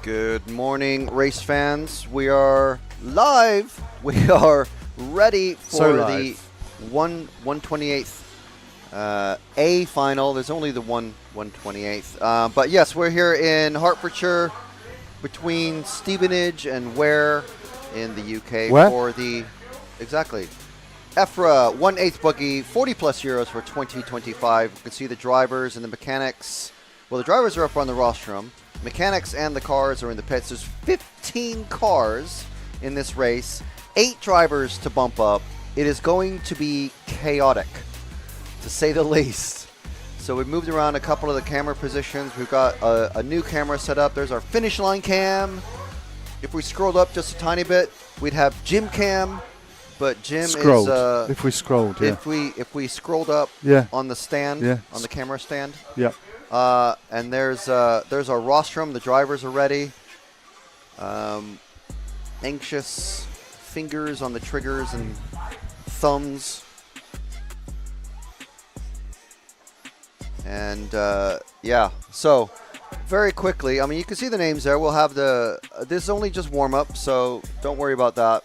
Good morning, race fans. We are live. We are ready for the 1/128th A final. There's only the 1/128th. But yes, we're here in Hertfordshire between Stevenage and Ware in the UK for the, exactly, EFRA 1/8 buggy 40 plus euros for 2025. You can see the drivers and the mechanics. Well, the drivers are up on the rostrum. Mechanics and the cars are in the pits. There's 15 cars in this race, 8 drivers to bump up. It is going to be chaotic, to say the least. So we've moved around a couple of the camera positions. We've got a new camera set up. There's our finish line cam. If we scrolled up just a tiny bit, we'd have Jim cam, but Jim scrolled. is if we scrolled, yeah. If we scrolled up on the stand, on the camera stand. Yeah. And there's our rostrum. The drivers are ready. Anxious fingers on the triggers and thumbs. And yeah, so very quickly, I mean, you can see the names there. We'll have this is only just warm up, so don't worry about that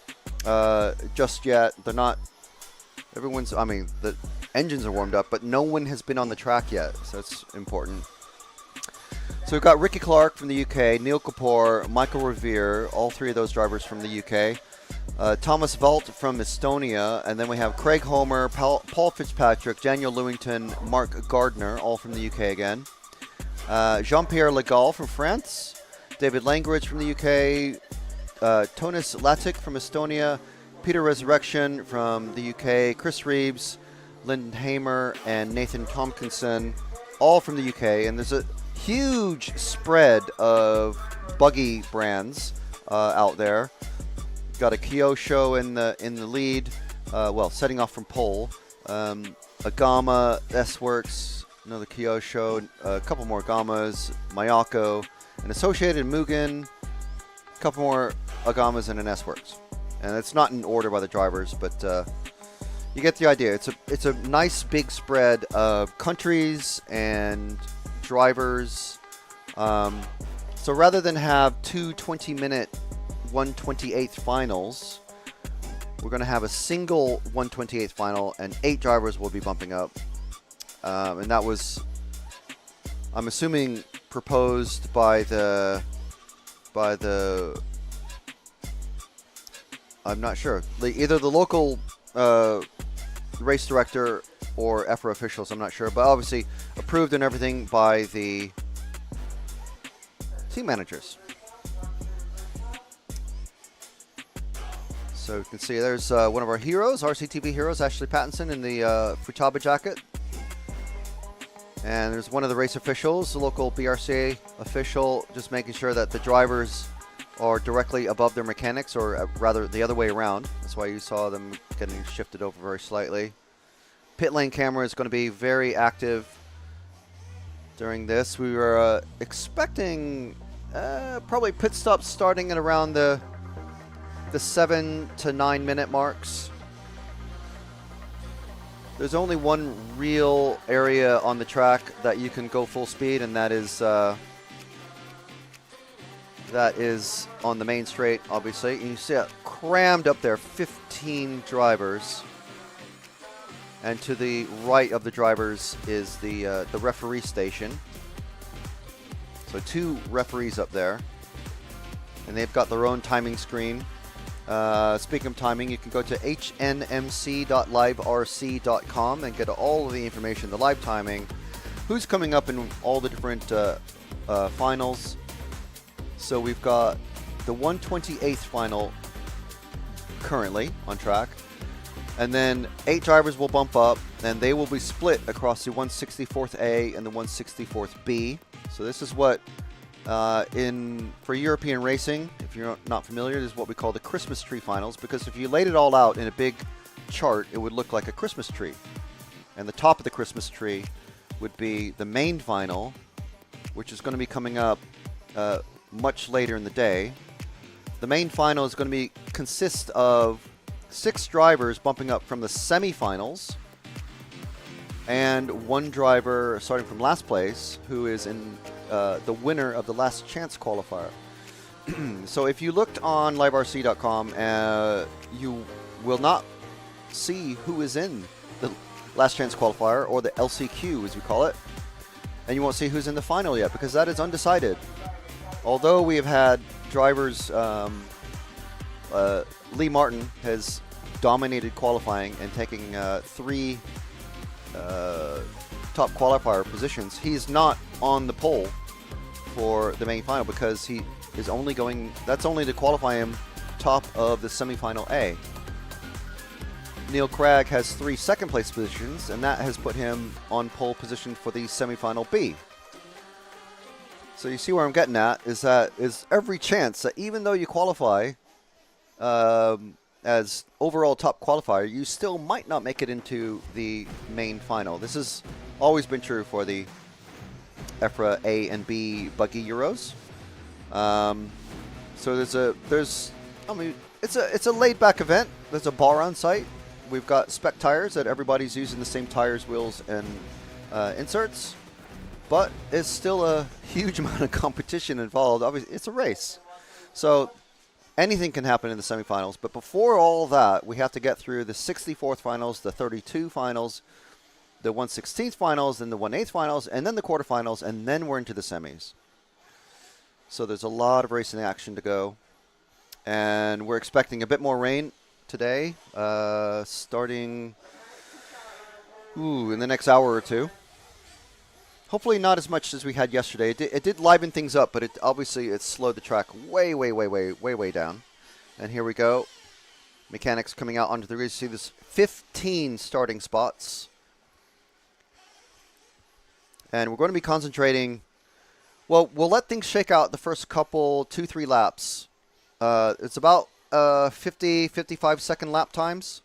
just yet. They're not, everyone's, I mean, the engines are warmed up, but no one has been on the track yet, so that's important. So we've got Ricky Clark from the UK, Neil Kapoor, Michael Revere, all three of those drivers from the UK. Thomas Valt from Estonia, and then we have Craig Homer, Paul Fitzpatrick, Daniel Lewington, Mark Gardner, all from the UK again. Jean-Pierre Legal from France, David Langridge from the UK, Tonis Latic from Estonia, Peter Resurrection from the UK, Chris Reeves, Lyndon Hamer, and Nathan Tompkinson, all from the UK. And there's a huge spread of buggy brands out there. Got a Kyosho in the lead, well, setting off from pole. Agama, S-Works, another Kyosho, a couple more Agamas, Mayako, an Associated Mugen, a couple more Agamas, and an S-Works. And it's not in order by the drivers, but you get the idea. It's a nice big spread of countries and drivers. So rather than have two 20-minute 1/28th finals, we're going to have a single 1/28th final, and 8 drivers will be bumping up. And that was, I'm assuming, proposed by the I'm not sure. Either the local race director or EFRA officials, I'm not sure, but obviously approved and everything by the team managers. So you can see there's one of our heroes, RCTV heroes, Ashley Pattinson in the Futaba jacket. And there's one of the race officials, the local BRCA official, just making sure that the drivers are directly above their mechanics, or rather the other way around. That's why you saw them getting shifted over very slightly. Pit lane camera is going to be very active during this. We were expecting probably pit stops starting at around the 7 to 9 minute marks. There's only one real area on the track that you can go full speed, and that is on the main straight, obviously. And you see it crammed up there, 15 drivers. And to the right of the drivers is the referee station. So 2 referees up there. And they've got their own timing screen. Speaking of timing, you can go to hnmc.liverc.com and get all of the information, the live timing, who's coming up in all the different finals. So we've got the 1/28th final currently on track, and then 8 drivers will bump up, and they will be split across the 164th A and the 164th B. So this is what for European racing, if you're not familiar, this is what we call the Christmas tree finals, because if you laid it all out in a big chart, it would look like a Christmas tree. And the top of the Christmas tree would be the main final, which is going to be coming up much later in the day. The main final is going to consist of 6 drivers bumping up from the semifinals, and 1 driver starting from last place who is in the winner of the last chance qualifier. So if you looked on liverc.com, you will not see who is in the last chance qualifier, or the LCQ as we call it, and you won't see who's in the final yet because that is undecided. Although we have had drivers, Lee Martin has dominated qualifying and taking 3 top qualifier positions. He's not on the pole for the main final because he is only going, that's only to qualify him top of the semifinal A. Neil Craig has 3 second place positions, and that has put him on pole position for the semifinal B. So you see where I'm getting at, is that is every chance that even though you qualify as overall top qualifier, you still might not make it into the main final. This has always been true for the EFRA A and B Buggy Euros. So it's a laid back event. There's a bar on site. We've got spec tires that everybody's using the same tires, wheels, and inserts. But it's still a huge amount of competition involved. Obviously, it's a race. So anything can happen in the semifinals. But before all that, we have to get through the 64th finals, the 32 finals, the 1/16th finals, then the 1/8 finals, and then the quarterfinals, and then we're into the semis. So there's a lot of racing action to go. And we're expecting a bit more rain today, starting in the next hour or two. Hopefully not as much as we had yesterday. It did liven things up, but it slowed the track way down. And here we go. Mechanics coming out onto the race. See this 15 starting spots. And we're going to be concentrating. Well, we'll let things shake out the first couple, 2-3 laps. It's about 50-55 second lap times.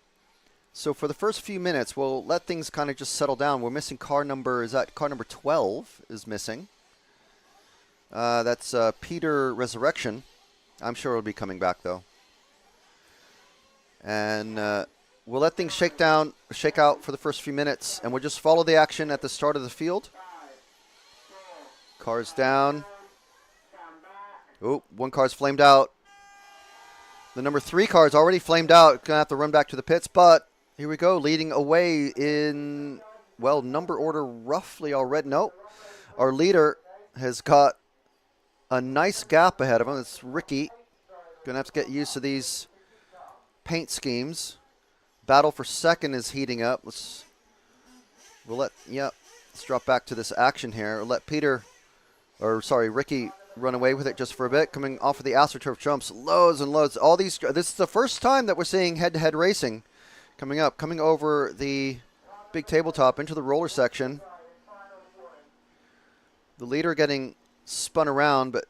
So for the first few minutes, we'll let things kind of just settle down. We're missing car number 12 is missing. That's Peter Resurrection. I'm sure he'll be coming back, though. And we'll let things shake out for the first few minutes, and we'll just follow the action at the start of the field. Cars down. Oh, one car's flamed out. The number 3 car is already flamed out. Going to have to run back to the pits, but here we go, leading away in, well, number order roughly already. No, our leader has got a nice gap ahead of him. It's Ricky. Going to have to get used to these paint schemes. Battle for second is heating up. Let's drop back to this action here. We'll let Ricky run away with it just for a bit. Coming off of the AstroTurf jumps, loads and loads. This is the first time that we're seeing head-to-head racing coming over the big tabletop into the roller section. The leader getting spun around, but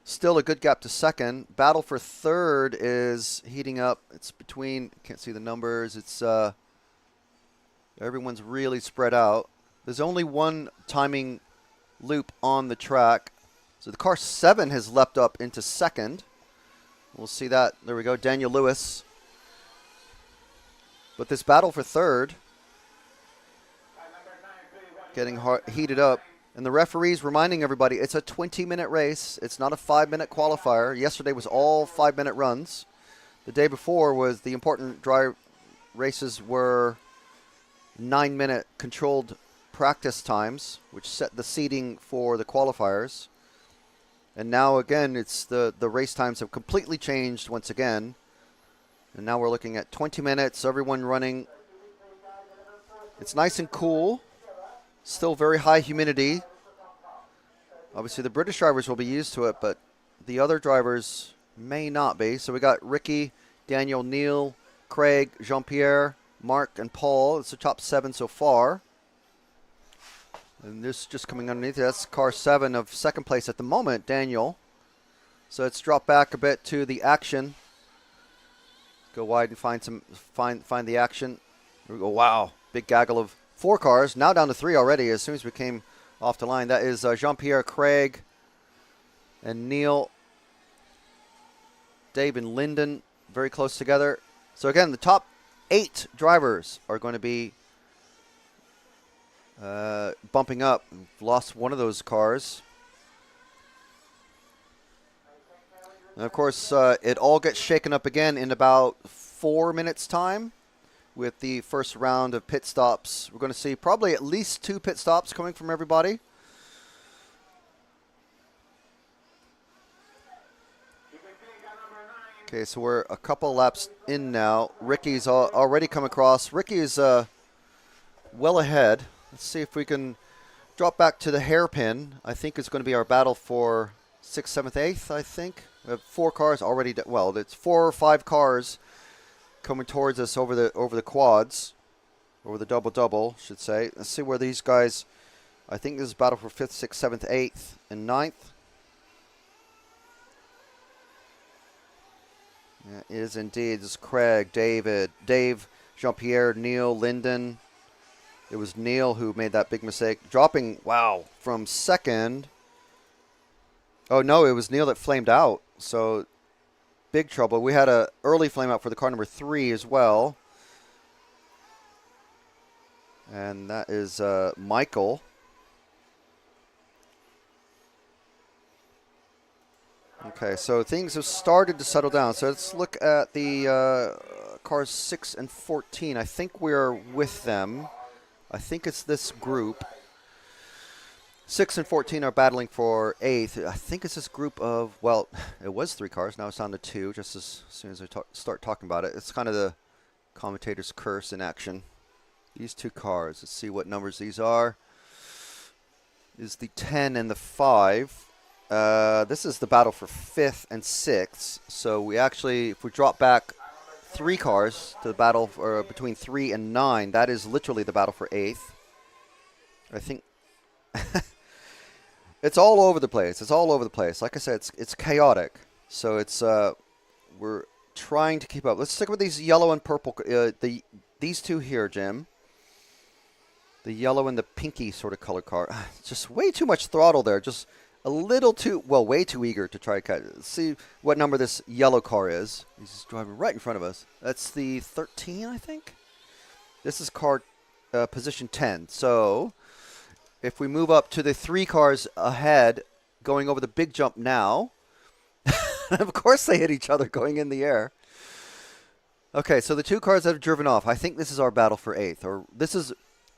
still a good gap to second. Battle for third is heating up. It's between, can't see the numbers. It's everyone's really spread out. There's only one timing loop on the track. So the car 7 has leapt up into second. We'll see that. There we go, Daniel Lewis. But this battle for third getting heated up. And the referees reminding everybody it's a 20-minute race. It's not a 5-minute qualifier. Yesterday was all 5-minute runs. The day before was the important dry races were 9-minute controlled practice times, which set the seating for the qualifiers. And now again, it's the race times have completely changed once again. And now we're looking at 20 minutes, everyone running. It's nice and cool. Still very high humidity. Obviously the British drivers will be used to it, but the other drivers may not be. So we got Ricky, Daniel, Neil, Craig, Jean-Pierre, Mark, and Paul. It's the top 7 so far. And this just coming underneath. That's car 7 of second place at the moment, Daniel. So let's drop back a bit to the action. Go wide and find the action. Here we go. Wow, big gaggle of 4 cars. Now down to 3 already. As soon as we came off the line, that is Jean-Pierre, Craig, and Neil, Dave, and Lyndon very close together. So again, the top 8 drivers are going to be bumping up. We've lost one of those cars. And of course, it all gets shaken up again in about 4 minutes' time with the first round of pit stops. We're going to see probably at least 2 pit stops coming from everybody. Okay, so we're a couple laps in now. Ricky's already come across. Ricky is well ahead. Let's see if we can drop back to the hairpin. I think it's going to be our battle for 6th, 7th, 8th, I think. We have 4 cars already. Well, it's 4 or 5 cars coming towards us over the quads, over the double, should say. Let's see where these guys. I think this is battle for 5th, 6th, 7th, 8th, and 9th. Yeah, it is indeed. This is Craig, Dave, Jean-Pierre, Neil, Lyndon. It was Neil who made that big mistake, dropping, wow, from second. Oh, no, it was Neil that flamed out. So, big trouble. We had an early flame out for the car number 3 as well. And that is Michael. Okay, so things have started to settle down. So let's look at the cars 6 and 14. I think we're with them. I think it's this group. 6 and 14 are battling for 8th. I think it's this group of, well, it was 3 cars. Now it's down to 2 just as soon as I start talking about it. It's kind of the commentator's curse in action. These 2 cars. Let's see what numbers these are. Is the 10 and the 5. This is the battle for 5th and 6th. So we actually, if we drop back 3 cars to the battle for, between 3 and 9, that is literally the battle for 8th. I think it's all over the place. It's all over the place. Like I said, it's chaotic. So it's we're trying to keep up. Let's stick with these yellow and purple. These 2 here, Jim. The yellow and the pinky sort of color car. Just way too much throttle there. Just a little too, well, way too eager to try to catch it. See what number this yellow car is. He's driving right in front of us. That's the 13, I think. This is car position 10. So if we move up to the 3 cars ahead, going over the big jump now, of course they hit each other going in the air. Okay, so the 2 cars that have driven off, I think this is our battle for 8th, or this is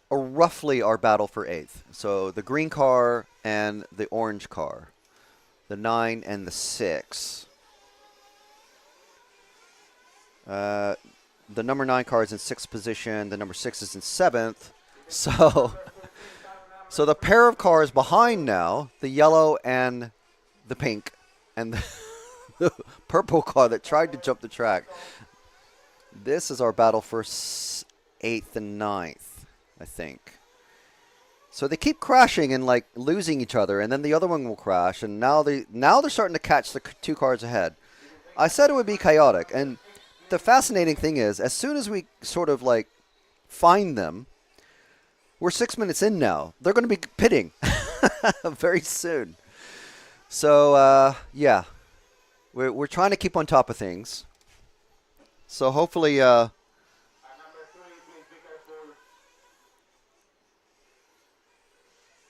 roughly our battle for 8th. So the green car and the orange car, the 9 and the 6. The number 9 car is in 6th position. The number 6 is in 7th. So the pair of cars behind now, the yellow and the pink, and the purple car that tried to jump the track. This is our battle for 8th and 9th, I think. So they keep crashing and like losing each other, and then the other one will crash, and now they're starting to catch the 2 cars ahead. I said it would be chaotic, and the fascinating thing is, as soon as we sort of like find them, we're 6 minutes in now. They're going to be pitting very soon. So yeah, we're trying to keep on top of things. So hopefully.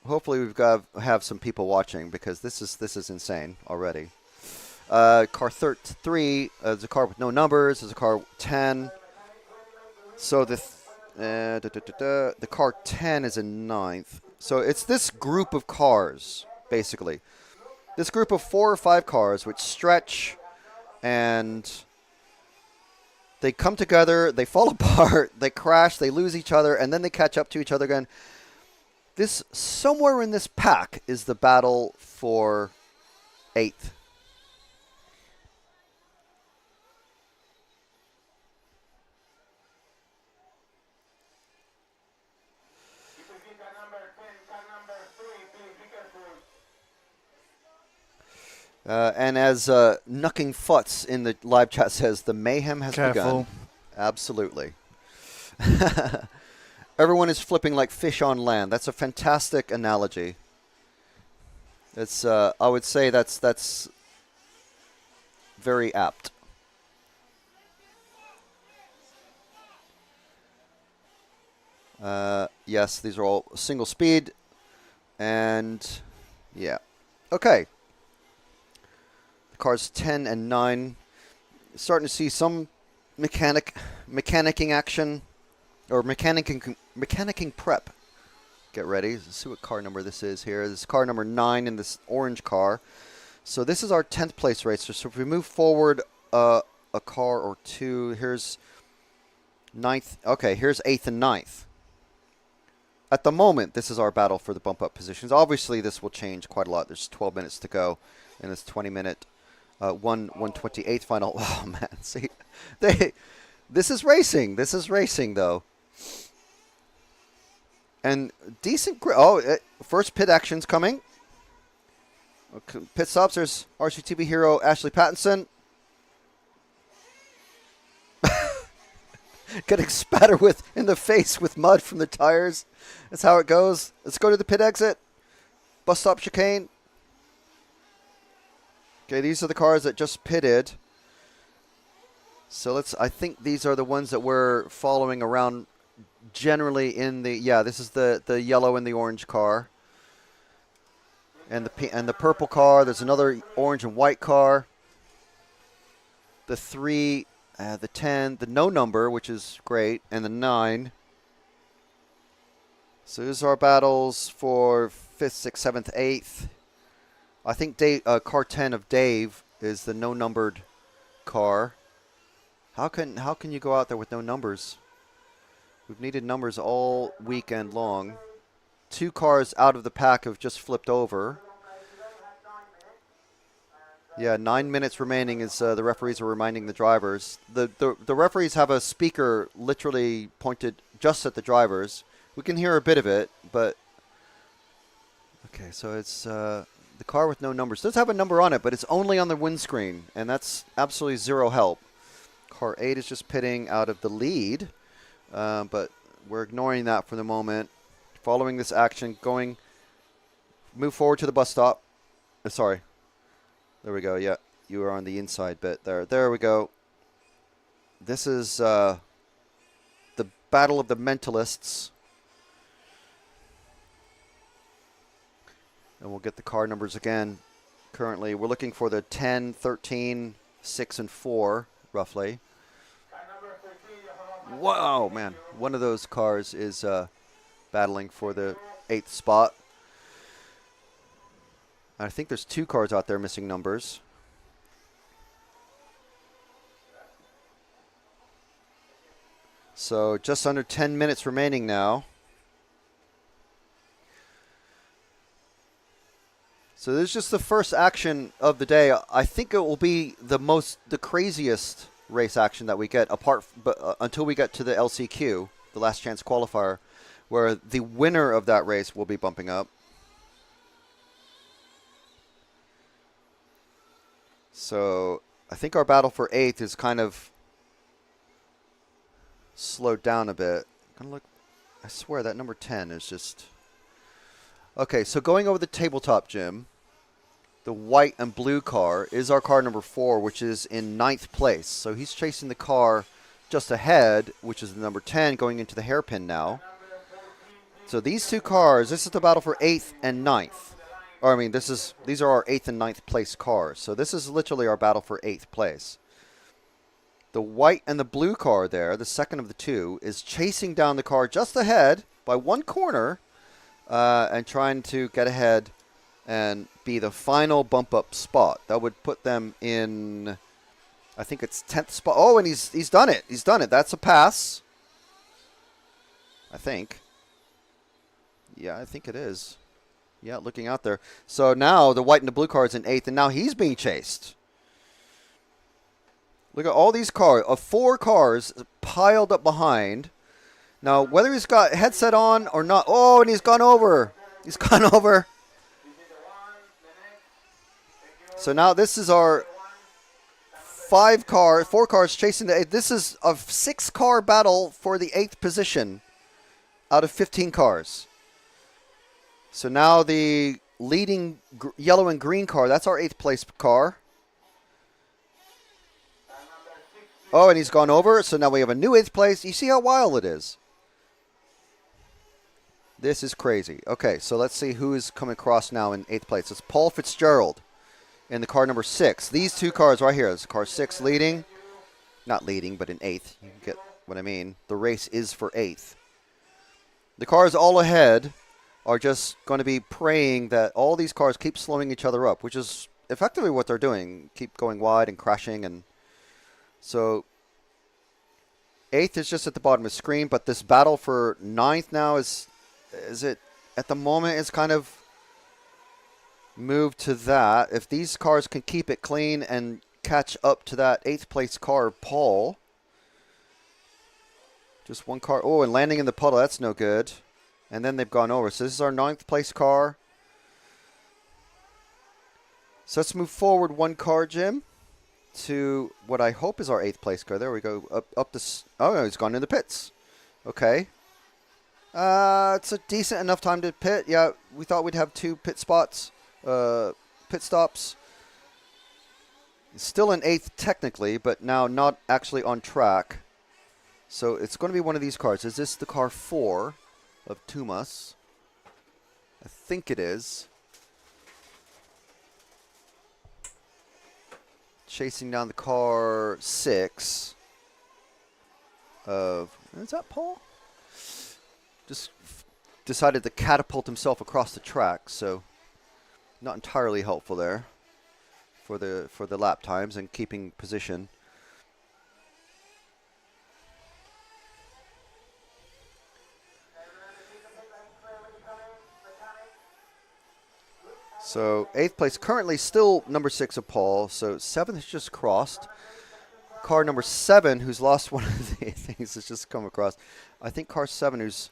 Hopefully we've got have some people watching, because this is insane already. Car 3 is a car with no numbers. There's a car 10. So the car 10 is in 9th. So it's this group of cars, basically. This group of 4 or 5 cars which stretch, and they come together, they fall apart, they crash, they lose each other, and then they catch up to each other again. This, somewhere in this pack, is the battle for 8th. And as Knucking Futz in the live chat says, the mayhem has begun. Absolutely. Everyone is flipping like fish on land. That's a fantastic analogy. It's I would say that's very apt. Yes, these are all single speed, and yeah. Okay. Cars 10 and 9. Starting to see some mechanicking action, or mechanicking prep. Get ready. Let's see what car number this is here. This is car number 9 in this orange car. So this is our 10th place racer. So if we move forward a car or two, here's 9th. Okay, here's 8th and 9th. At the moment, this is our battle for the bump-up positions. Obviously, this will change quite a lot. There's 12 minutes to go in this 20-minute 1:28 final. Oh, man. See, this is racing. This is racing, though. And decent grip. Oh, first pit action's coming. Okay, pit stops. There's RCTV hero Ashley Pattinson. Getting spattered in the face with mud from the tires. That's how it goes. Let's go to the pit exit. Bus stop chicane. Okay, these are the cars that just pitted. So I think these are the ones that we're following around. Generally in the, yeah, this is the yellow and the orange car, and the purple car. There's another orange and white car. The 3, the 10, the no number, which is great, and the 9. So these are our battles for 5th, 6th, 7th, 8th. I think car 10 of Dave is the no numbered car. How can you go out there with no numbers? We've needed numbers all weekend long. 2 cars out of the pack have just flipped over. Yeah, 9 minutes remaining as the referees are reminding the drivers. The referees have a speaker literally pointed just at the drivers. We can hear a bit of it, but... Okay, so it's the car with no numbers. It does have a number on it, but it's only on the windscreen, and that's absolutely zero help. Car 8 is just pitting out of the lead. But we're ignoring that for the moment. Following this action, move forward to the bus stop. Sorry. There we go. Yeah, you are on the inside bit there. There we go. This is the battle of the mentalists. And we'll get the car numbers again. Currently, we're looking for the 10, 13, 6, and 4, roughly. Whoa, man. One of those cars is battling for the 8th spot. I think there's 2 cars out there missing numbers. So just under 10 minutes remaining now. So this is just the first action of the day. I think it will be the craziest race action that we get until we get to the LCQ, the last chance qualifier, where the winner of that race will be bumping up. So I think our battle for 8th is kind of slowed down a bit. I swear that number 10 is just... Okay, so going over the tabletop, Jim, the white and blue car is our car number 4, which is in 9th place. So he's chasing the car just ahead, which is the number 10, going into the hairpin now. So these 2 cars, this is the battle for 8th and 9th. Or, I mean, these are our 8th and 9th place cars. So this is literally our battle for 8th place. The white and the blue car there, the second of the 2, is chasing down the car just ahead by 1 corner and trying to get ahead and be the final bump-up spot. That would put them in, I think it's 10th spot. Oh, and he's done it. He's done it. That's a pass, I think. Yeah, I think it is. Yeah, looking out there. So now the white and the blue car is in 8th, and now he's being chased. Look at all these cars. 4 cars piled up behind. Now, whether he's got headset on or not. Oh, and he's gone over. He's gone over. So now this is our 4 cars chasing the 8th. This is a 6-car battle for the 8th position out of 15 cars. So now the leading yellow and green car, that's our 8th place car. Oh, and he's gone over. So now we have a new 8th place. You see how wild it is? This is crazy. Okay, so let's see who is coming across now in 8th place. It's Paul Fitzgerald. in the car number 6. These two cars right here. This is car 6 leading. Not leading, but in 8th. You get what I mean. The race is for 8th. The cars all ahead are just going to be praying that all these cars keep slowing each other up, which is effectively what they're doing. Keep going wide and crashing. And so 8th is just at the bottom of the screen, but this battle for 9th now is it at the moment is kind of moved to that. If these cars can keep it clean and catch up to that 8th place car, Paul. Just one car. Oh, and landing in the puddle. That's no good. And then they've gone over. So this is our 9th place car. So let's move forward one car, Jim, to what I hope is our 8th place car. There we go. Up this. Oh, no, he's gone in the pits. Okay. It's a decent enough time to pit. Yeah, we thought we'd have 2 pit spots. Pit stops. Still in 8th technically, but now not actually on track. So it's going to be one of these cars. Is this the car 4 of Tumas? I think it is. Chasing down the car 6 of... Is that Paul? Just decided to catapult himself across the track, so not entirely helpful there for the lap times and keeping position. So 8th place currently still number 6 of Paul. So 7th has just crossed. Car number 7, who's lost one of the things, has just come across. I think car 7, who's...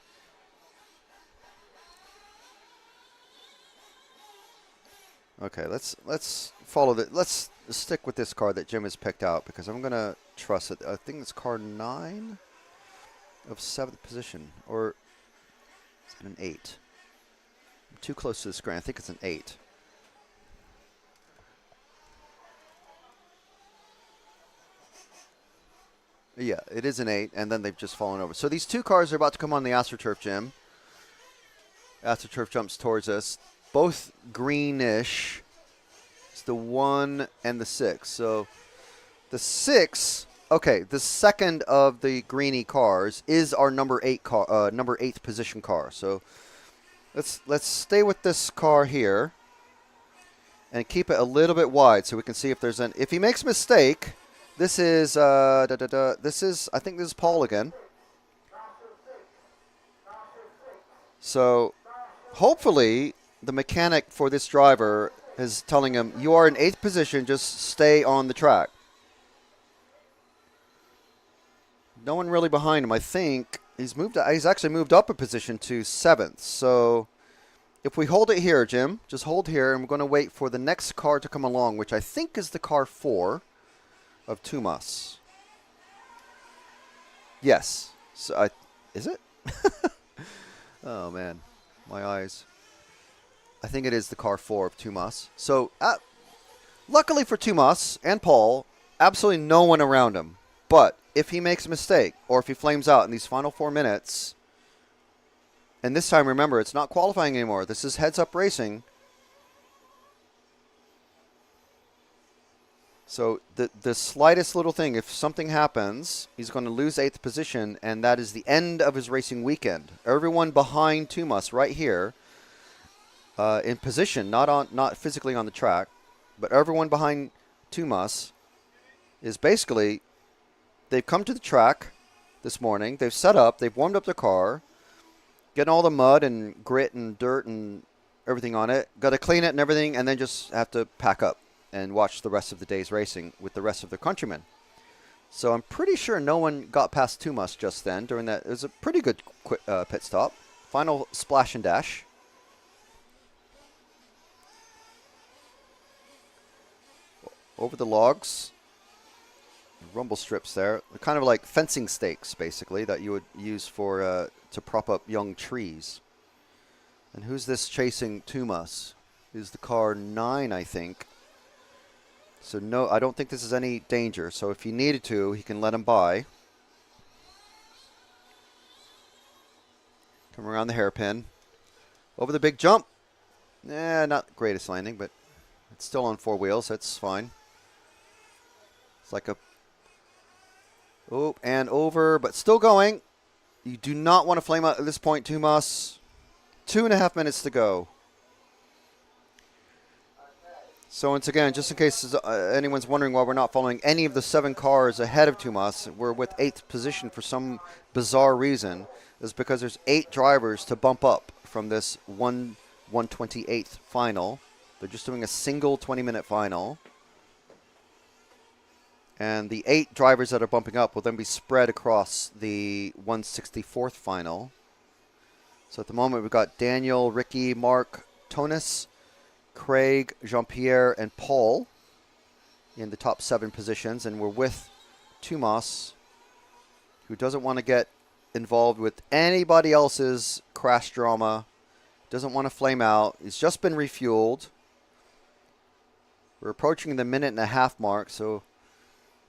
Okay, let's follow that. Let's stick with this car that Jim has picked out because I'm gonna trust it. I think it's car 9 of 7th position, or is it an 8? I'm too close to the screen. I think it's an 8. Yeah, it is an 8, and then they've just fallen over. So these 2 cars are about to come on the AstroTurf, Jim. AstroTurf jumps towards us. Both greenish. It's the 1 and the 6. So the 6, okay, the second of the greeny cars is our number 8 car, number 8th position car. So let's stay with this car here and keep it a little bit wide so we can see if there's if he makes a mistake. This is I think this is Paul again. So hopefully the mechanic for this driver is telling him, you are in 8th position, just stay on the track. No one really behind him. I think he's actually moved up a position to 7th. So if we hold it here, Jim, just hold here, and we're going to wait for the next car to come along, which I think is the car 4 of Tumas. Yes. So is it? Oh, man. My eyes. I think it is the car 4 of Tumas. So, luckily for Tumas and Paul, absolutely no one around him. But if he makes a mistake, or if he flames out in these final 4 minutes, and this time, remember, it's not qualifying anymore. This is heads-up racing. So, the slightest little thing, if something happens, he's going to lose 8th position, and that is the end of his racing weekend. Everyone behind Tumas right here, in position, not physically on the track, but everyone behind Tumas is basically, they've come to the track this morning, they've set up, they've warmed up their car, getting all the mud and grit and dirt and everything on it, got to clean it and everything, and then just have to pack up and watch the rest of the day's racing with the rest of their countrymen. So I'm pretty sure no one got past Tumas just then during that. It was a pretty good pit stop. Final splash and dash. Over the logs, rumble strips there. They're kind of like fencing stakes, basically, that you would use for to prop up young trees. And who's this chasing Tumas? Is the car 9, I think. So no, I don't think this is any danger. So if he needed to, he can let him by. Come around the hairpin. Over the big jump. Not the greatest landing, but It's still on 4 wheels. That's fine. It's like a... Oh, and over, but still going. You do not want to flame out at this point, Tumas. 2.5 minutes to go. So once again, just in case anyone's wondering why we're not following any of the 7 cars ahead of Tumas, we're with 8th position for some bizarre reason. Is because there's 8 drivers to bump up from this 1/128th final. They're just doing a single 20-minute final. And the 8 drivers that are bumping up will then be spread across the 164th final. So at the moment, we've got Daniel, Ricky, Mark, Tonis, Craig, Jean-Pierre, and Paul in the top 7 positions. And we're with Tumas, who doesn't want to get involved with anybody else's crash drama, doesn't want to flame out. He's just been refueled. We're approaching the 1.5-minute mark, so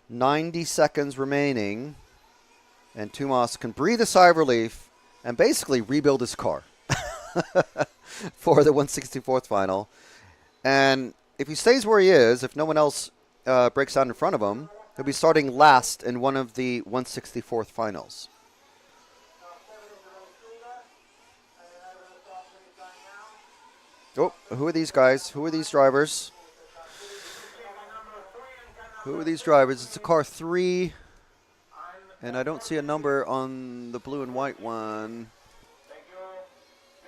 90 seconds remaining. And Tumas can breathe a sigh of relief and basically rebuild his car for the 164th final. And if he stays where he is, if no one else breaks down in front of him, he'll be starting last in one of the 164th finals. Oh, who are these guys? Who are these drivers? Who are these drivers? It's a car 3, and I don't see a number on the blue and white one.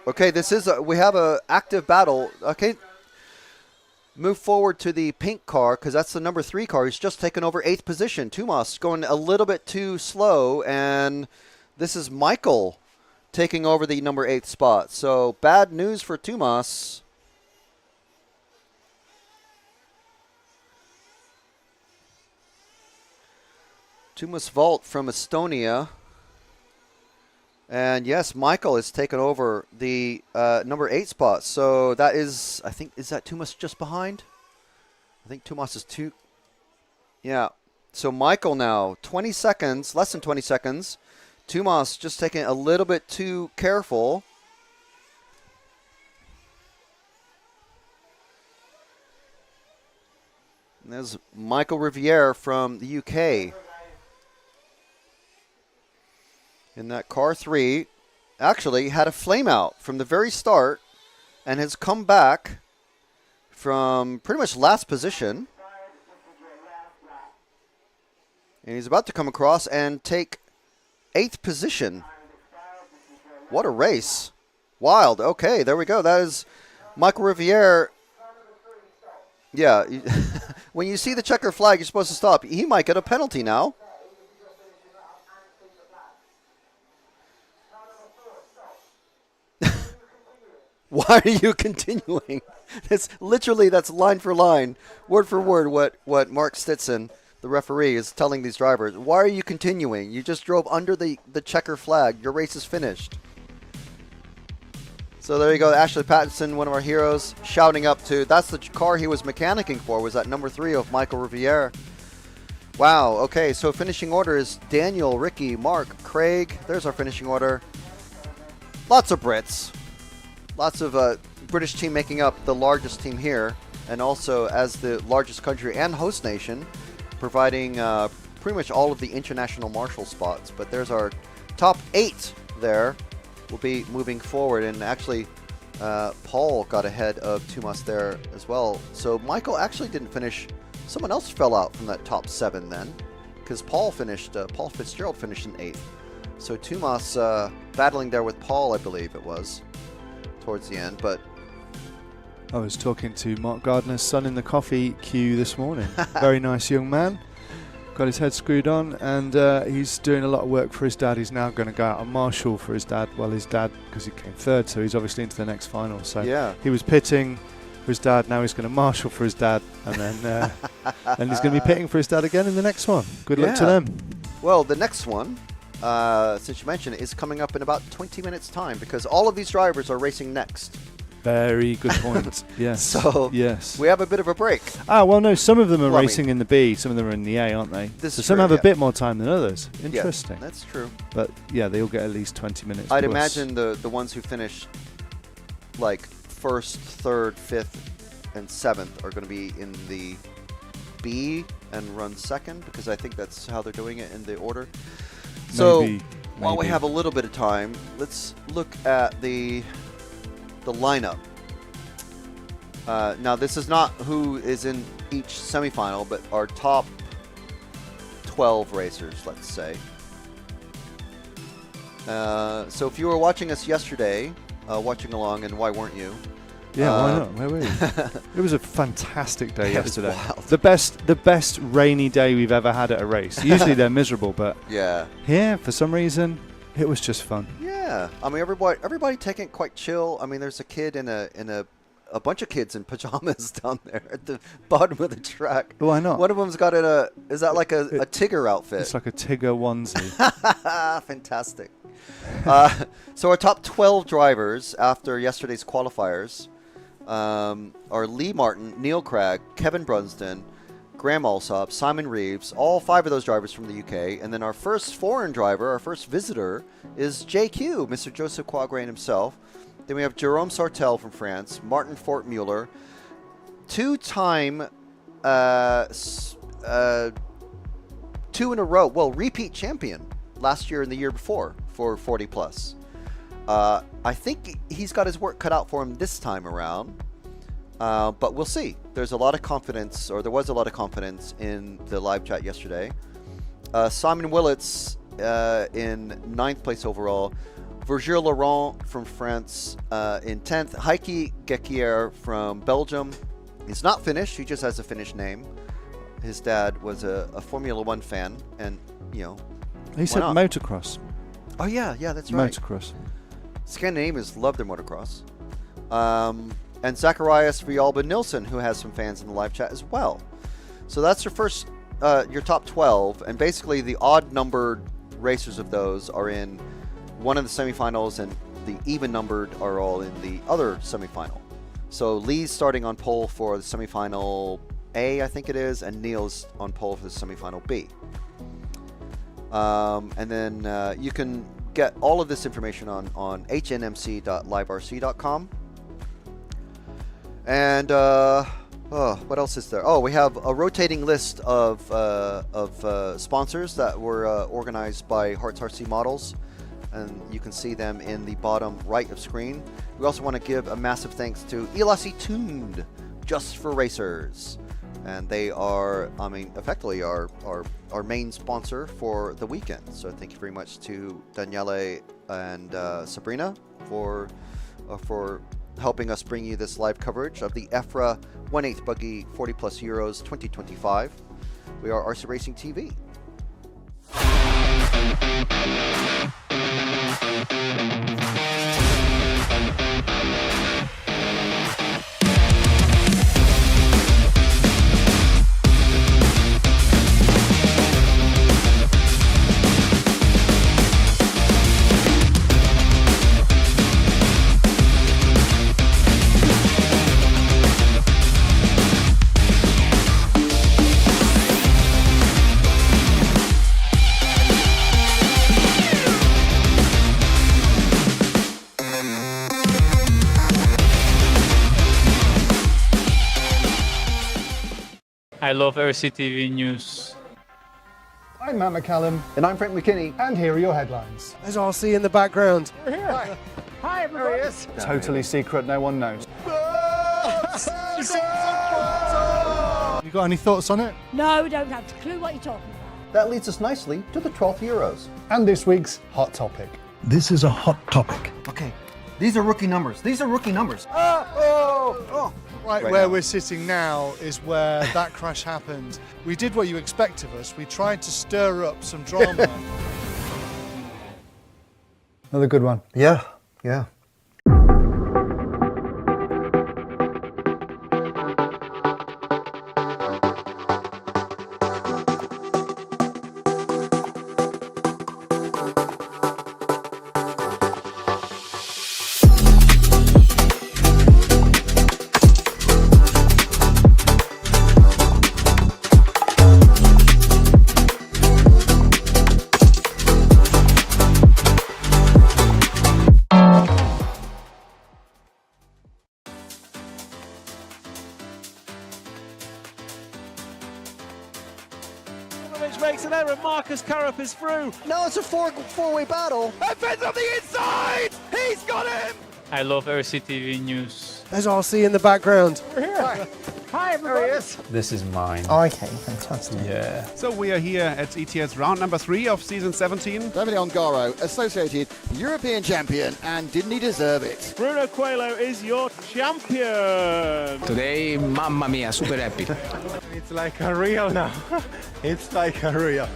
Okay, this is we have a active battle. Okay, move forward to the pink car because that's the number 3 car. He's just taken over 8th position. Tumas going a little bit too slow, and this is Michael taking over the number 8th spot. So bad news for Tumas. Tumas Vault from Estonia. And yes, Michael has taken over the number 8 spot. So that is, I think, is that Tumas just behind? I think Tumas is 2. Yeah. So Michael now, 20 seconds, less than 20 seconds. Tumas just taking it a little bit too careful. And there's Michael Riviere from the UK. In that car 3, actually had a flame out from the very start and has come back from pretty much last position. And he's about to come across and take 8th position. What a race. Wild. Okay, there we go. That is Michael Riviere. Yeah, when you see the checker flag, you're supposed to stop. He might get a penalty now. Why are you continuing? It's literally, that's line for line, word for word what Mark Stetson, the referee, is telling these drivers. Why are you continuing? You just drove under the checker flag. Your race is finished. So there you go. Ashley Pattinson, one of our heroes, shouting up to, that's the car he was mechanicking for, was that number 3 of Michael Riviere. Wow. Okay, so finishing order is Daniel, Ricky, Mark, Craig. There's our finishing order. Lots of Brits. Lots of British team making up the largest team here, and also as the largest country and host nation, providing pretty much all of the international marshal spots. But there's our top 8 there. We'll be moving forward, and actually Paul got ahead of Tumas there as well. So Michael actually didn't finish. Someone else fell out from that top 7 then, because Paul Fitzgerald finished in 8th. So Tumas battling there with Paul, I believe it was, towards the end. But I was talking to Mark Gardner's son in the coffee queue this morning. Very nice young man. Got his head screwed on, and he's doing a lot of work for his dad. He's now going to go out and marshal for his dad. Well, his dad, because he came 3rd, so he's obviously into the next final. So yeah, he was pitting for his dad. Now he's going to marshal for his dad, and then and he's going to be pitting for his dad again in the next one. Good luck to them. Well, the next one, since you mentioned it, is coming up in about 20 minutes' time, because all of these drivers are racing next. Very good point. Yes. So yes, we have a bit of a break. Well, no, some of them are racing in the B, some of them are in the A, aren't they? So some have a bit more time than others. Interesting. Yeah, that's true. But yeah, they all get at least 20 minutes. I'd imagine the ones who finish like 1st, 3rd, 5th, and 7th are going to be in the B and run second, because I think that's how they're doing it in the order. So while we have a little bit of time, let's look at the lineup. Now, this is not who is in each semifinal, but our top 12 racers, let's say. So if you were watching us yesterday, watching along, and why weren't you? Yeah, why not? Where were you? It was a fantastic day yesterday. Wild. The best rainy day we've ever had at a race. Usually they're miserable, but yeah, here for some reason it was just fun. Yeah, I mean everybody taking it quite chill. I mean, there's a kid in a bunch of kids in pajamas down there at the bottom of the track. Why not? One of them's got is that like a Tigger outfit? It's like a Tigger onesie. Fantastic. So our top 12 drivers after yesterday's qualifiers are Lee Martin, Neil Craig, Kevin Brunsden, Graham Alsop, Simon Reeves, all 5 of those drivers from the UK. And then our first foreign driver, our first visitor, is JQ, Mr. Joseph Quagrain himself. Then we have Jerome Sartel from France, Martin Fortmuller, 2-time, 2 in a row, well, repeat champion last year and the year before for 40 plus. I think he's got his work cut out for him this time around, but we'll see. There's a lot of confidence, or there was a lot of confidence in the live chat yesterday. Simon Willits in 9th place overall. Virgil Laurent from France in 10th. Heike Gekier from Belgium. He's not Finnish. He just has a Finnish name. His dad was a Formula One fan, and He said motocross. Oh yeah, that's right. Motocross. Scandinavians love their motocross. And Zacharias Vialba Nilsson, who has some fans in the live chat as well. So that's your top 12, and basically the odd-numbered racers of those are in one of the semifinals, and the even-numbered are all in the other semifinal. So Lee's starting on pole for the semifinal A, I think it is, and Neil's on pole for the semifinal B. And then you can get all of this information on hnmc.liverc.com. And what else is there? Oh, we have a rotating list of sponsors that were organized by Herts RC Models, and you can see them in the bottom right of screen. We also want to give a massive thanks to Elasi Tuned, Just for Racers. And they are, effectively our main sponsor for the weekend. So thank you very much to Daniele and Sabrina for helping us bring you this live coverage of the EFRA 1/8 Buggy 40 Plus Euros 2025. We are RC Racing TV. I love RCTV News. I'm Matt McCallum, And I'm Frank McKinney. and here are your headlines. There's RC in the background. Hi, everybody. Totally secret, no one knows. You got any thoughts on it? No, don't have a clue what you're talking about. That leads us nicely to the 12th Euros. And this week's hot topic. This is a hot topic. Okay, these are rookie numbers. Right Right where now. we're sitting now is where that crash happened. We did what you expect of us. We tried to stir up some drama. Another good one. Yeah. Pavlovic makes an error. Marcus Karup is through. No, it's a four-way battle. Evans on the inside. He's got him. I love RCTV News. There's RC in the background. Hi, everybody. This is mine. Okay, fantastic. Yeah. So we are here at ETS round number 3 of season 17. Davide Ongaro, associated European champion, and didn't he deserve it? Bruno Coelho is your champion. Today, mamma mia, super happy. It's like a real now. It's like a real.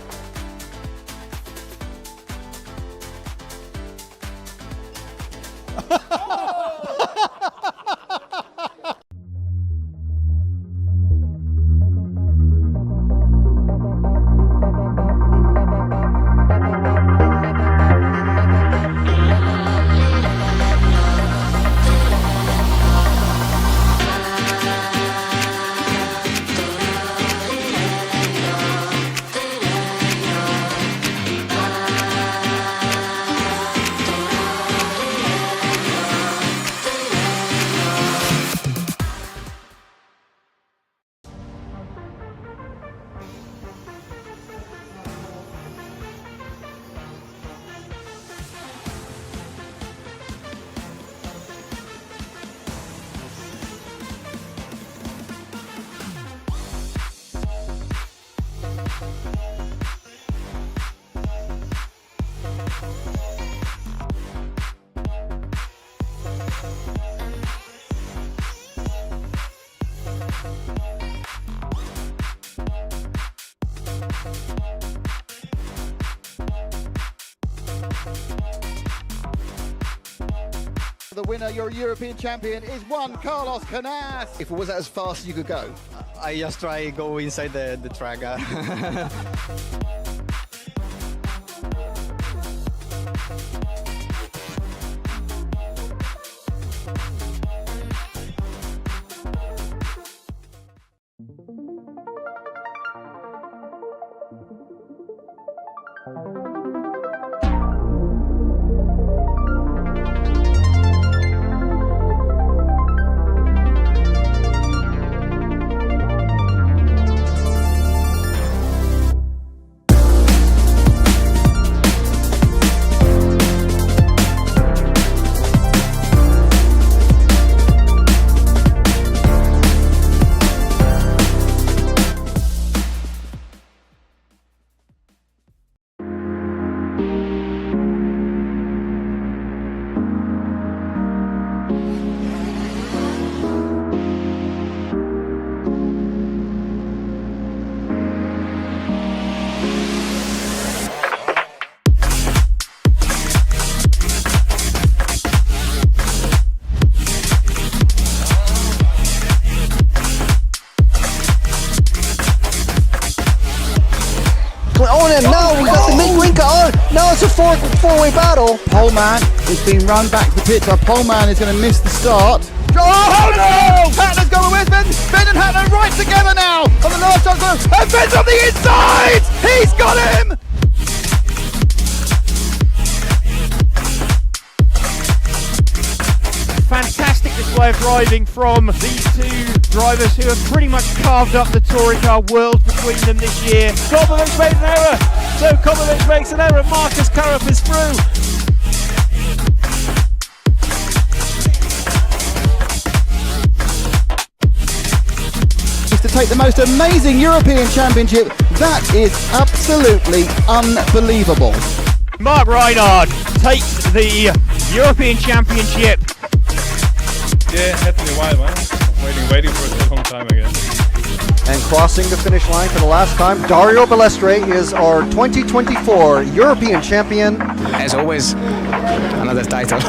The winner, your European champion, is one Carlos Canas. If it was as fast as you could go. I just try to go inside the track. On him now, we got the mid-winker on. Now it's a four-way battle. Poleman is being run back to the pit, so Poleman is going to miss the start. Oh no! Hatler's going with Ben. Ben and Hatler right together now. On the last time, and Ben's on the inside. He's got him. Fantastic display of driving from these two drivers who have pretty much carved up the touring car world between them this year. Kobovic made an error. So Kobovic makes an error. Marcus Karup is through. To take the most amazing European championship, that is absolutely unbelievable. Mark Reinhard takes the European Championship. Yeah, it had to be a while, man. Waiting for it a long time, I guess. And crossing the finish line for the last time, Dario Balestre is our 2024 European champion. As always, another title.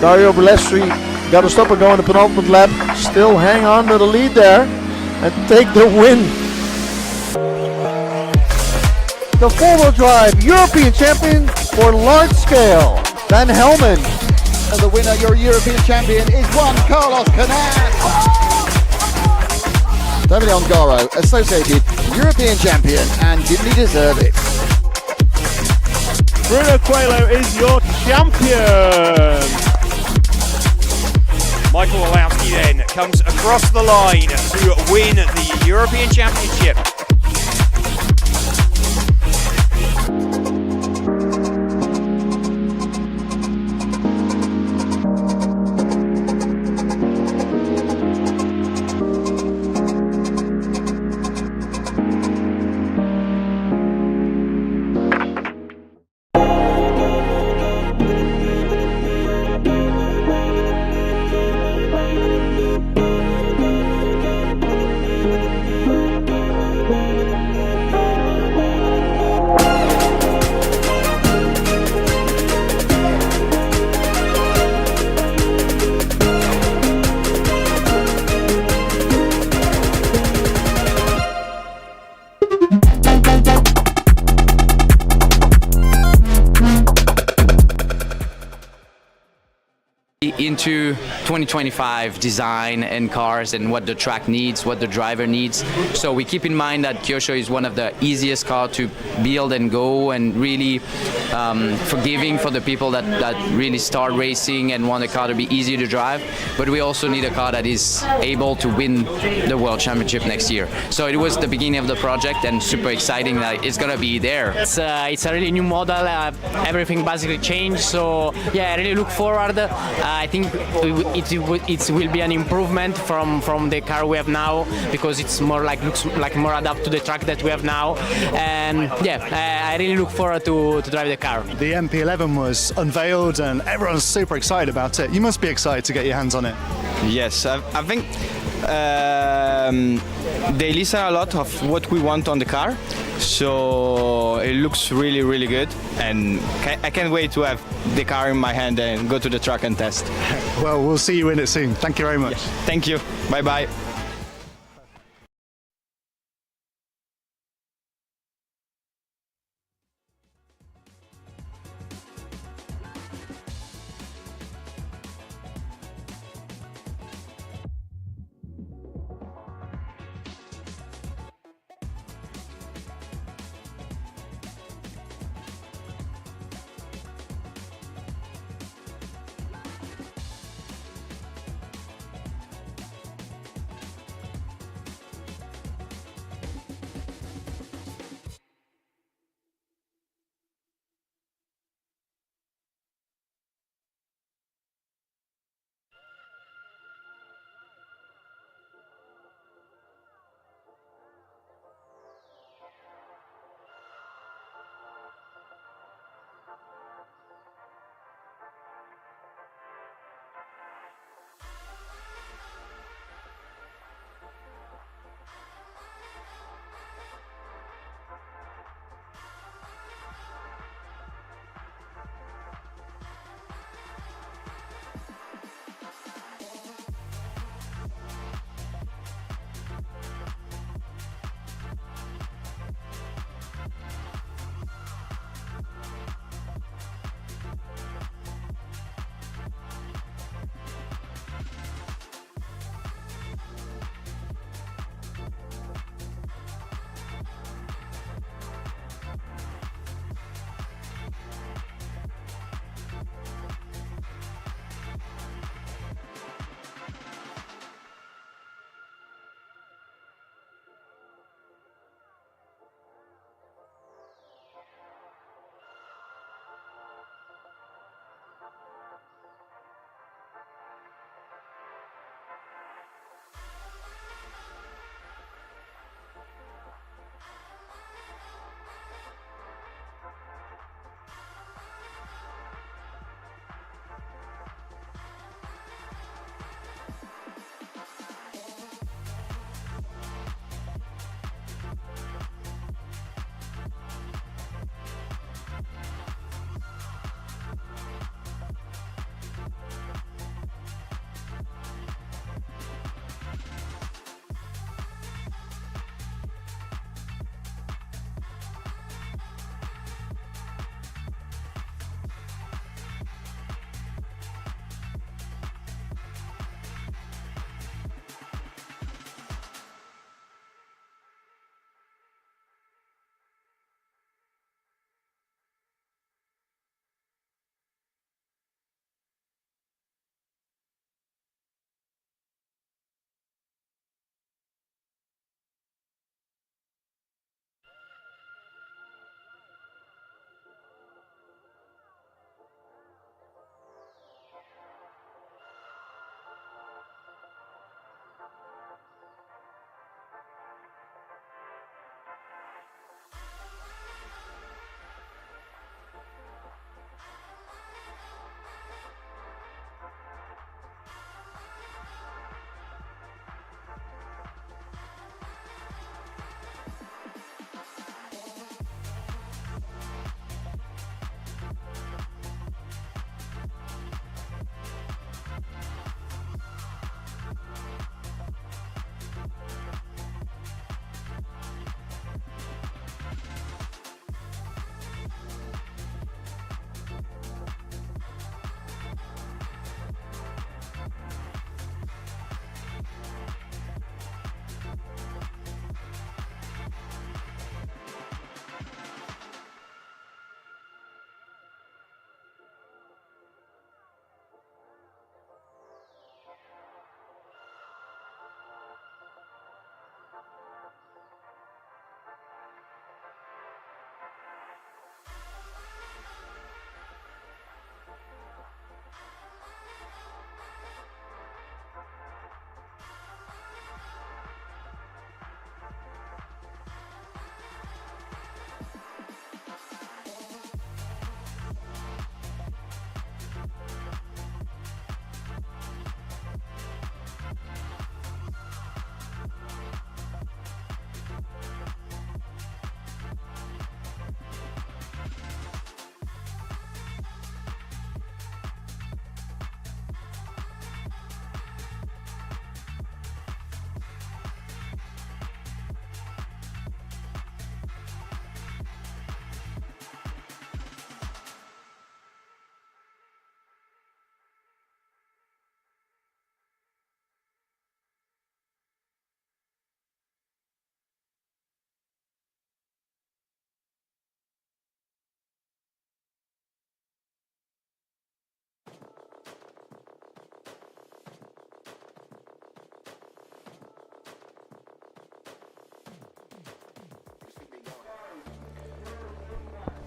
Dario Balestre got to stop her going the penultimate lap. Still hang on to the lead there and take the win. The four-wheel drive European champion for large scale, Van Helmen. And the winner, your European champion, is one Carlos Canas. Davide Ongaro, associated European champion, and didn't he deserve it? Bruno Coelho is your champion. Michael Olowski then comes across the line to win the European Championship. into 2025 design and cars and what the track needs, what the driver needs. So we keep in mind that Kyosho is one of the easiest cars to build and go, and really forgiving for the people that really start racing and want a car to be easy to drive. But we also need a car that is able to win the World Championship next year. So it was the beginning of the project, and super exciting that it's gonna be there. It's a really new model. Everything basically changed. So yeah, I really look forward. I think it will be an improvement from the car we have now, because it's more looks like more adapted to the track that we have now. And yeah, I really look forward to drive the car. The MP11 was unveiled and everyone's super excited about it. You must be excited to get your hands on it. Yes, I think they listen a lot of what we want on the car, so it looks really, really good, and I can't wait to have the car in my hand and go to the track and test. Well, we'll see you in it soon. Thank you very much. Thank you. Bye-bye.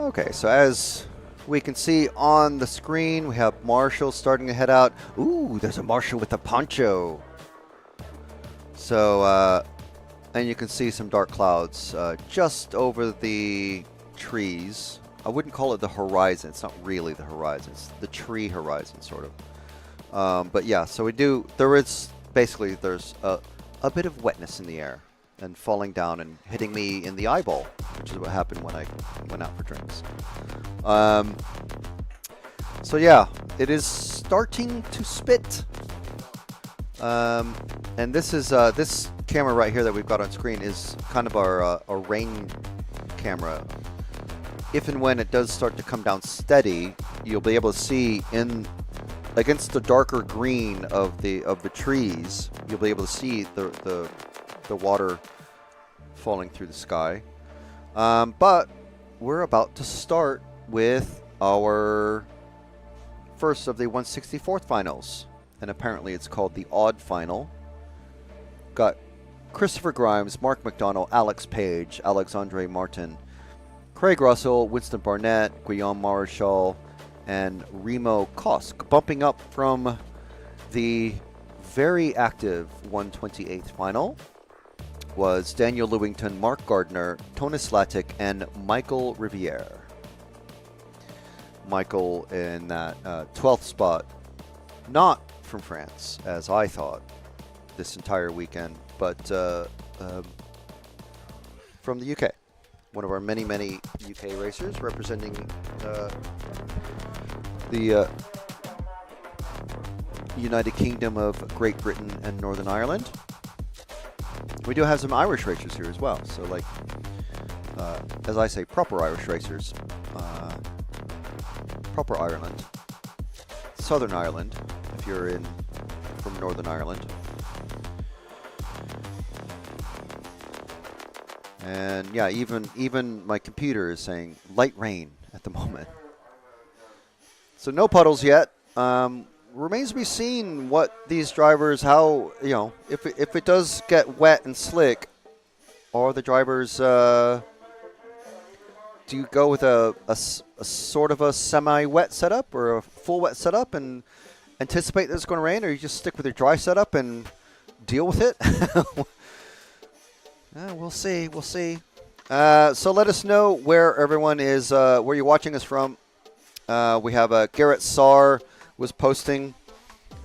Okay, so as we can see on the screen, we have Marshall starting to head out. Ooh, there's a Marshall with a poncho. So, and you can see some dark clouds just over the trees. I wouldn't call it the horizon. It's not really the horizon. It's the tree horizon, sort of. But yeah, so there's a bit of wetness in the air and falling down and hitting me in the eyeball, which is what happened when I went out for drinks. So yeah, it is starting to spit. And this is this camera right here that we've got on screen is kind of our rain camera. If and when it does start to come down steady, you'll be able to see against the darker green of the trees, you'll be able to see the water falling through the sky. But we're about to start with our first of the 164th finals, and apparently it's called the odd final. Got Christopher Grimes, Mark McDonald, Alex Page, Alexandre Martin, Craig Russell, Winston Barnett, Guillaume Marechal, and Remo Kosk. Bumping up from the very active 128th final was Daniel Lewington, Mark Gardner, Tony Slatic, and Michael Riviere. Michael in that 12th spot, not from France, as I thought this entire weekend, but from the UK. One of our many, many UK racers representing the United Kingdom of Great Britain and Northern Ireland. We do have some Irish racers here as well. So, like, as I say, proper Irish racers. Proper Ireland. Southern Ireland, if you're from Northern Ireland. And yeah, even my computer is saying light rain at the moment. So no puddles yet. Remains to be seen what these drivers, if it does get wet and slick, are the drivers, do you go with a sort of a semi-wet setup or a full wet setup and anticipate that it's going to rain, or you just stick with your dry setup and deal with it? We'll see. So let us know where everyone is, where you're watching us from. We have Garrett Saar was posting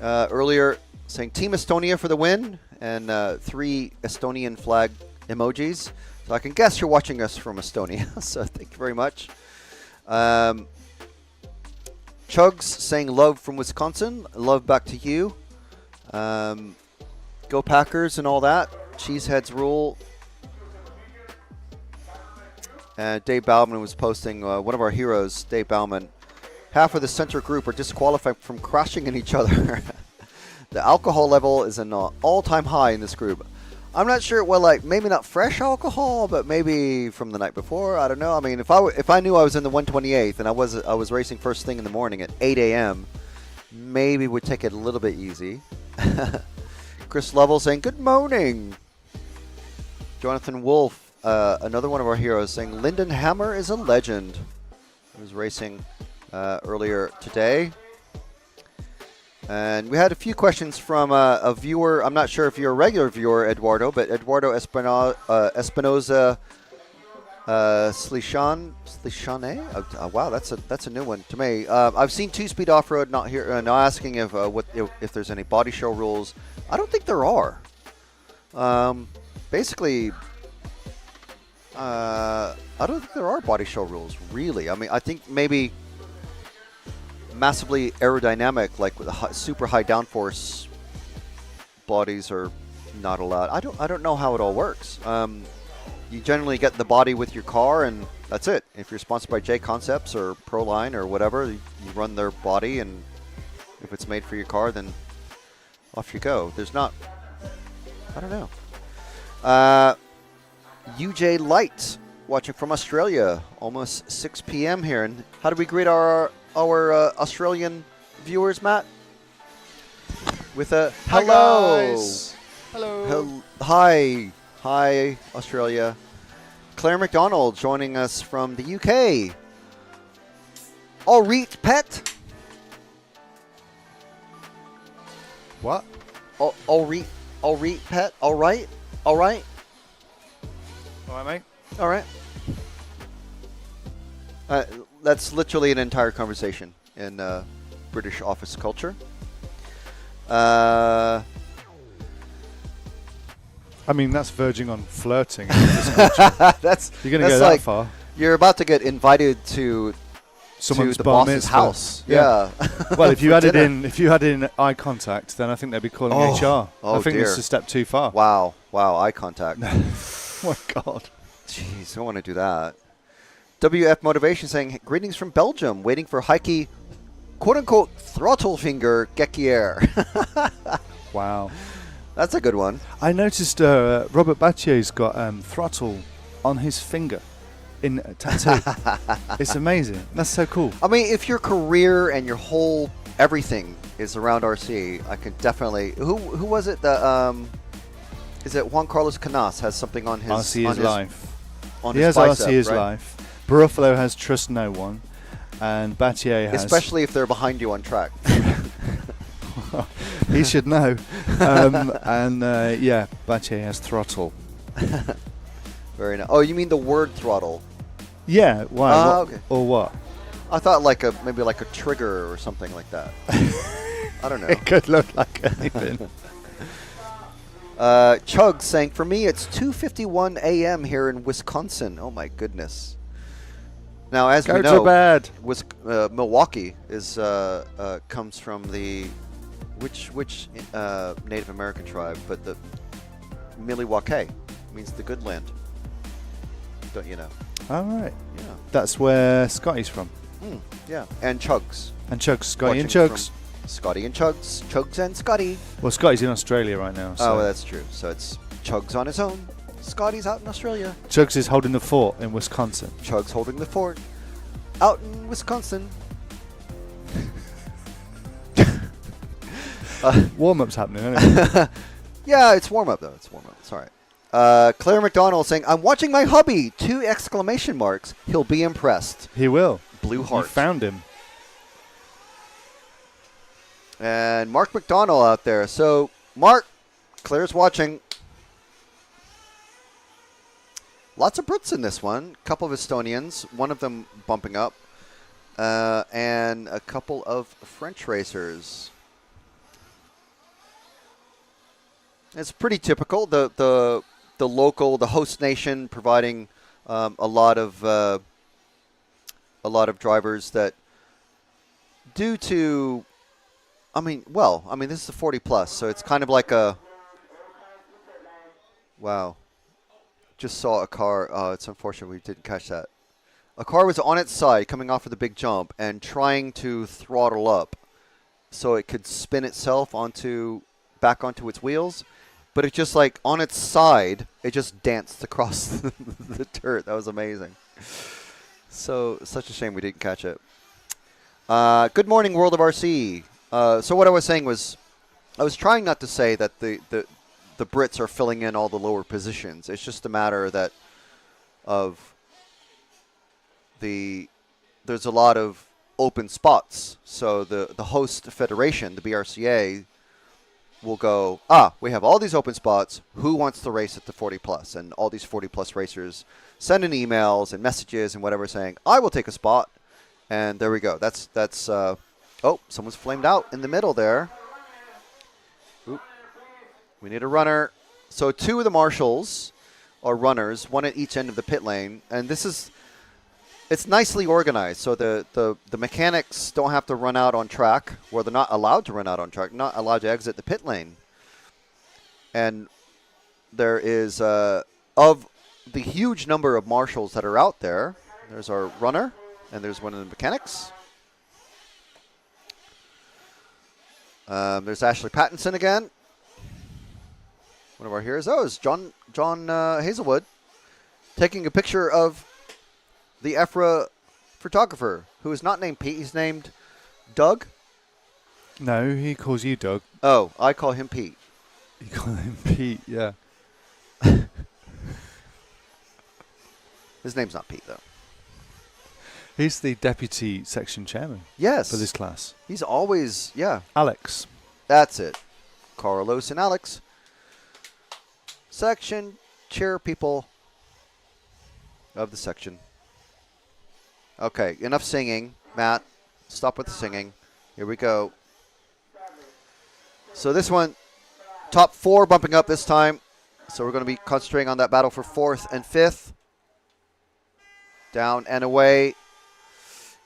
earlier saying Team Estonia for the win, and 3 Estonian flag emojis. So I can guess you're watching us from Estonia. So thank you very much. Chugs saying love from Wisconsin. Love back to you. Go Packers and all that. Cheeseheads rule. Dave Bauman was posting, one of our heroes, Dave Bauman. Half of the center group are disqualified from crashing in each other. The alcohol level is an all-time high in this group. I'm not sure, well, like, maybe not fresh alcohol, but maybe from the night before. I don't know. I mean, if I knew I was in the 128th and I was racing first thing in the morning at 8 a.m., maybe we'd take it a little bit easy. Chris Lovell saying, good morning. Jonathan Wolf, another one of our heroes, saying Lyndon Hammer is a legend. He was racing earlier today. And we had a few questions from a viewer. I'm not sure if you're a regular viewer, Eduardo, but Eduardo Espinoza Slishane. Wow, that's a new one to me. I've seen Two-Speed Off-Road not here, now asking if there's any body show rules. I don't think there are. Basically, I don't think there are body show rules, really. I mean, I think maybe massively aerodynamic, like with a super high downforce bodies are not allowed. I don't know how it all works. You generally get the body with your car, and that's it. If you're sponsored by J Concepts or Proline or whatever, you run their body, and if it's made for your car, then off you go. There's not, I don't know. UJ Light watching from Australia, almost 6 p.m. here. And how do we greet our Australian viewers, Matt? With a hello. Hi, guys. Hello. Hi, Australia. Claire McDonald joining us from the UK. All right, pet. What? All right, pet. All right. All right, mate. All right. That's literally an entire conversation in British office culture. I mean, that's verging on flirting. In this culture. You're going to go that far. You're about to get invited to Someone's the bar boss's mitzvah. house. Yeah. Well, if you For had in eye contact, then I think they'd be calling HR. I think this is a step too far. Wow, eye contact. Oh my God. Jeez, I don't want to do that. WF Motivation saying, greetings from Belgium, waiting for Heike, quote-unquote, throttle finger Gekier. Wow. That's a good one. I noticed Robert Bathier's got throttle on his finger in a tattoo. It's amazing. That's so cool. I mean, if your career and your whole everything is around RC, I can definitely... Who was it that... is it Juan Carlos Canas has something on his... RC is life. On he his has bicep, RC is right? life. Barufalo has trust no one. And Battier has... Especially if they're behind you on track. He should know. Yeah, Battier has throttle. Very nice. Oh, you mean the word throttle? Yeah, why? Okay. Or what? I thought maybe like a trigger or something like that. I don't know. It could look like anything. Chug saying, for me, it's 2:51 a.m. here in Wisconsin. Oh, my goodness. Now, as we know, Milwaukee is comes from the which Native American tribe, but the Milwaukee means the good land. Don't you know? All right. Yeah. That's where Scotty's from. Yeah. And Chugs. And Chugs. Scotty Watching and Chugs. Scotty and Chugs. Chugs and Scotty. Well, Scotty's in Australia right now. So. Oh, well, that's true. So it's Chugs on his own. Scotty's out in Australia. Chugs is holding the fort in Wisconsin. Chugs holding the fort out in Wisconsin. Warm-up's happening, isn't it? Yeah, it's warm-up, though. It's warm-up. It's all right. Claire McDonald saying, I'm watching my hubby! 2 exclamation marks. He'll be impressed. He will. Blue heart. You found him. And Mark McDonald out there. So, Mark, Claire's watching. Lots of Brits in this one. A couple of Estonians. One of them bumping up. And a couple of French racers. It's pretty typical. The local, the host nation providing a lot of drivers that due to, this is a 40 plus, so it's kind of like a, wow. Just saw a car. Oh, it's unfortunate we didn't catch that. A car was on its side coming off of the big jump and trying to throttle up so it could spin itself back onto its wheels. But it's just like on its side, it just danced across the dirt. That was amazing. So, such a shame we didn't catch it. Good morning, World of RC. So what I was saying was, I was trying not to say that the Brits are filling in all the lower positions. It's just a matter there's a lot of open spots. So the host federation, the BRCA, will go, we have all these open spots. Who wants to race at the 40 plus? And all these 40 plus racers send in emails and messages and whatever saying, I will take a spot. And there we go. That's someone's flamed out in the middle there. Oop. We need a runner. So 2 of the marshals are runners, 1 at each end of the pit lane. And it's nicely organized. So the mechanics don't have to run out on track, or they're not allowed to run out on track, not allowed to exit the pit lane. And there is, of the huge number of marshals that are out there, there's our runner, and there's one of the mechanics. There's Ashley Pattinson again. One of our heroes. Oh, it's John Hazelwood taking a picture of the EFRA photographer, who is not named Pete. He's named Doug. No, he calls you Doug. Oh, I call him Pete. You call him Pete, yeah. His name's not Pete, though. He's the deputy section chairman. Yes. For this class. He's always, yeah. Alex. That's it. Carlos and Alex. Section chair people of the section. Okay, enough singing. Matt, stop with the singing. Here we go. So this one, top 4 bumping up this time. So we're going to be concentrating on that battle for 4th and 5th. Down and away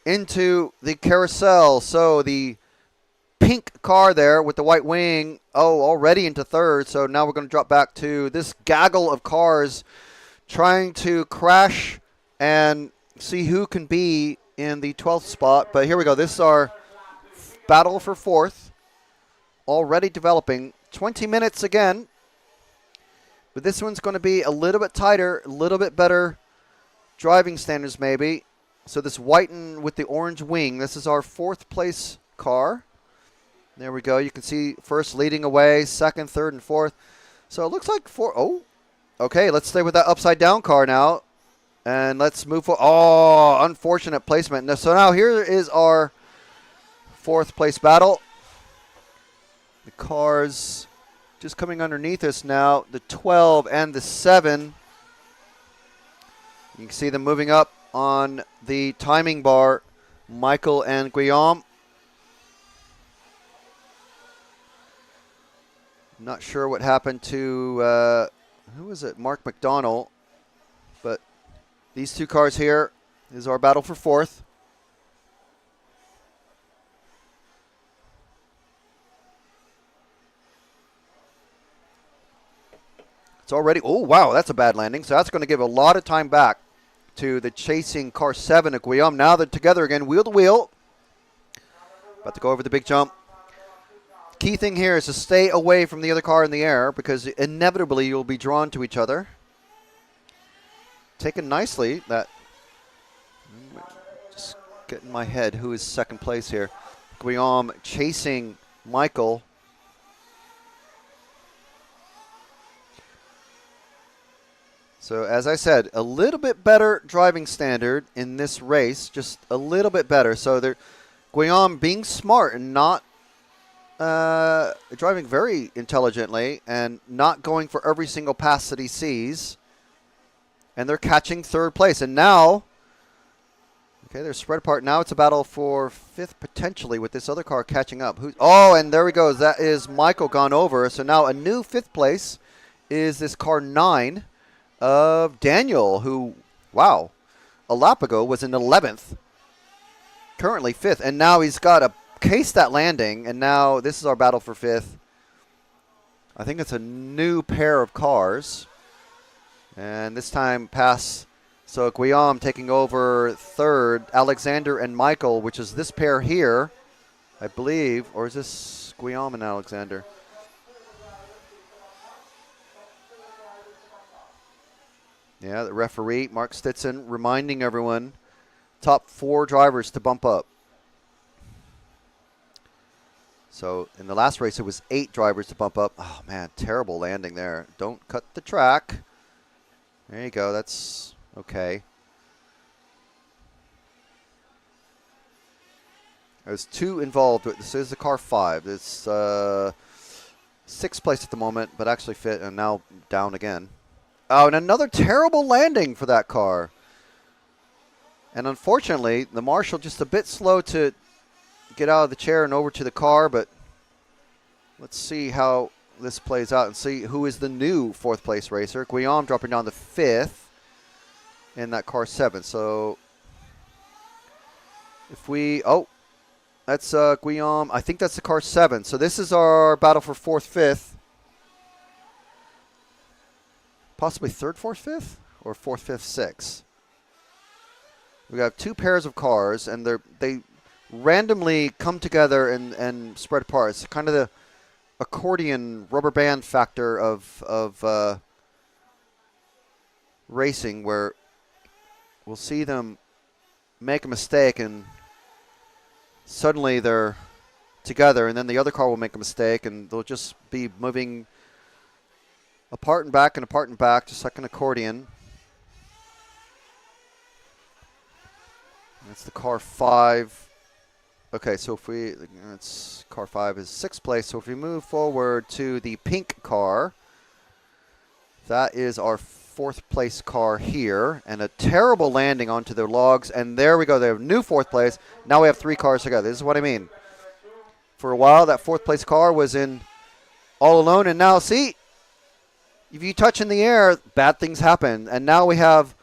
into the carousel. So the pink car there with the white wing, already into 3rd. So now we're going to drop back to this gaggle of cars trying to crash and see who can be in the 12th spot. But here we go. This is our battle for 4th. Already developing. 20 minutes again. But this one's going to be a little bit tighter, a little bit better driving standards maybe. So this white and with the orange wing, this is our 4th place car. There we go. You can see first leading away, 2nd, 3rd, and 4th. So it looks like 4. Oh, okay. Let's stay with that upside down car now. And let's move forward. Oh, unfortunate placement. So now here is our 4th place battle. The cars just coming underneath us now. The 12 and the 7. You can see them moving up on the timing bar. Michael and Guillaume. Not sure what happened to, who was it? Mark McDonald. But these 2 cars here is our battle for 4th. It's already, oh, wow, that's a bad landing. So that's going to give a lot of time back to the chasing car 7 of Guillaume. Now they're together again, wheel to wheel. About to go over the big jump. Key thing here is to stay away from the other car in the air because inevitably you'll be drawn to each other. Taken nicely. That, just get in my head who is 2nd place here. Guillaume chasing Michael. So as I said, a little bit better driving standard in this race, just a little bit better. So Guillaume being smart and not driving very intelligently and not going for every single pass that he sees. And they're catching 3rd place. And now, okay, they're spread apart. Now it's a battle for 5th potentially with this other car catching up. And there we go. That is Michael gone over. So now a new 5th place is this car 9 of Daniel, who, wow, a lap ago was in 11th. Currently 5th. And now he's got to case that landing. And now this is our battle for 5th. I think it's a new pair of cars. And this time pass. So Guillaume taking over 3rd. Alexander and Michael, which is this pair here, I believe. Or is this Guillaume and Alexander? Yeah, the referee, Mark Stetson, reminding everyone, top 4 drivers to bump up. So in the last race, it was 8 drivers to bump up. Oh, man, terrible landing there. Don't cut the track. There you go. That's okay. There's 2 involved. This is the car 5. It's 6th place at the moment, but actually fit and now down again. Oh, and another terrible landing for that car. And unfortunately, the marshal just a bit slow to get out of the chair and over to the car, but let's see how this plays out and see who is the new 4th place racer. Guillaume dropping down to 5th in that car 7. So if we, that's Guillaume. I think that's the car 7. So this is our battle for 4th, 5th. Possibly 3rd, 4th, 5th? Or 4th, 5th, 6th. We got 2 pairs of cars, and they randomly come together and spread apart. It's kind of the accordion rubber band factor of racing, where we'll see them make a mistake and suddenly they're together, and then the other car will make a mistake and they'll just be moving apart and back, just like an accordion. That's the car 5. Okay, so if we, it's car 5 is 6th place. So if we move forward to the pink car, that is our 4th place car here, and a terrible landing onto their logs. And there we go. They have new 4th place. Now we have 3 cars together. This is what I mean. For a while, that 4th place car was in all alone, and now see, if you touch in the air, bad things happen. And now we have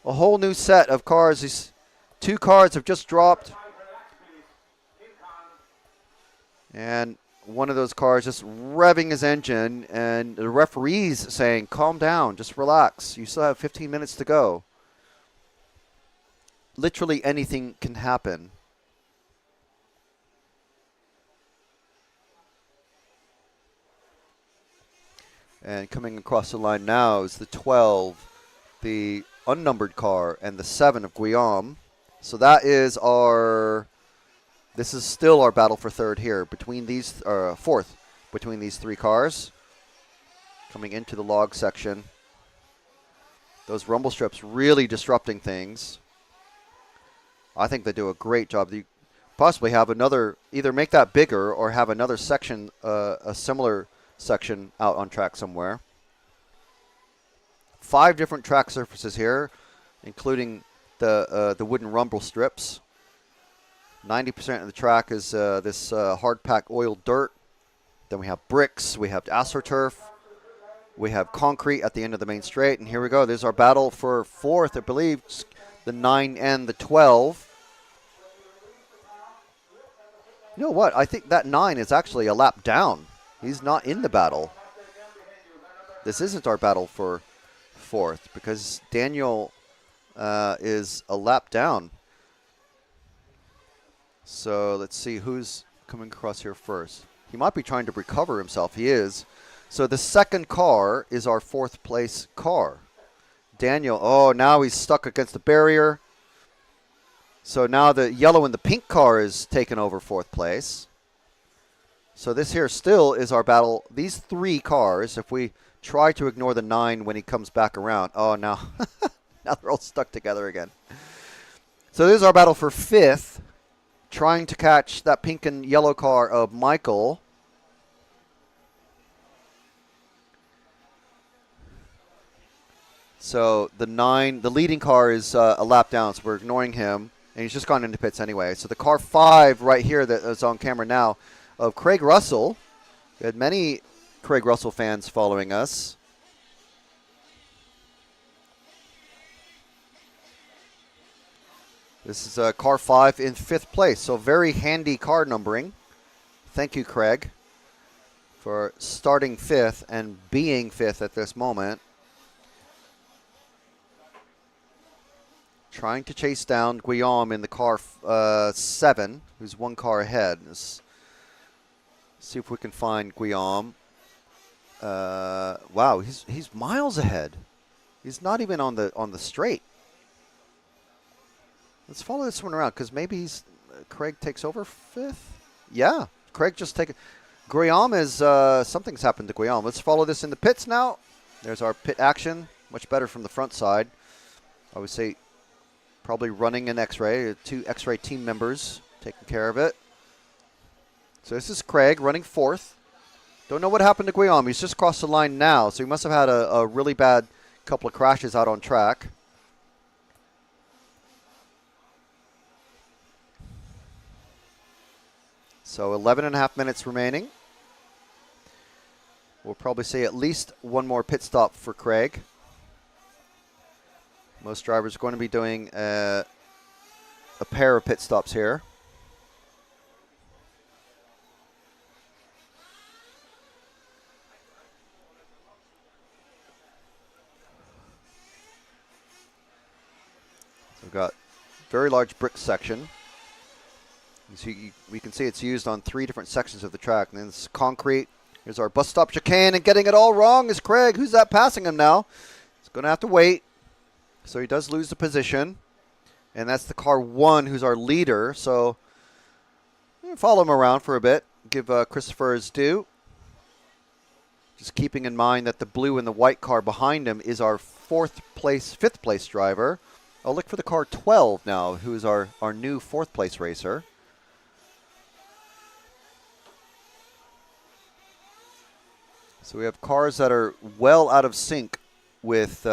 a whole new set of cars. These 2 cars have just dropped. And one of those cars just revving his engine, and the referee's saying, calm down, just relax. You still have 15 minutes to go. Literally anything can happen. And coming across the line now is the 12, the unnumbered car, and the 7 of Guillaume. So that is our... This is still our battle for 3rd here between these, 4th between these 3 cars. Coming into the log section. Those rumble strips really disrupting things. I think they do a great job. You possibly have another, either make that bigger or have another section, a similar section out on track somewhere. 5 different track surfaces here, including the wooden rumble strips. 90% of the track is this hard pack oiled dirt. Then we have bricks, we have AstroTurf, we have concrete at the end of the main straight, and here we go. There's our battle for 4th, I believe, the 9 and the 12. You know what? I think that 9 is actually a lap down. He's not in the battle. This isn't our battle for 4th because Daniel is a lap down. So let's see who's coming across here first. He might be trying to recover himself. He is. So the 2nd car is our 4th place car. Daniel, oh, now he's stuck against the barrier. So now the yellow and the pink car is taken over 4th place. So this here still is our battle. These 3 cars, if we try to ignore the 9 when he comes back around. Oh, now, now they're all stuck together again. So this is our battle for 5th. Trying to catch that pink and yellow car of Michael. So the 9, the leading car is a lap down, so we're ignoring him. And he's just gone into pits anyway. So the car 5 right here that is on camera now of Craig Russell. We had many Craig Russell fans following us. This is car 5 in 5th place, so very handy car numbering. Thank you, Craig, for starting 5th and being 5th at this moment. Trying to chase down Guillaume in the car 7, who's 1 car ahead. Let's see if we can find Guillaume. Wow, he's miles ahead. He's not even on the straight. Let's follow this one around because maybe Craig takes over 5th. Yeah, Craig just take it. Guillaume is something's happened to Guillaume. Let's follow this in the pits now. There's our pit action, much better from the front side. I would say probably running an X-ray. 2 X-ray team members taking care of it. So this is Craig running 4th. Don't know what happened to Guillaume. He's just crossed the line now, so he must have had a really bad couple of crashes out on track. So 11.5 minutes remaining. We'll probably see at least 1 more pit stop for Craig. Most drivers are going to be doing a pair of pit stops here. So we've got very large brick section. We can see it's used on 3 different sections of the track. And then it's concrete. Here's our bus stop chicane, and getting it all wrong is Craig. Who's that passing him now? He's going to have to wait. So he does lose the position. And that's the car 1 who's our leader. So follow him around for a bit. Give Christopher his due. Just keeping in mind that the blue and the white car behind him is our 5th place driver I'll look for the car 12 now, who is our new 4th place racer. So we have cars that are well out of sync with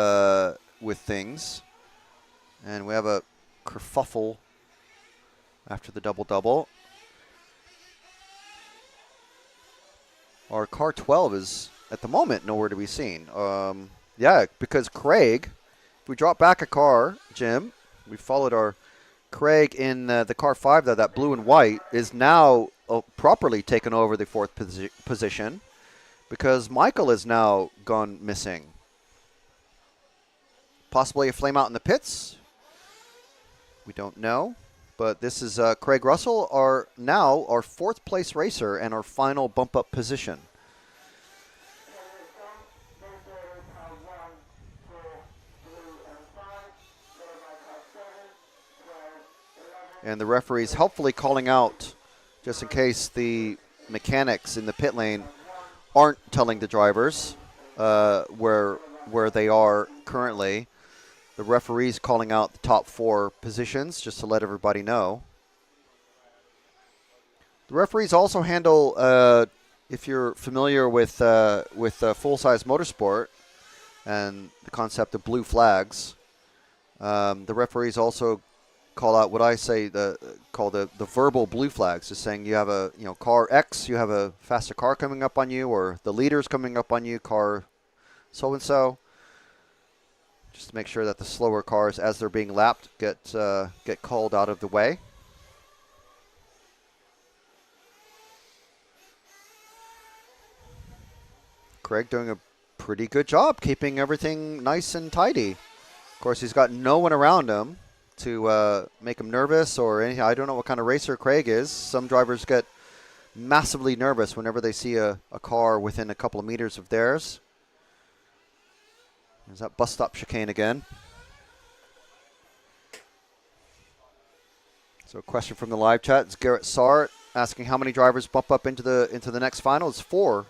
things. And we have a kerfuffle after the double-double. Our car 12 is, at the moment, nowhere to be seen. Yeah, because Craig, if we drop back a car, Jim, we followed our Craig in the car 5, that blue and white, is now properly taken over the 4th position because Michael is now gone missing. Possibly a flame out in the pits. We don't know. But this is Craig Russell, our 4th place racer and our final bump up position. And the referee's helpfully calling out, just in case the mechanics in the pit lane aren't telling the drivers where they are currently. The referee's calling out the top 4 positions just to let everybody know. The referees also handle, if you're familiar with full-size motorsport and the concept of blue flags, the referees also call out what I say call the verbal blue flags, just saying you have a car X, you have a faster car coming up on you, or the leader's coming up on you, car so and so. Just to make sure that the slower cars, as they're being lapped, get called out of the way. Craig doing a pretty good job keeping everything nice and tidy. Of course, he's got no one around him to make him nervous or anything. I don't know what kind of racer Craig is. Some drivers get massively nervous whenever they see a car within a couple of meters of theirs. There's that bus stop chicane again. So a question from the live chat. It's Garrett Sart asking how many drivers bump up into the next final. It's 4.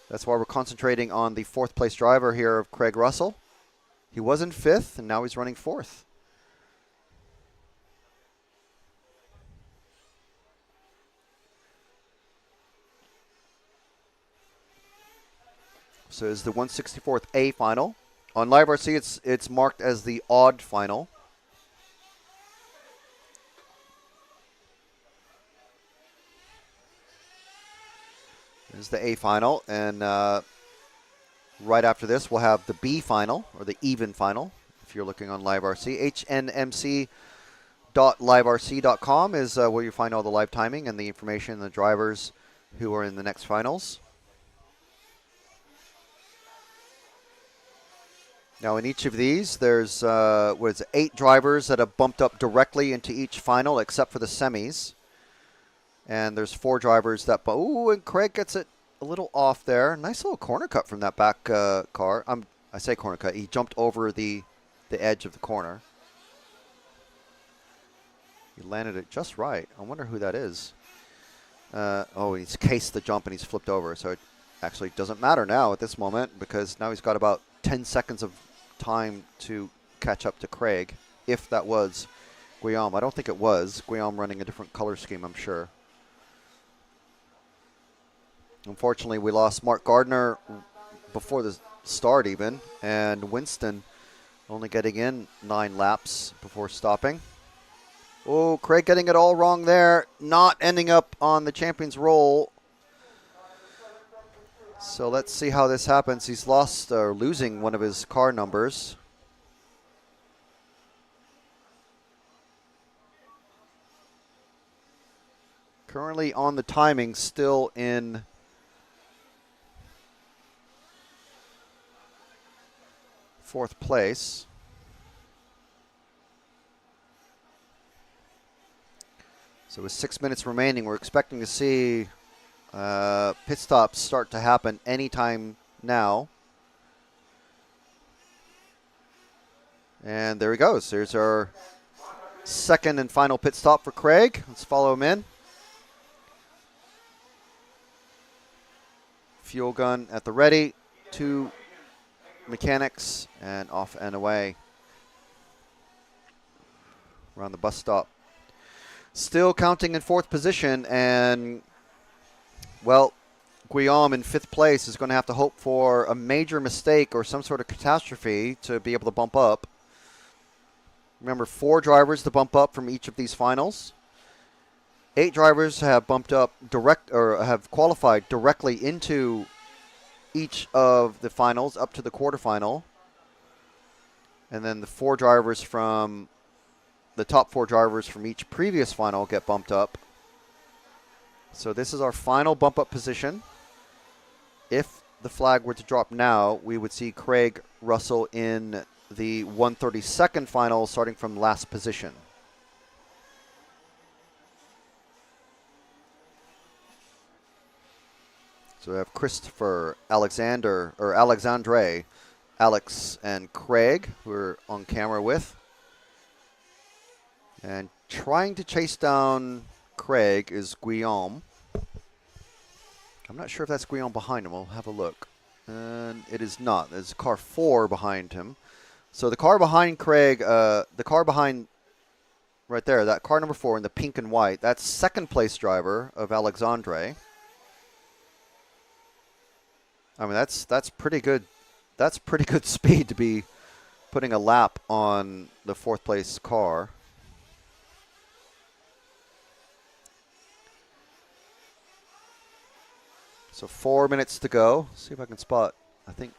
That's why we're concentrating on the 4th place driver here of Craig Russell. He was in 5th, and now he's running 4th. So it's the 164th A final. On Live RC, it's marked as the odd final. This is the A final, and right after this, we'll have the B final, or the even final, if you're looking on Live RC. hnmc.liverc.com is where you find all the live timing and the information and the drivers who are in the next finals. Now, in each of these, there's 8 drivers that have bumped up directly into each final, except for the semis. And there's 4 drivers that... Ooh, and Craig gets it a little off there. Nice little corner cut from that back car. I say corner cut. He jumped over the edge of the corner. He landed it just right. I wonder who that is. He's cased the jump and he's flipped over. So it actually doesn't matter now at this moment because now he's got about 10 seconds of time to catch up to Craig, if that was Guillaume. I don't think it was. Guillaume running a different color scheme, I'm sure. Unfortunately, we lost Mark Gardner before the start even, and Winston only getting in 9 laps before stopping. Oh, Craig getting it all wrong there, not ending up on the champion's roll. So let's see how this happens. He's lost or losing one of his car numbers. Currently on the timing, still in fourth place. So with 6 minutes remaining, we're expecting to see pit stops start to happen anytime now. And there he goes. There's our second and final pit stop for Craig. Let's follow him in. Fuel gun at the ready. 2 mechanics and off and away. around the bus stop. Still counting in 4th position, and, well, Guillaume in 5th place is going to have to hope for a major mistake or some sort of catastrophe to be able to bump up. Remember, 4 drivers to bump up from each of these finals. 8 drivers have bumped up have qualified directly into each of the finals up to the quarterfinal. And then the 4 drivers from the top 4 drivers from each previous final get bumped up. So this is our final bump up position. If the flag were to drop now, we would see Craig Russell in the 132nd final, starting from last position. So we have Christopher, Alexandre, Alex, and Craig, who we're on camera with. And trying to chase down Craig is Guillaume. I'm not sure if that's Guillaume behind him. We'll have a look. And it is not. There's car 4 behind him. So the car behind Craig, the car behind right there, that car number 4 in the pink and white, that's 2nd place driver of Alexandre. I mean, that's pretty good. That's pretty good speed to be putting a lap on the 4th place car. So 4 minutes to go. See if I can spot. I think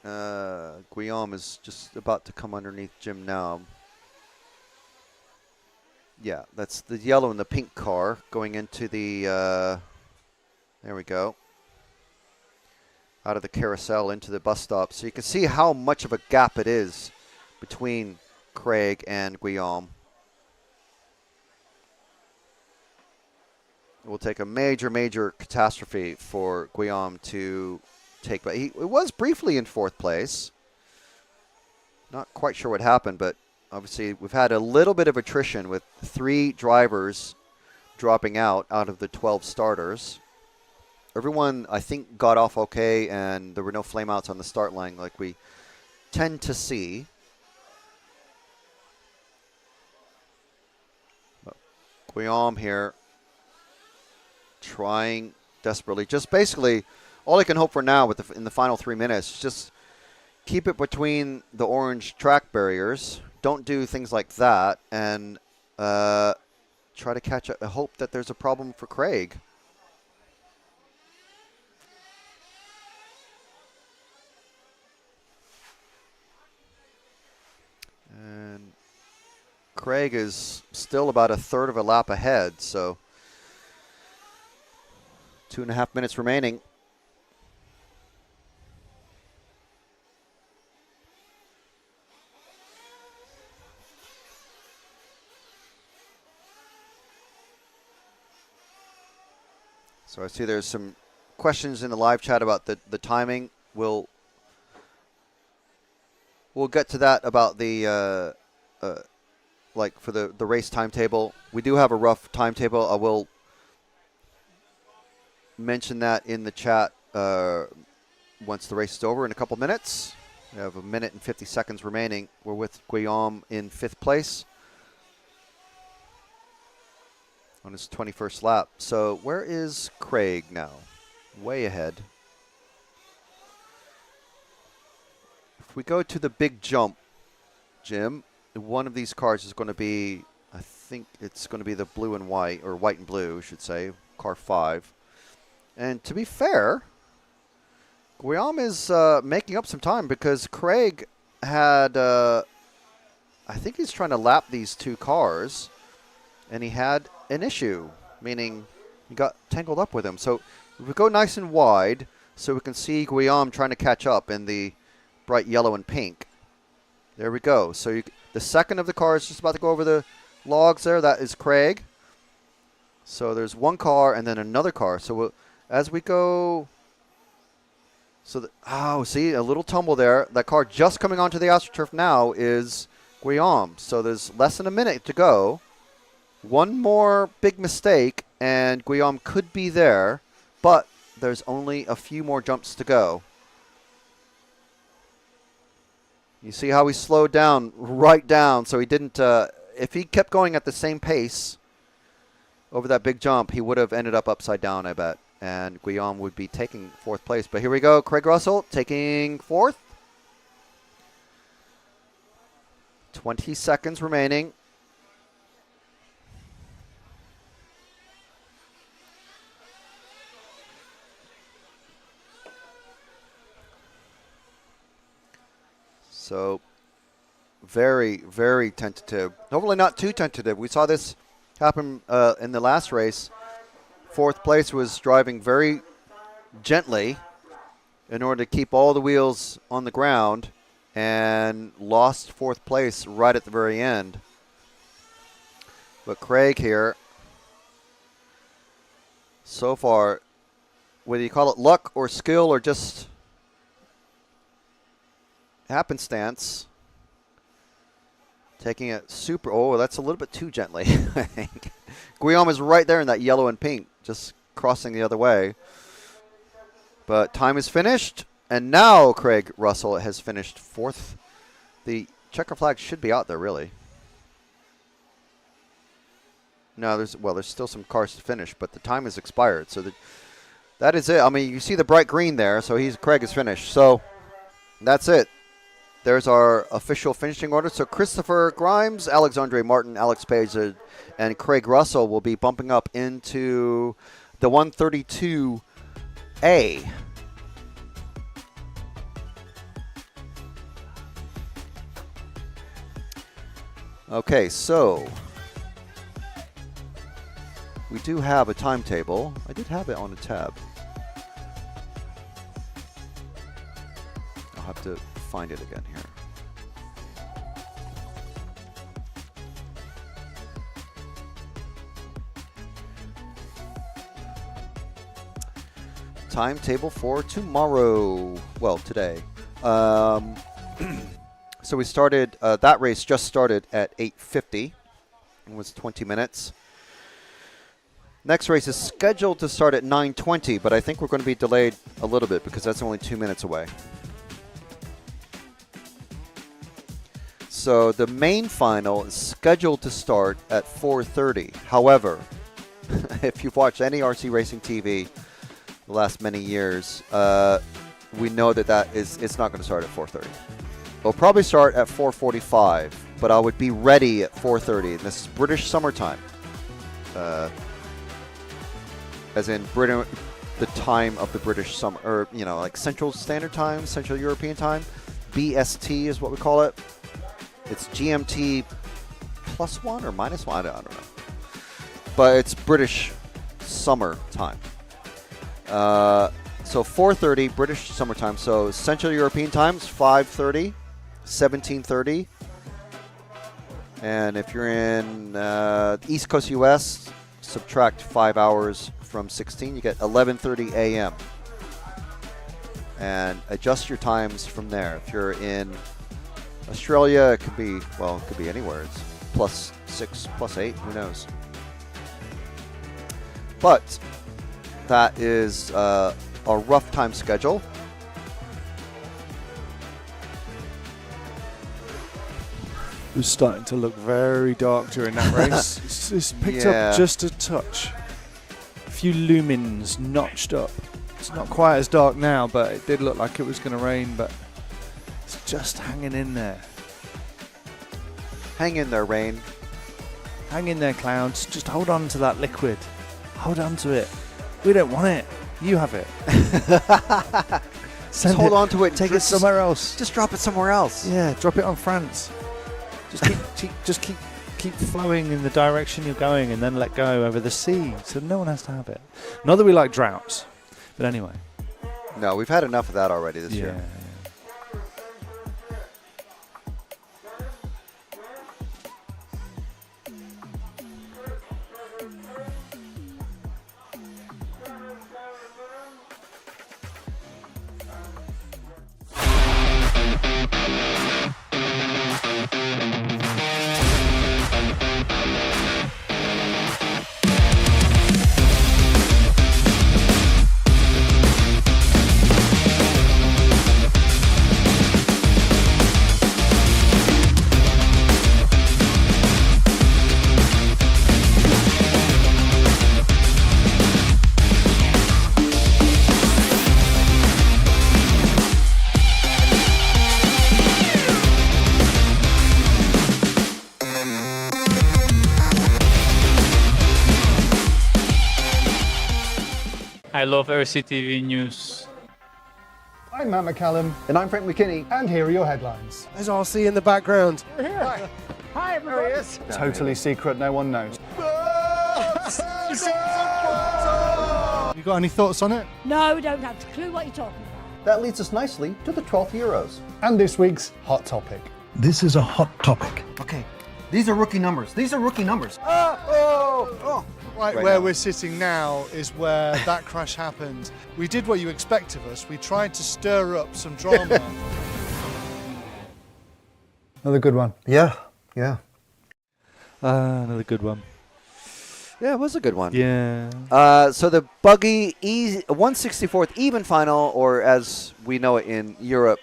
Guillaume is just about to come underneath Jim now. Yeah, that's the yellow and the pink car going into the, there we go, out of the carousel into the bus stop. So you can see how much of a gap it is between Craig and Guillaume. It will take a major, major catastrophe for Guillaume to take. But he was briefly in 4th place. Not quite sure what happened, but obviously we've had a little bit of attrition with 3 drivers dropping out of the 12 starters. Everyone, I think, got off okay, and there were no flameouts on the start line like we tend to see. But Guillaume here trying desperately. Just basically, all I can hope for now in the final 3 minutes is just keep it between the orange track barriers. Don't do things like that, and try to catch up. Hope that there's a problem for Craig. And Craig is still about 1/3 of a lap ahead, so 2.5 minutes remaining. So I see there's some questions in the live chat about the timing. We'll get to that about the like for the race timetable. We do have a rough timetable. I will mention that in the chat once the race is over in a couple minutes. We have 1 minute and 50 seconds remaining. We're with Guillaume in 5th place on his 21st lap. So where is Craig now? Way ahead. If we go to the big jump, Jim, one of these cars is going to be, I think it's going to be the blue and white, or white and blue, I should say, car 5. And to be fair, Guillaume is making up some time because Craig had, I think he's trying to lap these 2 cars, and he had an issue, meaning he got tangled up with him. So if we go nice and wide so we can see Guillaume trying to catch up in the bright yellow and pink. There we go. So the second of the cars just about to go over the logs there. That is Craig. So there's one car and then another car. So as we go, see a little tumble there. That car just coming onto the AstroTurf now is Guillaume. So there's less than a minute to go. One more big mistake and Guillaume could be there, but there's only a few more jumps to go. You see how he slowed down, right down, so he didn't if he kept going at the same pace over that big jump, he would have ended up upside down, I bet. And Guillaume would be taking 4th place. But here we go. Craig Russell taking 4th. 20 seconds remaining. So very, very tentative. Hopefully not too tentative. We saw this happen in the last race. 4th place was driving very gently in order to keep all the wheels on the ground and lost 4th place right at the very end. But Craig here, so far, whether you call it luck or skill or just happenstance, taking it super, oh, that's a little bit too gently, I think. Guillaume is right there in that yellow and pink, just crossing the other way. But time is finished, and now Craig Russell has finished 4th. The checker flag should be out there, really. No, there's still some cars to finish, but the time has expired, so that is it. I mean, you see the bright green there, so Craig is finished. So that's it. There's our official finishing order. So Christopher Grimes, Alexandre Martin, Alex Page, and Craig Russell will be bumping up into the 132A. Okay, so we do have a timetable. I did have it on a tab. I'll have to find it again here. Timetable for tomorrow. Well, today. So we started, that race just started at 8:50. It was 20 minutes. Next race is scheduled to start at 9:20, but I think we're going to be delayed a little bit because that's only 2 minutes away. So the main final is scheduled to start at 4:30. However, if you've watched any RC Racing TV the last many years, we know that it's not going to start at 4:30. It'll probably start at 4:45, but I would be ready at 4:30. And this is British summertime, as in Britain, the time of the British summer, or like Central Standard Time, Central European Time. BST is what we call it. It's GMT +1 or -1. I don't know, but it's British summer time. So 4:30 British summertime. So Central European time is 5:30, 17:30. And if you're in East Coast US, subtract 5 hours from 16, you get 11:30 a.m. And adjust your times from there. If you're in Australia, it could be anywhere. It's +6, +8, who knows. But that is a rough time schedule. It was starting to look very dark during that race. It's picked up just a touch. A few lumens notched up. It's not quite as dark now, but it did look like it was going to rain, but it's just hanging in there. Hang in there, rain. Hang in there, clouds. Just hold on to that liquid. Hold on to it. We don't want it. You have it. Just hold on to it. Take it somewhere else. Just drop it somewhere else. Yeah, drop it on France. Just keep flowing in the direction you're going, and then let go over the sea, so no one has to have it. Not that we like droughts, but anyway. No, we've had enough of that already this year. I love RCTV News. I'm Matt McCallum. And I'm Frank McKinney. And here are your headlines. There's RC in the background. We're here. Hi, everybody. Totally secret, no one knows. You got any thoughts on it? No, don't have a clue what you're talking about. That leads us nicely to the 12th Euros. And this week's hot topic. This is a hot topic. Okay, these are rookie numbers. These are rookie numbers. Right Right where now. we're sitting now is where that crash happened. We did what you expect of us. We tried to stir up some drama. Another good one. Yeah. Another good one. Yeah, it was a good one. Yeah. So the Buggy 164th even final, or as we know it in Europe,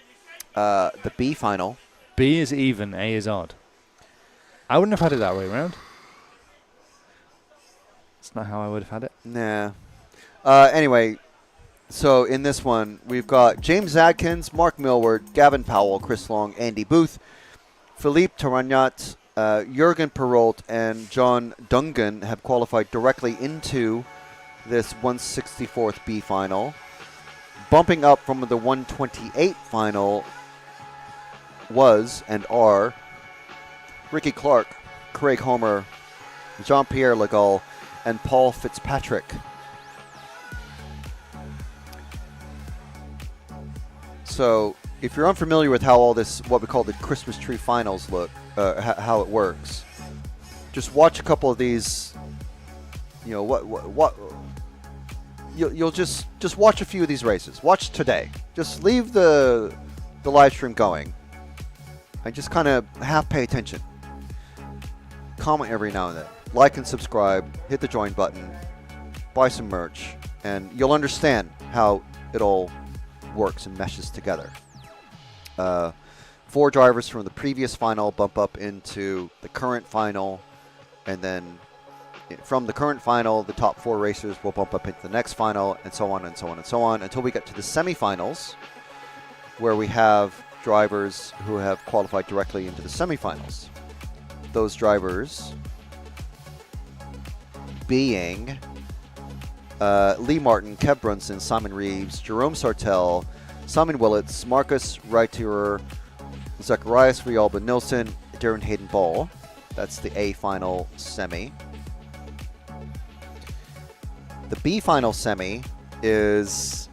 the B final. B is even, A is odd. I wouldn't have had it that way around. It's not how I would have had it. Nah. Anyway, so in this one, we've got James Adkins, Mark Millward, Gavin Powell, Chris Long, Andy Booth, Philippe Taragnat, Jurgen Perrault, and John Dungan have qualified directly into this 164th B final. Bumping up from the 128 final was and are Ricky Clark, Craig Homer, Jean-Pierre Legault, and Paul Fitzpatrick. So, if you're unfamiliar with how all this, what we call the Christmas tree finals look, how it works, just watch a couple of these. You know you'll just watch a few of these races. Watch today. Just leave the live stream going, and just kind of half pay attention. Comment every now and then. Like and subscribe. Hit the join button. Buy some merch, and you'll understand how it all works and meshes together. 4 drivers from the previous final bump up into the current final, and then from the current final, the top 4 racers will bump up into the next final, and so on and so on and so on, until we get to the semifinals, where we have drivers who have qualified directly into the semifinals. Those drivers being Lee Martin, Kev Brunson, Simon Reeves, Jerome Sartell, Simon Willits, Marcus Reiturer, Zacharias Rialba Nilsson, Darren Hayden Ball. That's the A final semi. The B final semi is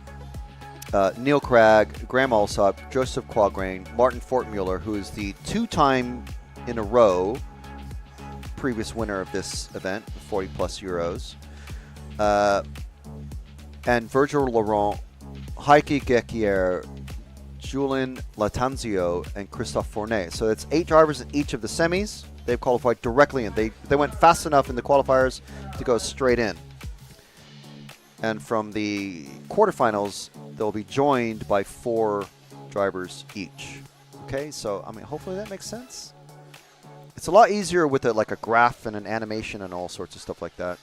Neil Cragg, Graham Alsop, Joseph Quagrain, Martin Fortmuller, who is the 2-time in a row previous winner of this event, 40 plus Euros, and Virgil Laurent, Heike Gekier, Julien Latanzio, and Christophe Fournet. So it's 8 drivers in each of the semis. They've qualified directly in. They went fast enough in the qualifiers to go straight in. And from the quarterfinals, they'll be joined by 4 drivers each. Okay, so I mean, hopefully that makes sense. It's a lot easier with like a graph and an animation and all sorts of stuff like that.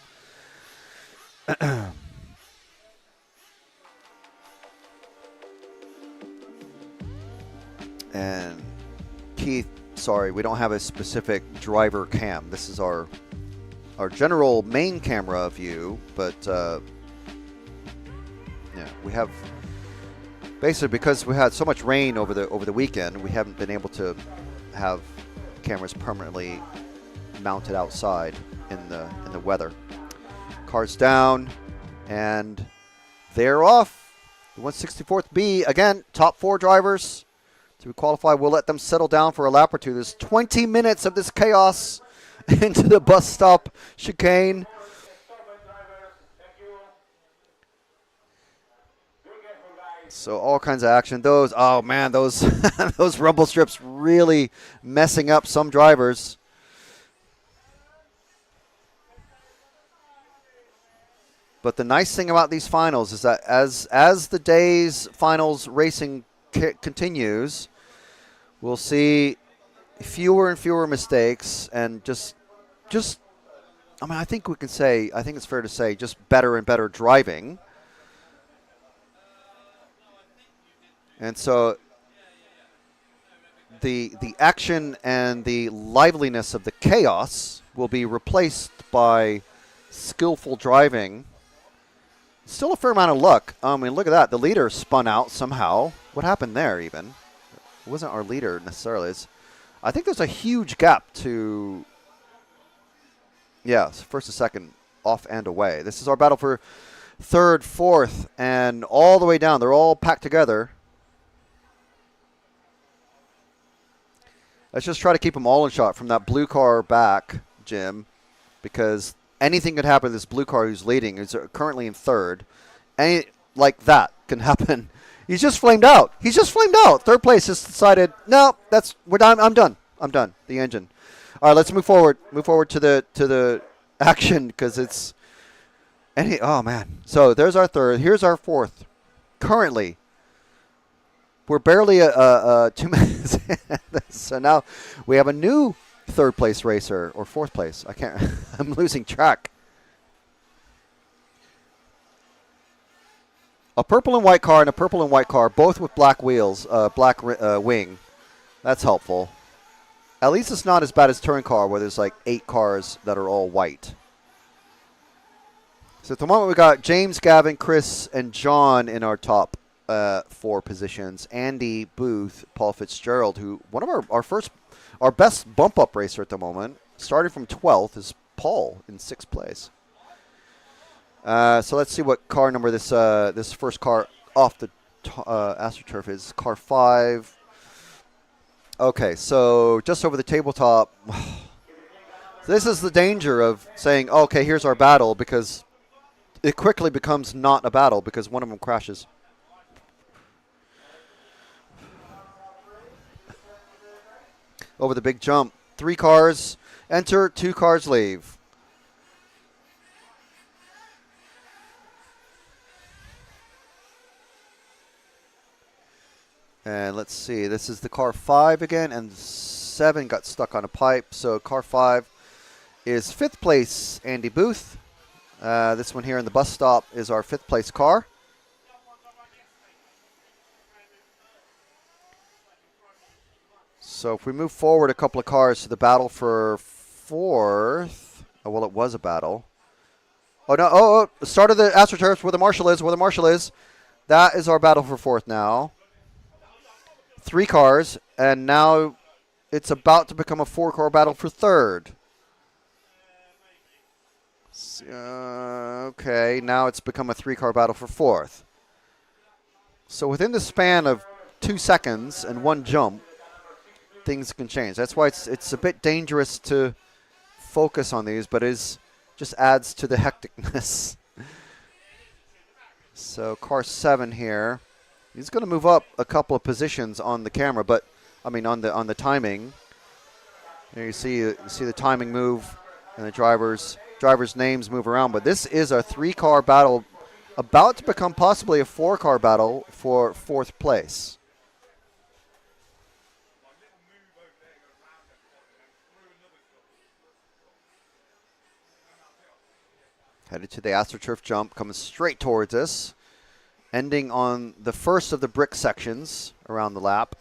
And Keith, sorry, we don't have a specific driver cam. This is our general main camera view, but yeah, we have basically, because we had so much rain over the weekend, we haven't been able to have cameras permanently mounted outside in the weather. Cars down, and they're off. The 164th B, again, top 4 drivers to qualify. We'll let them settle down for a lap or two. There's 20 minutes of this chaos into the bus stop chicane. So all kinds of action. Those, oh man, those those rumble strips really messing up some drivers. But the nice thing about these finals is that as the day's finals racing continues, we'll see fewer and fewer mistakes, and just I mean, I think it's fair to say just better and better driving. And so the action and the liveliness of the chaos will be replaced by skillful driving, still a fair amount of luck. I mean, look at that. The leader spun out somehow. What happened there even? It wasn't our leader necessarily. I think there's a huge gap to, yeah, first and second, off and away. This is our battle for third, fourth, and all the way down. They're all packed together. Let's just try to keep them all in shot from that blue car back, Jim, because anything could happen to this blue car who's leading, who's currently in third. Any like that can happen. He's just flamed out. He's just flamed out. Third place has decided, no, we're done. I'm done. I'm done. The engine. All right, let's move forward. Move forward to the action because it's oh man. So there's our third. Here's our fourth. Currently, we're barely 2 minutes in. So now we have a new third place racer or fourth place. I can't. I'm losing track. A purple and white car and a purple and white car, both with black wheels, black wing. That's helpful. At least it's not as bad as touring car where there's like 8 cars that are all white. So at the moment we got James, Gavin, Chris, and John in our top 4 positions. Andy, Booth, Paul Fitzgerald, who one of our best bump up racer at the moment, starting from 12th, is Paul in 6th place. So let's see what car number this first car off the AstroTurf is. Car 5. Okay, so just over the tabletop. This is the danger of saying, okay, here's our battle, because it quickly becomes not a battle because one of them crashes. Over the big jump. 3 cars enter, 2 cars leave. And let's see, this is the car 5 again, and 7 got stuck on a pipe. So car 5 is 5th place, Andy Booth. This one here in the bus stop is our 5th place car. So if we move forward a couple of cars to the battle for 4th, oh, well, it was a battle. Oh, no, oh, start of the AstroTurf where the marshal is, That is our battle for 4th now. 3 cars, and now it's about to become a 4-car battle for 3rd. Okay, now it's become a 3-car battle for 4th. So within the span of 2 seconds and 1 jump, things can change. That's why it's a bit dangerous to focus on these, but it just adds to the hecticness. So car 7 here. He's going to move up a couple of positions on the camera, but I mean on the timing. There you see the timing move, and the drivers' names move around. But this is a 3-car battle, about to become possibly a 4-car battle for 4th place. Headed to the AstroTurf jump, coming straight towards us. Ending on the first of the brick sections around the lap.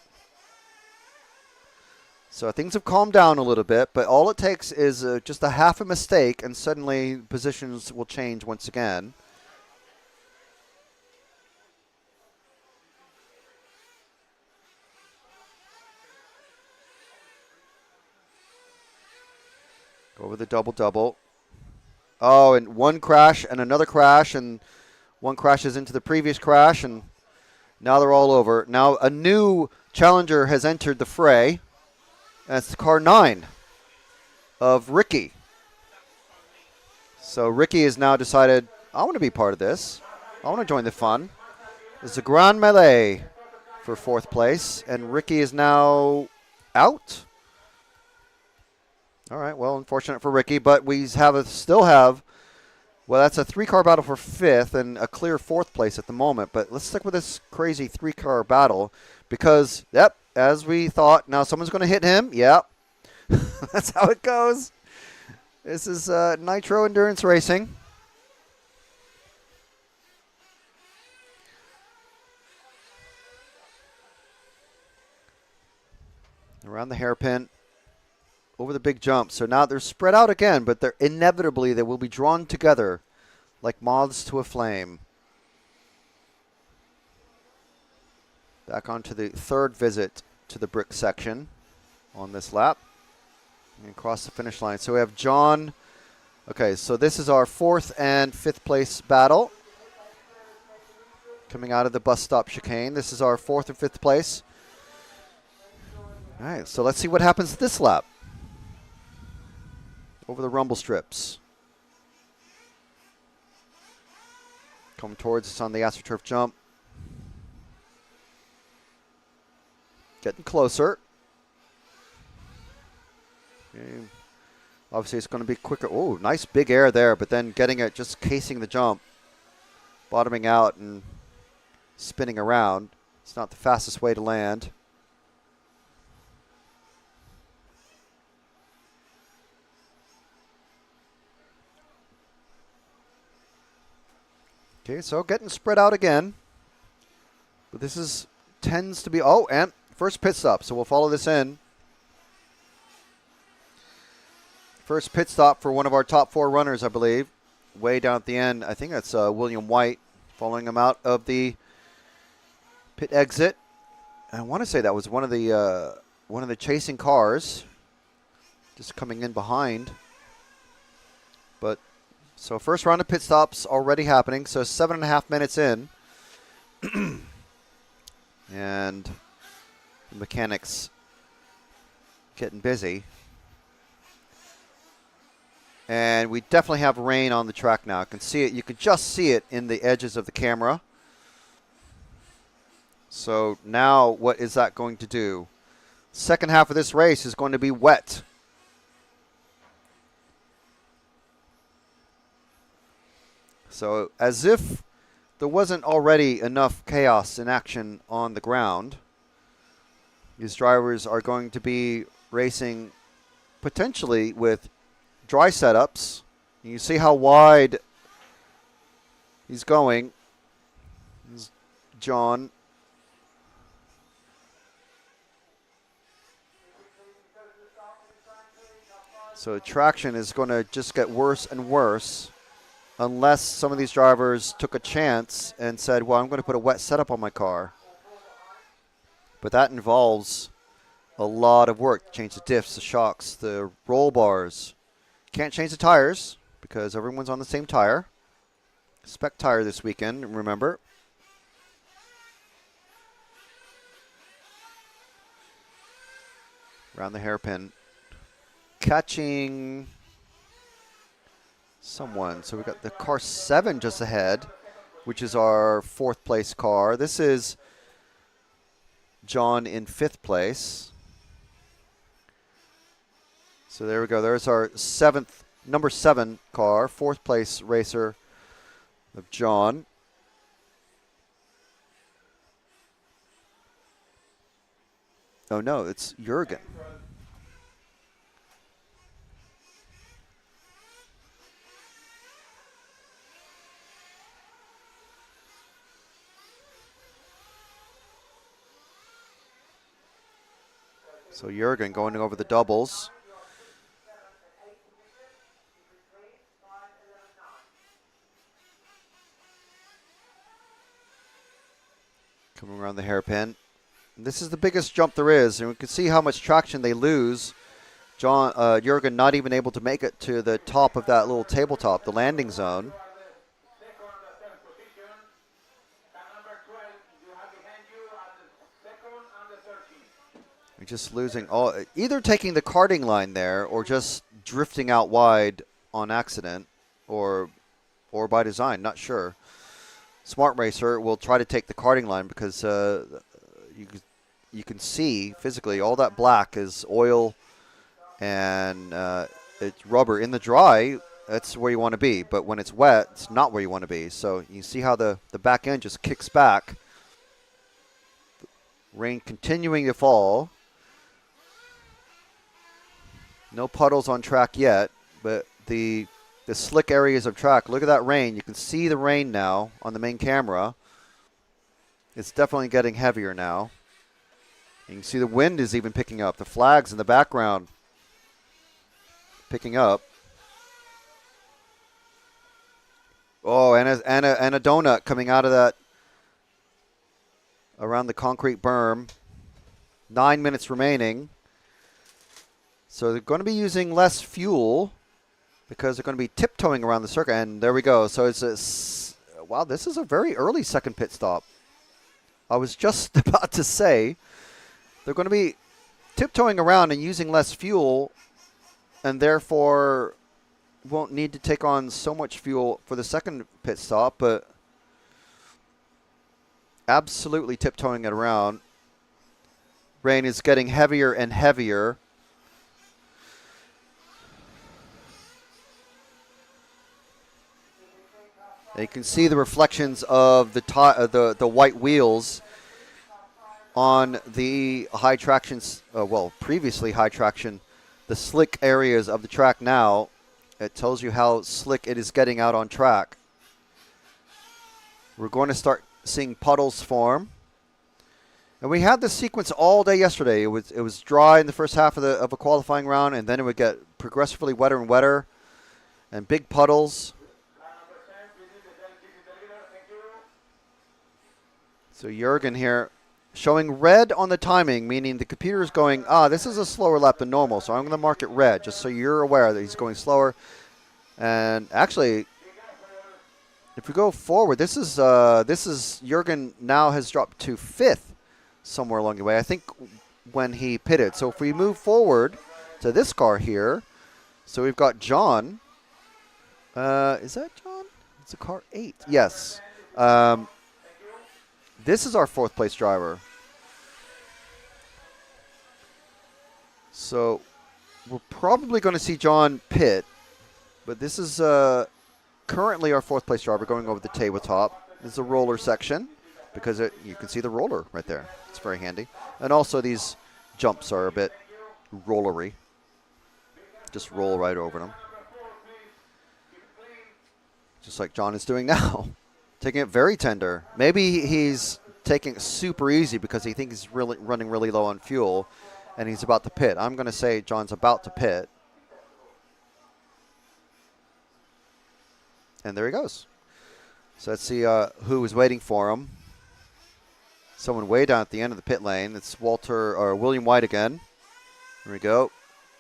So things have calmed down a little bit, but all it takes is just a half a mistake, and suddenly positions will change once again. Go over the double-double. Oh, and one crash and another crash, and one crashes into the previous crash, and now they're all over. Now a new challenger has entered the fray. That's car 9 of Ricky. So Ricky has now decided, I want to be part of this. I want to join the fun. It's a grand melee for 4th place, and Ricky is now out. All right, well, unfortunate for Ricky, but we still have. Well, that's a 3-car battle for 5th and a clear 4th place at the moment. But let's stick with this crazy 3-car battle because, yep, as we thought, now someone's going to hit him. Yep, that's how it goes. This is Nitro Endurance Racing. Around the hairpin. Over the big jump. So now they're spread out again, but they will be drawn together like moths to a flame. Back onto the third visit to the brick section on this lap. And across the finish line. So we have John. Okay, so this is our 4th and 5th place battle. Coming out of the bus stop chicane. This is our 4th and 5th place. All right, so let's see what happens this lap. Over the rumble strips. Come towards us on the AstroTurf jump. Getting closer. Okay. Obviously, it's going to be quicker. Oh, nice big air there, but then getting it, just casing the jump. Bottoming out and spinning around. It's not the fastest way to land. Okay, so getting spread out again. But this tends to be, oh, and first pit stop, so we'll follow this in. First pit stop for one of our top 4 runners, I believe. Way down at the end, I think that's William White, following him out of the pit exit. I want to say that was one of the chasing cars, just coming in behind. But so first round of pit stops already happening. So 7.5 minutes in, and the mechanics getting busy. And we definitely have rain on the track now. I can see it. You can just see it in the edges of the camera. So now what is that going to do? Second half of this race is going to be wet. So as if there wasn't already enough chaos in action on the ground, these drivers are going to be racing potentially with dry setups. You see how wide he's going. This is John. So traction is going to just get worse and worse unless some of these drivers took a chance and said, well, I'm going to put a wet setup on my car. But that involves a lot of work. Change the diffs, the shocks, the roll bars. Can't change the tires because everyone's on the same tire. Spec tire this weekend, remember. Around the hairpin. Catching someone. So we've got the car 7 just ahead, which is our 4th place car. This is John in 5th place. So there we go. There's our number 7 car, 4th place racer of John. Oh no, it's Jürgen. So Jürgen going over the doubles. Coming around the hairpin. This is the biggest jump there is, and we can see how much traction they lose. Jürgen not even able to make it to the top of that little tabletop, the landing zone. We're just losing either taking the karting line there or just drifting out wide on accident or by design, not sure. Smart Racer will try to take the karting line because you can see physically all that black is oil and it's rubber. In the dry, that's where you want to be, but when it's wet, it's not where you want to be. So you see how the back end just kicks back. Rain continuing to fall. No puddles on track yet, but the slick areas of track, look at that rain. You can see the rain now on the main camera. It's definitely getting heavier now. You can see the wind is even picking up. The flags in the background picking up. Oh, and a donut coming out of that around the concrete berm. 9 minutes remaining. So they're going to be using less fuel because they're going to be tiptoeing around the circuit. And there we go. So it's wow, this is a very early second pit stop. I was just about to say they're going to be tiptoeing around and using less fuel, and therefore won't need to take on so much fuel for the second pit stop, but absolutely tiptoeing it around. Rain is getting heavier and heavier. And you can see the reflections of the white wheels on the high traction, previously high traction, the slick areas of the track now. It tells you how slick it is getting out on track. We're going to start seeing puddles form. And we had this sequence all day yesterday. It was dry in the first half of a qualifying round, and then it would get progressively wetter and wetter, and big puddles. So Jürgen here showing red on the timing, meaning the computer is going, this is a slower lap than normal, so I'm going to mark it red, just so you're aware that he's going slower. And actually, if we go forward, this is Jürgen now has dropped to 5th somewhere along the way, I think, when he pitted. So if we move forward to this car here, so we've got John. Is that John? It's a car 8. Yes. This is our 4th place driver. So we're probably going to see John pit, but this is currently our 4th place driver going over the tabletop. This is a roller section because you can see the roller right there. It's very handy. And also these jumps are a bit rollery. Just roll right over them. Just like John is doing now. Taking it very tender. Maybe he's taking it super easy because he thinks he's really running really low on fuel and he's about to pit. I'm going to say John's about to pit. And there he goes. So let's see who is waiting for him. Someone way down at the end of the pit lane. It's William White again. There we go.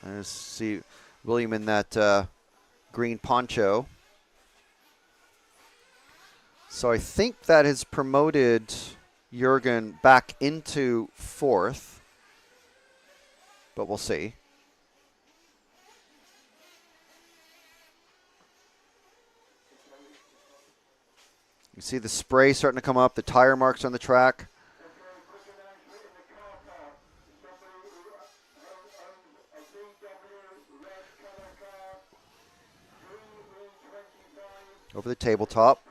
And see William in that green poncho. So I think that has promoted Jürgen back into 4th. But we'll see. You see the spray starting to come up, the tire marks on the track. Over the tabletop.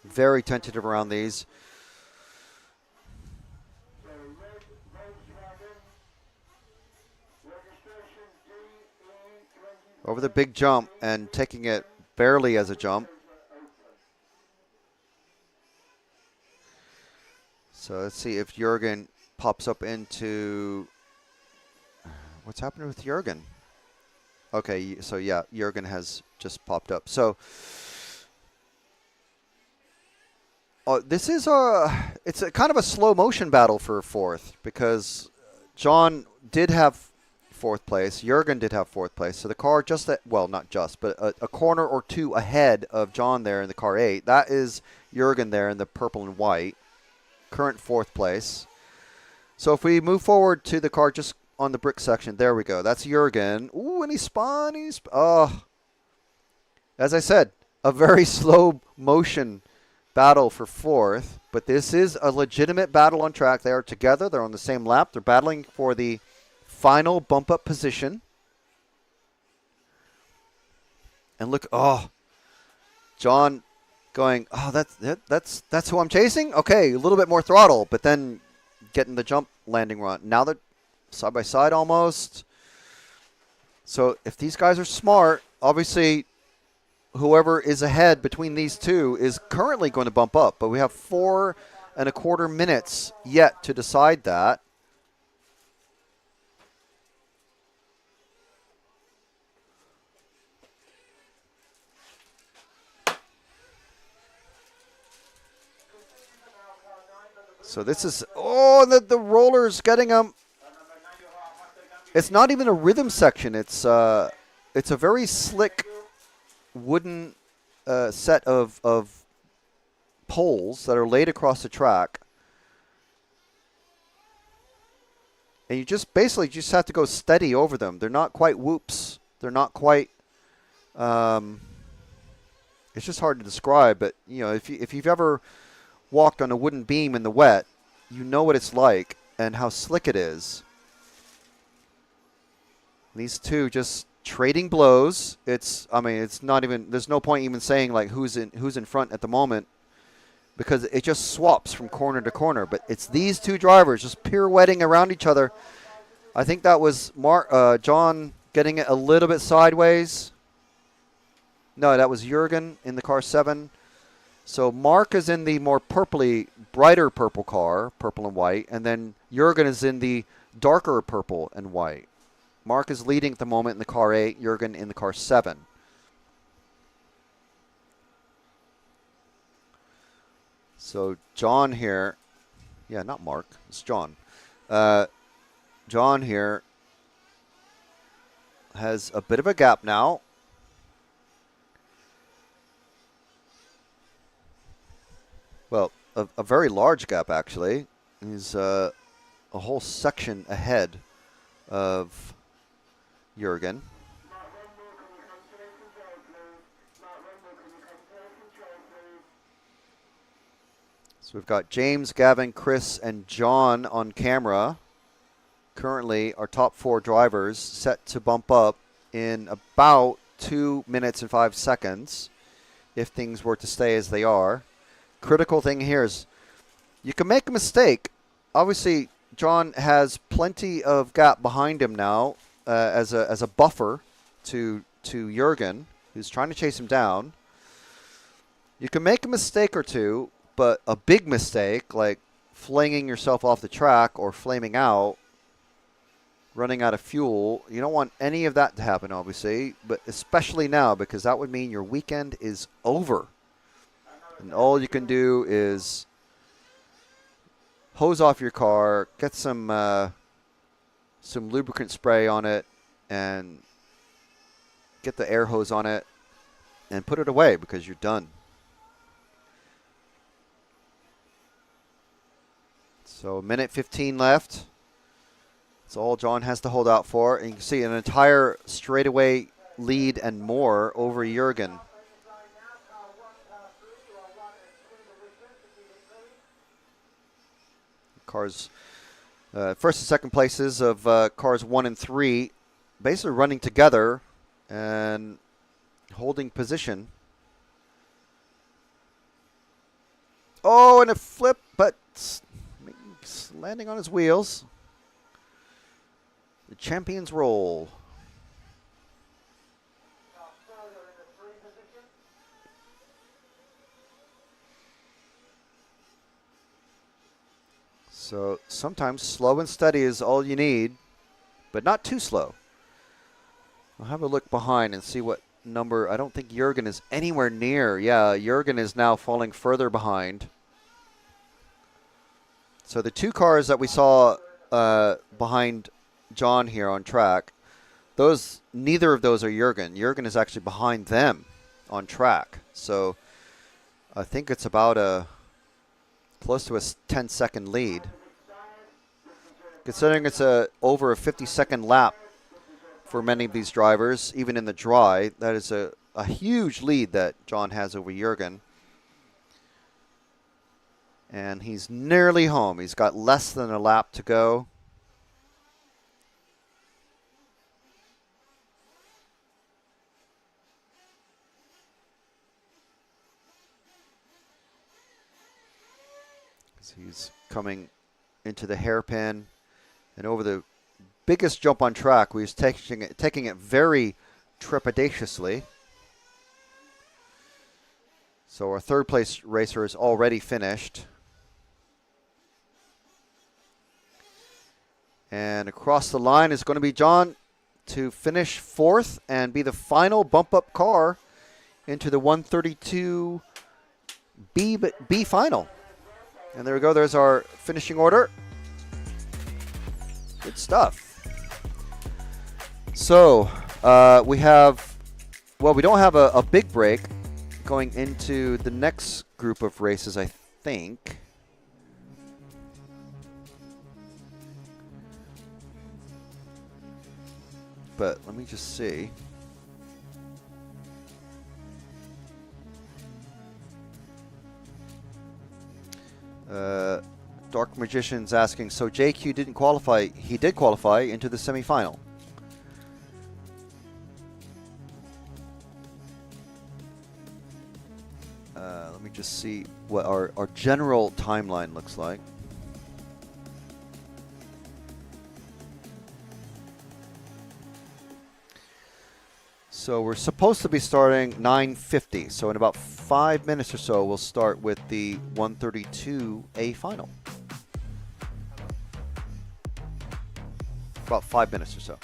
Very tentative around these. Over the big jump and taking it barely as a jump. So let's see if Jürgen pops up into... What's happening with Jürgen? Okay, so yeah, Jürgen has just popped up. So this is it's a kind of a slow motion battle for 4th because John did have 4th place. Jürgen did have 4th place. So the car just not just, but a corner or two ahead of John there in the car 8. That is Jürgen there in the purple and white. Current 4th place. So if we move forward to the car just on the brick section, there we go. That's Jürgen. Ooh, and he spun. As I said, a very slow motion battle for 4th, but this is a legitimate battle on track. They are together. They're on the same lap. They're battling for the final bump up position. And look, John going, that's who I'm chasing? Okay, a little bit more throttle, but then getting the jump landing run. Now they're side by side almost. So if these guys are smart, obviously whoever is ahead between these two is currently going to bump up, but we have 4.25 minutes yet to decide that. So this is, oh, the roller's getting him. It's not even a rhythm section. It's a very slick wooden set of poles that are laid across the track. And you just basically just have to go steady over them. They're not quite whoops. They're not quite, it's just hard to describe, but you know, if you've ever walked on a wooden beam in the wet, you know what it's like and how slick it is. These two just trading blows. I mean, it's not even, there's no point even saying like who's in front at the moment, because it just swaps from corner to corner. But it's these two drivers just pirouetting around each other. I think that was John getting it a little bit sideways. No, that was Jürgen in the car 7. So Mark is in the more brighter purple car, purple and white, and then Jürgen is in the darker purple and white. Mark is leading at the moment in the car 8, Jürgen in the car 7. So John here, yeah, not Mark, it's John. John here has a bit of a gap now. Well, a very large gap, actually. He's a whole section ahead of Jürgen. So we've got James, Gavin, Chris, and John on camera. Currently, our top 4 drivers set to bump up in about 2 minutes and 5 seconds if things were to stay as they are. Critical thing here is you can make a mistake. Obviously, John has plenty of gap behind him now as a buffer to Jürgen, who's trying to chase him down. You can make a mistake or two, but a big mistake, like flinging yourself off the track or flaming out, running out of fuel, you don't want any of that to happen, obviously, but especially now, because that would mean your weekend is over. And all you can do is hose off your car, get some lubricant spray on it, and get the air hose on it, and put it away because you're done. So 1:15 left. That's all John has to hold out for. And you can see an entire straightaway lead and more over Jürgen. Cars, first and second places of cars 1 and 3, basically running together and holding position. Oh, and a flip, but landing on his wheels. The champions roll. So sometimes slow and steady is all you need, but not too slow. I'll have a look behind and see what number. I don't think Jürgen is anywhere near. Yeah, Jürgen is now falling further behind. So the 2 cars that we saw behind John here on track, neither of those are Jürgen. Jürgen is actually behind them on track. So I think it's about close to a 10-second lead. Considering it's over a 50-second lap for many of these drivers, even in the dry, that is a huge lead that John has over Jürgen. And he's nearly home. He's got less than a lap to go. He's coming into the hairpin and over the biggest jump on track. He's taking it very trepidatiously. So our 3rd place racer is already finished. And across the line is going to be John to finish 4th and be the final bump-up car into the 132 B final. And there we go. There's our finishing order. Good stuff. So we have, well, we don't have a big break going into the next group of races, I think. But let me just see. Dark Magician's asking, so JQ didn't qualify. He did qualify into the semifinal. Let me just see what our general timeline looks like. So we're supposed to be starting 9:50. So in about 5 minutes or so, we'll start with the 132A final. About 5 minutes or so.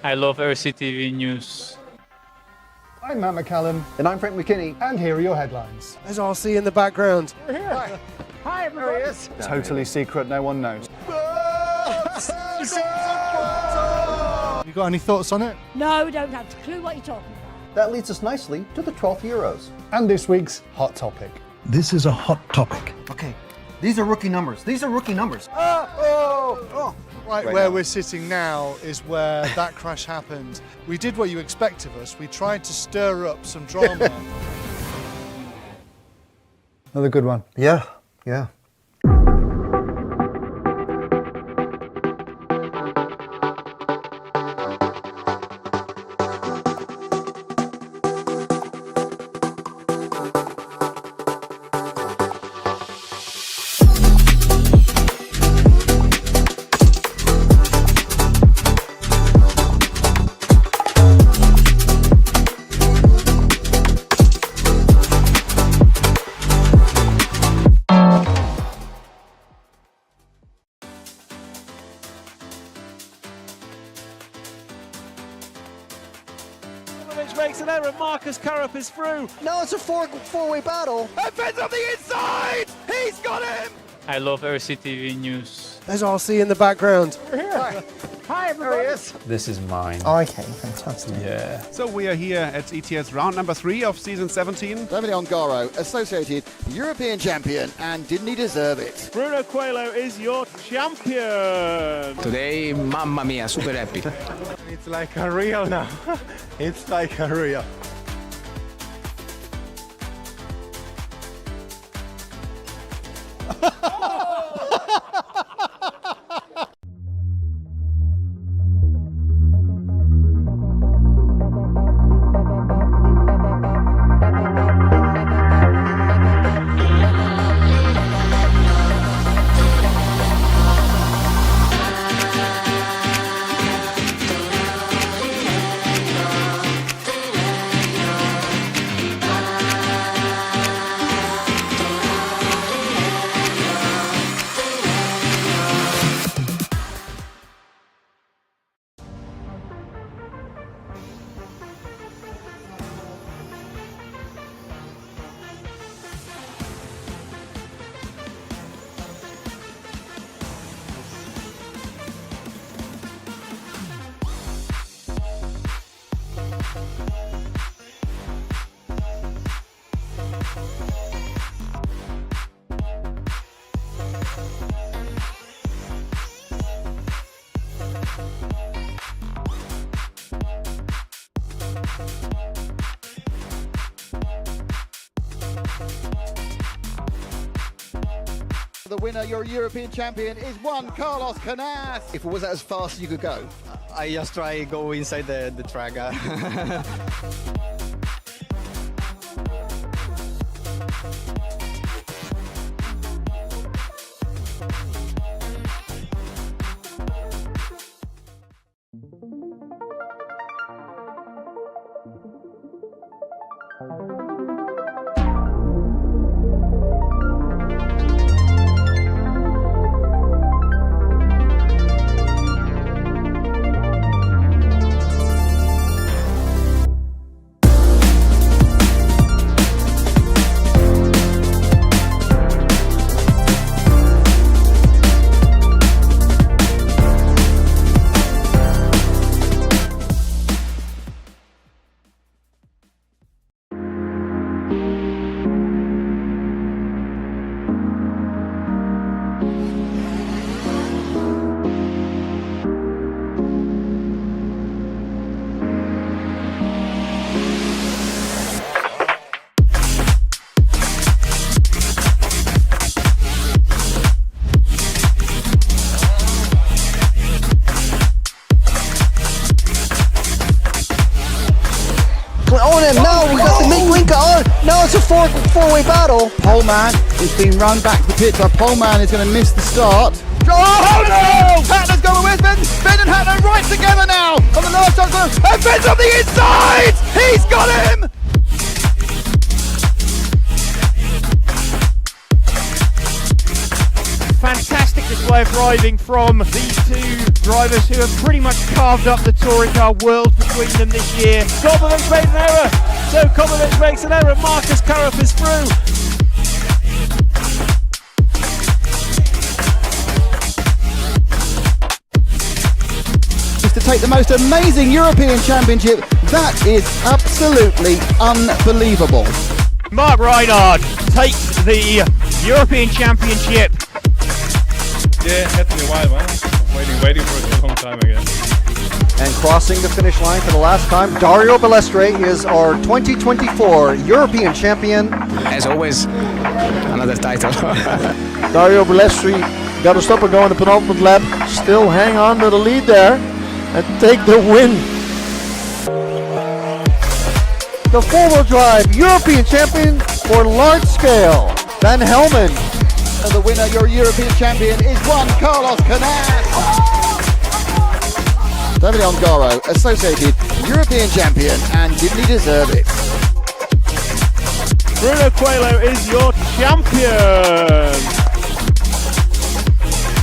I love RCTV News. I'm Matt McCallum. And I'm Frank McKinney. And here are your headlines. There's RC in the background. We're here. Hi, everybody. Totally secret, no one knows. You got any thoughts on it? No, don't have a clue what you're talking about. That leads us nicely to the 12th Euros. And this week's hot topic. This is a hot topic. Okay, these are rookie numbers. These are rookie numbers. Right Right where now. we're sitting now is where that crash happened. We did what you expect of us. We tried to stir up some drama. Another good one. Yeah. Makes an error. Marcus Currup is through. Now it's a four-way battle. And Fed's on the inside. He's got him. I love RCTV News. There's RC in the background. We're here. Hi, everybody. This is mine. Okay, fantastic. Yeah. So we are here at ETS round number 3 of season 17. Davide Ongaro, associated European champion, and didn't he deserve it? Bruno Coelho is your champion. Today, mamma mia, super happy. It's like a real now. It's like a real. The winner, your European champion, is one Carlos Canas. If it was as fast as you could go. I just try go inside the track. On him now, we got the Mink on. Now it's a four-way battle. Poleman is being run back to the pit, but Poleman is going to miss the start. Oh no! Hatner's going with Ben. Ben and Hatner right together now on the last time. And Ben's on the inside! He's got him! Fantastic display of driving from these two drivers who have pretty much carved up the touring car world between them this year. Kovacic made an error, so Kovacic makes an error. Marcus Karup is through. To take the most amazing European Championship, that is absolutely unbelievable. Mark Reinhard takes the European Championship. Yeah, had to be a while, man. Waiting for it a long time again. And crossing the finish line for the last time, Dario Balestre is our 2024 European champion. As always, another title. Dario Balestre got to stop and go in the penultimate lap. Still hang on to the lead there and take the win. The four-wheel drive European champion for large scale, Van Helmen. And the winner, your European champion, is one Carlos Canas. David Ongaro, associated European champion, and didn't he deserve it? Bruno Coelho is your champion.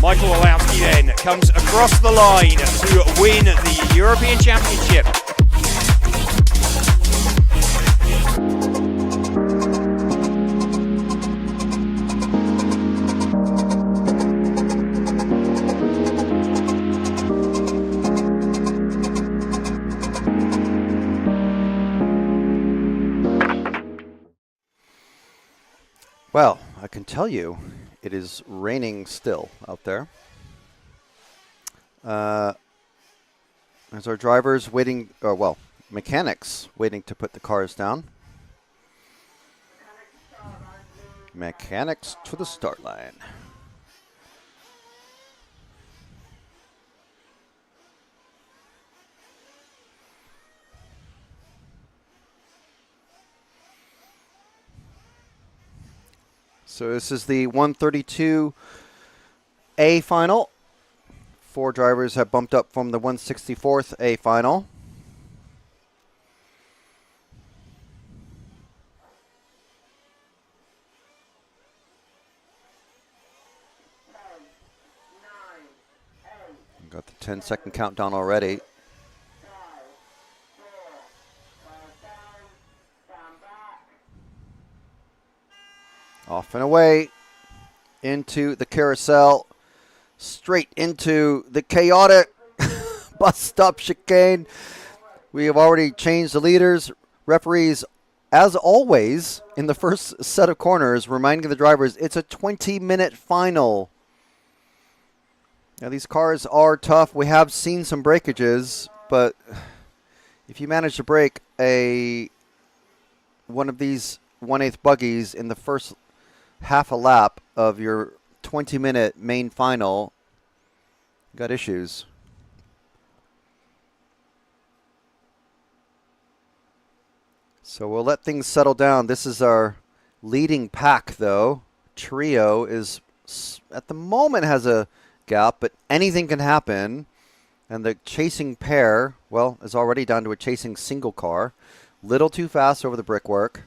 Michael Walowski then comes across the line to win the European Championship. Well, I can tell you it is raining still out there. As our drivers waiting, mechanics waiting to put the cars down. Mechanics to the start line. So this is the 132A final. 4 drivers have bumped up from the 164th A final. Got the 10-second countdown already. Off and away into the carousel, straight into the chaotic bus stop chicane. We have already changed the leaders. Referees, as always, in the first set of corners, reminding the drivers it's a 20-minute final. Now, these cars are tough. We have seen some breakages, but if you manage to break one of these 1/8 buggies in the first half a lap of your 20-minute main final got issues. So we'll let things settle down. This is our leading pack, though. Trio is, at the moment, has a gap, but anything can happen. And the chasing pair, well, is already down to a chasing single car. Little too fast over the brickwork.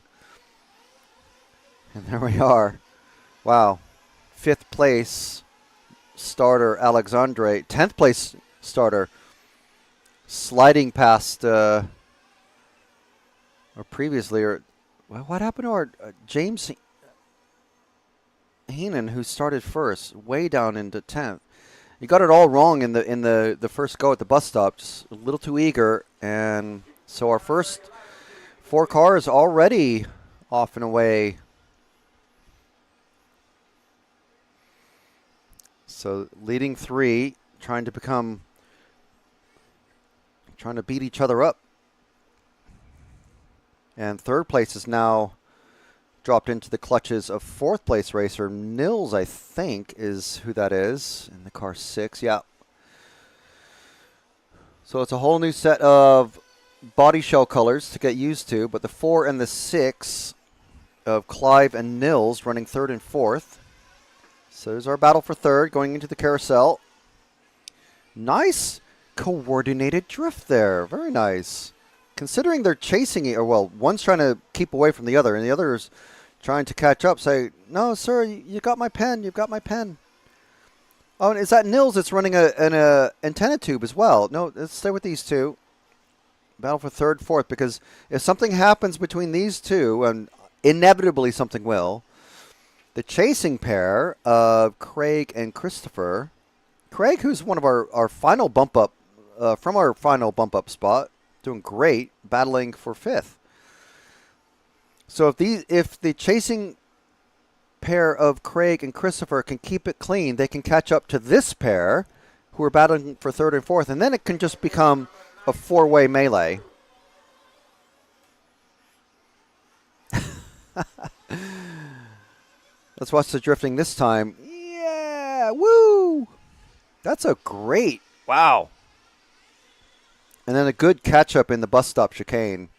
And there we are. Wow. 5th place starter Alexandre. 10th place starter sliding past, or previously, or what happened to our James Heenan, who started first, way down into 10th. He got it all wrong in the first go at the bus stop, just a little too eager, and so our first 4 cars already off and away. So leading 3, trying to beat each other up. And 3rd place is now dropped into the clutches of 4th place racer Nils, I think, is who that is in the car 6. Yeah. So it's a whole new set of body shell colors to get used to, but the 4 and the 6 of Clive and Nils running 3rd and 4th. So there's our battle for 3rd going into the carousel. Nice coordinated drift there. Very nice. Considering they're chasing it, or well, one's trying to keep away from the other, and the other's trying to catch up. Say, no, sir, you got my pen. You've got my pen. Oh, and is that Nils that's running an antenna tube as well? No, let's stay with these two. Battle for 3rd, 4th, because if something happens between these two, and inevitably something will, the chasing pair of Craig and Christopher. Craig, who's one of our final bump up, from our final bump up spot, doing great, battling for 5th. So if the chasing pair of Craig and Christopher can keep it clean, they can catch up to this pair who are battling for 3rd and 4th, and then it can just become a 4-way melee. Let's watch the drifting this time. Yeah, woo! That's a great, wow. And then a good catch-up in the bus stop chicane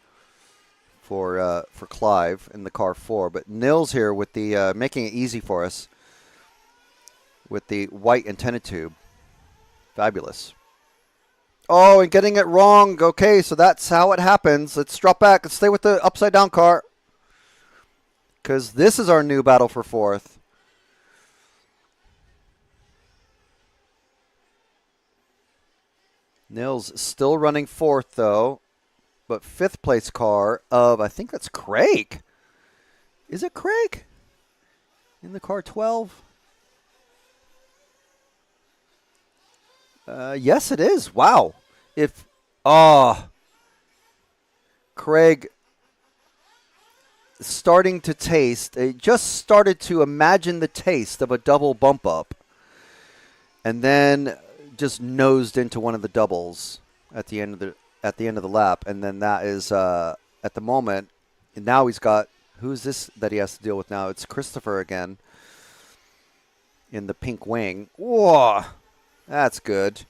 for Clive in the car 4. But Nils here with the making it easy for us with the white antenna tube. Fabulous. Oh, and getting it wrong. Okay, so that's how it happens. Let's drop back. Let's stay with the upside-down car, because this is our new battle for 4th. Nils still running 4th, though, but 5th place car of, I think that's Craig. Is it Craig? In the car 12? Yes, it is. Wow. Craig starting to taste, just started to imagine the taste of a double bump up, and then just nosed into one of the doubles at the end of the lap, and then that is at the moment. And now he's got, who's this that he has to deal with now? It's Christopher again in the pink wing. Whoa, that's good.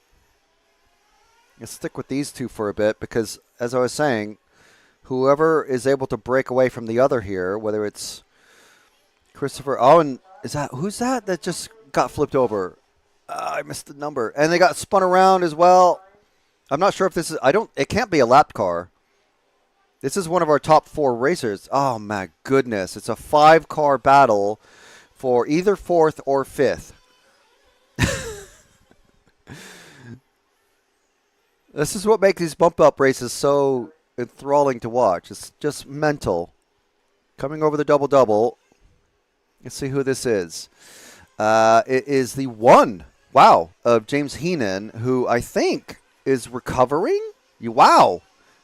Let's stick with these two for a bit, because as I was saying, whoever is able to break away from the other here, whether it's Christopher, and who's that just got flipped over? I missed the number. And they got spun around as well. I'm not sure if this is, it can't be a lap car. This is one of our top 4 racers. Oh my goodness. It's a 5-car battle for either 4th or 5th. This is what makes these bump up races so enthralling to watch. It's just mental. Coming over the double-double. Let's see who this is. It is the 1, wow, of James Heenan, who I think is recovering. Wow,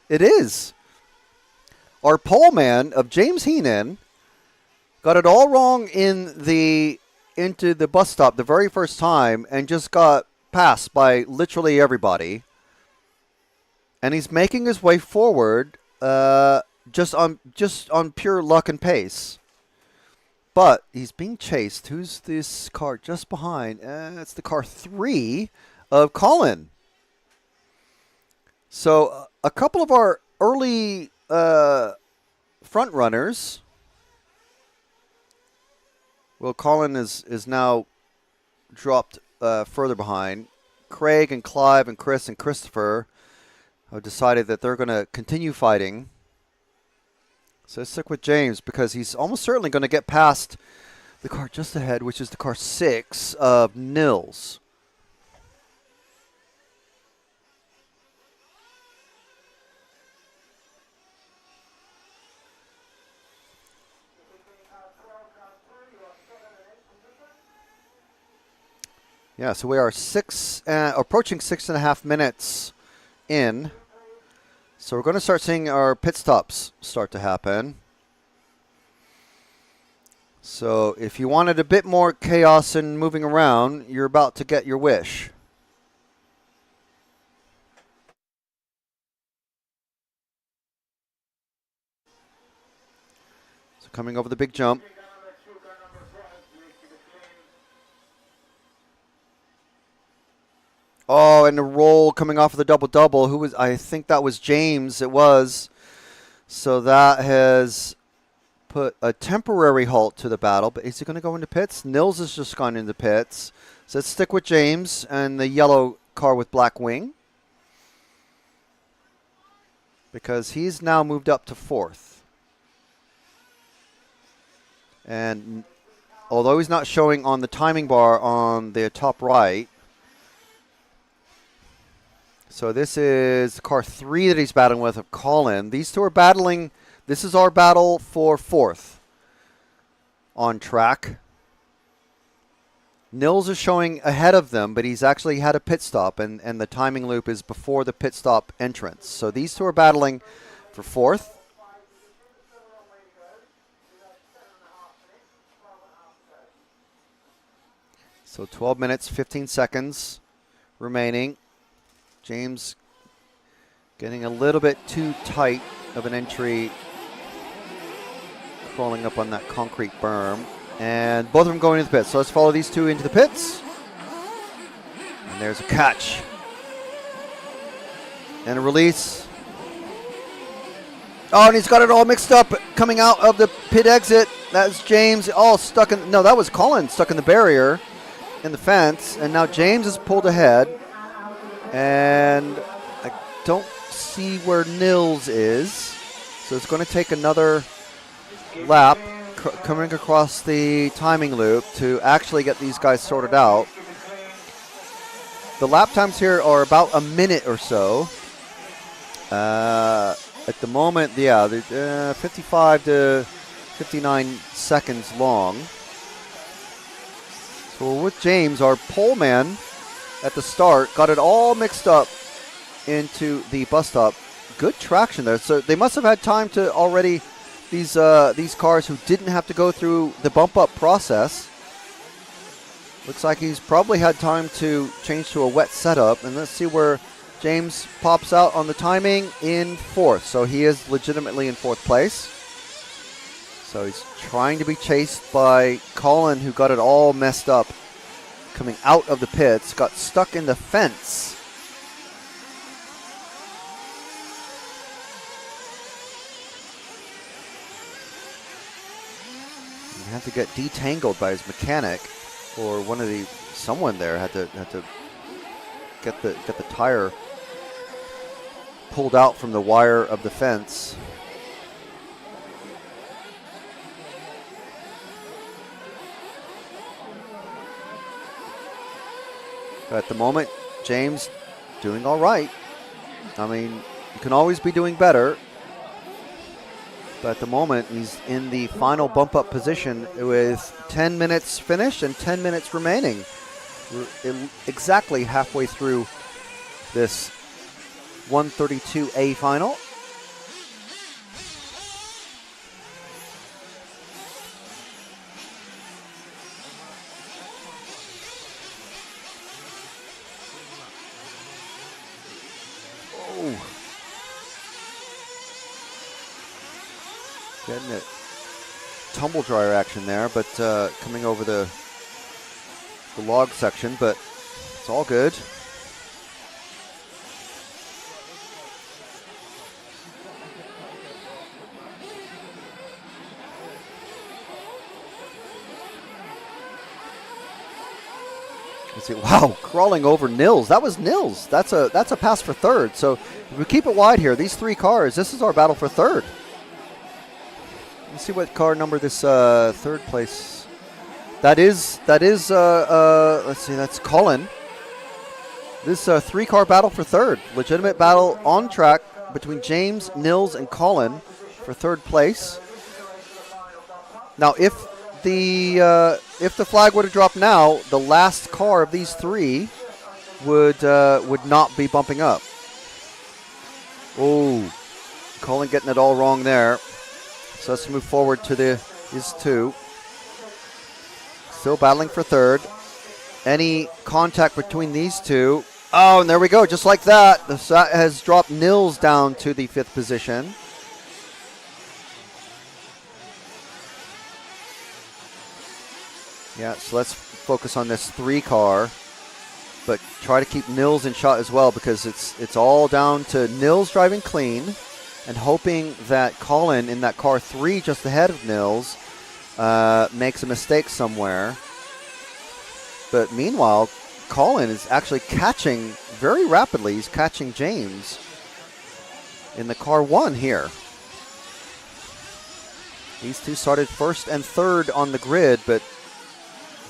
it is. Our pole man of James Heenan got it all wrong into the bus stop the very first time and just got passed by literally everybody. And he's making his way forward just on pure luck and pace. but he's being chased. Who's this car just behind? It's the car 3 of Colin. So a couple of our early front runners. Well, Colin is now dropped further behind. Craig and Clive and Chris and Christopher have decided that they're going to continue fighting. So let's stick with James because he's almost certainly going to get past the car just ahead, which is the car 6 of Nils. Yeah, so we are approaching 6.5 minutes in. So we're going to start seeing our pit stops start to happen. So if you wanted a bit more chaos and moving around, you're about to get your wish. So coming over the big jump. Oh, and the roll coming off of the double-double. Who was? I think that was James. It was. So that has put a temporary halt to the battle. But is he going to go into pits? Nils has just gone into pits. So let's stick with James and the yellow car with black wing. Because he's now moved up to 4th. And although he's not showing on the timing bar on the top right, so this is car 3 that he's battling with of Colin. These two are battling. This is our battle for 4th on track. Nils is showing ahead of them, but he's actually had a pit stop, and the timing loop is before the pit stop entrance. So these two are battling for 4th. So 12 minutes, 15 seconds remaining. James getting a little bit too tight of an entry, crawling up on that concrete berm. And both of them going into the pits. So let's follow these two into the pits. And there's a catch. And a release. Oh, and he's got it all mixed up coming out of the pit exit. That's James all stuck in. No, that was Colin stuck in the barrier in the fence. And now James is pulled ahead. And I don't see where Nils is. So it's going to take another lap coming across the timing loop to actually get these guys sorted out. The lap times here are about a minute or so. At the moment, yeah, they're 55 to 59 seconds long. So we're with James, our pole man at the start, got it all mixed up into the bus stop. Good traction there. So they must have had time to already, these cars who didn't have to go through the bump up process. Looks like he's probably had time to change to a wet setup. And let's see where James pops out on the timing in 4th. So he is legitimately in 4th place. So he's trying to be chased by Colin, who got it all messed up coming out of the pits, got stuck in the fence. He had to get detangled by his mechanic, or someone there had to get the tire pulled out from the wire of the fence. At the moment, James doing all right. I mean, you can always be doing better. But at the moment, he's in the final bump-up position with 10 minutes finished and 10 minutes remaining. We're exactly halfway through this 132A final. tumble dryer action there, but coming over the log section, but it's all good. Let's see. Wow, crawling over Nils. That was Nils. That's a pass for third. So if we keep it wide here, these three cars, this is our battle for third. Let's see what car number this third place. That is let's see, that's Colin. This three-car battle for third. Legitimate battle on track between James, Nils, and Colin for third place. Now, if the flag were to drop now, the last car of these three would not be bumping up. Oh, Colin getting it all wrong there. So let's move forward to these two. Still battling for third. Any contact between these two. Oh, and there we go. Just like that. That has dropped Nils down to the 5th position. Yeah, so let's focus on this 3-car. But try to keep Nils in shot as well, because it's all down to Nils driving clean and hoping that Colin in that car 3 just ahead of Nils makes a mistake somewhere. But meanwhile, Colin is actually catching very rapidly. He's catching James in the car 1 here. These two started first and third on the grid, but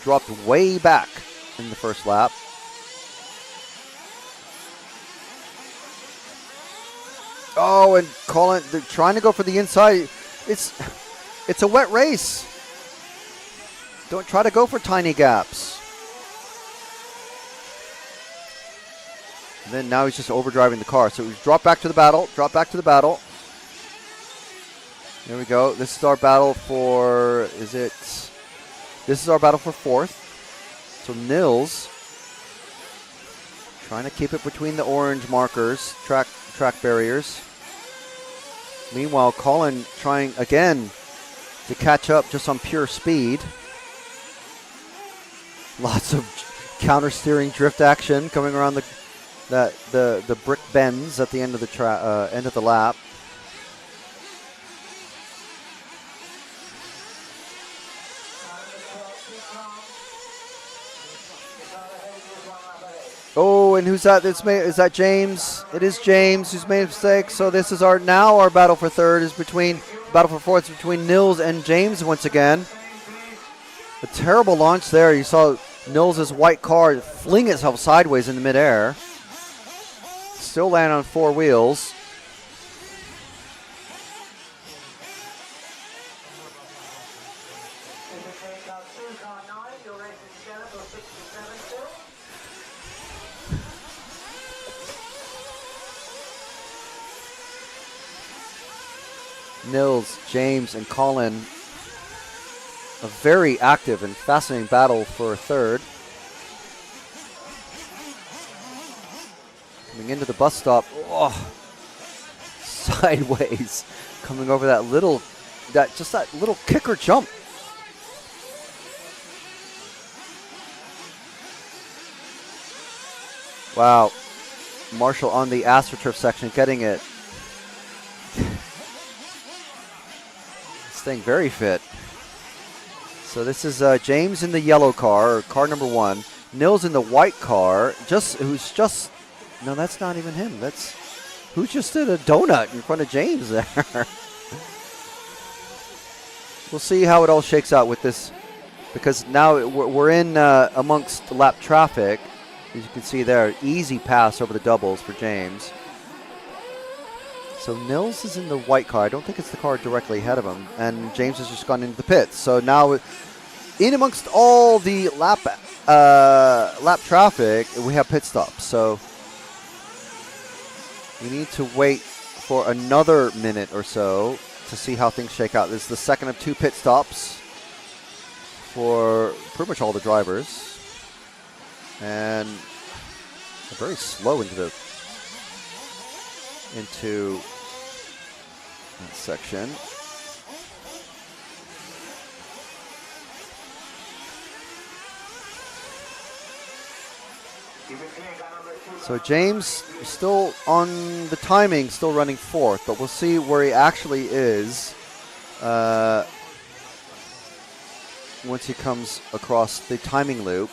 dropped way back in the first lap. Oh, and Colin, they're trying to go for the inside. It's a wet race. Don't try to go for tiny gaps. And then now he's just overdriving the car. So we drop back to the battle. Drop back to the battle. There we go. This is our battle for, this is our battle for 4th. So Nils trying to keep it between the orange markers, track barriers. Meanwhile, Colin trying again to catch up just on pure speed. Lots of counter steering drift action coming around the brick bends at the end of the end of the lap. Oh, and who's that? Is that James? It is James who's made a mistake. So this is our battle for third is battle for 4th is between Nils and James once again. A terrible launch there. You saw Nils' white car fling itself sideways in the midair. Still land on 4 wheels. Nils, James, and Colin. A very active and fascinating battle for third. Coming into the bus stop, sideways, coming over that little kicker jump. Wow, Marshall on the AstroTurf section, getting it. Staying very fit. So this is James in the yellow car, or car number 1. Nils in the white car, no, that's not even him. Who just did a donut in front of James there. We'll see how it all shakes out with this, because now we're in amongst lap traffic. As you can see there, easy pass over the doubles for James. So Nils is in the white car. I don't think it's the car directly ahead of him. And James has just gone into the pits. So now, in amongst all the lap traffic, we have pit stops. So we need to wait for another minute or so to see how things shake out. This is the second of 2 pit stops for pretty much all the drivers. And they're very slow into that section. So James still on the timing, still running 4th, but we'll see where he actually is once he comes across the timing loop.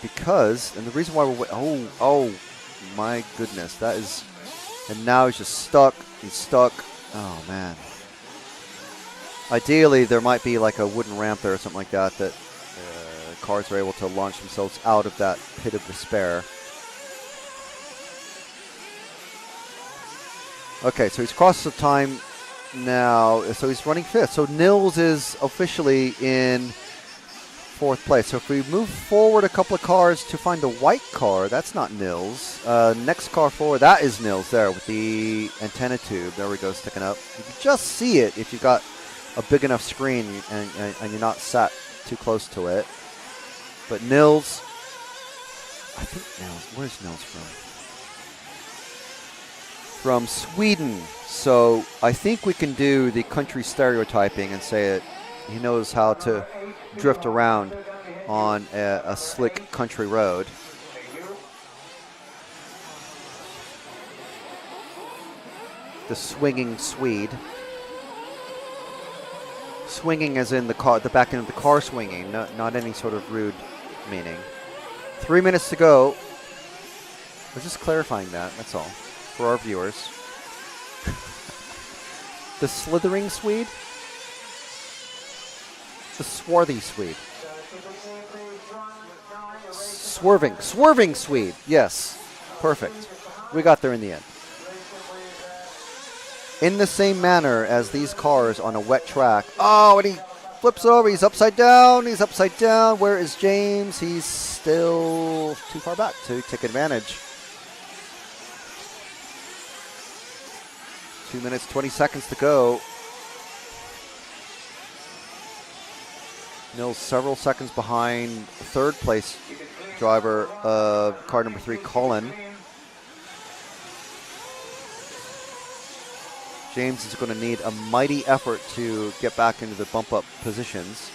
Because, and the reason why we're oh my goodness, that is, and now he's just stuck. He's stuck. Oh man. Ideally, there might be like a wooden ramp there or something like that that cars are able to launch themselves out of that pit of despair. Okay, so he's crossed the time now, so he's running 5th. So Nils is officially in 4th place. So if we move forward a couple of cars to find the white car, that's not Nils. Next car forward, that is Nils there with the antenna tube. There we go, sticking up. You can just see it if you've got a big enough screen and you're not sat too close to it. But Nils, I think Nils, where's Nils from? From Sweden. So I think we can do the country stereotyping and say it. He knows how to drift around on a slick country road. The swinging Swede. Swinging as in the car, the back end of the car swinging, not any sort of rude meaning. 3 minutes to go. We're just clarifying that, that's all, for our viewers. The slithering Swede? The swarthy Swede. Swerving Swede, yes. Perfect. We got there in the end. In the same manner as these cars on a wet track. Oh, and he flips over. He's upside down. He's upside down. Where is James? He's still too far back to take advantage. 2 minutes, 20 seconds to go. Nils several seconds behind 3rd place driver of car number 3, Colin. James is going to need a mighty effort to get back into the bump up positions.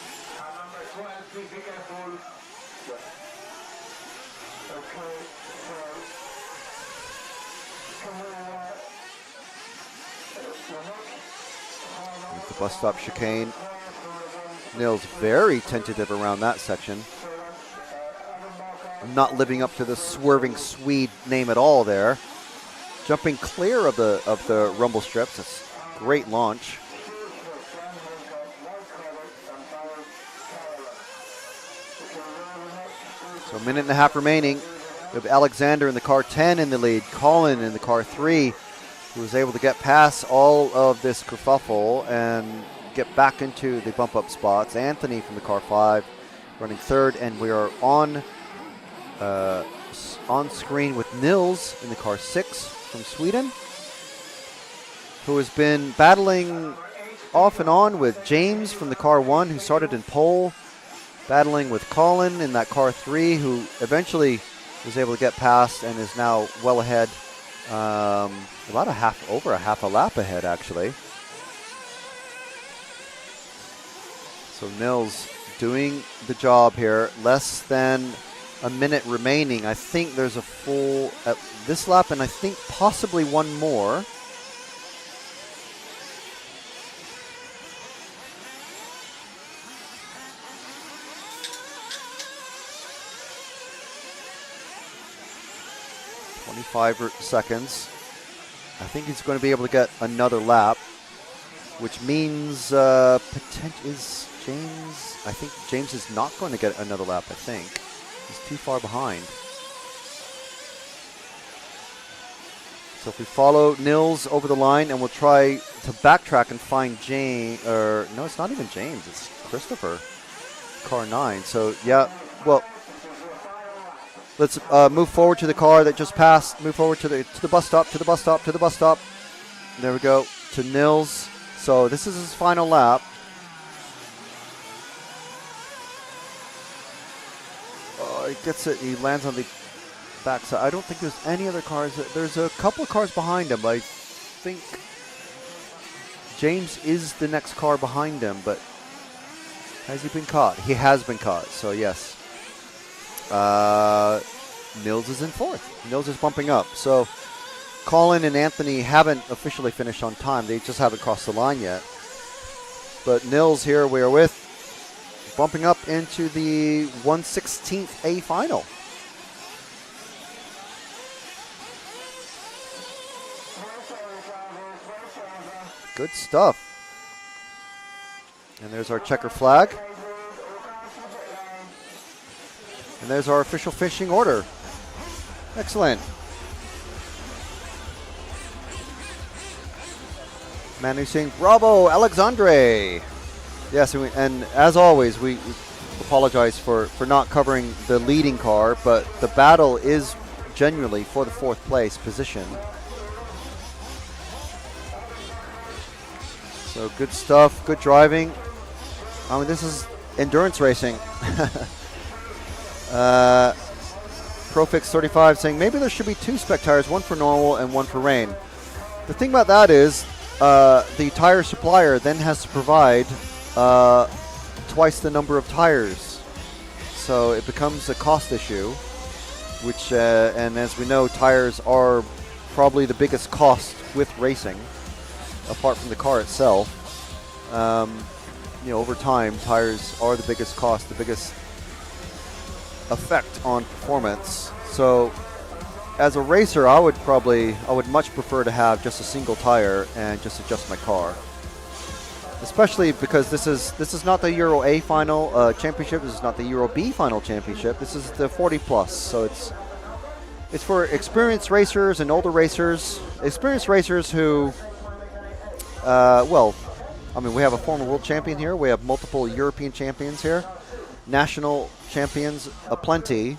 The bus stop chicane. Nils very tentative around that section. Not living up to the swerving Swede name at all there. Jumping clear of the rumble strips. That's a great launch. So a minute and a half remaining. We have Alexander in the car 10 in the lead. Colin in the car 3, who was able to get past all of this kerfuffle and get back into the bump up spots. Anthony from the car 5 running 3rd, and we are on screen with Nils in the car 6 from Sweden, who has been battling off and on with James from the car 1, who started in pole, battling with Colin in that car 3, who eventually was able to get past and is now well ahead, over a half a lap ahead actually. So Nils doing the job here. Less than a minute remaining. I think there's a full at this lap, and I think possibly one more. seconds. I think he's going to be able to get another lap, which means is James. I think James is not going to get another lap. I think he's too far behind. So if we follow Nils over the line, and we'll try to backtrack and find James, or no, it's not even James. It's Christopher, car 9. So yeah, well. Let's move forward to the car that just passed. Move forward to the bus stop, to the bus stop, to the bus stop. There we go, to Nils. So this is his final lap. Oh, he gets it. He lands on the backside. I don't think there's any other cars. There's a couple of cars behind him. I think James is the next car behind him, but has he been caught? He has been caught, so yes. Mills is in fourth. Mills is bumping up. So Colin and Anthony haven't officially finished on time. They just haven't crossed the line yet. But Nils here we are with, bumping up into the 1/16th A final. Good stuff. And there's our checker flag. And there's our official finishing order. Excellent. Manu saying, bravo, Alexandre. Yes, and as always, we apologize for not covering the leading car, but the battle is genuinely for the fourth place position. So good stuff, good driving. I mean, this is endurance racing. Profix35 saying, maybe there should be 2 spec tires, one for normal and one for rain. The thing about that is, the tire supplier then has to provide twice the number of tires. So it becomes a cost issue, which, and as we know, tires are probably the biggest cost with racing, apart from the car itself. Over time, tires are the biggest cost, the biggest effect on performance. So as a racer, I would much prefer to have just a single tire and just adjust my car. Especially because this is not the Euro A final championship. This is not the Euro B final championship. This is the 40 plus. So it's for experienced racers and older racers. Experienced racers who, we have a former world champion here. We have multiple European champions here, national champions aplenty.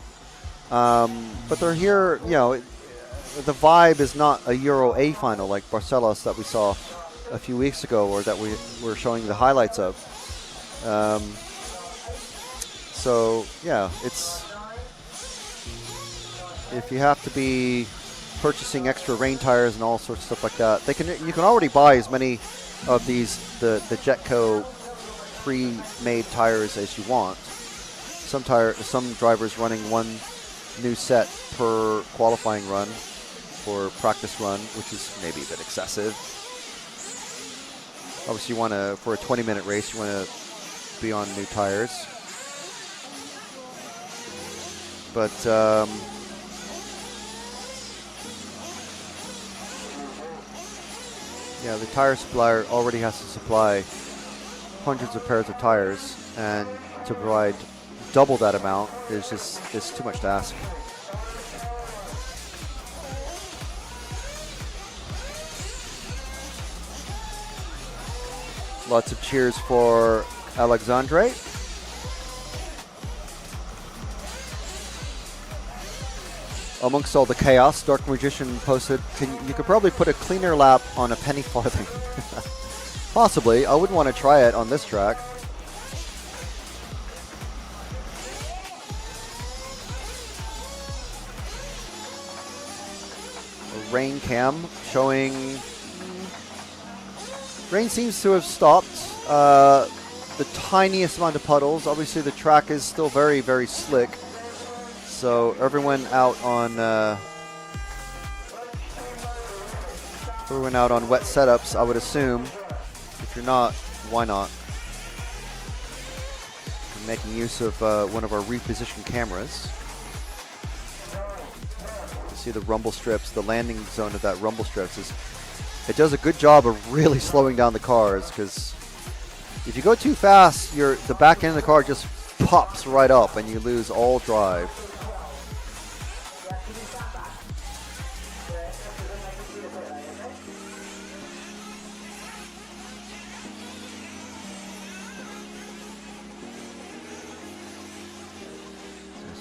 But they're here, the vibe is not a Euro A final like Barcelos that we saw a few weeks ago, or that we were showing the highlights of. If you have to be purchasing extra rain tires and all sorts of stuff like that, you can already buy as many of these the Jetco pre-made tires as you want. Some drivers running one new set per qualifying run or practice run, which is maybe a bit excessive. Obviously, for a 20-minute race, you want to be on new tires. But the tire supplier already has to supply hundreds of pairs of tires, and to provide double that amount is too much to ask. Lots of cheers for Alexandre. Amongst all the chaos, Dark Magician posted, you could probably put a cleaner lap on a penny farthing. Possibly. I wouldn't want to try it on this track. A rain cam showing... Rain seems to have stopped. The tiniest amount of puddles. Obviously, the track is still very, very slick. So everyone out on wet setups, I would assume. If you're not, why not? I'm making use of one of our repositioned cameras to see the rumble strips. The landing zone of that rumble strips it does a good job of really slowing down the cars, because if you go too fast, the back end of the car just pops right up and you lose all drive.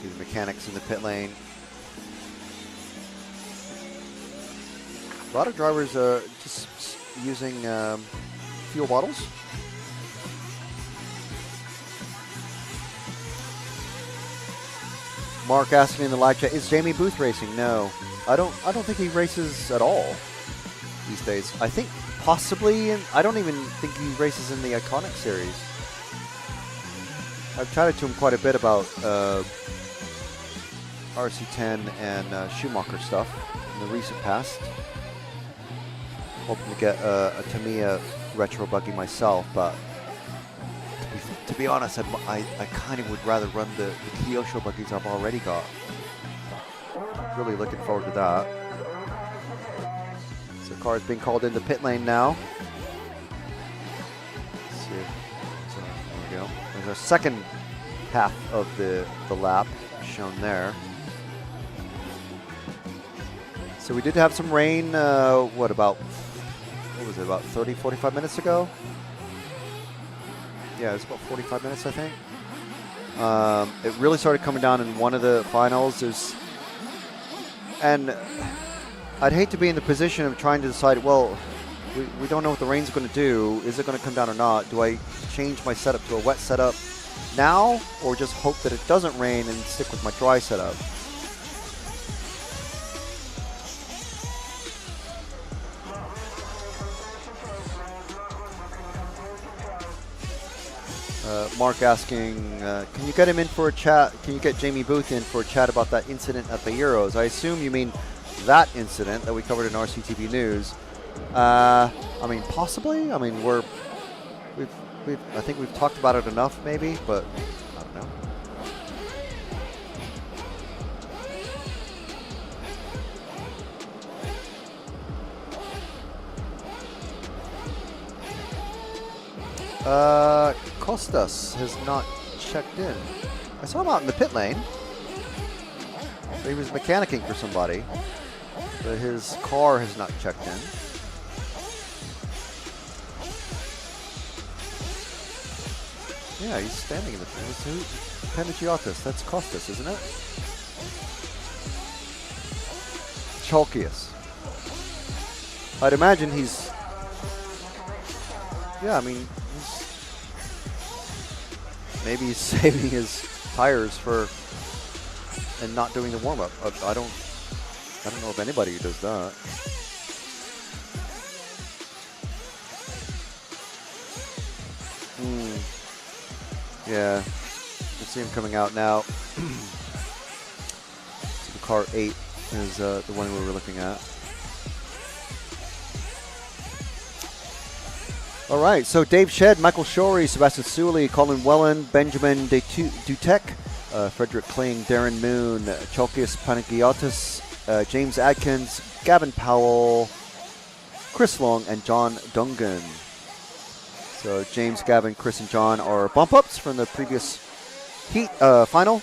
See the mechanics in the pit lane. A lot of drivers are just using fuel bottles. Mark asking in the live chat, is Jamie Booth racing? No, I don't think he races at all these days. I think possibly, I don't even think he races in the Iconic series. I've chatted to him quite a bit about RC10 and Schumacher stuff in the recent past. Hoping to get a Tamiya retro buggy myself, but to be honest, I kind of would rather run the Kyosho buggies I've already got. Really looking forward to that. So car is being called into pit lane now. Let's see. So there we go. There's our second half of the lap shown there. So we did have some rain, what was it, about 30, 45 minutes ago? Yeah, it was about 45 minutes, I think. It really started coming down in one of the finals. And I'd hate to be in the position of trying to decide, well, we don't know what the rain's going to do. Is it going to come down or not? Do I change my setup to a wet setup now, or just hope that it doesn't rain and stick with my dry setup? Mark asking, can you get him in for a chat? Can you get Jamie Booth in for a chat about that incident at the Euros? I assume you mean that incident that we covered in RCTV News. I mean, possibly. I mean, I think we've talked about it enough, maybe, but I don't know. Costas has not checked in. I saw him out in the pit lane. He was mechanicking for somebody, but his car has not checked in. Yeah, he's standing in the field. Panagiotis, that's Costas, isn't it? Chalkius. I'd imagine he's... Yeah, I mean, maybe he's saving his tires and not doing the warm-up. I don't know of anybody who does that. Yeah, you see him coming out now. So the car 8 is the one we were looking at. All right, so Dave Shedd, Michael Shorey, Sebastian Suley, Colin Wellen, Benjamin Dutek, Frederick Kling, Darren Moon, Chalkius Panagiotis, James Adkins, Gavin Powell, Chris Long, and John Dungan. So James, Gavin, Chris, and John are bump ups from the previous heat final.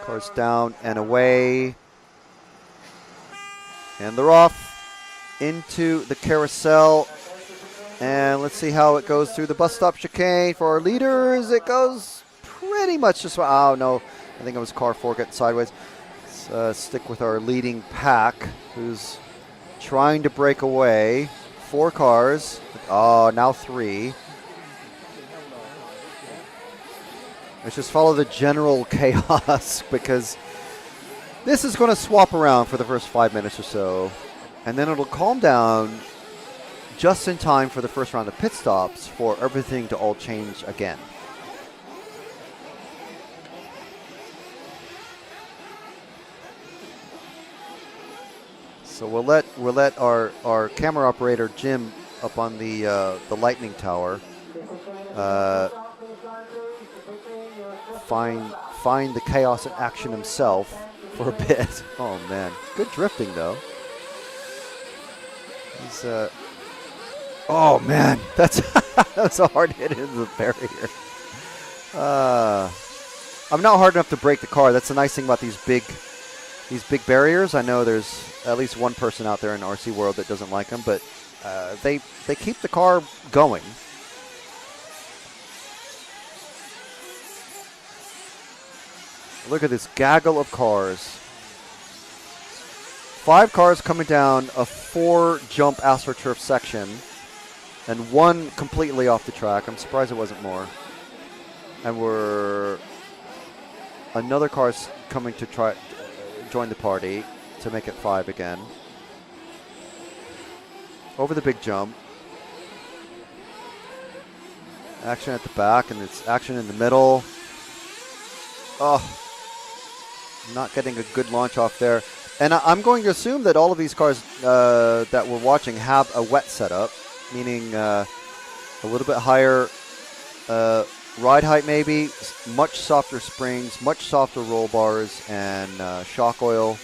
Cars down and away, and they're off into the carousel, and let's see how it goes through the bus stop chicane. For our leaders, it goes pretty much just, oh no, I think it was car 4 getting sideways. Let's stick with our leading pack, who's trying to break away. 4 cars, oh, now 3. Let's just follow the general chaos, because this is going to swap around for the first 5 minutes or so. And then it'll calm down just in time for the first round of pit stops for everything to all change again. So we'll let our camera operator Jim up on the lightning tower find the chaos in action himself for a bit. Oh man, good drifting though. He's, oh man, that's a hard hit into the barrier. I'm not hard enough to break the car. That's the nice thing about these big barriers. I know there's at least one person out there in RC world that doesn't like them, but they keep the car going. Look at this gaggle of cars. 5 cars coming down a 4-jump AstroTurf section, and 1 completely off the track. I'm surprised it wasn't more. And another car's coming to try join the party to make it 5 again. Over the big jump. Action at the back, and it's action in the middle. Oh, not getting a good launch off there. And I'm going to assume that all of these cars that we're watching have a wet setup, meaning a little bit higher ride height maybe, much softer springs, much softer roll bars, and shock oil.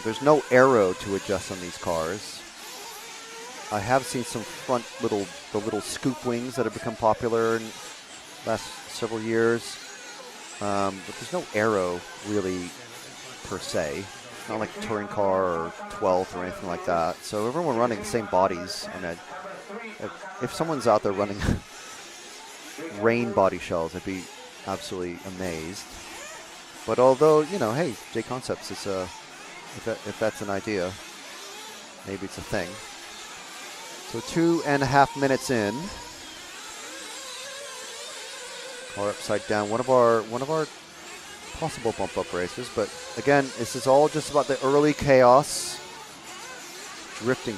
There's no aero to adjust on these cars. I have seen some front the little scoop wings that have become popular in the last several years. But there's no aero really per se. It's not like a touring car or 12th or anything like that. So everyone running the same bodies. I mean, if someone's out there running rain body shells, I'd be absolutely amazed. But although, you know, hey, J Concepts is if that's an idea, maybe it's a thing. So 2.5 minutes in. Car upside down. One of our possible bump up races, but again, this is all just about the early chaos. Drifting.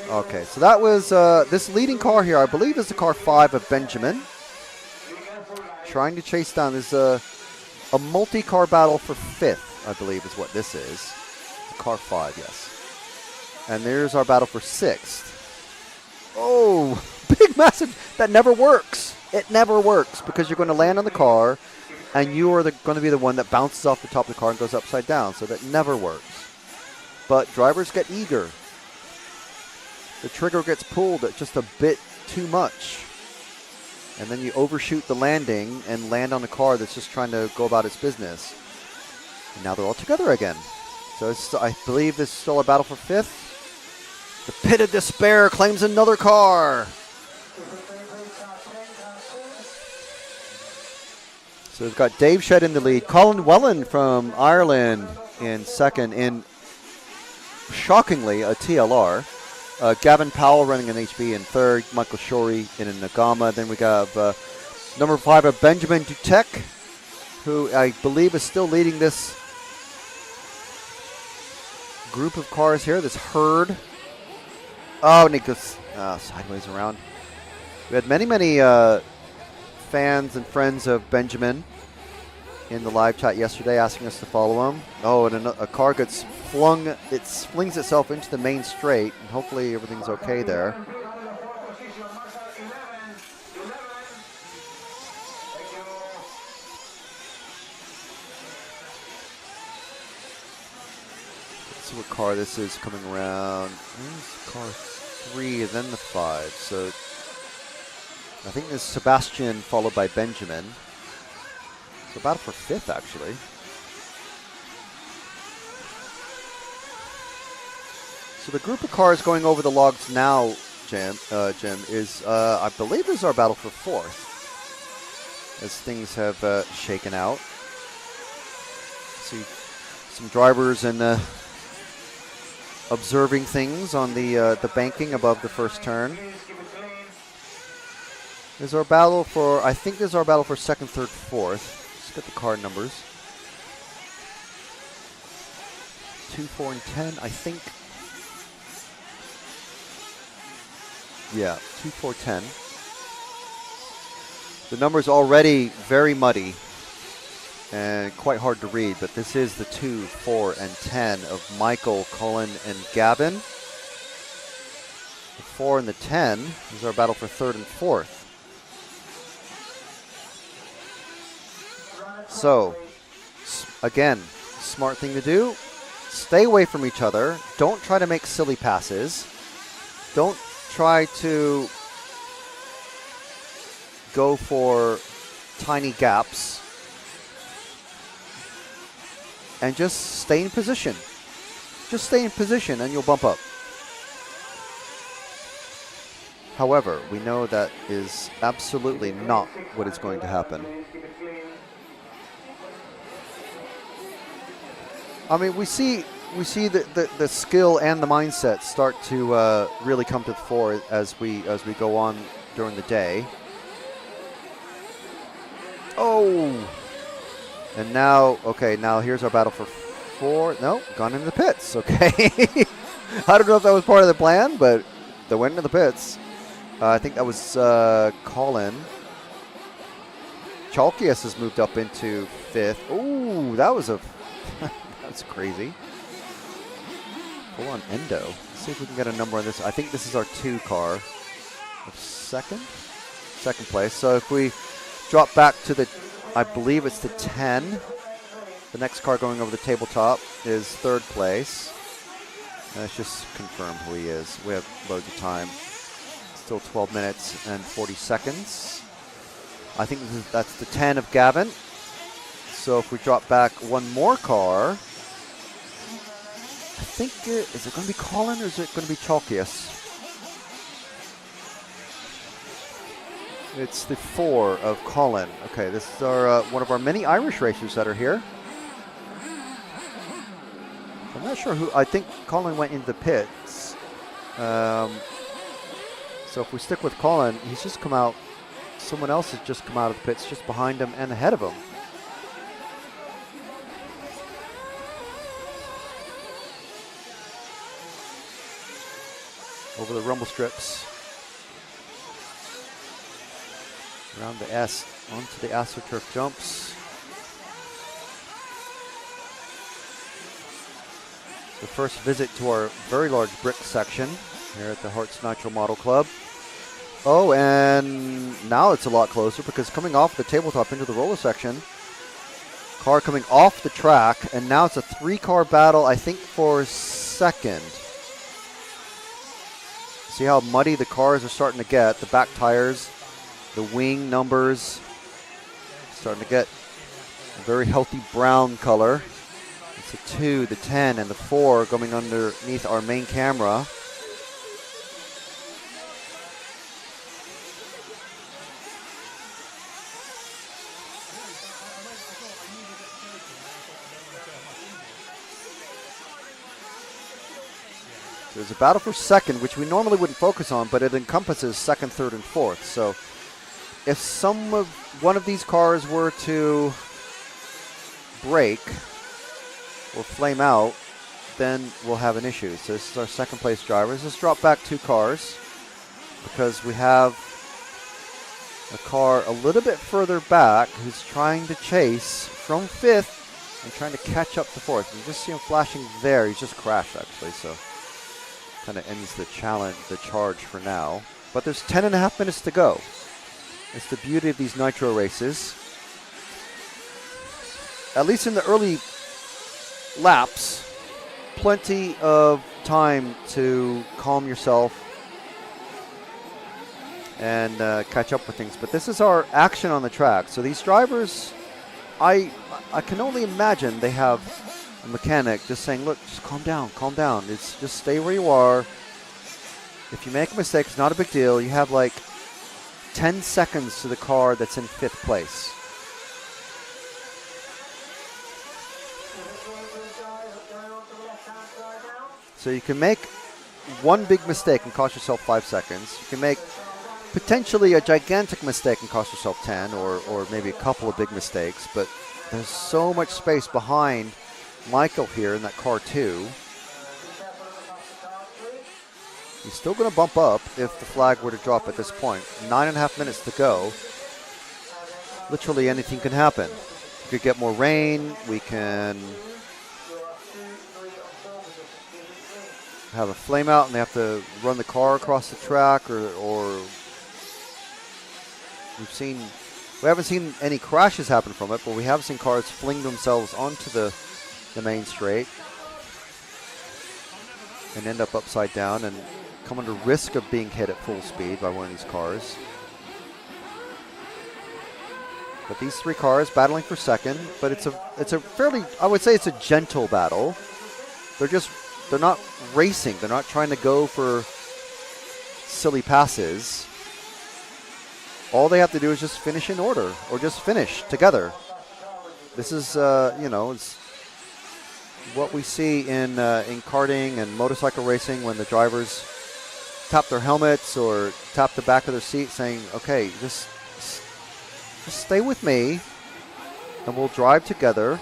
Okay, so that was this leading car here, I believe is the car 5 of Benjamin. Trying to chase down this a multi-car battle for 5th, I believe is what this is. Car 5, yes. And there's our battle for 6th. Oh, big massive, that never works. It never works because you're going to land on the car and you are going to be the one that bounces off the top of the car and goes upside down. So that never works. But drivers get eager. The trigger gets pulled at just a bit too much. And then you overshoot the landing and land on a car that's just trying to go about its business. And now they're all together again. So I believe this is still a battle for 5th. The Pit of Despair claims another car. So we've got Dave Shedd in the lead. Colin Wellen from Ireland in second in, shockingly, a TLR. Gavin Powell running an HB in third. Michael Shorey in a Nagama. Then we got number 5 of Benjamin Dutek, who I believe is still leading this group of cars here, this herd. Oh, and it goes sideways around. We had many fans and friends of Benjamin in the live chat yesterday asking us to follow him. Oh, and a car gets flung, it flings itself into the main straight, and hopefully everything's okay there. Let's see what car this is coming around. There's car 3 and then the 5. So I think there's Sebastian followed by Benjamin. So battle for 5th actually. So the group of cars going over the logs now, Jim, is I believe this is our battle for 4th, as things have shaken out. See some drivers and observing things on the banking above the first turn. This is our battle for, I think this is our battle for 2nd, 3rd, 4th. Let's get the car numbers. 2, 4, and 10, I think. Yeah, 2, 4, 10. The number's already very muddy and quite hard to read, but this is the 2, 4, and 10 of Michael, Cullen, and Gavin. The 4 and the 10 is our battle for 3rd and 4th. So, again, smart thing to do, stay away from each other. Don't try to make silly passes. Don't try to go for tiny gaps. And just stay in position. Just stay in position and you'll bump up. However, we know that is absolutely not what is going to happen. I mean, we see the skill and the mindset start to really come to the fore as we go on during the day. Oh, and now, okay, now here's our battle for 4. No, gone into the pits. Okay, I don't know if that was part of the plan, but they went into the pits. I think that was Colin. Chalkius has moved up into 5th. Ooh, that was that's crazy. Full on endo. Let's see if we can get a number on this. I think this is our 2 car of second place. So if we drop back to the, I believe it's the 10. The next car going over the tabletop is 3rd place. Let's just confirm who he is. We have loads of time. Still 12 minutes and 40 seconds. I think that's the 10 of Gavin. So if we drop back one more car, I think, is it going to be Colin or is it going to be Chalkius? It's the 4 of Colin. Okay, this is our one of our many Irish racers that are here. I'm not sure who. I think Colin went into the pits. So if we stick with Colin, he's just come out. Someone else has just come out of the pits just behind him and ahead of him. Over the rumble strips. Around the S, onto the AstroTurf jumps. The first visit to our very large brick section here at the Herts Nitro Model Club. Oh, and now it's a lot closer because coming off the tabletop into the roller section, car coming off the track, and now it's a 3-car battle, I think, for second. See how muddy the cars are starting to get. The back tires, the wing numbers, starting to get a very healthy brown color. It's the 2, the 10, and the 4 going underneath our main camera. There's a battle for second, which we normally wouldn't focus on, but it encompasses second, third, and fourth. So if one of these cars were to break or flame out, then we'll have an issue. So this is our second place drivers. Let's drop back 2 cars because we have a car a little bit further back who's trying to chase from 5th and trying to catch up to 4th. You just see him flashing there. He's just crashed, actually, so kind of ends the challenge, the charge for now. But there's 10.5 minutes to go. It's the beauty of these nitro races. At least in the early laps, plenty of time to calm yourself and catch up with things. But this is our action on the track. So these drivers, I can only imagine they have a mechanic just saying, look, just calm down, calm down. It's just stay where you are. If you make a mistake, it's not a big deal. You have like 10 seconds to the car that's in 5th place. So you can make one big mistake and cost yourself 5 seconds. You can make potentially a gigantic mistake and cost yourself 10 or maybe a couple of big mistakes. But there's so much space behind Michael here in that car 2. He's still going to bump up if the flag were to drop at this point. 9.5 minutes to go. Literally anything can happen. We could get more rain. We can have a flame out and they have to run the car across the track, or we haven't seen any crashes happen from it, but we have seen cars fling themselves onto the main straight and end up upside down and come under risk of being hit at full speed by one of these cars. But these 3 cars battling for second, but it's a fairly, I would say it's a gentle battle. They're not racing. They're not trying to go for silly passes. All they have to do is just finish in order or just finish together. This is, it's what we see in karting and motorcycle racing when the drivers tap their helmets or tap the back of their seat saying, okay, just stay with me and we'll drive together.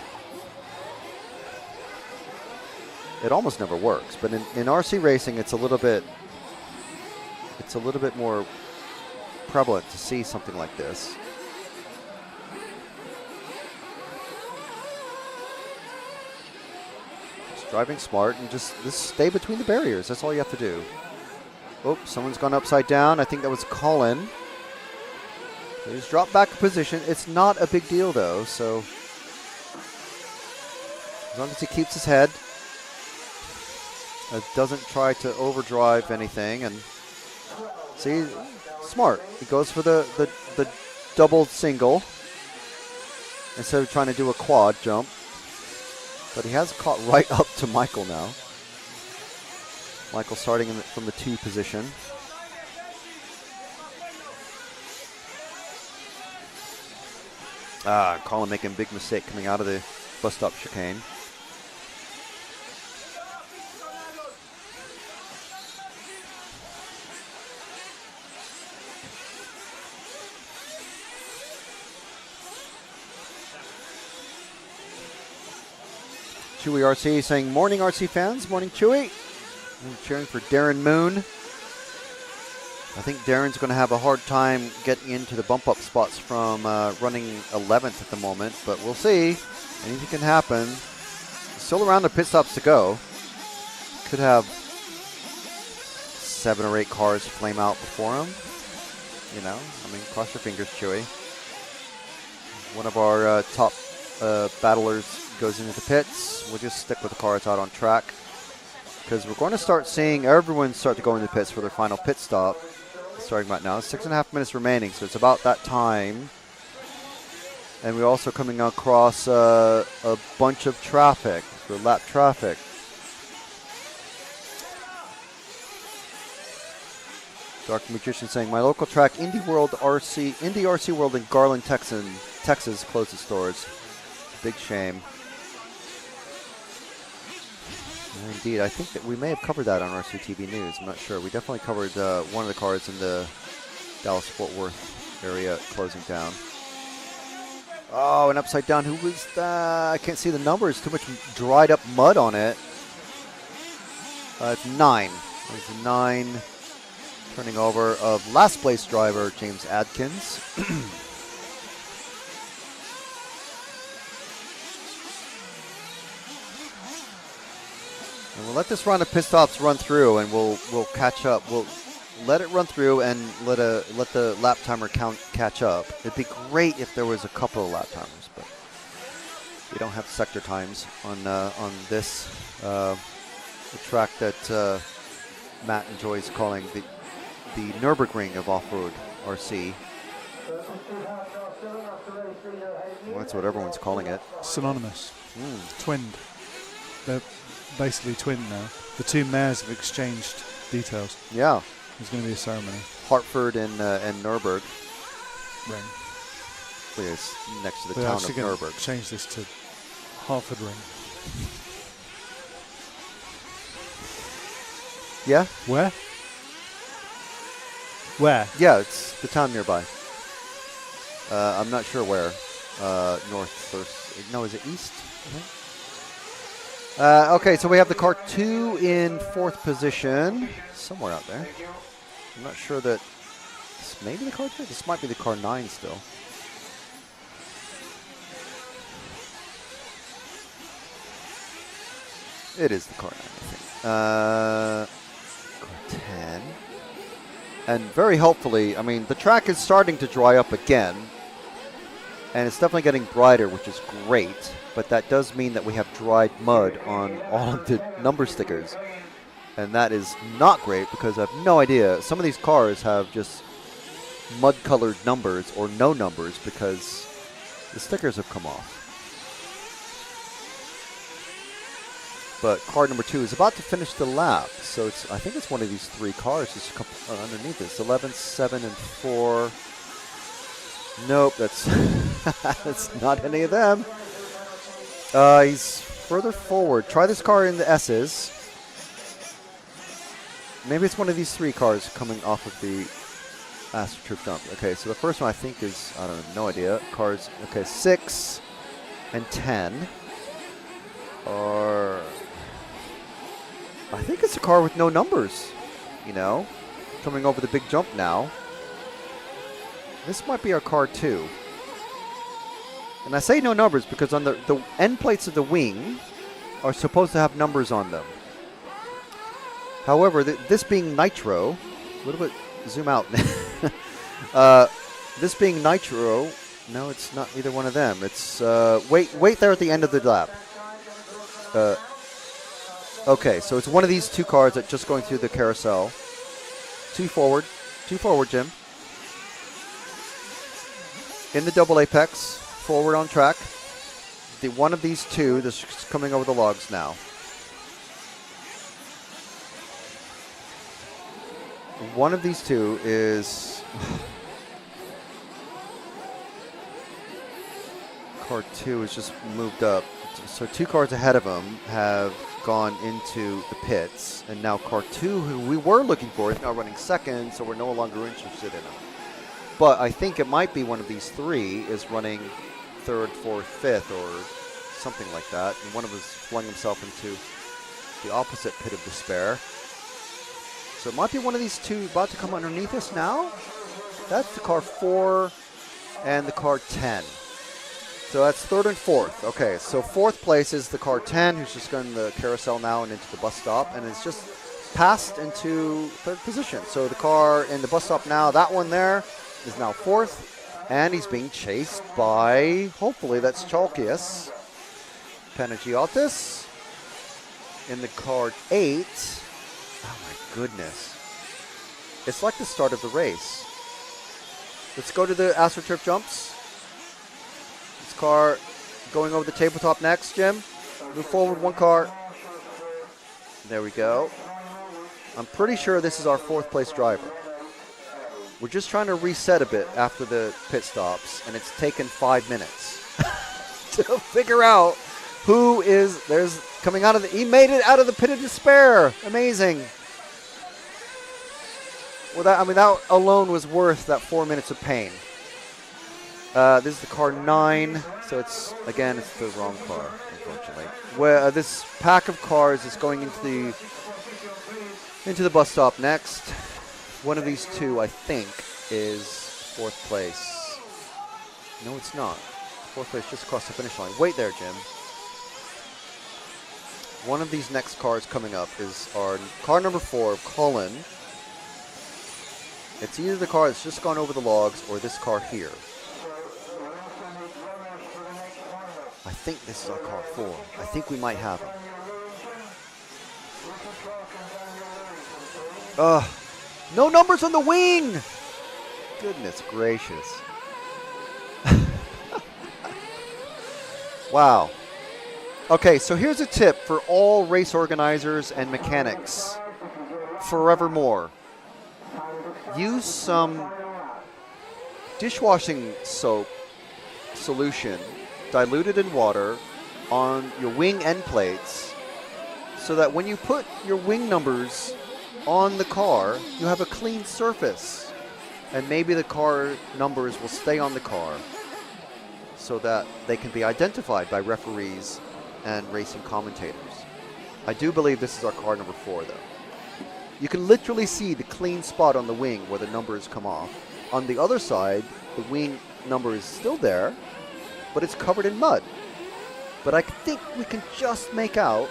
It almost never works, but in RC racing, it's a little bit more prevalent to see something like this. driving smart and just stay between the barriers. That's all you have to do. Oh, someone's gone upside down. I think that was Colin. So he's dropped back a position. It's not a big deal, though, so as long as he keeps his head, doesn't try to overdrive anything, and see, smart. He goes for the double single instead of trying to do a quad jump. But he has caught right up to Michael now. Michael starting from the 2 position. Colin making a big mistake coming out of the bus stop chicane. Chewy RC saying, morning RC fans, morning Chewy. I'm cheering for Darren Moon. I think Darren's going to have a hard time getting into the bump up spots from running 11th at the moment, but we'll see. Anything can happen. Still around the pit stops to go. Could have 7 or 8 cars flame out before him. You know, I mean, cross your fingers, Chewy. One of our top battlers goes into the pits. We'll just stick with the cars out on track because we're going to start seeing everyone start to go into the pits for their final pit stop starting right now. 6.5 minutes remaining, so it's about that time. And we're also coming across a bunch of traffic, for lap traffic. Dark Magician saying, my local track, Indy RC World in Garland, Texas, closed its doors. Big shame. Indeed, I think that we may have covered that on RCTV News. I'm not sure. We definitely covered one of the cars in the Dallas-Fort Worth area closing down. Oh, and upside down. Who was that? I can't see the numbers. Too much dried up mud on it. It's 9. There's 9 turning over of last place driver James Adkins. And we'll let this round of pit stops run through, and we'll catch up. We'll let it run through and let the lap timer catch up. It'd be great if there was a couple of lap timers, but we don't have sector times on this the track that Matt enjoys calling the Nürburgring of off-road RC. Well, that's what everyone's calling it. Synonymous. Twinned. They're basically twin now. The 2 mayors have exchanged details. Yeah. There's going to be a ceremony. Hartford and Nürburgring. Ring. It's next to the They're town of actually going Nürburgring. to change this to Hartford Ring. Yeah? Where? Where? Yeah, it's the town nearby. I'm not sure where. North or no, is it east? Okay, so we have the car 2 in 4th position, somewhere out there. I'm not sure that this may be the car 2. This might be the car 9 still. It is the car 9, I think. Car 10. And very helpfully, I mean, the track is starting to dry up again. And it's definitely getting brighter, which is great. But that does mean that we have dried mud on all of the number stickers. And that is not great because I have no idea. Some of these cars have just mud-colored numbers or no numbers because the stickers have come off. But car number 2 is about to finish the lap. So I think it's one of these 3 cars just underneath this. 11, 7, and 4. Nope, that's, that's not any of them. He's further forward. Try this car in the S's. Maybe it's one of these 3 cars coming off of the AstroTurf dump. Okay, so the first one I think is, I don't know, no idea. Cars, okay, 6 and 10 are, I think it's a car with no numbers, you know, coming over the big jump now. This might be our car 2. And I say no numbers because on the end plates of the wing, are supposed to have numbers on them. However, this being Nitro, a little bit zoom out. This being Nitro, no, it's not either one of them. It's wait there at the end of the lap. Okay, so it's one of these two cars that just going through the carousel. Two forward, Jim. In the double apex, forward on track. The one of these two that's coming over the logs now. One of these two is car 2 has just moved up. So 2 cars ahead of him have gone into the pits, and now car 2, who we were looking for, is now running second, so we're no longer interested in him. But I think it might be one of these 3 is running 3rd, 4th, 5th, or something like that. And one of us flung himself into the opposite pit of despair. So it might be one of these 2 about to come underneath us now. That's the car 4 and the car 10. So that's 3rd and 4th. Okay, so 4th place is the car 10, who's just going the carousel now and into the bus stop, and it's just passed into 3rd position. So the car in the bus stop now, that one there, is now 4th, and he's being chased by, hopefully that's Chalkius Panagiotis in the car 8. Oh my goodness. It's like the start of the race. Let's go to the AstroTurf jumps. This car going over the tabletop next, Jim. Move forward 1 car. There we go. I'm pretty sure this is our 4th place driver. We're just trying to reset a bit after the pit stops, and it's taken 5 minutes to figure out who is, there's coming out of the, he made it out of the pit of despair. Amazing. Well, that, I mean, that alone was worth that 4 minutes of pain. This is the car 9, so it's, again, it's the wrong car, unfortunately. Where this pack of cars is going into the bus stop next. One of these 2, I think, is 4th place. No, it's not. 4th place just across the finish line. Wait there, Jim. One of these next cars coming up is our car number 4, Colin. It's either the car that's just gone over the logs or this car here. I think this is our car 4. I think we might have him. No numbers on the wing! Goodness gracious. Wow. Okay, so here's a tip for all race organizers and mechanics forevermore. Use some dishwashing soap solution diluted in water on your wing end plates so that when you put your wing numbers on the car, you have a clean surface, and maybe the car numbers will stay on the car so that they can be identified by referees and racing commentators. I do believe this is our car number 4, though. You can literally see the clean spot on the wing where the numbers come off. On the other side, the wing number is still there, but it's covered in mud. But I think we can just make out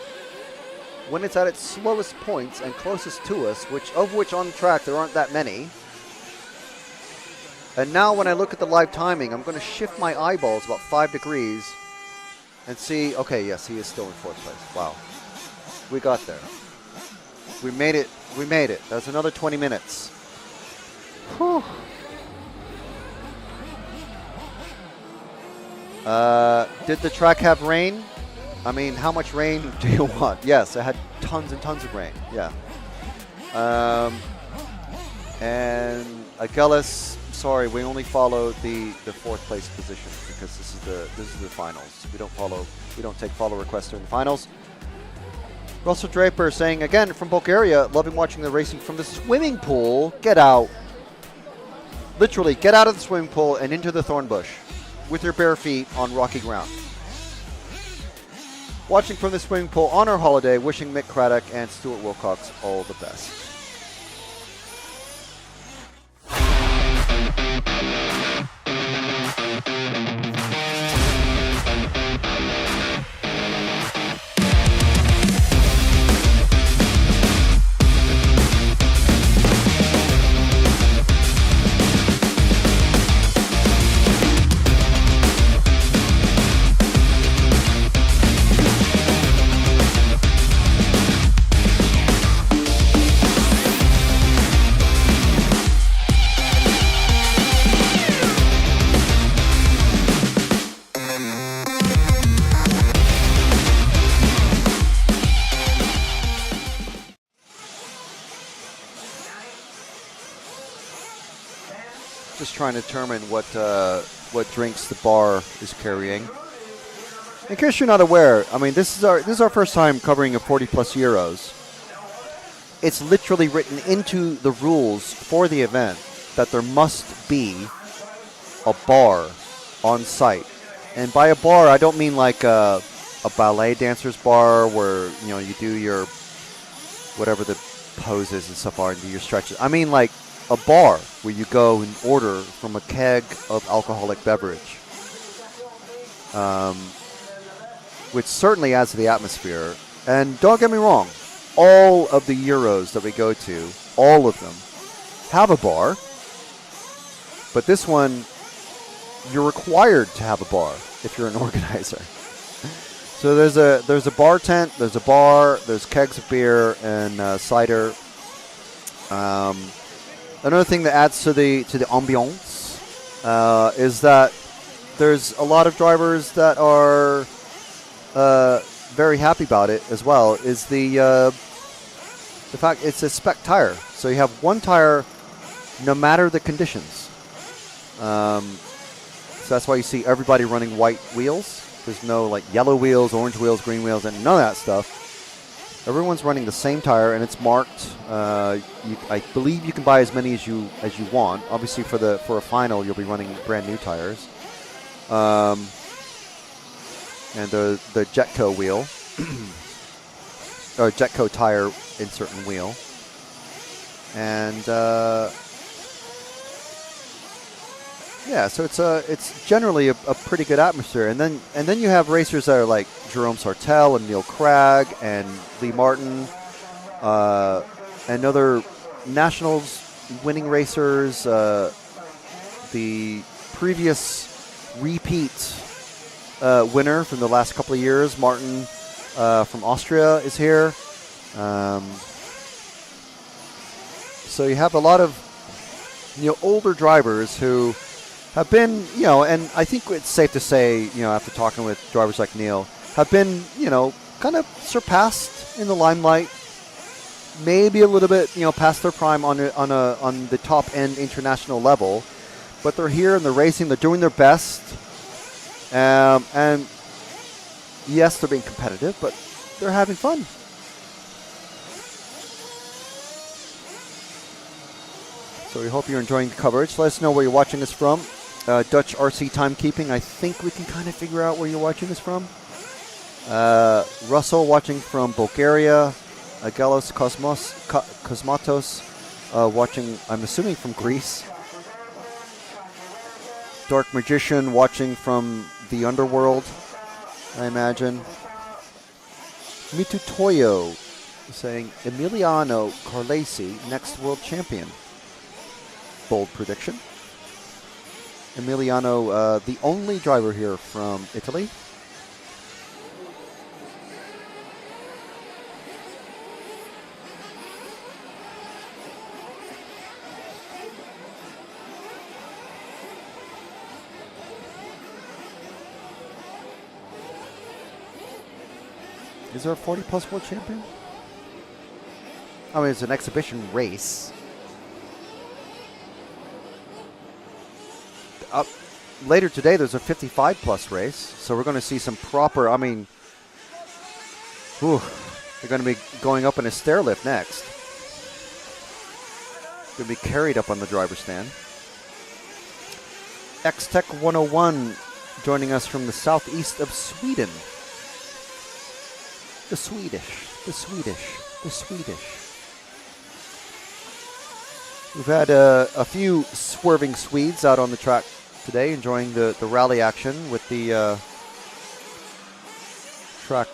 when it's at its slowest points and closest to us, which on track there aren't that many. And now when I look at the live timing, I'm going to shift my eyeballs about 5 degrees and see, okay, yes, he is still in 4th place. Wow. We got there. We made it. We made it. That's another 20 minutes. Whew. Did the track have rain? I mean, how much rain do you want? Yes, it had tons and tons of rain. Yeah. And Agelis, sorry, we only follow the 4th place position because this is the finals. We don't take follow requests during the finals. Russell Draper saying again from Bulgaria, loving watching the racing from the swimming pool. Get out. Literally, get out of the swimming pool and into the thorn bush with your bare feet on rocky ground. Watching from the swimming pool on our holiday, wishing Mick Craddock and Stuart Wilcox all the best. just trying to determine what drinks the bar is carrying. In case you're not aware, I mean, this is our first time covering a 40 plus Euros. It's literally written into the rules for the event that there must be a bar on site. And by a bar, I don't mean like a ballet dancer's bar where, you know, you do your whatever the poses and stuff are and do your stretches. I mean like a bar where you go and order from a keg of alcoholic beverage. Which certainly adds to the atmosphere. And don't get me wrong, all of the Euros that we go to, all of them, have a bar. But this one, you're required to have a bar if you're an organizer. So there's a bar tent, there's a bar, there's kegs of beer and cider. Another thing that adds to the ambiance is that there's a lot of drivers that are very happy about it as well. Is the fact it's a spec tire, so you have one tire no matter the conditions. So that's why you see everybody running white wheels. There's no like yellow wheels, orange wheels, green wheels, and none of that stuff. Everyone's running the same tire, and it's marked. I believe you can buy as many as you want. Obviously, for a final, you'll be running brand new tires. And the Jetco wheel, or Jetco tire inserting wheel, and yeah, so it's generally a pretty good atmosphere. And then you have racers that are like Jerome Sartell and Neil Cragg and Lee Martin, and other nationals winning racers. The previous repeat winner from the last couple of years, Martin from Austria, is here. So you have a lot of older drivers who have been, and I think it's safe to say, after talking with drivers like Neil, have been, kind of surpassed in the limelight, maybe a little bit, past their prime on the top end international level, but they're here and they're racing, they're doing their best, and yes, they're being competitive, but they're having fun. So we hope you're enjoying the coverage. Let us know where you're watching us from. Dutch RC timekeeping, I think we can kind of figure out where you're watching us from. Russell watching from Bulgaria. Agelos Kosmatos watching, I'm assuming, from Greece. Dark Magician watching from the underworld, I imagine. Mitutoyo saying Emiliano Carlesi, next world champion. Bold prediction. Emiliano, the only driver here from Italy. Is there a 40-plus world champion? I mean, it's an exhibition race. Later today, there's a 55-plus race, so we're going to see some proper, I mean, they're going to be going up in a stair lift next. Going to be carried up on the driver's stand. X-Tech 101 joining us from the southeast of Sweden. The Swedish. We've had a few swerving Swedes out on the track today, enjoying the rally action with the track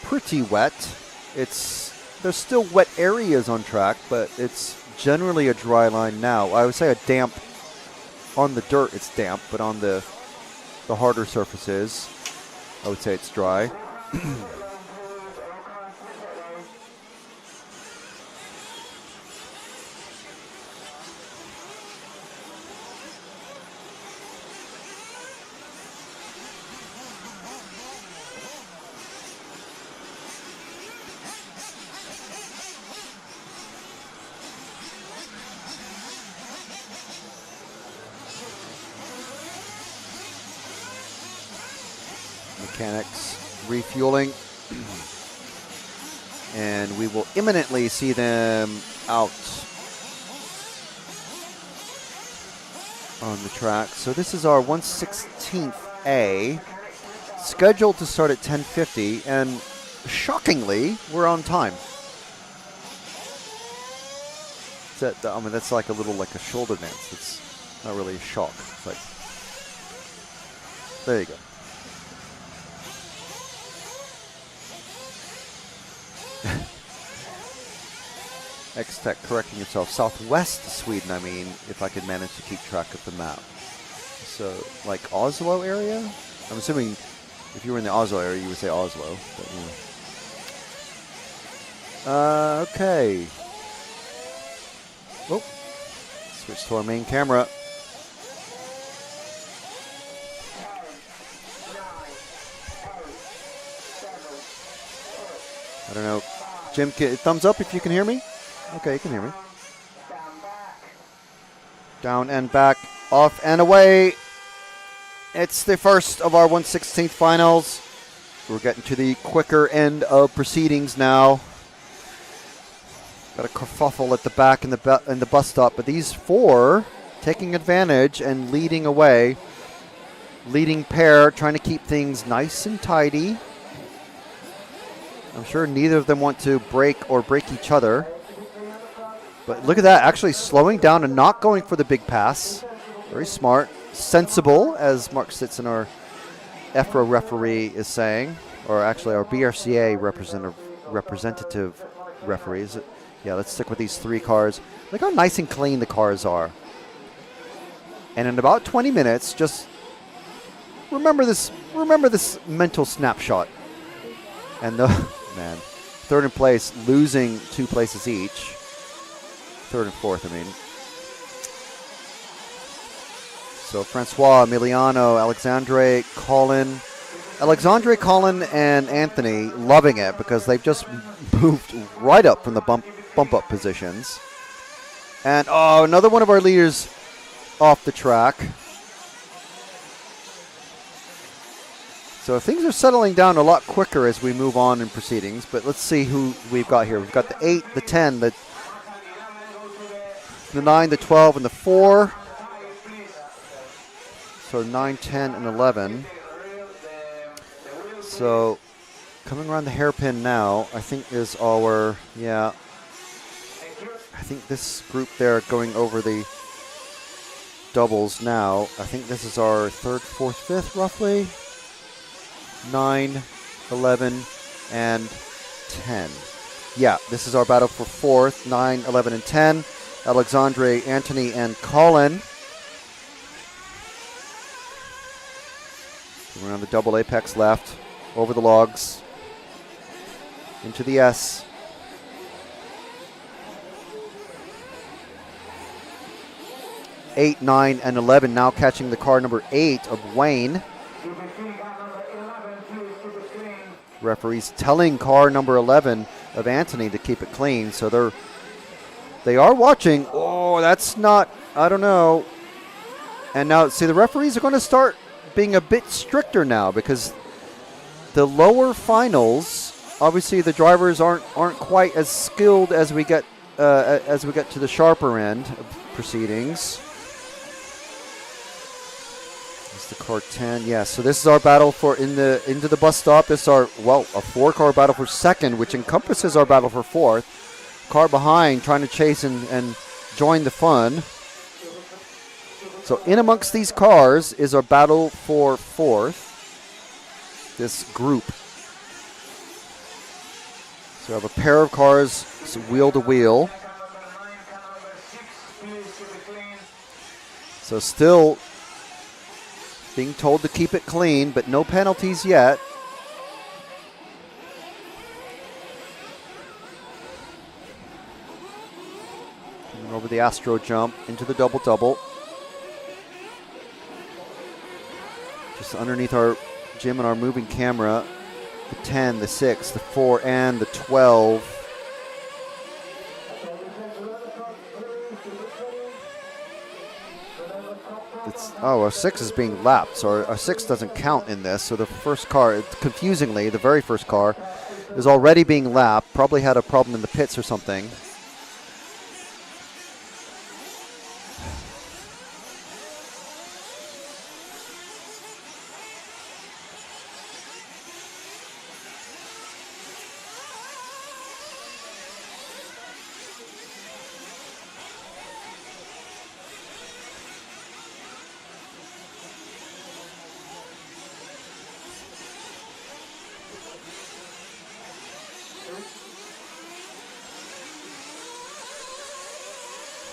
pretty wet. There's still wet areas on track, but it's generally a dry line now. I would say a damp on the dirt. It's damp, but on the harder surfaces, I would say it's dry. Mechanics refueling. And we will imminently see them out on the track. So this is our 1/16th A, scheduled to start at 10:50, and shockingly, we're on time. I mean, that's like a little like a shoulder dance. It's not really a shock. It's like, there you go. X-Tech correcting yourself. Southwest Sweden, I mean, if I could manage to keep track of the map. So, like Oslo area? I'm assuming if you were in the Oslo area, you would say Oslo. But, yeah. Okay. Oh, switch to our main camera. I don't know. Jim, thumbs up if you can hear me. Okay, you can hear me. Down and back, off and away. It's the first of our 1/16th finals. We're getting to the quicker end of proceedings now. Got a kerfuffle at the back in the bus stop, but these four taking advantage and leading away. Leading pair, trying to keep things nice and tidy. I'm sure neither of them want to break each other. But look at that, actually slowing down and not going for the big pass. Very smart. Sensible, as Mark Sitson, our EFRA referee, is saying. Or actually our BRCA representative referee. Is it? Yeah, let's stick with these three cars. Look how nice and clean the cars are. And in about 20 minutes, just remember this mental snapshot. And the man, third in place, losing 2 places each. Third and fourth, I mean. So Francois, Emiliano, Alexandre, Colin, and Anthony loving it because they've just moved right up from the bump up positions. And another one of our leaders off the track. So things are settling down a lot quicker as we move on in proceedings. But let's see who we've got here. We've got the 8, the 10, the 9, the 12, and the 4. So 9, 10, and 11. So coming around the hairpin now, I think is our, yeah. I think this group there going over the doubles now. I think this is our 3rd, 4th, 5th roughly. 9, 11, and 10. Yeah, this is our battle for 4th, 9, 11, and 10. Alexandre, Anthony, and Colin. Around the double apex left, over the logs, into the S. Eight, 9, and 11 now catching the car number 8 of Wayne. Referees telling car number 11 of Anthony to keep it clean, so they are watching. Oh, that's not, I don't know. And now, see, the referees are going to start being a bit stricter now because the lower finals, obviously the drivers aren't quite as skilled as we get to the sharper end of proceedings. The car 10, yes. So this is our battle for into the bus stop. This is our, well, a 4-car battle for 2nd, which encompasses our battle for 4th. Car behind trying to chase and join the fun. So in amongst these cars is our battle for 4th. This group. So we have a pair of cars, wheel to wheel. So still being told to keep it clean, but no penalties yet. Coming over the Astro jump into the double-double. Just underneath our Jim and our moving camera, the 10, the 6, the 4, and the 12. our 6 is being lapped, so our 6 doesn't count in this. So the first car, confusingly, the very first car is already being lapped. Probably had a problem in the pits or something.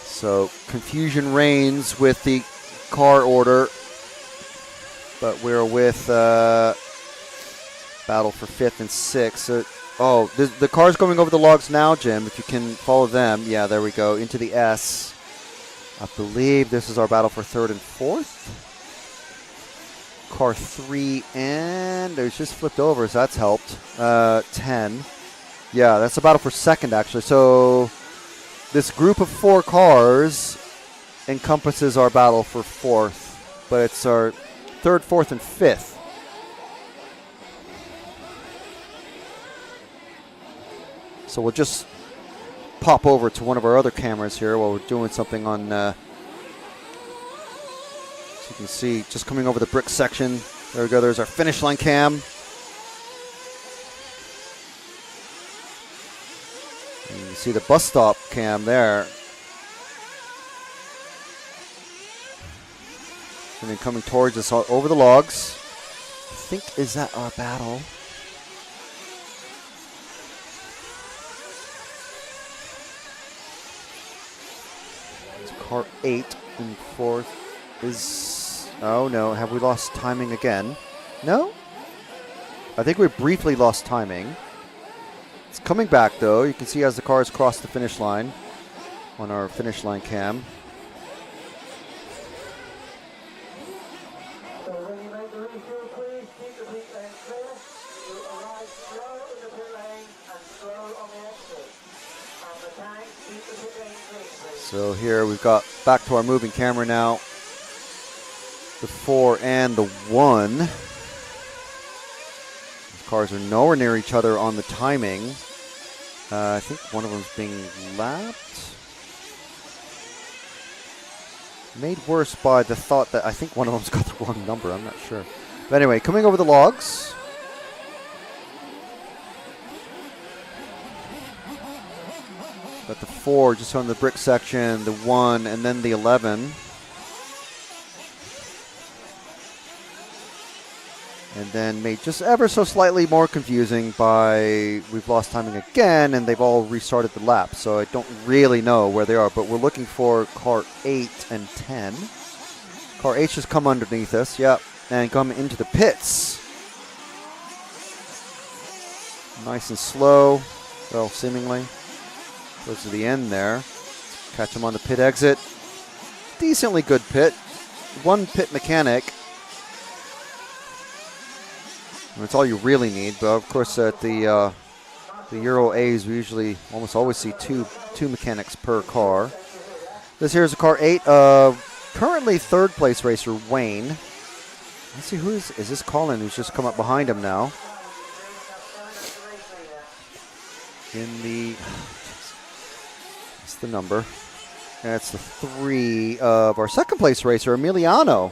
So confusion reigns with the car order, but we're with battle for 5th and 6th. The car's going over the logs now, Jim, if you can follow them. Yeah, there we go, into the S. I believe this is our battle for 3rd and 4th. Car 3, and it's just flipped over, so that's helped. 10. Yeah, that's a battle for 2nd, actually. So this group of 4 cars encompasses our battle for 4th, but it's our 3rd, 4th, and 5th. So we'll just pop over to one of our other cameras here while we're doing something on, so you can see, just coming over the brick section. There we go, there's our finish line cam. And you see the bus stop cam there. And then coming towards us over the logs. I think, is that our battle? It's car 8 and 4th is, oh no, have we lost timing again? No? I think we briefly lost timing. It's coming back though. You can see as the cars cross the finish line on our finish line cam. So here we've got back to our moving camera now. The 4 and the 1. These cars are nowhere near each other on the timing. I think one of them's being lapped. Made worse by the thought that I think one of them's got the wrong number. I'm not sure. But anyway, coming over the logs. Got the 4 just on the brick section, the 1, and then the 11. And then made just ever so slightly more confusing by we've lost timing again, and they've all restarted the lap. So I don't really know where they are, but we're looking for car 8 and 10. Car 8 just come underneath us, yep, and come into the pits. Nice and slow, well, seemingly. Goes to the end there. Catch him on the pit exit. Decently good pit. One pit mechanic. That's all you really need, but of course at the Euro A's we usually almost always see two mechanics per car. This here is a car 8, currently 3rd place racer Wayne. Let's see, is this Colin who's just come up behind him now. In the, what's the number? That's the 3 of our 2nd place racer Emiliano.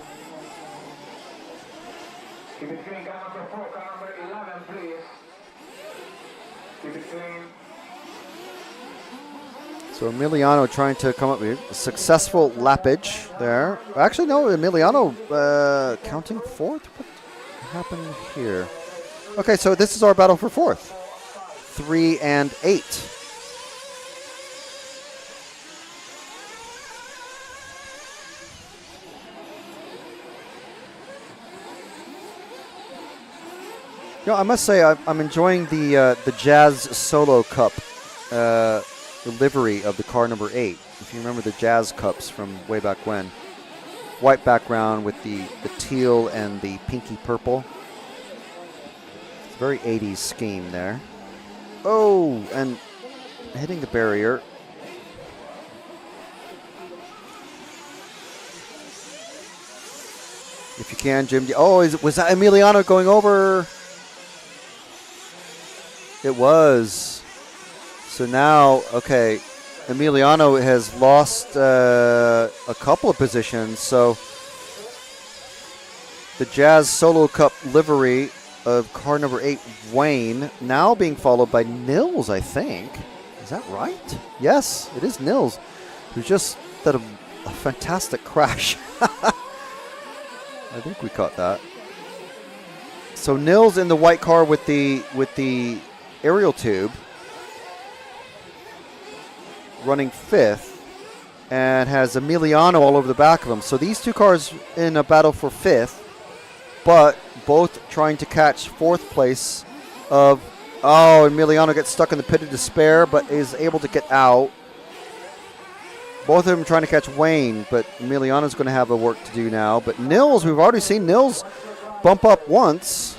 So Emiliano trying to come up with a successful lappage there. Actually, no, Emiliano counting 4th? What happened here? Okay, so this is our battle for 4th. 3 and 8. You know, I must say I'm enjoying the Jazz Solo Cup livery of the car number 8. If you remember the Jazz Cups from way back when. White background with the teal and the pinky purple. It's a very 80s scheme there. Oh, and hitting the barrier. If you can, Jim. Oh, was that Emiliano going over? It was. So now, okay, Emiliano has lost a couple of positions. So the Jazz Solo Cup livery of car number 8, Wayne, now being followed by Nils, I think. Is that right? Yes, it is Nils, who just did a fantastic crash. I think we caught that. So Nils in the white car with the aerial tube, running 5th, and has Emiliano all over the back of him. So these two cars in a battle for 5th, but both trying to catch 4th place of, Emiliano gets stuck in the pit of despair, but is able to get out. Both of them trying to catch Wayne, but Emiliano's going to have a work to do now. But Nils, we've already seen Nils bump up once.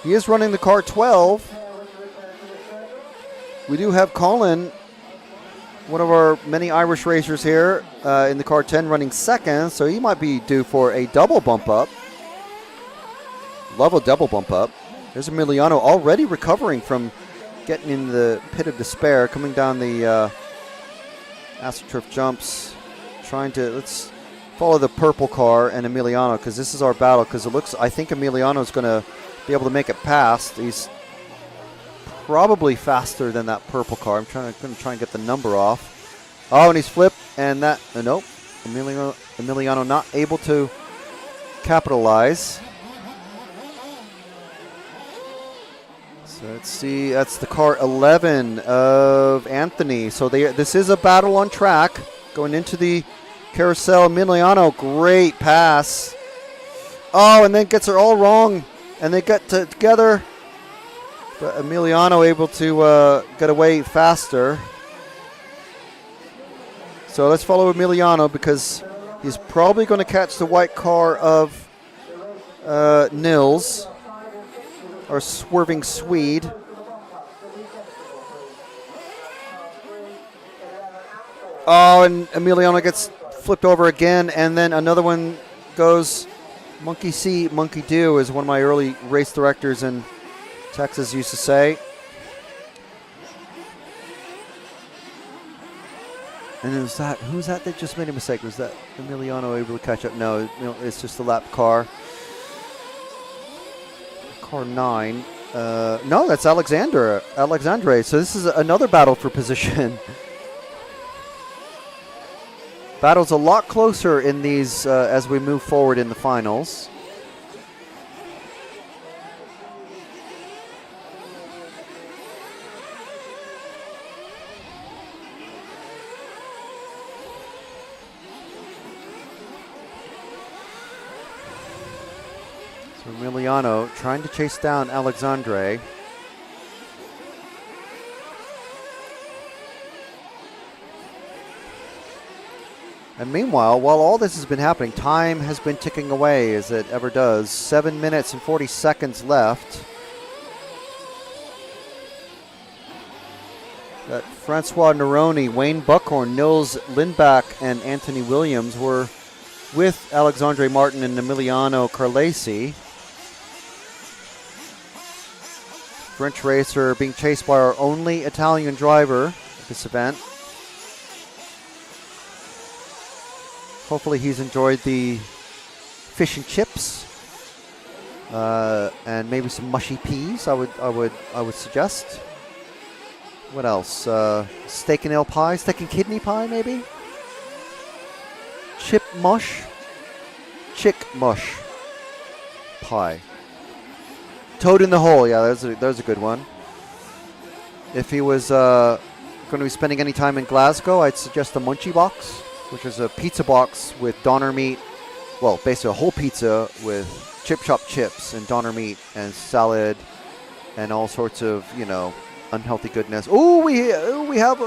He is running the car 12. We do have Colin, one of our many Irish racers here, in the car 10 running 2nd, so he might be due for a double bump up. Love a double bump up. There's Emiliano already recovering from getting in the pit of despair, coming down the AstroTurf jumps, trying to, let's follow the purple car and Emiliano, because this is our battle, because I think Emiliano's going to be able to make it past. He's probably faster than that purple car. I'm going to try and get the number off. Oh, and he's flipped, and that, nope. Emiliano not able to capitalize. So let's see, that's the car 11 of Anthony. So this is a battle on track going into the carousel. Emiliano, great pass. Oh, and then gets her all wrong, and they get together. But Emiliano able to get away faster. So let's follow Emiliano, because he's probably going to catch the white car of Nils, our swerving Swede. Oh, and Emiliano gets flipped over again, and then another one goes monkey see, monkey do, as one of my early race directors in Texas used to say. And who's that just made a mistake? Was that Emiliano able to catch up? No, it's just the lap car. Car 9. No, that's Alexandre. So this is another battle for position. Battle's a lot closer in these as we move forward in the finals. So Emiliano trying to chase down Alexandre. And meanwhile, while all this has been happening, time has been ticking away as it ever does. 7 minutes and 40 seconds left. That Francois Neroni, Wayne Buckhorn, Nils Lindback, and Anthony Williams were with Alexandre Martin and Emiliano Carlesi. French racer being chased by our only Italian driver at this event. Hopefully he's enjoyed the fish and chips and maybe some mushy peas. I would suggest. What else? Steak and ale pie, steak and kidney pie, maybe. Chick mush pie. Toad in the hole. Yeah, there's a good one. If he was going to be spending any time in Glasgow, I'd suggest the Munchie Box, which is a pizza box with doner meat. Well, basically a whole pizza with chip shop chips and doner meat and salad and all sorts of, unhealthy goodness. Oh, we have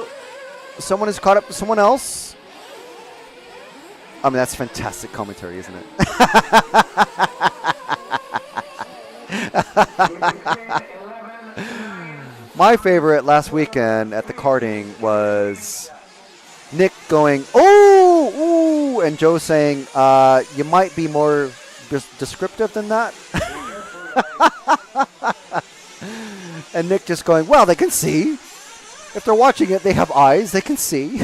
someone has caught up to someone else. I mean, that's fantastic commentary, isn't it? My favorite last weekend at the karting was Nick going, oh, and Joe saying, you might be more descriptive than that? And Nick just going, well, they can see. If they're watching it, they have eyes. They can see.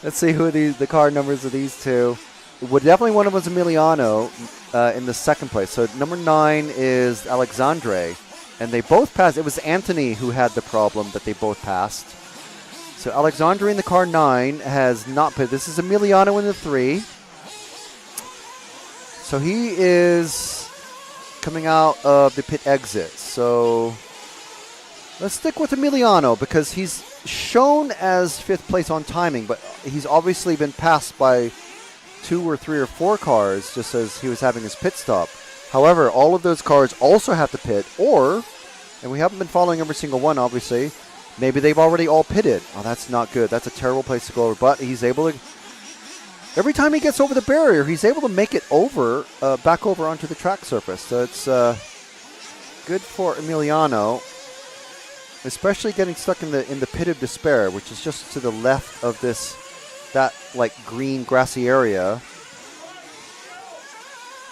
Let's see who the car numbers of these two. Well, definitely one of them is Emiliano in the second place. So number 9 is Alexandre. And they both passed. It was Anthony who had the problem that they both passed. So Alexandre in the car 9 has not put. This is Emiliano in the 3. So he is coming out of the pit exit. So let's stick with Emiliano because he's shown as 5th place on timing, but he's obviously been passed by 2 or 3 or 4 cars just as he was having his pit stop. However, all of those cars also have to pit, and we haven't been following every single one, obviously. Maybe they've already all pitted. Oh, that's not good. That's a terrible place to go over. But he's able to, every time he gets over the barrier, he's able to make it over, back over onto the track surface. So it's good for Emiliano, especially getting stuck in the pit of despair, which is just to the left of that like green grassy area.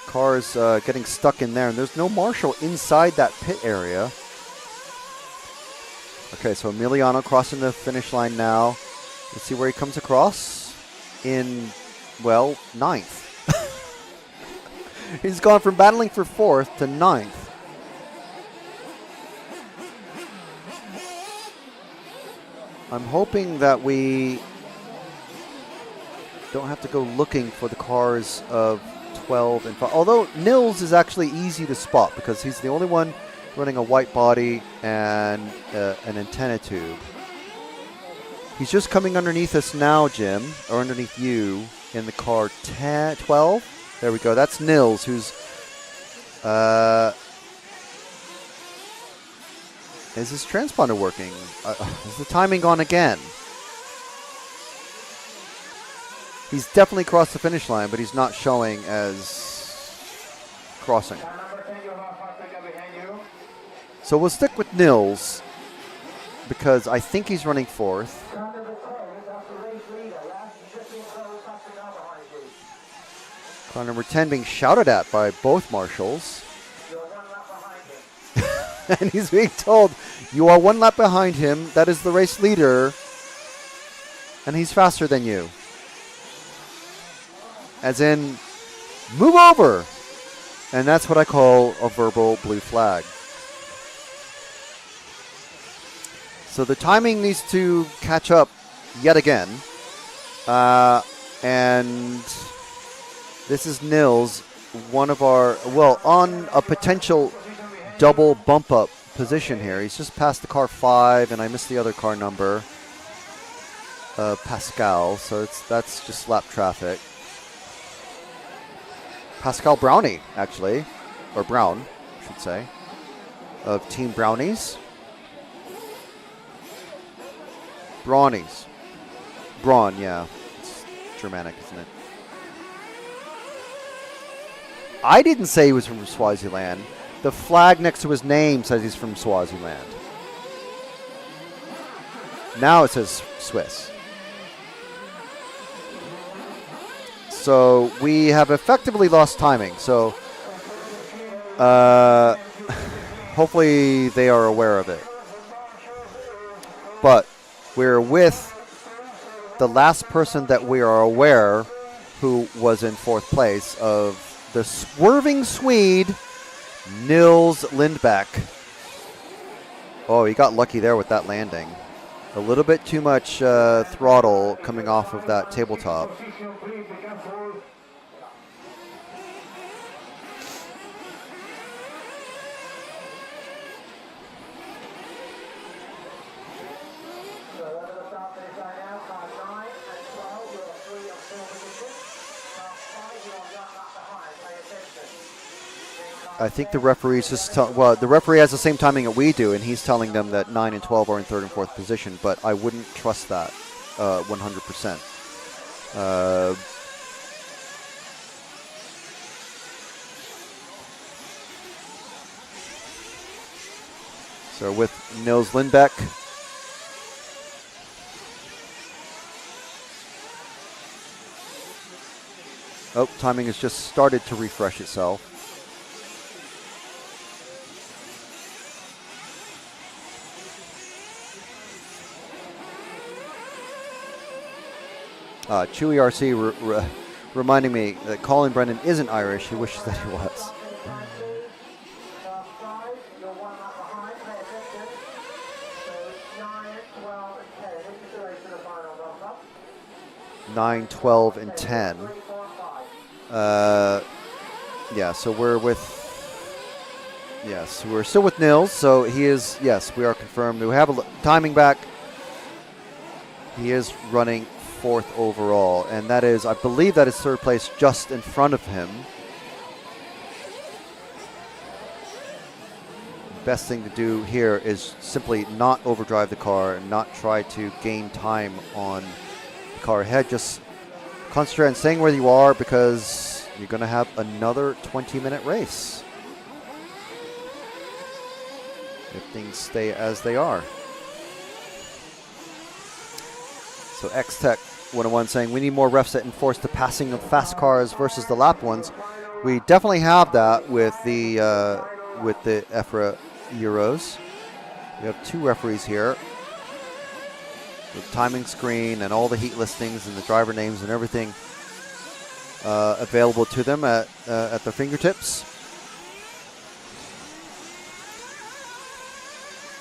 Cars getting stuck in there, and there's no marshal inside that pit area. Okay, so Emiliano crossing the finish line now. Let's see where he comes across in, well, 9th. He's gone from battling for 4th to 9th. I'm hoping that we don't have to go looking for the cars of 12 and 5. Although Nils is actually easy to spot because he's the only one running a white body and an antenna tube. He's just coming underneath us now, Jim, or underneath you in the car 12. There we go. That's Nils, who's... is his transponder working? Is the timing on again? He's definitely crossed the finish line, but he's not showing as crossing. So we'll stick with Nils because I think he's running 4th. Car number 10 being shouted at by both marshals. And he's being told, you are 1 lap behind him. That is the race leader. And he's faster than you. As in, move over. And that's what I call a verbal blue flag. So the timing needs to catch up yet again. And this is Nils, one of our, well, on a potential double bump up position here. He's just passed the car 5, and I missed the other car number, Pascal. So that's just lap traffic. Pascal Brownie, actually, or Brown, I should say, of Team Brownies. Brownies. Braun, yeah. It's Germanic, isn't it? I didn't say he was from Swaziland. The flag next to his name says he's from Swaziland. Now it says Swiss. So we have effectively lost timing. So hopefully they are aware of it. But we're with the last person that we are aware who was in 4th place of the swerving Swede, Nils Lindbäck. Oh, he got lucky there with that landing. A little bit too much throttle coming off of that tabletop. I think the referee's just well, the referee has the same timing that we do, and he's telling them that 9 and 12 are in 3rd and 4th position, but I wouldn't trust that 100%. So with Nils Lindbäck. Oh, timing has just started to refresh itself. Chewy RC reminding me that Colin Brennan isn't Irish. He wishes that he was. Nine, 12, and 10. Yeah, so we're with. Yes, we're still with Nils. So he is. Yes, we are confirmed. We have a timing back. He is running 4th overall, and that is, I believe, that is 3rd place, just in front of him. Best thing to do here is simply not overdrive the car and not try to gain time on the car ahead. Just concentrate on staying where you are, because you're going to have another 20-minute race if things stay as they are. So X-Tech 101 saying we need more refs that enforce the passing of fast cars versus the lap ones. We definitely have that with the EFRA Euros. We have 2 referees here with timing screen and all the heat listings and the driver names and everything available to them at their fingertips.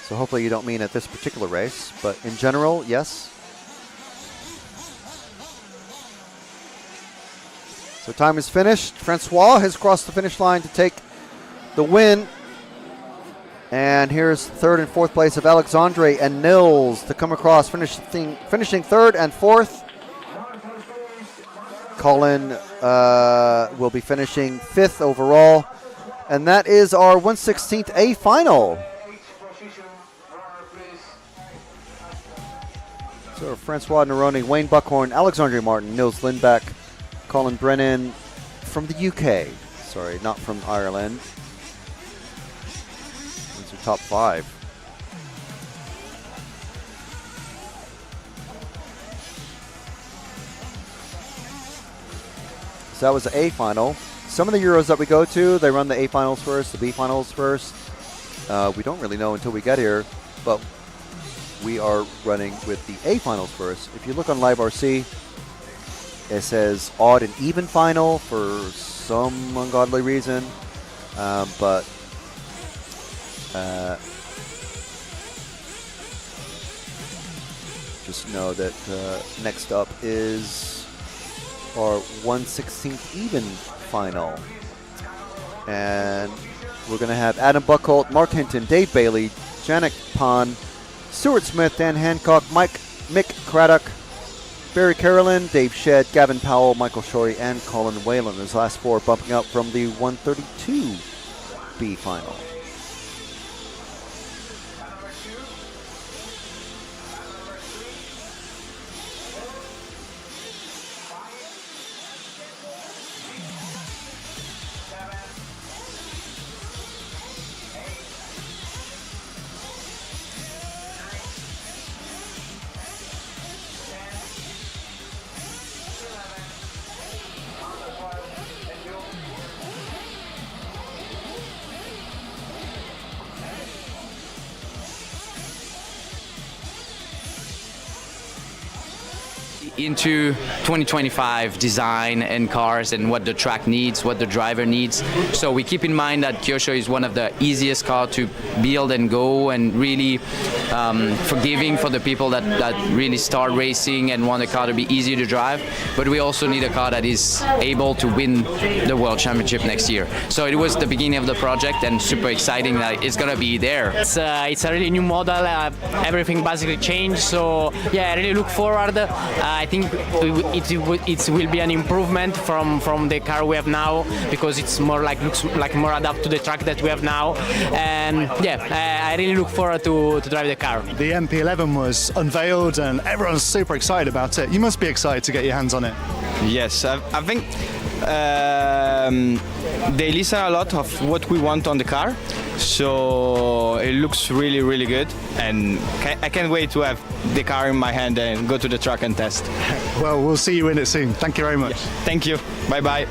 So hopefully you don't mean at this particular race, but in general, yes. So time is finished. Francois has crossed the finish line to take the win. And here's 3rd and 4th place of Alexandre and Nils to come across, finishing 3rd and 4th. Colin will be finishing 5th overall. And that is our 1/16th A final. So Francois Neroni, Wayne Buckhorn, Alexandre Martin, Nils Lindbeck, Colin Brennan from the UK. Sorry, not from Ireland. These are top 5. So that was the A final. Some of the Euros that we go to, they run the A finals first, the B finals first. We don't really know until we get here, but we are running with the A finals first. If you look on Live RC, it says odd and even final for some ungodly reason, but just know that next up is our 1/16th even final, and we're going to have Adam Buckholt, Mark Hinton, Dave Bailey, Janik Pan, Stuart Smith, Dan Hancock, Mick Craddock, Barry Carolyn, Dave Shedd, Gavin Powell, Michael Shorey, and Colin Whalen. Those last 4 bumping up from the 132B final. Into 2025 design and cars and what the track needs, what the driver needs. So we keep in mind that Kyosho is one of the easiest cars to build and go, and really forgiving for the people that really start racing and want a car to be easy to drive. But we also need a car that is able to win the World Championship next year. So it was the beginning of the project, and super exciting that it's gonna be there. It's a really new model. Everything basically changed. So yeah, I really look forward. I think it will be an improvement from the car we have now, because it's more looks like more adapt to the track that we have now. And yeah, I really look forward to drive the car. The MP11 was unveiled and everyone's super excited about it. You must be excited to get your hands on it. Yes, I think they listen a lot of what we want on the car. So it looks really, really good. And I can't wait to have the car in my hand and go to the track and test. Well, we'll see you in it soon. Thank you very much. Thank you. Bye-bye.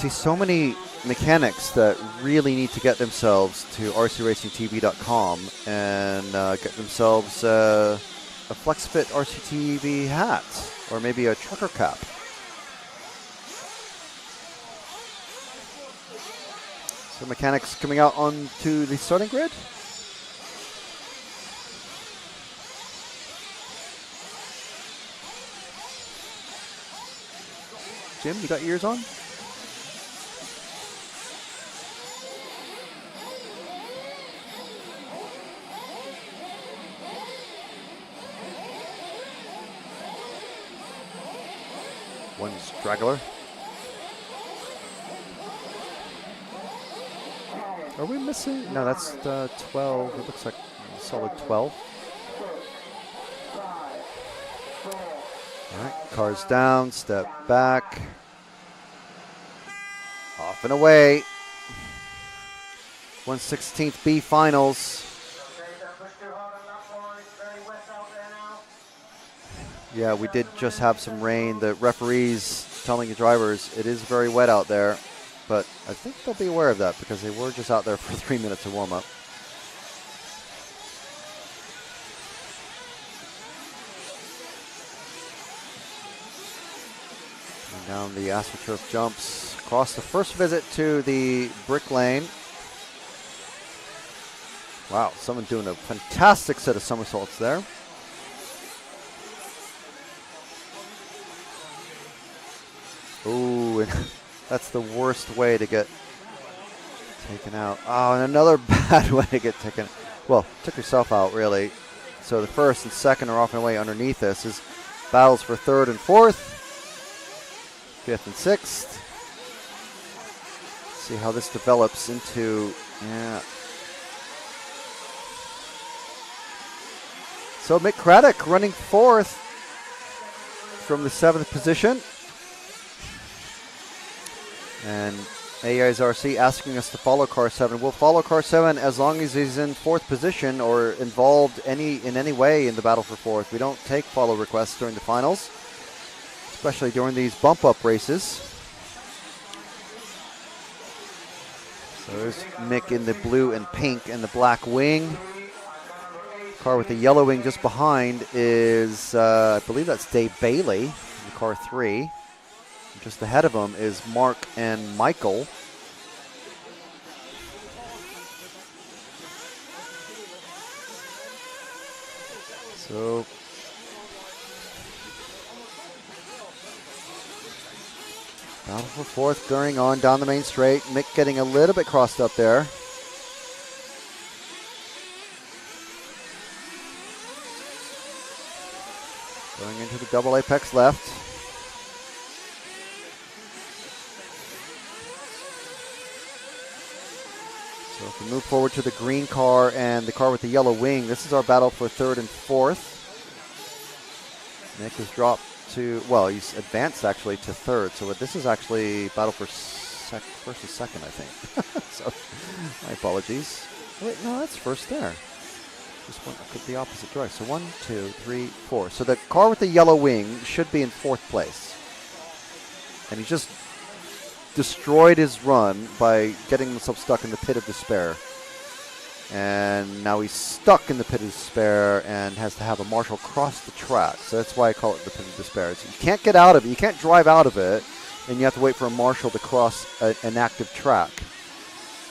see so many mechanics that really need to get themselves to rcracingtv.com and get themselves a FlexFit RCTV hat or maybe a trucker cap. So mechanics coming out onto the starting grid. Jim, you got ears on? One straggler. Are we missing? No, that's the 12. It looks like a solid 12. All right, cars down, step back. Off and away. 1/16th B finals. Yeah, we did just have some rain. The referees telling the drivers it is very wet out there, but I think they'll be aware of that because they were just out there for 3 minutes of warm-up. And down the AstroTurf jumps across the first visit to the brick lane. Wow, someone doing a fantastic set of somersaults there. Ooh, and that's the worst way to get taken out. Oh, and another bad way to get taken. Well, took yourself out, really. So the first and second are off and away underneath this. Is battles for third and fourth, fifth and sixth. See how this develops into, yeah. So Mick Craddock running fourth from the 7th position. And AISRC asking us to follow car 7. We'll follow car 7 as long as he's in 4th position or involved in any way in the battle for 4th. We don't take follow requests during the finals, especially during these bump-up races. So there's Mick in the blue and pink and the black wing. Car with the yellow wing just behind is, I believe that's Dave Bailey in car 3. Just ahead of him is Mark and Michael. So battle for 4th going on down the main straight. Mick getting a little bit crossed up there. Going into the double apex left. So if we move forward to the green car and the car with the yellow wing, this is our battle for 3rd and 4th. Nick has dropped to, well, he's advanced actually to 3rd. So this is actually battle for first and 2nd, I think. So my apologies. Wait, no, that's first there. Just went the opposite direction. So 1, 2, 3, 4. So the car with the yellow wing should be in 4th place. And he just destroyed his run by getting himself stuck in the pit of despair. And now he's stuck in the pit of despair and has to have a marshal cross the track. So that's why I call it the pit of despair. So you can't get out of it. You can't drive out of it. And you have to wait for a marshal to cross an active track,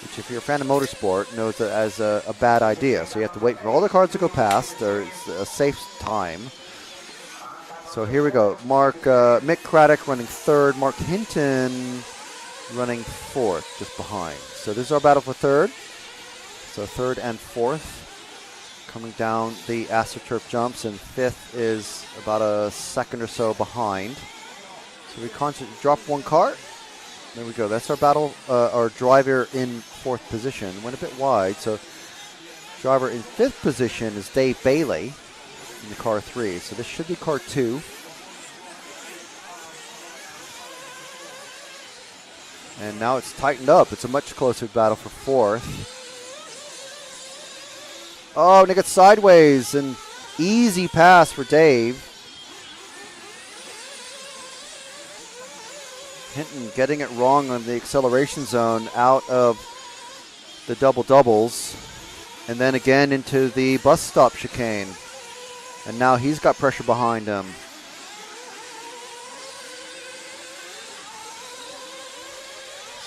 which if you're a fan of motorsport, knows that as a bad idea. So you have to wait for all the cars to go past. There's a safe time. So here we go. Mick Craddock running 3rd. Mark Hinton running 4th, just behind. So this is our battle for 3rd. So 3rd and 4th coming down the AstroTurf jumps, and 5th is about a 2nd or so behind. So we drop one car. There we go. That's our battle, our driver in 4th position. Went a bit wide, so driver in 5th position is Dave Bailey in the car 3. So this should be car 2. And now it's tightened up. It's a much closer battle for 4th. Oh, and it gets sideways, and easy pass for Dave. Hinton getting it wrong on the acceleration zone out of the double doubles, and then again into the bus stop chicane. And now he's got pressure behind him.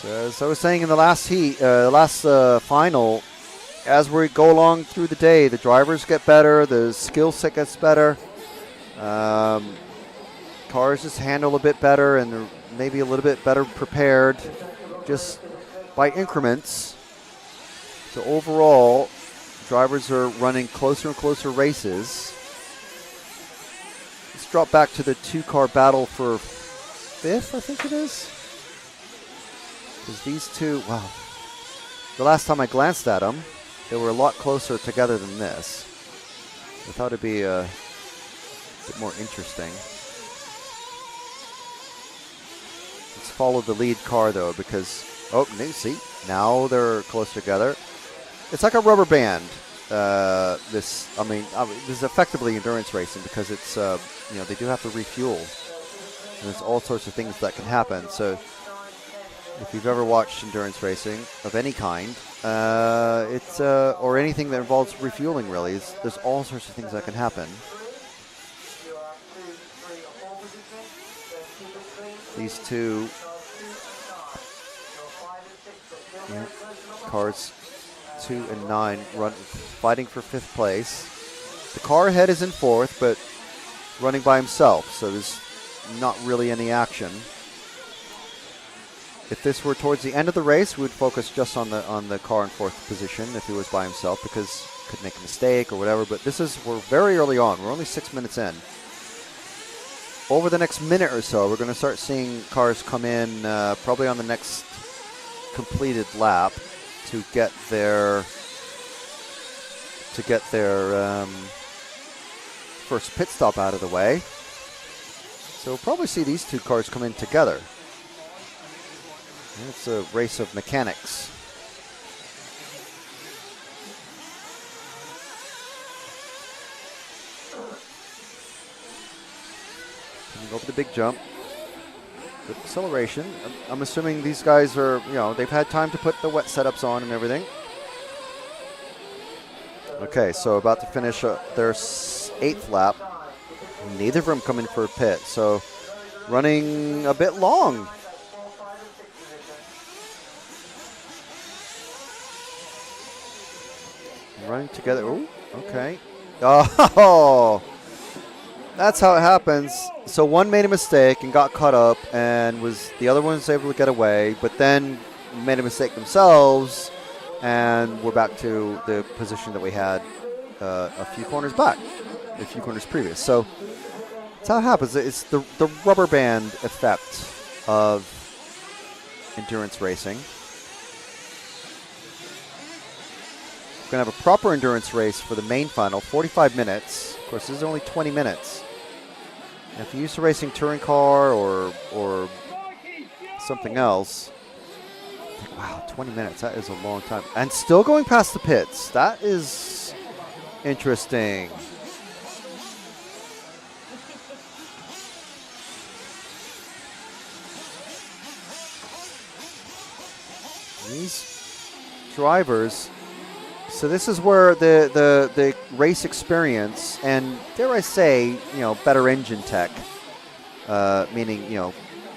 So, as I was saying in the last heat, final, as we go along through the day, the drivers get better, the skill set gets better. Cars just handle a bit better and they're maybe a little bit better prepared just by increments. So overall, drivers are running closer and closer races. Let's drop back to the two-car battle for 5th, I think it is. Because these two, wow. The last time I glanced at them, they were a lot closer together than this. I thought it'd be a bit more interesting. Let's follow the lead car though, because see, now they're close together. It's like a rubber band. This is effectively endurance racing because it's they do have to refuel, and there's all sorts of things that can happen. So if you've ever watched endurance racing of any kind, it's or anything that involves refueling, really, there's all sorts of things that can happen. These two cars, 2 and 9, fighting for 5th place. The car ahead is in 4th, but running by himself, so there's not really any action. If this were towards the end of the race, we would focus just on the car in 4th position if he was by himself, because he could make a mistake or whatever. But we're very early on. We're only 6 minutes in. Over the next minute or so, we're going to start seeing cars come in probably on the next completed lap to get their first pit stop out of the way. So we'll probably see these two cars come in together. It's a race of mechanics. Go for the big jump. Good acceleration. I'm assuming these guys are, they've had time to put the wet setups on and everything. Okay, so about to finish their 8th lap. Neither of them come in for a pit, so running a bit long. Running together. Oh, okay. Oh, that's how it happens. So one made a mistake and got caught up, and the other one was able to get away, but then made a mistake themselves, and we're back to the position that we had a few corners back, a few corners previous. So that's how it happens. It's the rubber band effect of endurance racing. We're going to have a proper endurance race for the main final, 45 minutes. Of course, this is only 20 minutes. And if you're used to racing touring car or something else, think, wow, 20 minutes, that is a long time. And still going past the pits. That is interesting. These drivers, so this is where the race experience and, dare I say, better engine tech, meaning,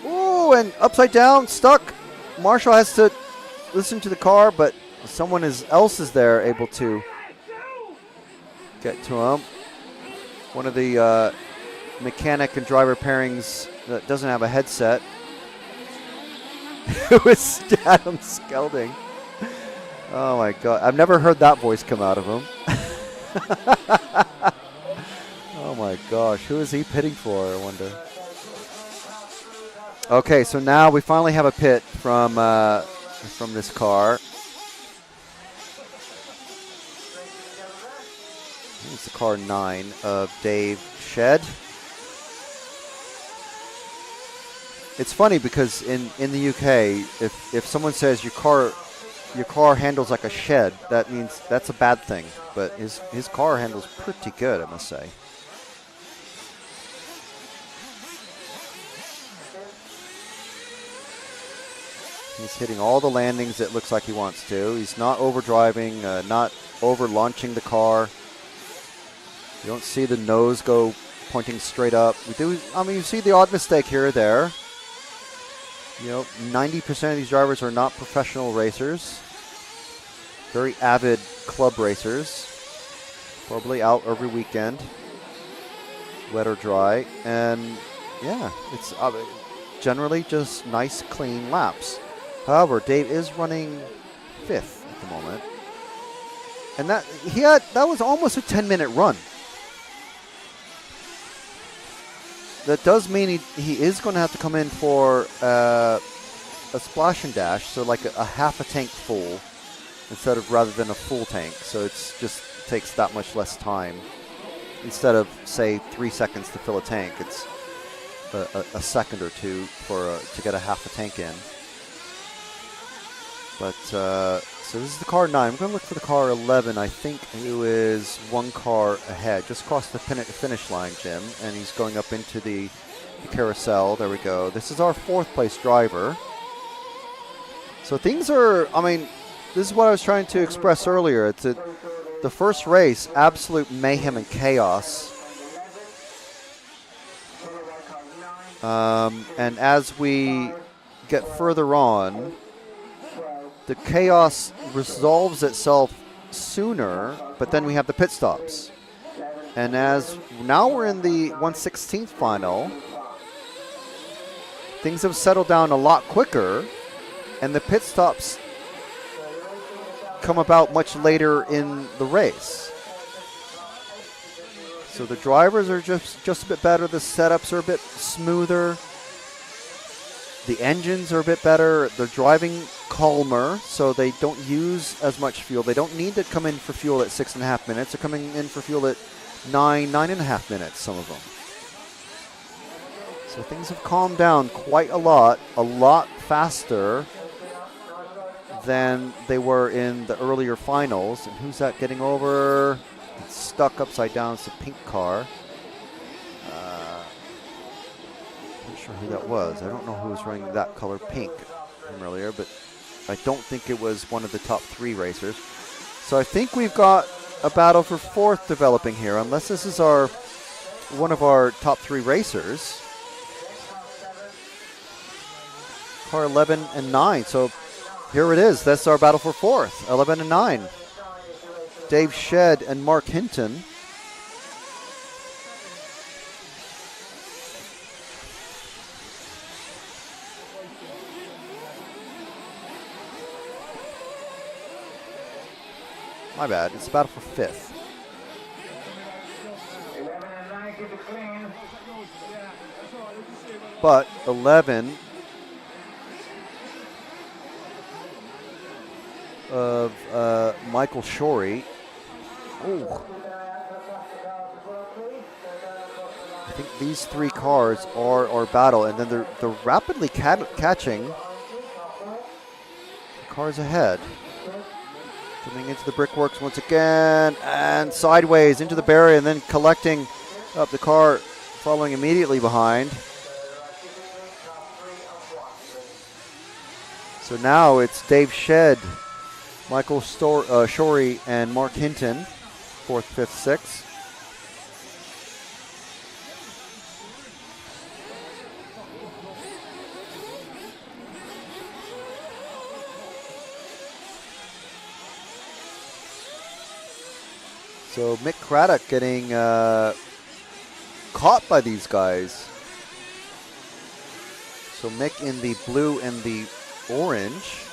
oh, and upside down, stuck. Marshall has to listen to the car, but someone else is there able to get to him. One of the mechanic and driver pairings that doesn't have a headset. It was Adam Skelding. Oh my God, I've never heard that voice come out of him. Oh my gosh, who is he pitting for, I wonder? Okay, so now we finally have a pit from this car. It's the car 9 of Dave Shed. It's funny because in the UK, if someone says your car handles like a shed, that means that's a bad thing. But his car handles pretty good, I must say. He's hitting all the landings it looks like he wants to. He's not overdriving, not over launching the car. You don't see the nose go pointing straight up. You see the odd mistake here or there. 90% of these drivers are not professional racers. Very avid club racers. Probably out every weekend, wet or dry. And yeah, it's generally just nice, clean laps. However, Dave is running 5th at the moment. And that was almost a 10-minute run. That does mean he is going to have to come in for a splash and dash, so like a half a tank full rather than a full tank. So it's just takes that much less time. Instead of say 3 seconds to fill a tank, it's a second or two to get a half a tank in. But so this is the car 9. I'm going to look for the car 11. I think who is one car ahead. Just crossed the finish line, Jim, and he's going up into the carousel. There we go. This is our 4th place driver. So things are, this is what I was trying to express earlier. It's the first race, absolute mayhem and chaos. And as we get further on, the chaos resolves itself sooner, but then we have the pit stops. And now we're in the 1/16th final, things have settled down a lot quicker, and the pit stops come about much later in the race. So the drivers are just a bit better, the setups are a bit smoother, the engines are a bit better, they're driving calmer, so they don't use as much fuel. They don't need to come in for fuel at 6.5 minutes. They're coming in for fuel at 9.5 minutes, some of them. So things have calmed down quite a lot faster than they were in the earlier finals. And who's that getting over? It's stuck upside down. It's a pink car. Not sure who that was. I don't know who was running that color pink from earlier, but I don't think it was one of the top 3 racers. So I think we've got a battle for 4th developing here, unless this is one of our top 3 racers. Car 11 and 9. So here it is. That's our battle for 4th, 11 and 9. Dave Shedd and Mark Hinton. My bad. It's a battle for 5th. But 11 of Michael Shorey. Oh. I think these 3 cars are our battle, and then they're rapidly catching the cars ahead. Coming into the brickworks once again, and sideways into the barrier, and then collecting up the car following immediately behind. So now it's Dave Shedd, Michael Shorey, and Mark Hinton, 4th, 5th, 6th. So Mick Craddock getting caught by these guys. So Mick in the blue and the orange.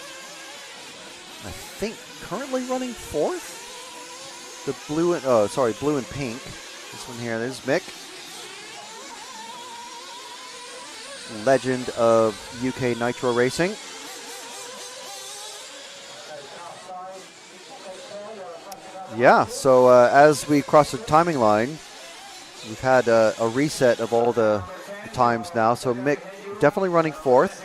I think currently running 4th. The blue and blue and pink. This one here. There's Mick, legend of UK Nitro Racing. Yeah, so as we cross the timing line, we've had a reset of all the times now. So Mick definitely running 4th.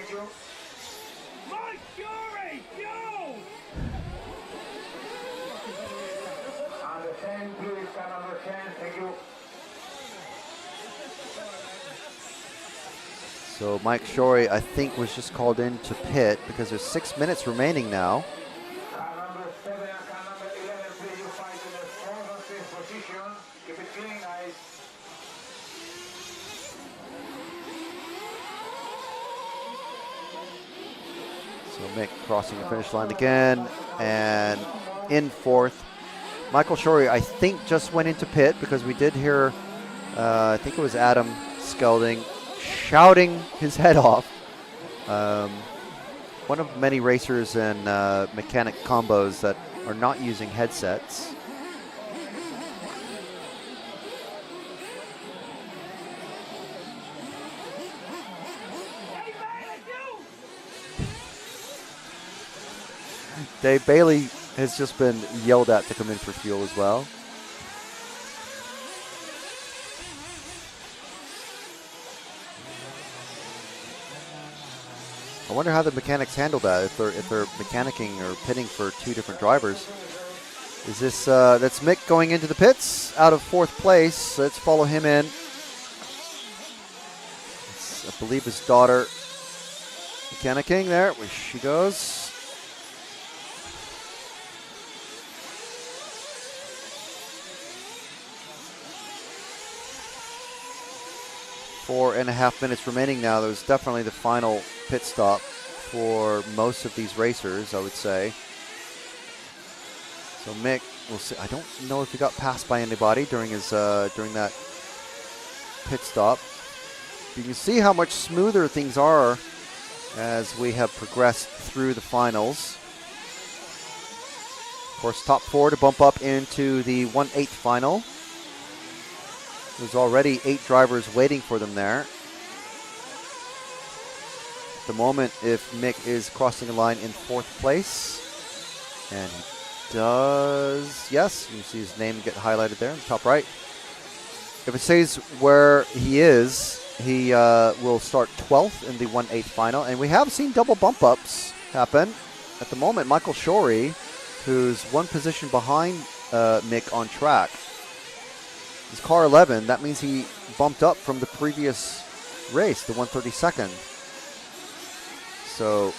So Mike Shorey, I think, was just called in to pit because there's 6 minutes remaining now. So Mick crossing the finish line again and in fourth. Michael Shorey, I think, just went into pit because we did hear, I think it was Adam Skelding shouting his head off. One of many racers and mechanic combos that are not using headsets. Dave Bailey has just been yelled at to come in for fuel as well. I wonder how the mechanics handle that, if they're mechanicking or pitting for two different drivers. Is this, that's Mick going into the pits out of fourth place. Let's follow him in. It's, I believe his daughter mechanicking there, where she goes. Four and a half minutes remaining now. That was definitely the final pit stop for most of these racers, I would say. So Mick, we'll see. I don't know if he got passed by anybody during his during that pit stop. You can see how much smoother things are as we have progressed through the finals. Of course, top four to bump up into the 1/8 final. There's already 8 drivers waiting for them there. At the moment, if Mick is crossing the line in fourth place, and he does, yes, you see his name get highlighted there in the top right. If it says where he is, he will start 12th in the 1/8 final, and we have seen double bump ups happen. At the moment, Michael Shorey, who's one position behind Mick on track, is car 11. That means he bumped up from the previous race, the 132nd. So,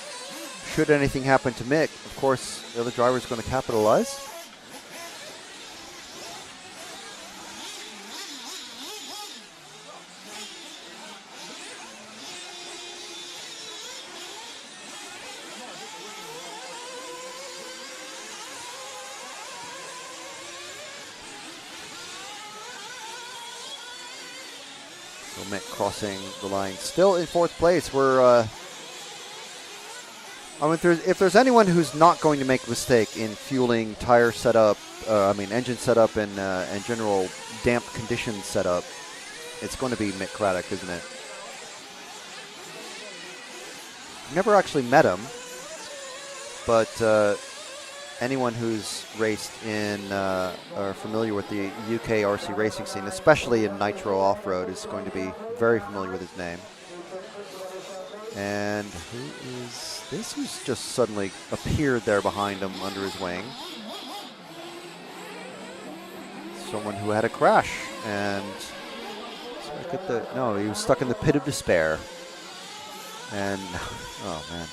should anything happen to Mick, of course, the other driver is going to capitalize. So Mick crossing the line, still in fourth place. We're, I mean, if there's anyone who's not going to make a mistake in fueling, tire setup, engine setup, and general damp condition setup, it's going to be Mick Craddock, isn't it? Never actually met him, but anyone who's raced in or familiar with the UK RC racing scene, especially in Nitro off-road, is going to be very familiar with his name. And who is this? Who's just suddenly appeared there behind him under his wing? Someone who had a crash and stuck at the, no, he was stuck in the pit of despair. And oh man.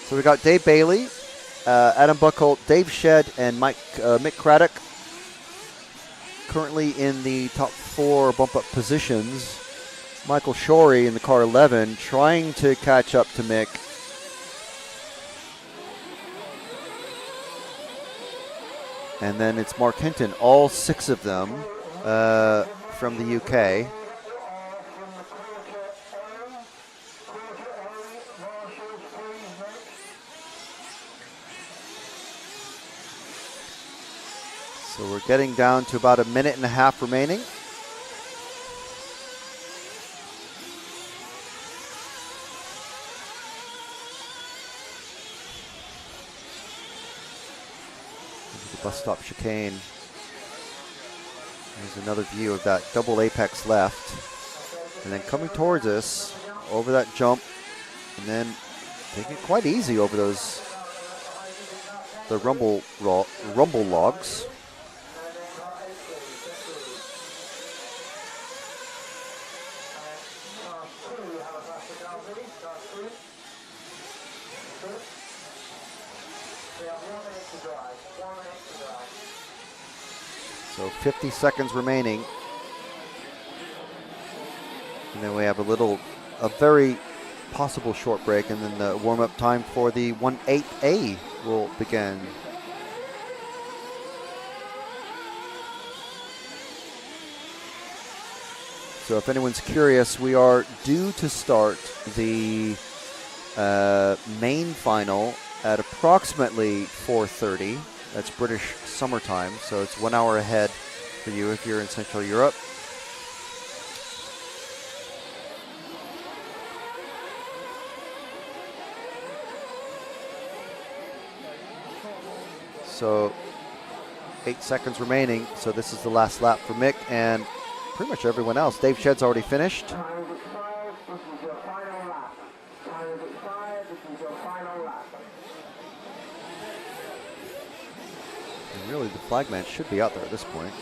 So we got Dave Bailey, Adam Buckholt, Dave Shedd, and Mick Craddock currently in the top 4 bump-up positions. Michael Shorey in the car 11 trying to catch up to Mick. And then it's Mark Hinton, all 6 of them from the UK. So we're getting down to about a minute and a half remaining. The bus stop chicane. There's another view of that double apex left. And then coming towards us over that jump. And then taking it quite easy over those, the rumble logs. So 50 seconds remaining. And then we have a very possible short break, and then the warm-up time for the 1/8A will begin. So if anyone's curious, we are due to start the main final at approximately 4:30. That's British summertime, so it's 1 hour ahead for you if you're in Central Europe. So 8 seconds remaining, so this is the last lap for Mick and pretty much everyone else. Dave Shedd's already finished. And really, the flagman should be out there at this point.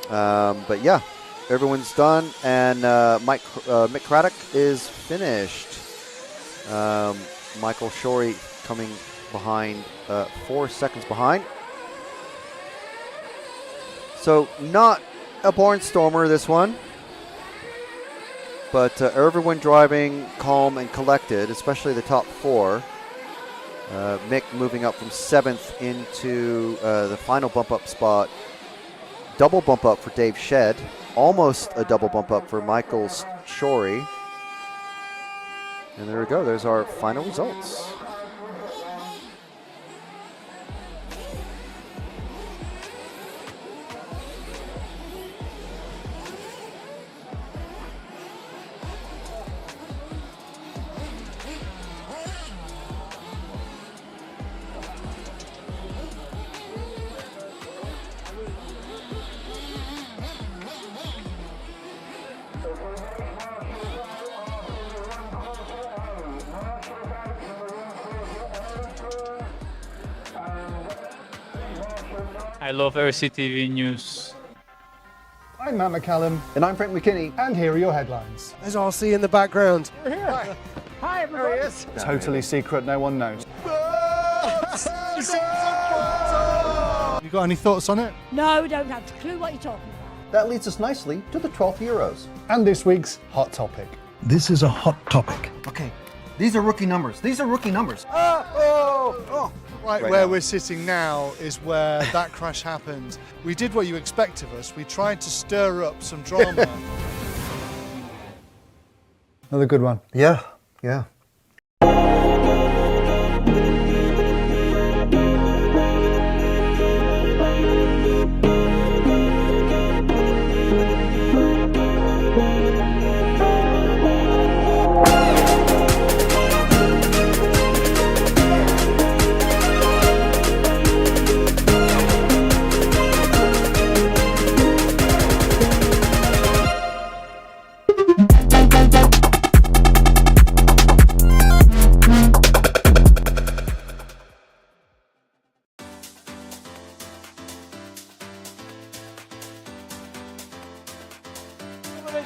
But yeah, everyone's done, and Mick Craddock is finished. Michael Shorey coming behind, 4 seconds behind. So not a barnstormer, this one, but everyone driving calm and collected, especially the top 4. Mick moving up from 7th into the final bump up spot. Double bump up for Dave Shedd, almost a double bump up for Michael Shorey. And there we go, there's our final results. I love RCTV News. I'm Matt McCallum. And I'm Frank McKinney. And here are your headlines. As I'll see in the background. We're here. Hi, everybody. There he is. Totally secret, no one knows. You got any thoughts on it? No, we don't have a clue what you're talking about. That leads us nicely to the 12th Euros. And this week's hot topic. This is a hot topic. Okay, these are rookie numbers. These are rookie numbers. Right where we're sitting now is where that crash happened. We did what you expect of us. We tried to stir up some drama. Another good one. Yeah, yeah.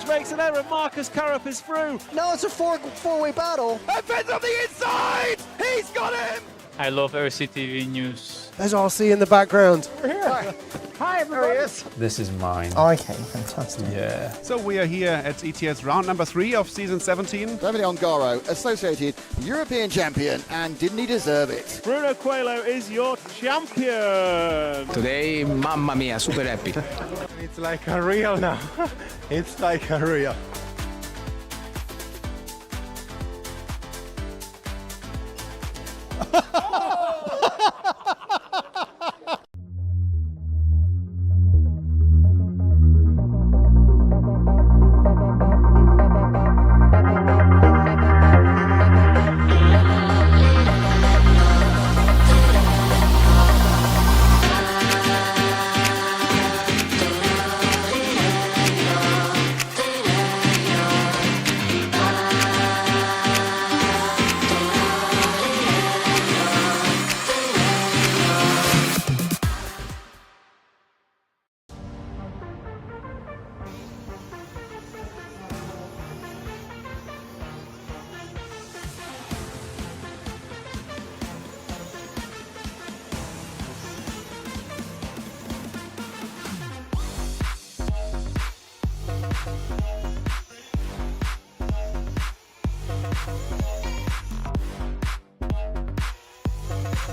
Makes an error. Marcus Currup is through. No, it's a four-way battle. And Ben's on the inside. He's got him. I love RCTV News. As I'll see in the background. We're here. Hi, everybody. There he is. This is mine. Okay, fantastic. Yeah. So we are here at ETS round number 3 of season 17. Davide Ongaro, associated European champion, and didn't he deserve it? Bruno Coelho is your champion. Today, mamma mia, super happy. It's like a real now. It's like a real. The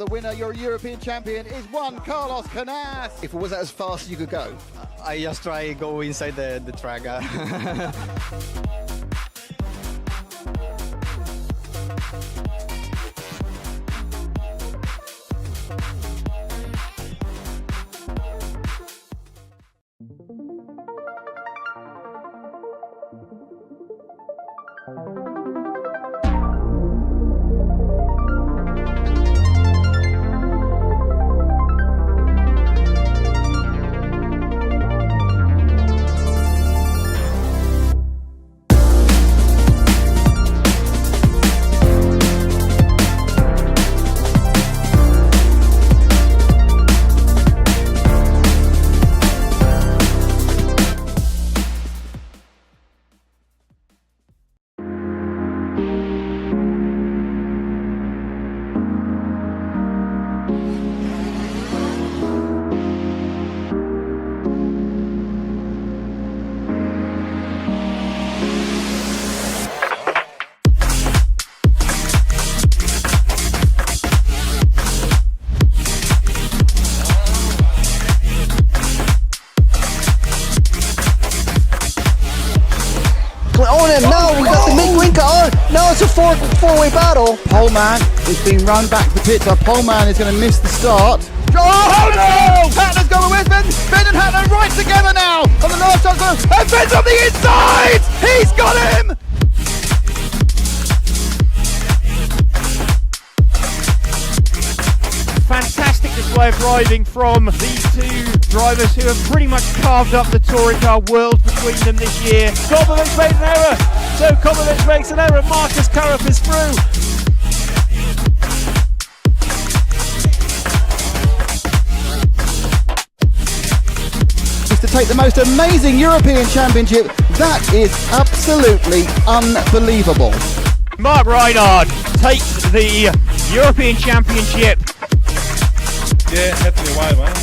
winner, your European champion, is one Carlos Canas. If it was as fast as you could go. I just try to go inside the track. And now we got the Mink on. Now it's a four-way battle. Poleman is being run back to the pit. So Poleman is going to miss the start. Oh no! Hatton's going with Ben. Ben and Hatton right together now. On the last shot, and Ben's on the inside. He's got him. Fantastic display of driving from these two drivers who have pretty much carved up the touring car world between them this year. Kobovic made an error, so Kobovic makes an error. Marcus Karup is through. To take the most amazing European Championship, that is absolutely unbelievable. Mark Reinhard takes the European Championship. Yeah, had me a while, man.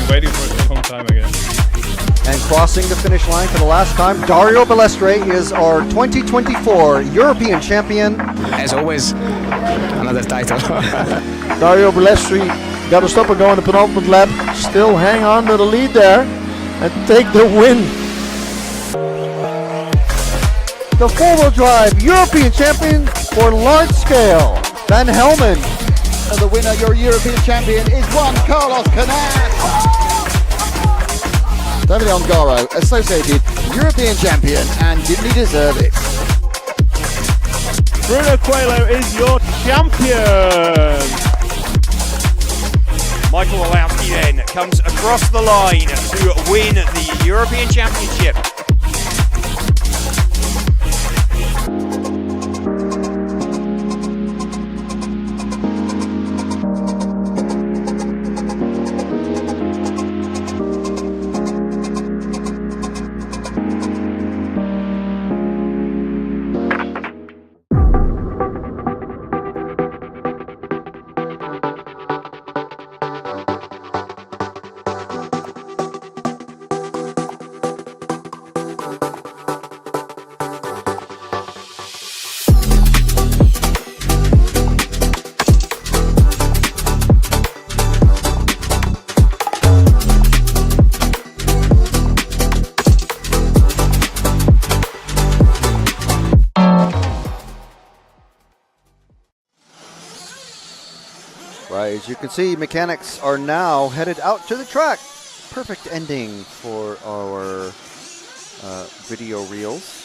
Waiting for it a long time again. And crossing the finish line for the last time, Dario Balestre is our 2024 European champion. As always, another title. Dario Balestre got to stop and go in the penultimate lap. Still hang on to the lead there and take the win. The four-wheel drive European champion for large scale, Van Helmen. And the winner, your European champion, is one Carlos Canas. David Ongaro, associated European champion, and didn't he deserve it? Bruno Coelho is your champion. Michael Walowski then comes across the line to win the European Championship. Right, as you can see, mechanics are now headed out to the track. Perfect ending for our video reels.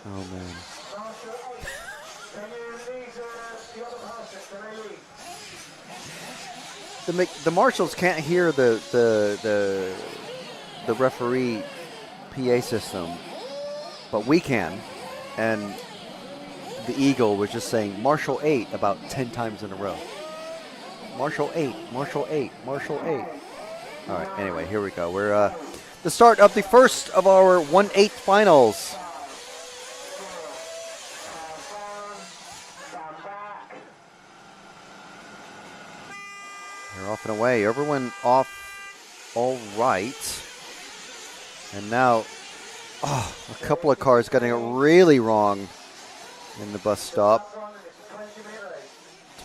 Oh man. The marshals can't hear the referee PA system, but we can. And the Eagle was just saying Marshal 8 about 10 times in a row. Marshal 8, Marshal 8, Marshal 8. All right, anyway, here we go. We're the start of the first of our 1/8 finals. They're off and away. Everyone off all right. And now, a couple of cars getting it really wrong in the bus stop.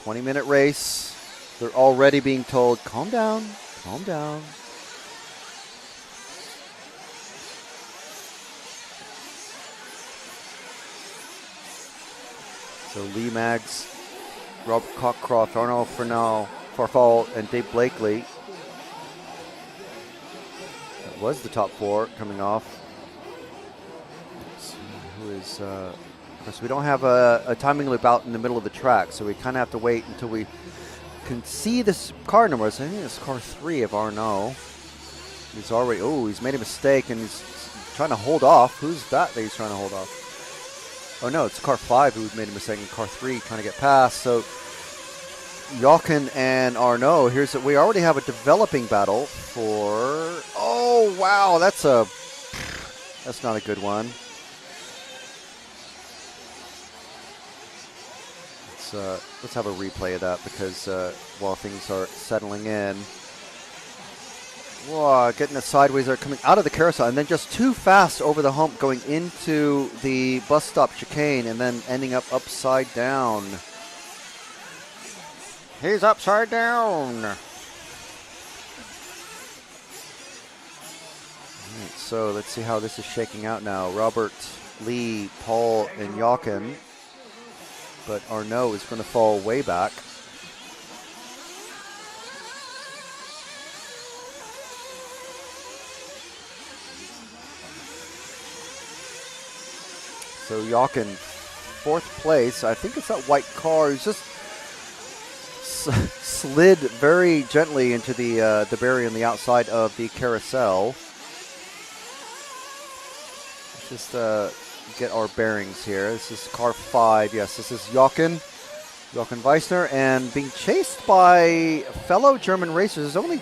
20-minute race. They're already being told, calm down, calm down. So Lee Maggs, Robert Cockcroft, Arnaud Farfall, and Dave Blakely. That was the top 4 coming off. Let's see who is, of course, we don't have a timing loop out in the middle of the track, so we kind of have to wait until we can see this car numbers. I think it's car 3 of Arnaud. He's already, he's made a mistake and he's trying to hold off. Who's that he's trying to hold off? Oh no, it's car 5 who made a mistake and car 3 trying to get past. So Jochen and Arnaud, we already have a developing battle for, oh wow, that's not a good one. Let's have a replay of that because while things are settling in. Whoa, getting it sideways there, coming out of the carousel, and then just too fast over the hump going into the bus stop chicane and then ending up upside down. He's upside down. All right, so let's see how this is shaking out now. Robert, Lee, Paul, and Jochen. But Arnaud is going to fall way back. So Jochen, 4th place. I think it's that white car. He's just slid very gently into the barrier on the outside of the carousel. Let's just get our bearings here. This is car 5. Yes, this is Jochen Weissner, and being chased by fellow German racers. There's only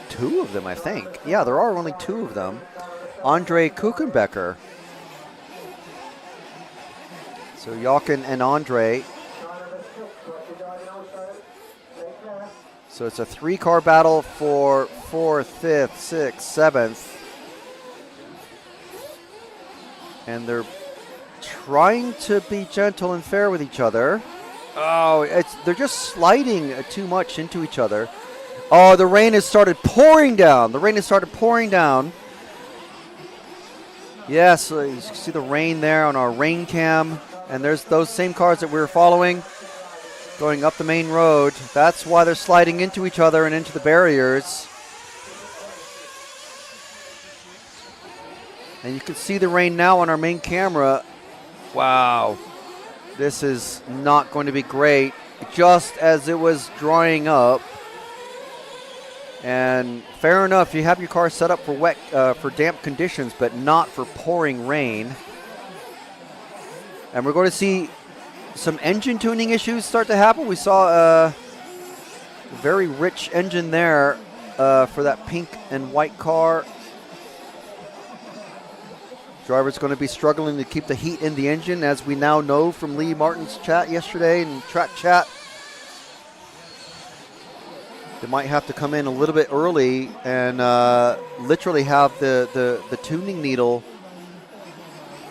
2 of them, I think. Yeah, there are only 2 of them. Andre Kuchenbecker. So Jochen and Andre. So it's a 3-car battle for 4th, 5th, 6th, 7th. And they're trying to be gentle and fair with each other. Oh, they're just sliding too much into each other. Oh, the rain has started pouring down. Yes, so you can see the rain there on our rain cam. And there's those same cars that we were following going up the main road. That's why they're sliding into each other and into the barriers. And you can see the rain now on our main camera. Wow. This is not going to be great. Just as it was drying up. And fair enough, you have your car set up for wet, for damp conditions, but not for pouring rain. And we're going to see some engine tuning issues start to happen. We saw a very rich engine there for that pink and white car. Driver's going to be struggling to keep the heat in the engine, as we now know from Lee Martin's chat yesterday and track chat. They might have to come in a little bit early and literally have the tuning needle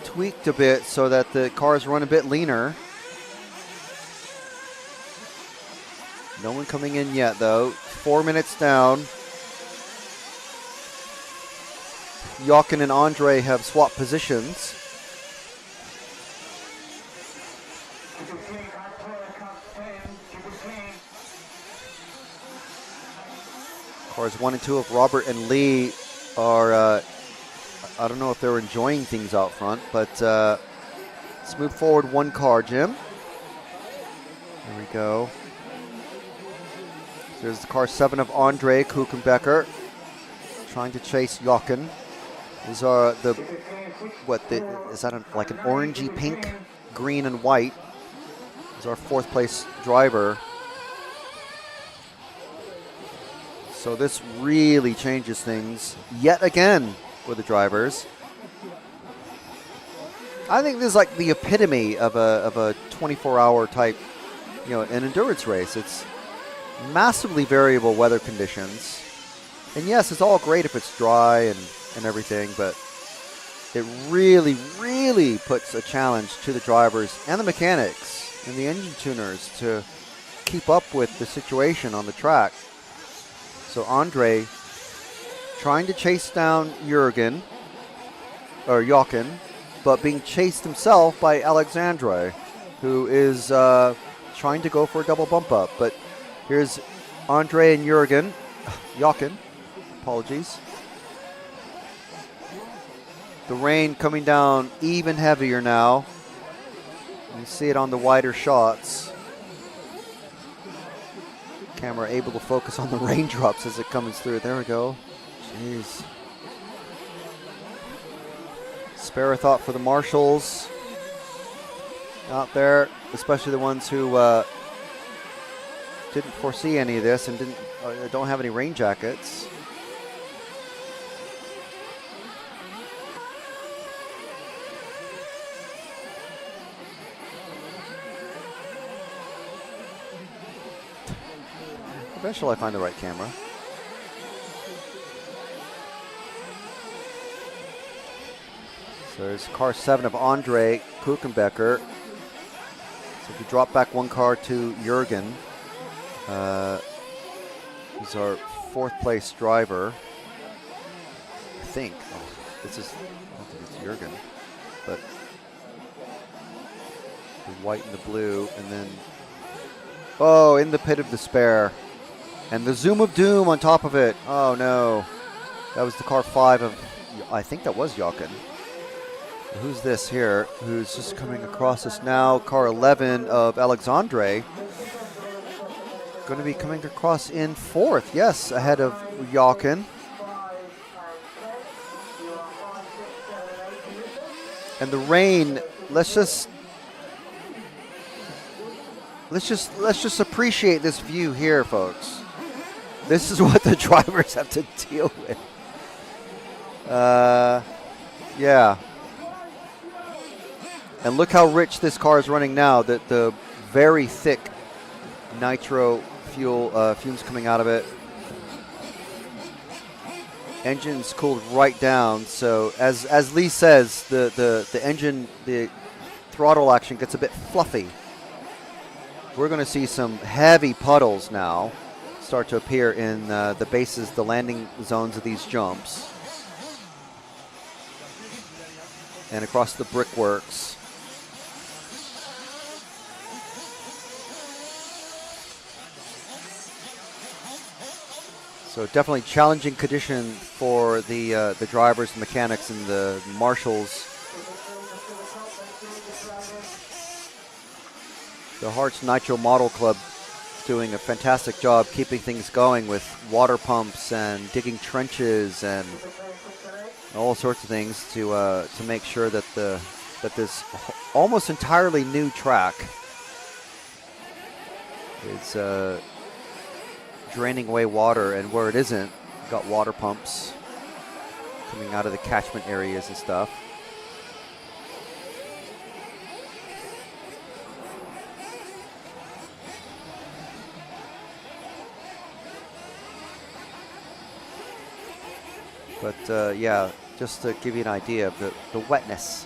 tweaked a bit so that the cars run a bit leaner. No one coming in yet, though. 4 minutes down. Jochen and Andre have swapped positions. Cars 1 and 2 of Robert and Lee are, I don't know if they're enjoying things out front, but let's move forward 1 car, Jim. There we go. There's the car 7 of Andre Kuchenbecker trying to chase Jochen. These are is that like an orangey pink, green and white. This is our 4th place driver. So this really changes things yet again with the drivers. I think this is like the epitome of a 24-hour type, an endurance race. It's massively variable weather conditions. And yes, it's all great if it's dry and everything, but it really, really puts a challenge to the drivers and the mechanics and the engine tuners to keep up with the situation on the track. So Andre trying to chase down Jochen, but being chased himself by Alexandre, who is trying to go for a double bump up. But here's Andre and Jochen, apologies. The rain coming down even heavier now. You see it on the wider shots. Camera able to focus on the raindrops as it comes through. There we go. Jeez. Spare a thought for the marshals out there, especially the ones who didn't foresee any of this and don't have any rain jackets. Eventually I find the right camera. So there's car 7 of Andre Kuchenbecker. So if you drop back one car to Jürgen, he's our 4th place driver. I think. Oh, I don't think it's Jürgen, but the white and the blue, and then in the pit of despair. And the zoom of doom on top of it. Oh no. That was the car 5 of, I think that was Jochen. Who's this here? Who's just coming across us now? Car 11 of Alexandre. Going to be coming across in 4th. Yes, ahead of Jochen. And the rain, let's just appreciate this view here, folks. This is what the drivers have to deal with. Yeah. And look how rich this car is running now. The very thick nitro fumes coming out of it. Engine's cooled right down. So as Lee says, the engine, the throttle action gets a bit fluffy. We're going to see some heavy puddles now start to appear in the bases, the landing zones of these jumps. And across the brickworks. So definitely challenging condition for the drivers, the mechanics, and the marshals. The Herts Nitro Model Club doing a fantastic job keeping things going with water pumps and digging trenches and all sorts of things to make sure that this almost entirely new track is draining away water, and where it isn't, got water pumps coming out of the catchment areas and stuff. But yeah, just to give you an idea of the wetness.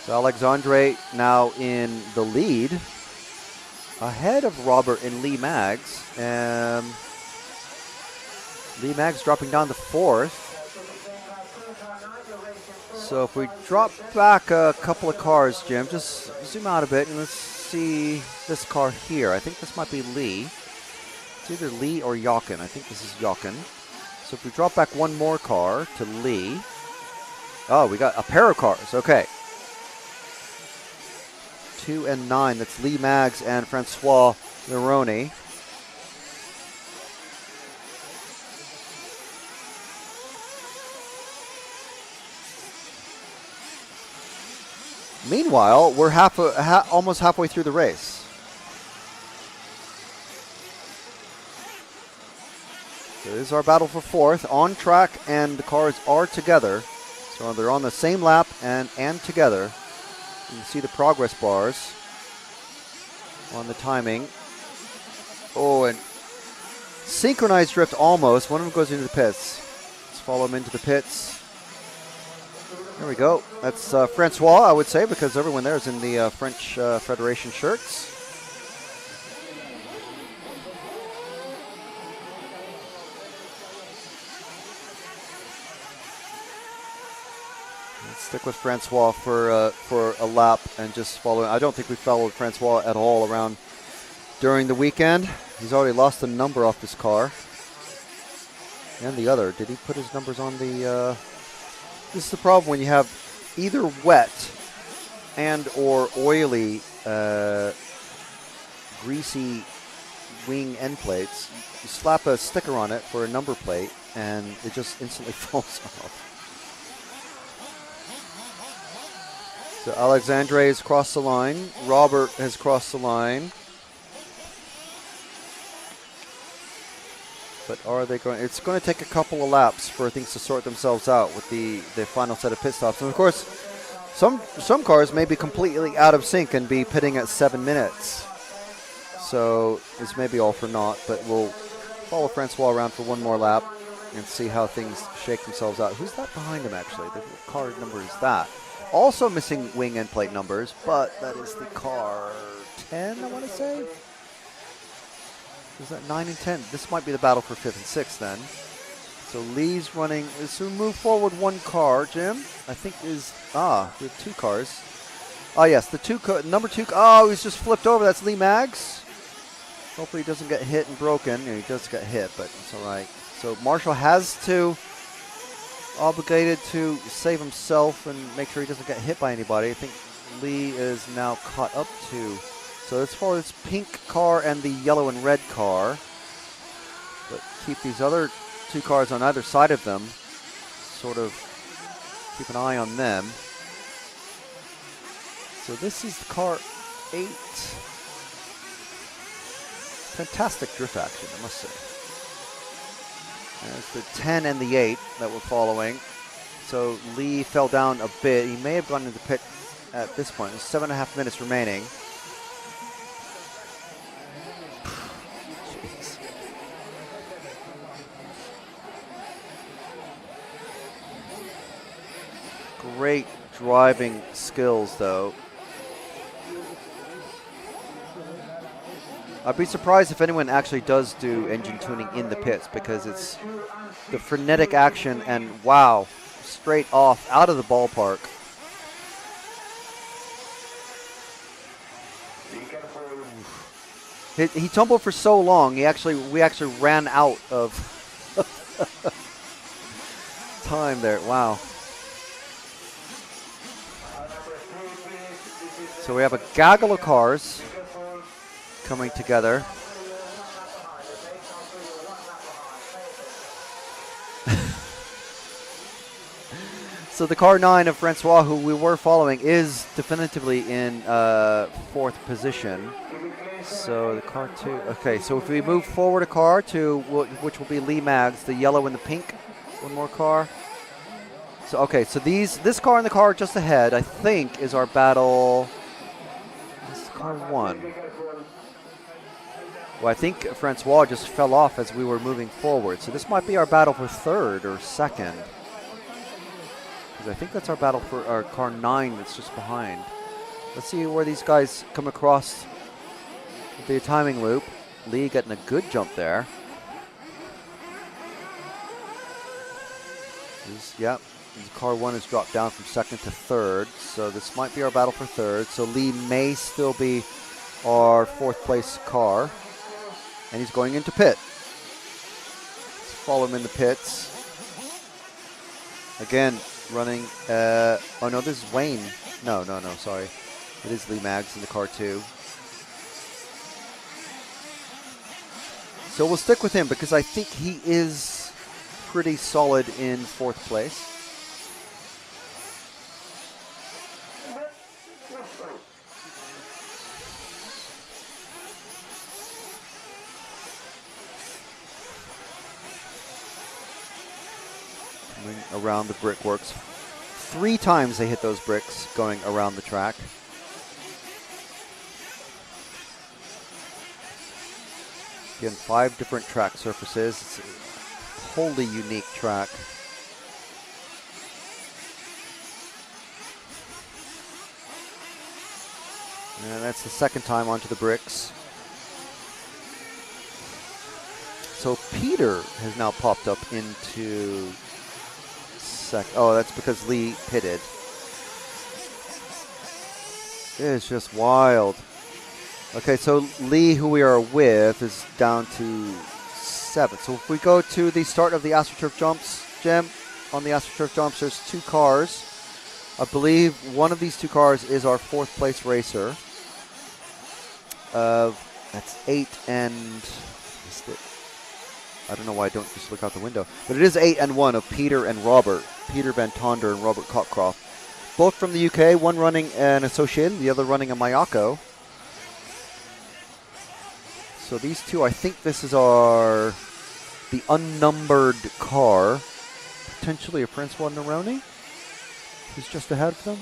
So Alexandre now in the lead, ahead of Robert and Lee Maggs. Lee Maggs dropping down to 4th. So if we drop back a couple of cars, Jim, just zoom out a bit and let's see this car here. I think this might be Lee. It's either Lee or Jochen. I think this is Jochen. So if we drop back one more car to Lee. Oh, we got a pair of cars. Okay. 2 and 9. That's Lee Maggs and Francois Neroni. Meanwhile, we're almost halfway through the race. So this is our battle for fourth, on track, and the cars are together. So they're on the same lap and together. You can see the progress bars on the timing. Oh, and synchronized drift almost. One of them goes into the pits. Let's follow him into the pits. There we go. That's Francois, I would say, because everyone there is in the French Federation shirts. Let's stick with Francois for a lap and just follow. I don't think we followed Francois at all around during the weekend. He's already lost the number off this car. And the other. Did he put his numbers on the... This is the problem when you have either wet and or oily, greasy wing end plates. You slap a sticker on it for a number plate, and it just instantly falls off. So Alexandre has crossed the line. Robert has crossed the line. But are they going? It's going to take a couple of laps for things to sort themselves out with the final set of pit stops. And of course, some cars may be completely out of sync and be pitting at 7 minutes. So this may be all for naught. But we'll follow Francois around for one more lap and see how things shake themselves out. Who's that behind him? Actually, the car number is that. Also missing wing end plate numbers, but that is the car 10. I want to say. Is that 9 and 10? This might be the battle for 5th and 6th then. So Lee's running. So move forward one car, Jim. I think is... we have 2 cars. Oh, yes, the number 2... Oh, he's just flipped over. That's Lee Maggs. Hopefully he doesn't get hit and broken. Yeah, he does get hit, but it's all right. So Marshall has to... obligated to save himself and make sure he doesn't get hit by anybody. I think Lee is now caught up to... So let's follow this pink car and the yellow and red car. But keep these other 2 cars on either side of them. Sort of keep an eye on them. So this is car 8. Fantastic drift action, I must say. There's the 10 and the 8 that we're following. So Lee fell down a bit. He may have gone into the pit at this point. There's 7.5 minutes remaining. Great driving skills, though. I'd be surprised if anyone actually does do engine tuning in the pits, because it's the frenetic action and wow, straight off out of the ballpark. He tumbled for so long. We actually ran out of time there. Wow. So we have a gaggle of cars coming together. So the car 9 of Francois, who we were following, is definitively in 4th position. So the car 2. Okay, so if we move forward a car to which will be Lee Maggs, the yellow and the pink, one more car. So okay, so this car and the car just ahead, I think, is our battle. This is car 1. Well, I think Francois just fell off as we were moving forward. So this might be our battle for 3rd or 2nd. Because I think that's our battle for our car 9 that's just behind. Let's see where these guys come across the timing loop. Lee getting a good jump there. Yep. Car 1 has dropped down from 2nd to 3rd. So this might be our battle for 3rd. So Lee may still be our 4th place car. And he's going into pit. Let's follow him in the pits. Again, running. Oh no, this is Wayne. No, sorry. It is Lee Maggs in the car 2. So we'll stick with him because I think he is pretty solid in 4th place. Coming around the brickworks. 3 times they hit those bricks going around the track. Again, 5 different track surfaces. It's a wholly unique track. And that's the second time onto the bricks. So Peter has now popped up into oh, that's because Lee pitted. It's just wild. Okay, so Lee, who we are with, is down to 7th. So if we go to the start of the AstroTurf jumps, Jim, on the AstroTurf jumps, there's 2 cars. I believe one of these 2 cars is our 4th place racer. That's 8 and... I don't know why I don't just look out the window. But it is 8 and 1 of Peter and Robert. Peter Van Tonder and Robert Cockcroft. Both from the UK, one running an Associated, the other running a Mayako. So these 2, I think this is the unnumbered car. Potentially a Francois Neroni, who's just ahead of them.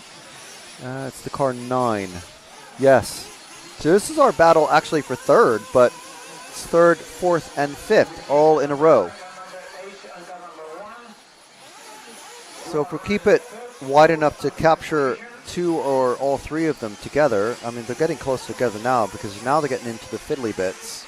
It's the car 9. Yes. So this is our battle actually for 3rd, but it's 3rd, 4th, and 5th, all in a row. So if we keep it wide enough to capture 2 or all 3 of them together, I mean, they're getting close together now because now they're getting into the fiddly bits.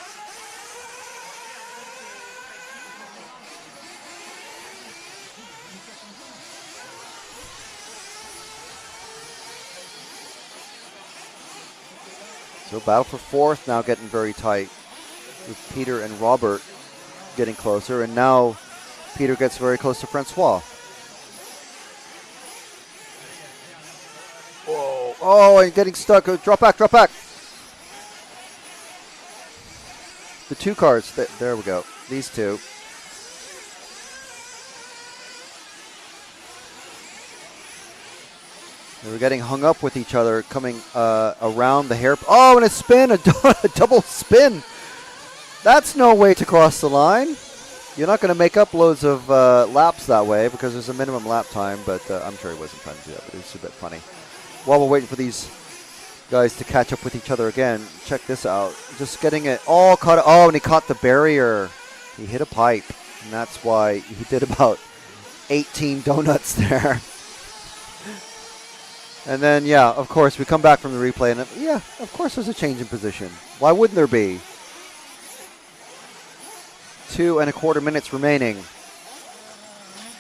So battle for 4th now getting very tight, with Peter and Robert getting closer, and now Peter gets very close to Francois. Whoa! Oh, and getting stuck. Drop back, drop back. The 2 cars. There we go. These 2. They were getting hung up with each other, coming around the hair. Oh, and a spin, a double spin. That's no way to cross the line. You're not going to make up loads of laps that way because there's a minimum lap time, but I'm sure he wasn't trying to do that, but it's a bit funny. While we're waiting for these guys to catch up with each other again, check this out. Just getting it all caught. Oh, and he caught the barrier. He hit a pipe, and that's why he did about 18 donuts there. And then, yeah, of course, we come back from the replay, and yeah, of course there's a change in position. Why wouldn't there be? 2 1/4 minutes remaining.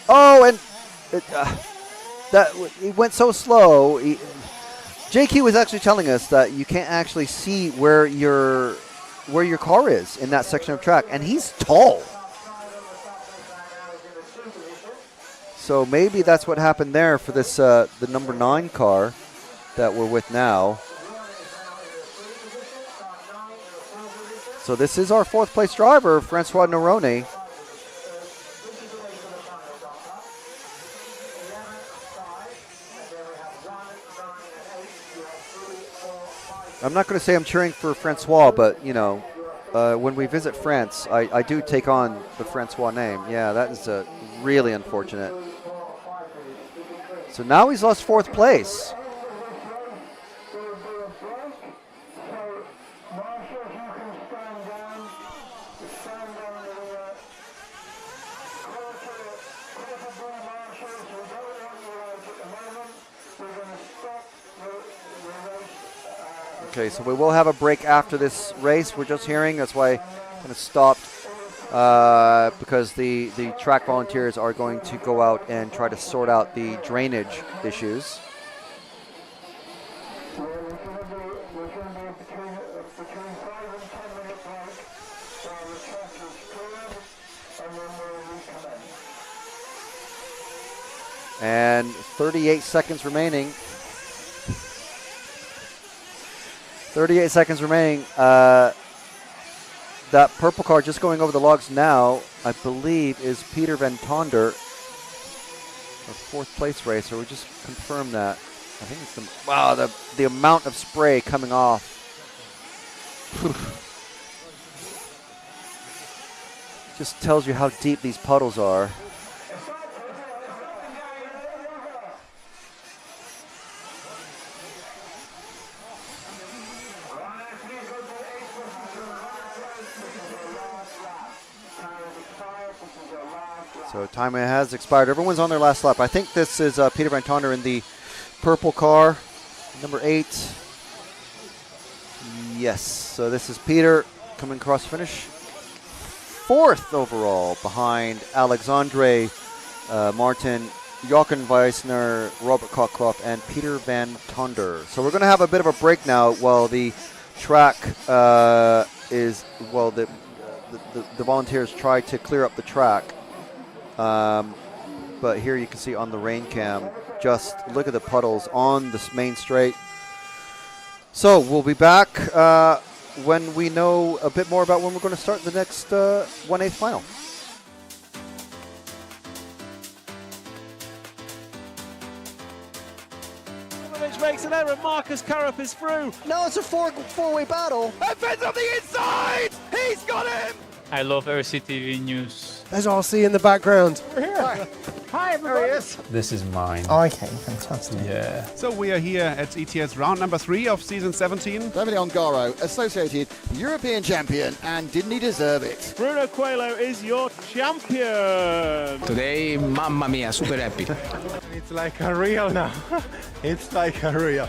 Oh, and it went so slow. JQ was actually telling us that you can't actually see where your car is in that section of track, and he's tall. So maybe that's what happened there for this the number 9 car that we're with now. So this is our 4th place driver, Francois Neroni. I'm not going to say I'm cheering for Francois, but, you know, when we visit France, I do take on the Francois name. Yeah, that is really unfortunate. So now he's lost 4th place. Okay, so we will have a break after this race. We're just hearing, that's why I kind of stopped, because the track volunteers are going to go out and try to sort out the drainage issues. And 38 seconds remaining. 38 seconds remaining. That purple car just going over the logs now, I believe, is Peter Van Tonder, our 4th place racer. We just confirmed that. I think it's the amount of spray coming off. Just tells you how deep these puddles are. So time has expired. Everyone's on their last lap. I think this is Peter Van Tonder in the purple car, number 8. Yes, so this is Peter coming across the finish. 4th overall behind Alexandre Martin, Jochen Weissner, Robert Cockcroft, and Peter Van Tonder. So we're going to have a bit of a break now while the track the volunteers try to clear up the track. But here you can see on the rain cam, just look at the puddles on this main straight. So we'll be back when we know a bit more about when we're going to start the next 1/8 final. Makes an error. Marcus Currup is through. No, it's a four-way battle. And Ben's on the inside. He's got him. I love RCTV News. There's RC in the background. We're here. Hi, everybody. This is mine. Okay, fantastic. Yeah. So we are here at ETS round number 3 of season 17. Davide Ongaro, associated European champion, and didn't he deserve it? Bruno Coelho is your champion. Today, mamma mia, super happy. It's like a real now. It's like a real.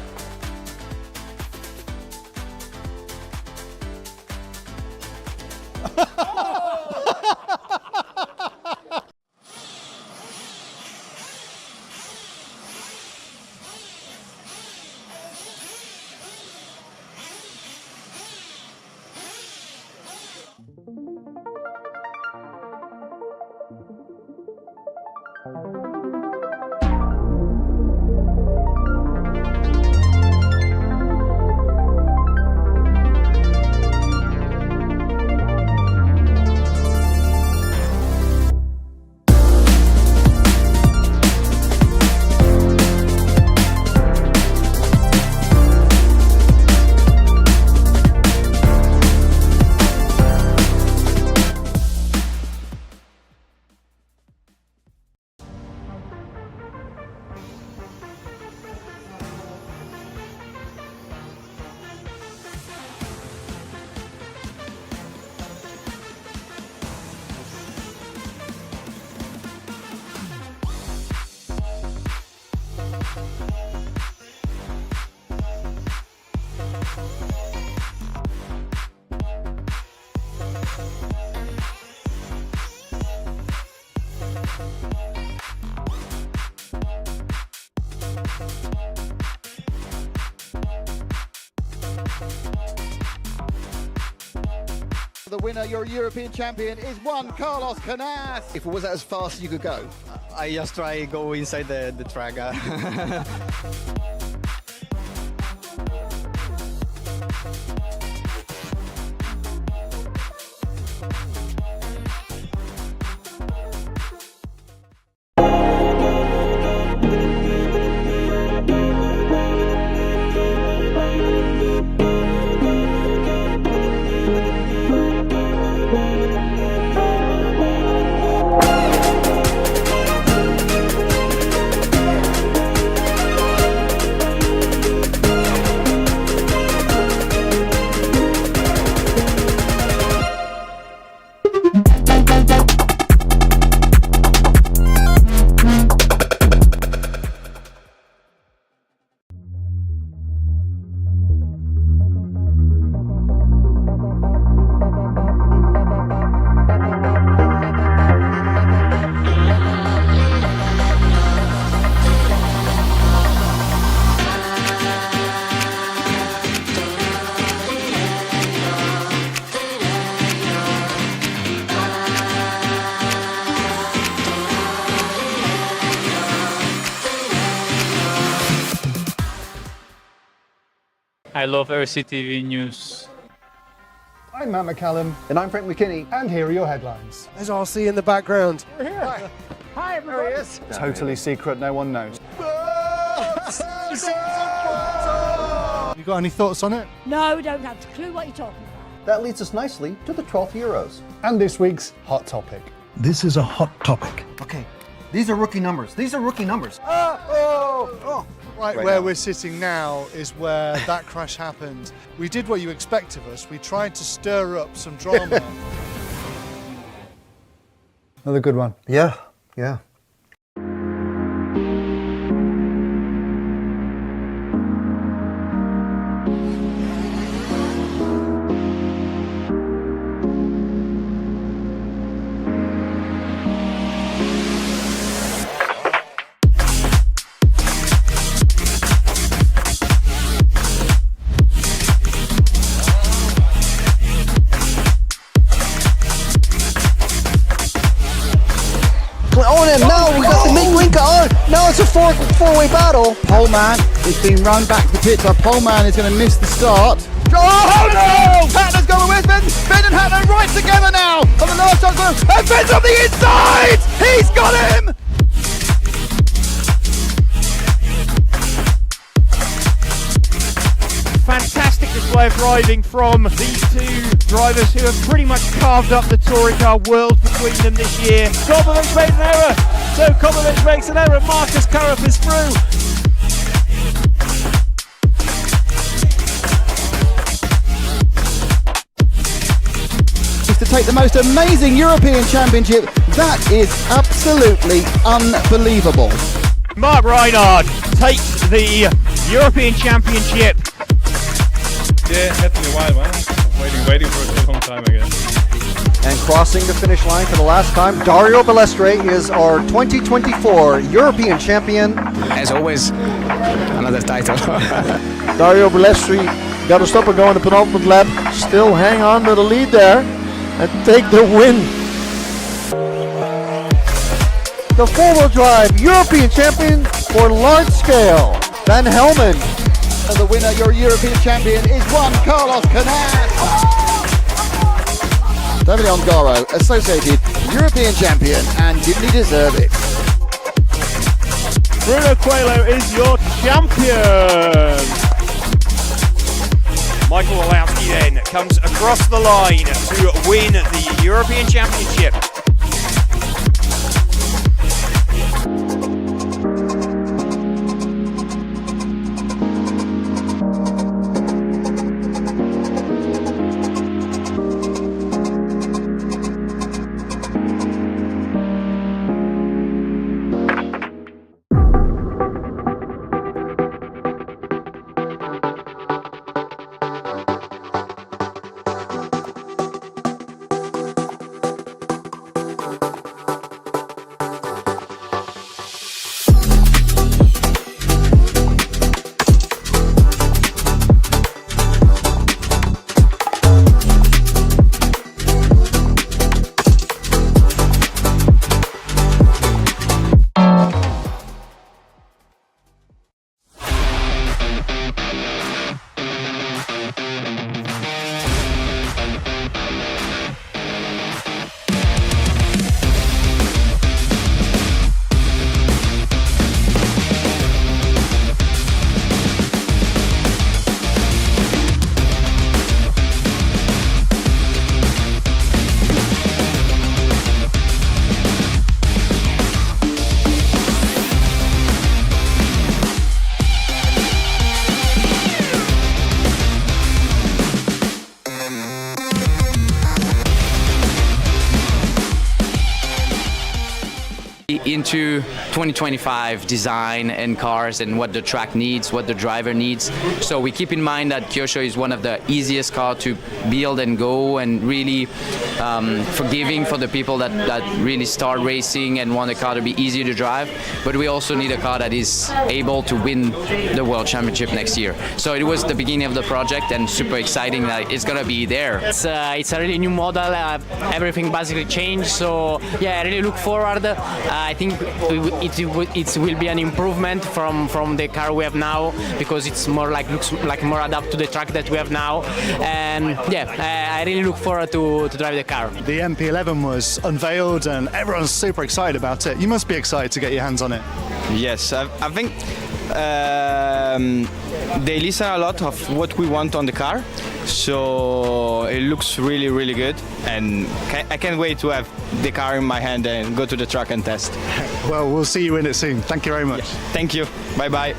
The winner, your European champion, is one Carlos Canas. If it was as fast as you could go. I just try to go inside the track. I love RCTV News. I'm Matt McCallum. And I'm Frank McKinney. And here are your headlines. There's RC in the background. We're here. Hi, everybody. Totally secret, no one knows. You got any thoughts on it? No, we don't have a clue what you're talking about. That leads us nicely to the 12th Euros. And this week's hot topic. This is a hot topic. Okay, these are rookie numbers. Right where we're sitting now is where that crash happened. We did what you expect of us. We tried to stir up some drama. Another good one. Yeah, Yeah. On him now, we got the mid-winker on. Now it's a four-way battle. Pole man is being run back to the pits. Our pole man is going to miss the start. Oh no! Hatner's going with Finn. Finn and Hatner right together now. On the last shot, and Finn's on the inside. He's got him. Fantastic display of driving from these two drivers who have pretty much carved up the touring car world between them this year. Kobovic made an error, so Kobovic makes an error. Marcus Karup is through. Is to take the most amazing European Championship. That is absolutely unbelievable. Mark Reinhard takes the European Championship. Yeah, it had to be a while, man. Waiting for a long time again. And crossing the finish line for the last time, Dario Balestre is our 2024 European champion. As always, another title. Dario Balestre got to stop and go on the penultimate lap. Still hang on to the lead there and take the win. The four-wheel drive European champion for large scale, Van Helmen. And the winner, your European champion, is Juan Carlos Canas. Davide Ongaro, associated European champion, and didn't he deserve it? Bruno Coelho is your champion. Michael Olowski then comes across the line to win the European Championship. Into 2025 design and cars and what the track needs, what the driver needs. So we keep in mind that Kyosho is one of the easiest cars to build and go, and really forgiving for the people that really start racing and want a car to be easy to drive. But we also need a car that is able to win the World Championship next year. So it was the beginning of the project, and super exciting that it's gonna be there. It's a really new model. Everything basically changed. So yeah, I really look forward. I think it will be an improvement from the car we have now, because it's more looks like more adapt to the track that we have now. And yeah, I really look forward to drive the car. The MP11 was unveiled and everyone's super excited about it. You must be excited to get your hands on it. Yes, I think they listen a lot of what we want on the car, so it looks really, really good, and I can't wait to have the car in my hand and go to the track and test. Well, we'll see you in it soon. Thank you very much. Yeah. Thank you. Bye-bye.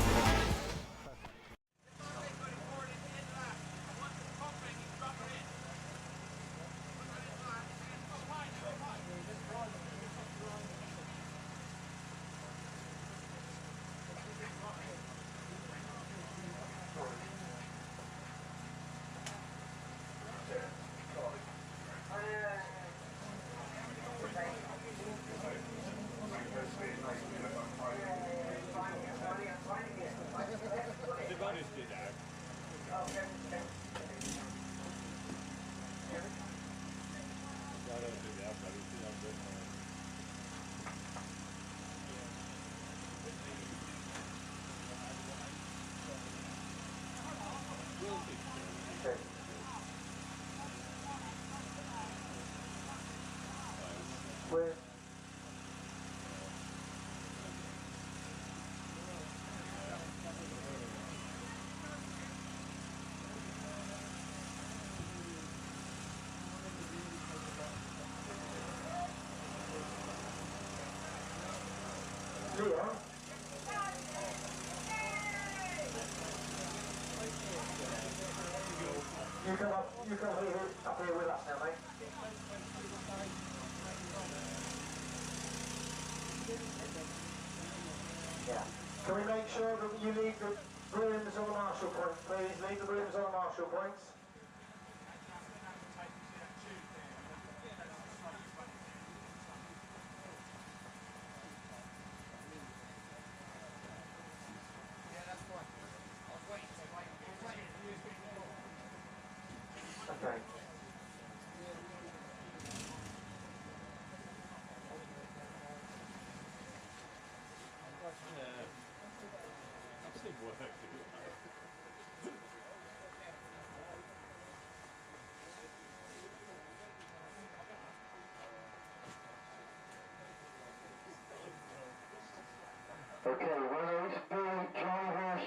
Can we make sure that you leave the rooms on the marshal point, please? Leave the rooms on the marshal points. Okay. Okay, will these be drivers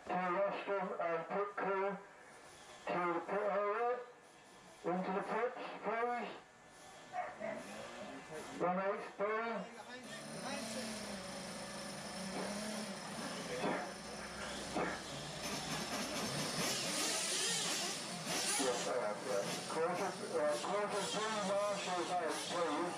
to the rostrum and pit crew to the pit area? Into the pits, please. Roommates, please. Yes, I have, yes. Quarter three marshals out, please.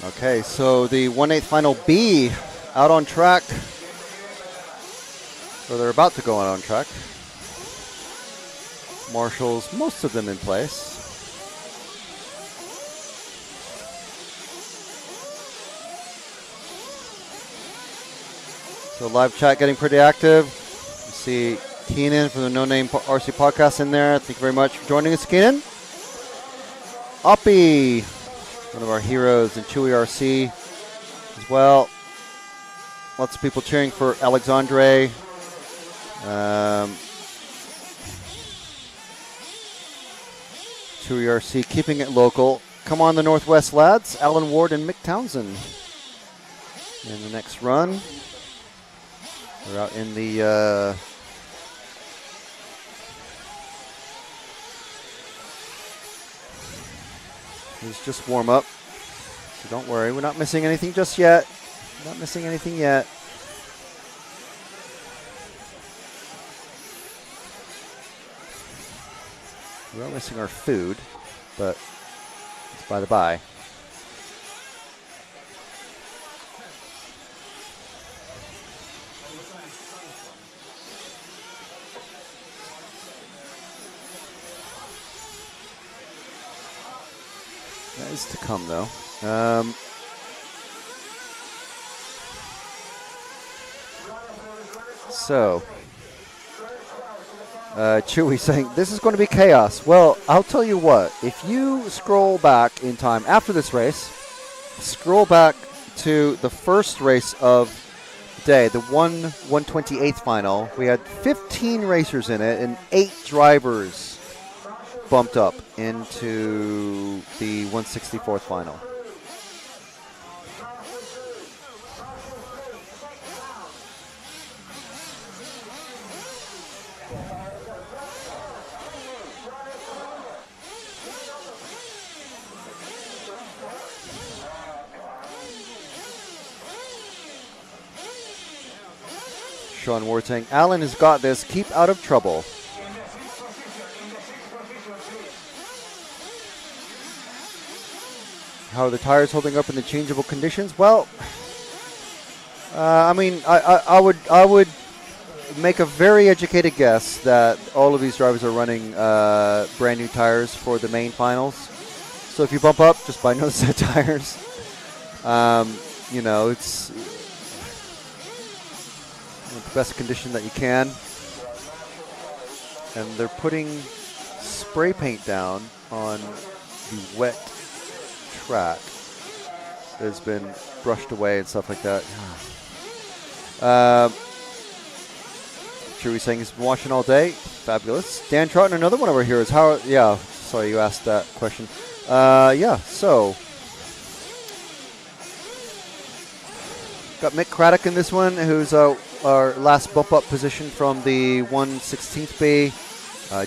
Okay, so the 1/8 final B out on track. Or they're about to go on track. Marshals, most of them in place. So live chat getting pretty active. You see Keenan from the No Name RC Podcast in there. Thank you very much for joining us, Keenan. Oppie, one of our heroes in Chewy RC as well. Lots of people cheering for Alexandre. Chewy RC keeping it local. Come on, the Northwest lads. Alan Ward and Mick Townsend in the next run. We're out in the it's just warm up, so don't worry. We're not missing anything just yet. Not missing anything yet. We are missing our food, but it's by the by. That is to come, though. So, Chewy saying, this is going to be chaos. Well, I'll tell you what. If you scroll back in time after this race, scroll back to the first race of the day, the 128th final. We had 15 racers in it and 8 drivers bumped up into the 164th final. Sean Ward saying, Alan has got this. Keep out of trouble. How are the tires holding up in the changeable conditions? Well, I mean, I would make a very educated guess that all of these drivers are running brand new tires for the main finals. So if you bump up, just buy another set of tires. You know, it's the best condition that you can. And they're putting spray paint down on the wet track that has been brushed away and stuff like that. Chewy saying he's been watching all day. Fabulous. Dan Troughton, another one of our heroes. How? Yeah, sorry you asked that question. Yeah, so got Mick Craddock in this one, who's our last bump up position from the 116th B.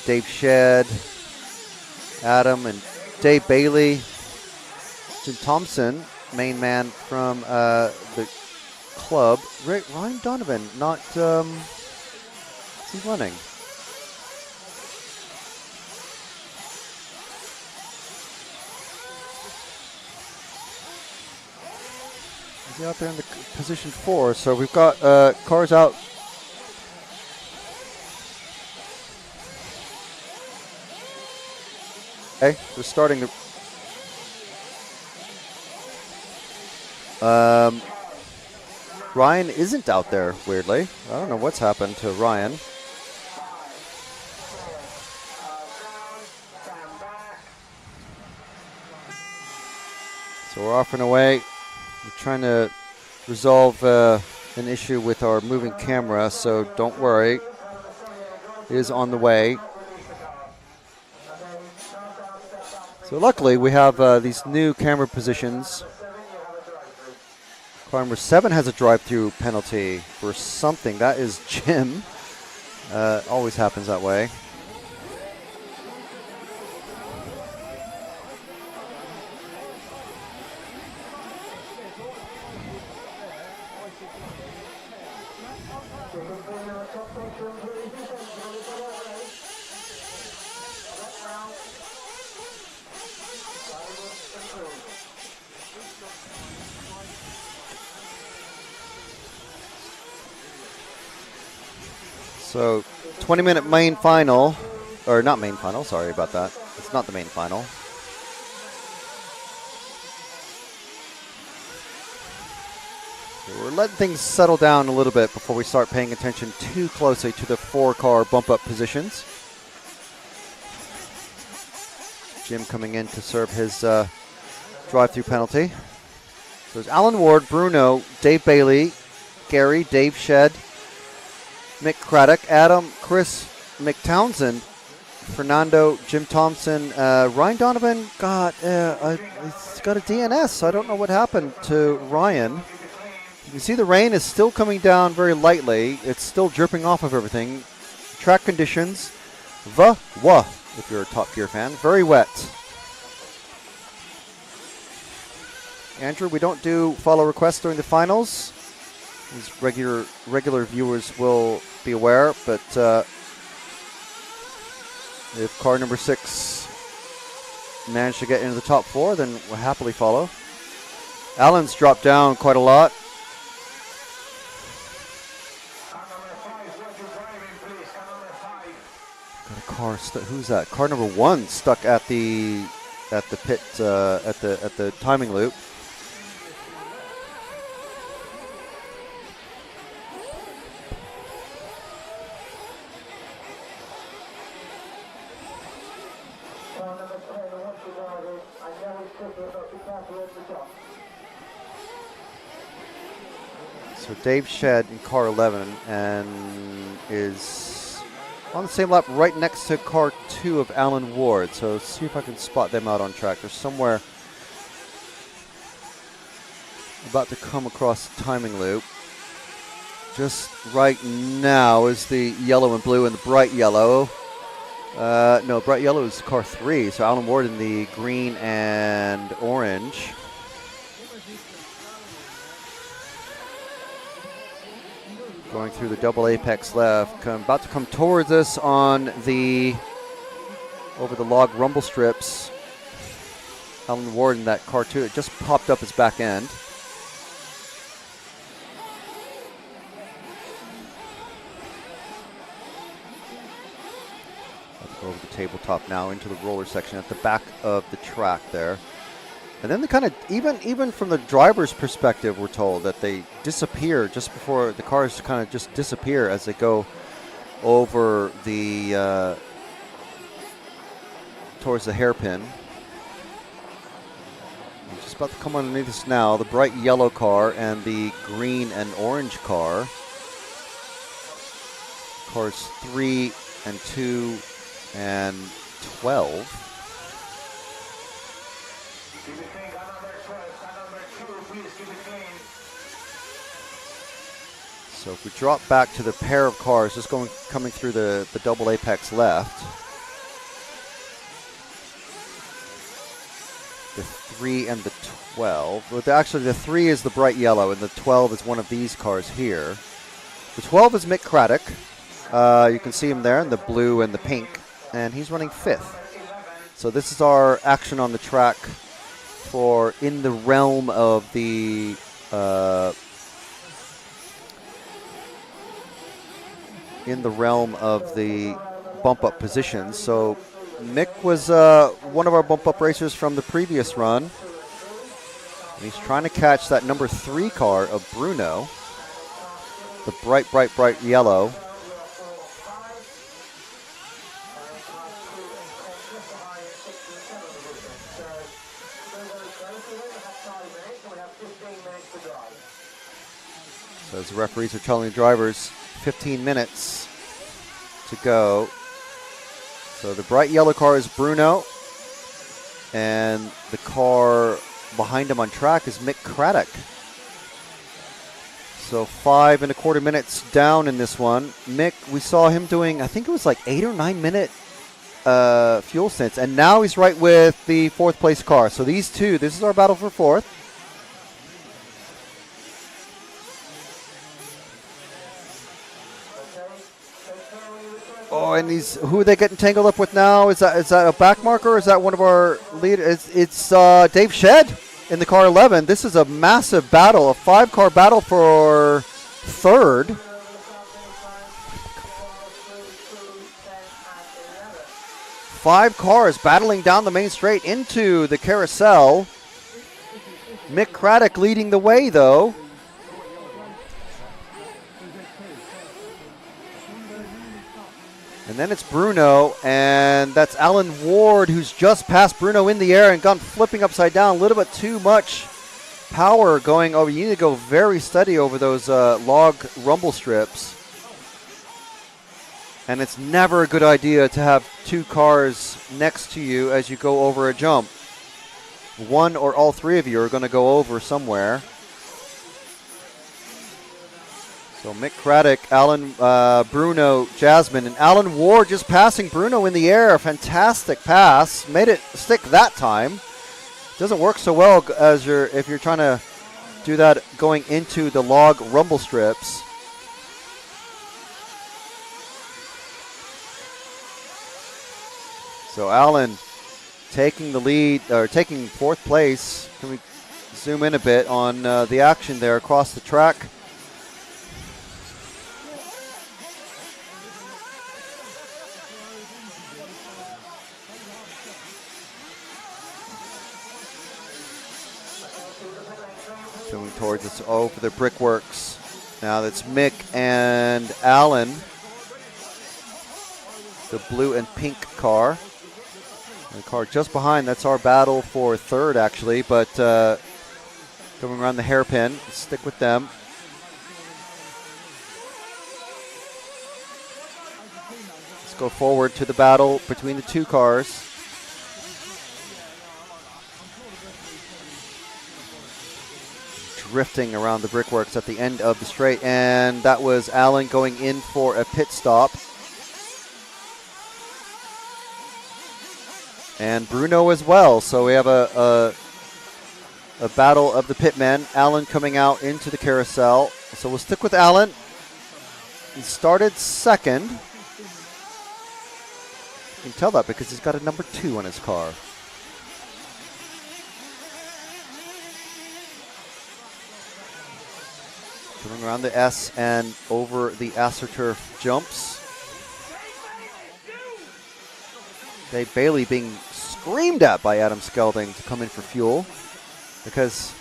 Dave Shedd, Adam, and Dave Bailey. Jim Thompson, main man from the club. Ryan Donovan, not, is he running? Is he out there in the position 4? So we've got cars out. Okay, we're starting the. Ryan isn't out there, weirdly. I don't know what's happened to Ryan. So we're off and away. We're trying to resolve an issue with our moving camera, so don't worry. It is on the way. So luckily we have these new camera positions. Car number 7 has a drive-through penalty for something. That is Jim. Always happens that way. So, 20-minute main final, or not main final, sorry about that. It's not the main final. So we're letting things settle down a little bit before we start paying attention too closely to the 4-car bump-up positions. Jim coming in to serve his drive-through penalty. So there's Alan Ward, Bruno, Dave Bailey, Gary, Dave Shedd, Mick Craddock, Adam, Chris McTownsend, Fernando, Jim Thompson, Ryan Donovan got he's got a DNS. I don't know what happened to Ryan. You can see the rain is still coming down very lightly. It's still dripping off of everything. Track conditions, if you're a Top Gear fan, very wet. Andrew, we don't do follow requests during the finals. These regular viewers will be aware, but if car number 6 managed to get into the top 4, then we'll happily follow. Alan's dropped down quite a lot. Got a car, who's that? Car number 1 stuck at the at the pit at the timing loop. So Dave Shed in car 11 and is on the same lap right next to car 2 of Alan Ward. So see if I can spot them out on track. They're somewhere about to come across the timing loop. Just right now is the yellow and blue and the bright yellow. No, bright yellow is car 3. So Alan Ward in the green and orange. Going through the double apex left, about to come towards us on over the log rumble strips. Alan Ward in that car 2, it just popped up his back end. Let's go over the tabletop now into the roller section at the back of the track there. And then they kind of, even from the driver's perspective, we're told that they disappear just before the cars kind of just disappear as they go over the, towards the hairpin. I'm just about to come underneath us now, the bright yellow car and the green and orange car. Cars 3 and 2 and 12. So if we drop back to the pair of cars, just coming through the double apex left, the 3 and the 12. Well, actually, the 3 is the bright yellow, and the 12 is one of these cars here. The 12 is Mick Craddock. You can see him there in the blue and the pink, and he's running 5th. So this is our action on the track for in the realm of the bump up positions. So Mick was one of our bump up racers from the previous run. And he's trying to catch that number 3 car of Bruno, the bright, bright, bright yellow. So as the referees are telling the drivers, 15 minutes to go. So the bright yellow car is Bruno, and the car behind him on track is Mick Craddock. So 5 1/4 minutes down in this one. Mick, we saw him doing, I think it was like 8 or 9 minute fuel stints, and now he's right with the 4th place car. So these two, this is our battle for 4th. Oh, and who are they getting tangled up with now? Is that a back marker, or is that one of our leaders? It's Dave Shed in the car 11. This is a massive battle, a 5-car battle for 3rd. Five cars battling down the main straight into the carousel. Mick Craddock leading the way, though. And then it's Bruno, and that's Alan Ward, who's just passed Bruno in the air and gone flipping upside down. A little bit too much power going over. You need to go very steady over those log rumble strips. And it's never a good idea to have 2 cars next to you as you go over a jump. One or all 3 of you are going to go over somewhere. So Mick Craddock, Alan, Bruno, Jasmine, and Alan Ward just passing Bruno in the air. Fantastic pass. Made it stick that time. Doesn't work so well as if you're trying to do that going into the log rumble strips. So Alan taking the lead, or taking 4th place. Can we zoom in a bit on the action there across the track? Coming towards us for the brickworks. Now that's Mick and Alan. The blue and pink car. The car just behind, that's our battle for third actually, but coming around the hairpin, stick with them. Let's go forward to the battle between the two cars. Drifting around the brickworks at the end of the straight, and that was Alan going in for a pit stop. And Bruno as well, so we have a battle of the pitmen. Alan coming out into the carousel, so we'll stick with Alan. He started second. You can tell that because he's got a number 2 on his car. Coming around the S and over the AstroTurf jumps. Dave Bailey being screamed at by Adam Skelding to come in for fuel because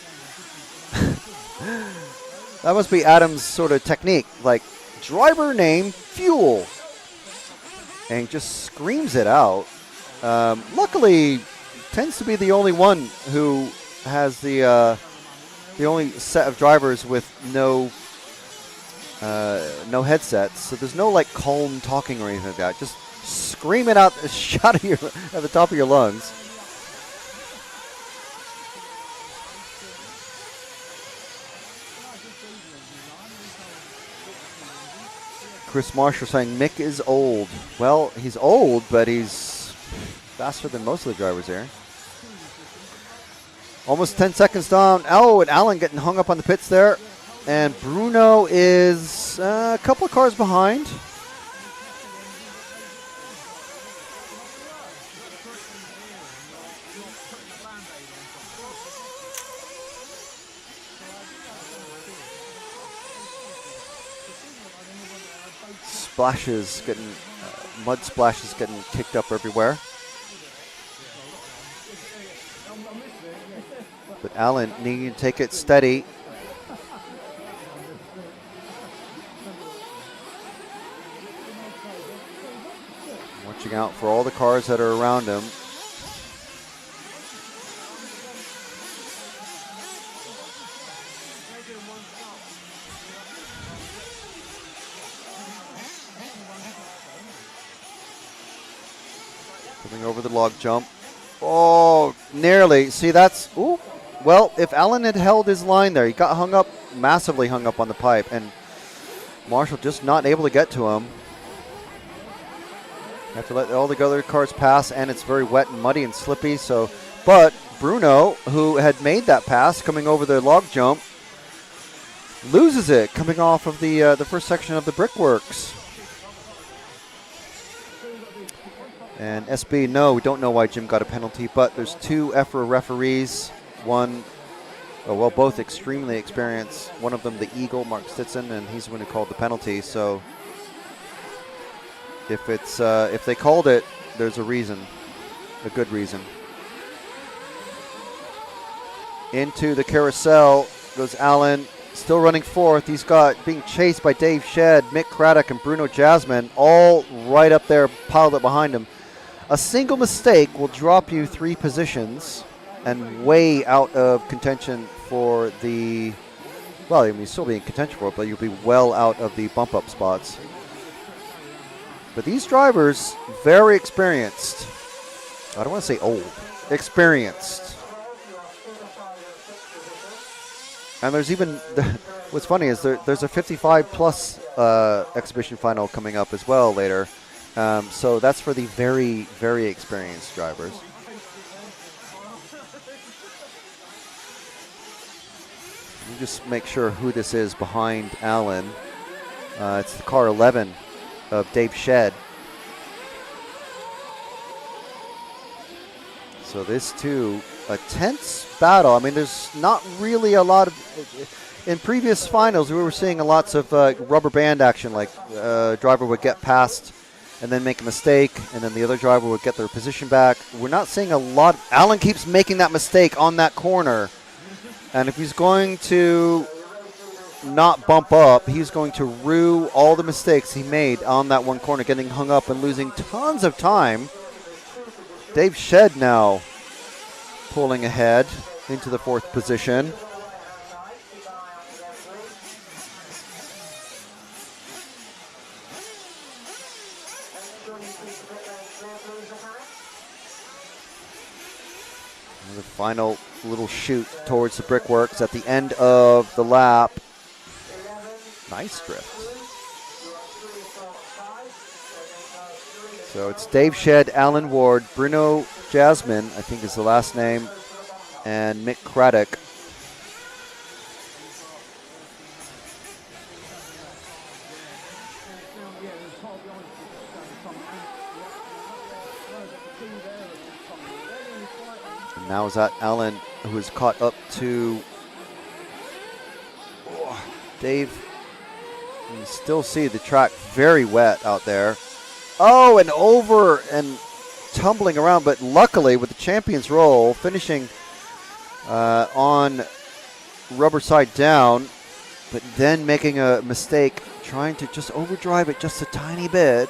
that must be Adam's sort of technique, like driver name fuel, and he just screams it out. Luckily, tends to be the only one who has the only set of drivers with no headsets, so there's no like calm talking or anything like that. Just scream it out, shout at the top of your lungs. Chris Marshall saying Mick is old. Well, he's old, but he's faster than most of the drivers here. Almost 10 seconds down. Oh, and Alan getting hung up on the pits there. And Bruno is a couple of cars behind. Splashes getting, mud splashes getting kicked up everywhere. But Alan needing to take it steady. Watching out for all the cars that are around him. Coming over the log jump. Oh, nearly. See, that's... Ooh. Well, if Alan had held his line there, he got hung up, massively hung up on the pipe, and Marshall just not able to get to him. You have to let all the other cars pass, and it's very wet and muddy and slippy. So, but Bruno, who had made that pass coming over the log jump, loses it coming off of the first section of the brickworks. And SB, no, we don't know why Jim got a penalty, but there's 2 EFRA referees. One, well, both extremely experienced. One of them, the Eagle, Mark Stitzen, and he's the one who called the penalty. So if they called it, there's a reason, a good reason. Into the carousel goes Alan, still running fourth. He's got being chased by Dave Shedd, Mick Craddock, and Bruno Jasmine, all right up there, piled up behind him. A single mistake will drop you 3 positions and way out of contention for the, well, I mean, you'll still be in contention for it, but you'll be well out of the bump-up spots. But these drivers, very experienced. I don't want to say old. Experienced. And there's even, what's funny is there's a 55-plus exhibition final coming up as well later. So that's for the very, very experienced drivers. Let me just make sure who this is behind Alan. It's the car 11 of Dave Shedd. So this too, a tense battle. I mean, there's not really a lot of, in previous finals, we were seeing lots of rubber band action, like a driver would get past and then make a mistake, and then the other driver would get their position back. We're not seeing a lot. Alan keeps making that mistake on that corner. And if he's going to not bump up, he's going to rue all the mistakes he made on that one corner, getting hung up and losing tons of time. Dave Shed now pulling ahead into the 4th position. And the final little shoot towards the brickworks at the end of the lap. Nice drift. So it's Dave Shed, Alan Ward, Bruno Jasmine, I think is the last name, and Mick Craddock. And now is that Alan, who is caught up to Dave. You can still see the track very wet out there. Oh, and over and tumbling around, but luckily with the champion's roll, finishing on rubber side down, but then making a mistake, trying to just overdrive it just a tiny bit.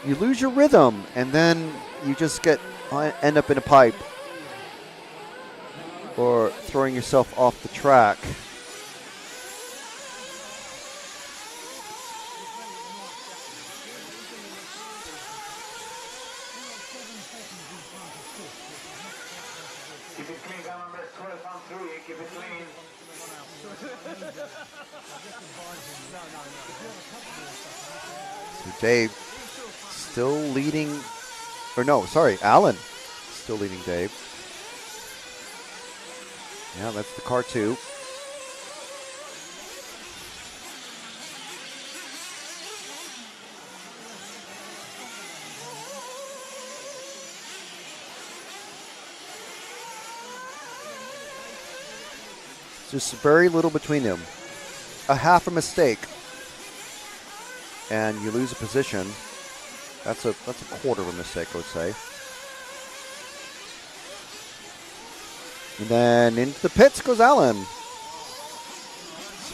You lose your rhythm, and then you just end up in a pipe or throwing yourself off the track. So Dave still leading, or no, sorry, Alan still leading Dave. Yeah, that's the car 2. Just very little between them. A half a mistake, and you lose a position. That's a quarter of a mistake, I would say. And then into the pits goes Alan. Let's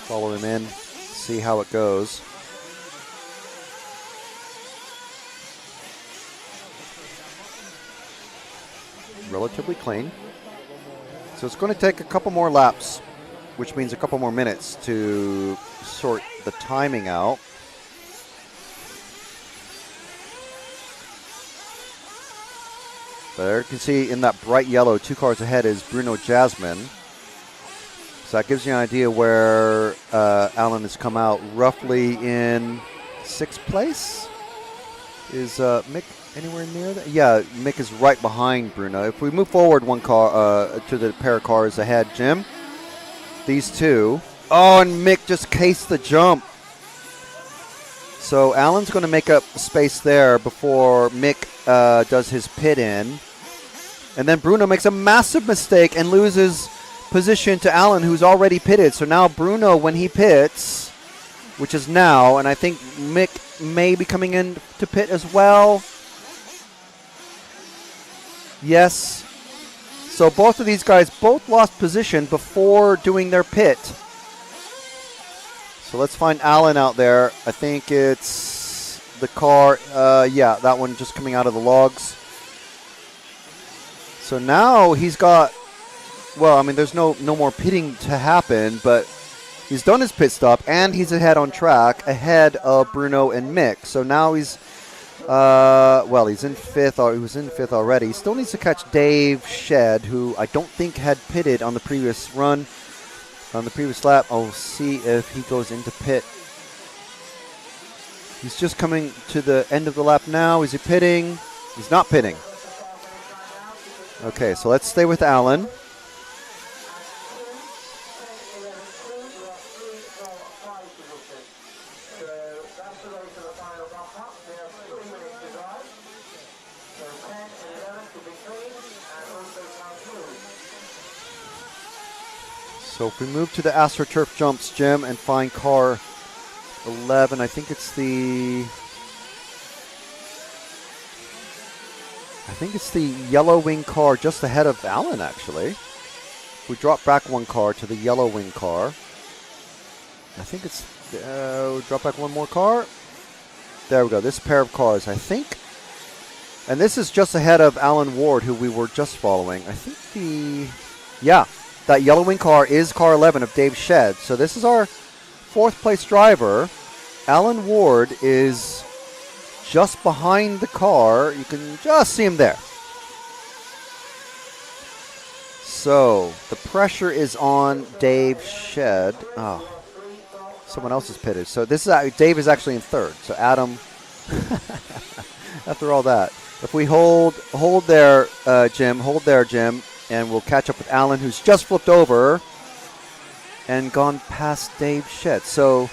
follow him in, see how it goes. Relatively clean. So it's going to take a couple more laps, which means a couple more minutes to sort the timing out. But there you can see in that bright yellow, 2 cars ahead is Bruno Jasmine. So that gives you an idea where Alan has come out, roughly in 6th place. Is Mick anywhere near that? Yeah, Mick is right behind Bruno. If we move forward one car to the pair of cars ahead, Jim, these 2. Oh, and Mick just cased the jump. So Alan's going to make up space there before Mick does his pit in. And then Bruno makes a massive mistake and loses position to Alan, who's already pitted. So now Bruno, when he pits, which is now, and I think Mick may be coming in to pit as well. Yes. So both of these guys both lost position before doing their pit. So let's find Alan out there. I think it's the car. Yeah, that one just coming out of the logs. So now he's got, well, I mean, there's no more pitting to happen, but he's done his pit stop and he's ahead on track, ahead of Bruno and Mick. So now he's, well, he's in 5th, or he was in 5th already. He still needs to catch Dave Shed, who I don't think had pitted on the previous run, on the previous lap. I'll see if he goes into pit. He's just coming to the end of the lap now. Is he pitting? He's not pitting. Okay, so let's stay with Alan. So if we move to the AstroTurf jumps, Jim, and find car 11, I think it's the yellow wing car just ahead of Alan, actually. If we drop back one car to the yellow wing car, I think it's, drop back one more car. There we go. This pair of cars, I think. And this is just ahead of Alan Ward, who we were just following. I think that yellow wing car is car 11 of Dave Shed. So this is our 4th place driver. Alan Ward is just behind the car. You can just see him there. So the pressure is on Dave Shed. Oh, someone else is pitted. So this is Dave is actually in 3rd. So Adam, after all that, if we hold there, Jim, and we'll catch up with Alan, who's just flipped over and gone past Dave Shed. So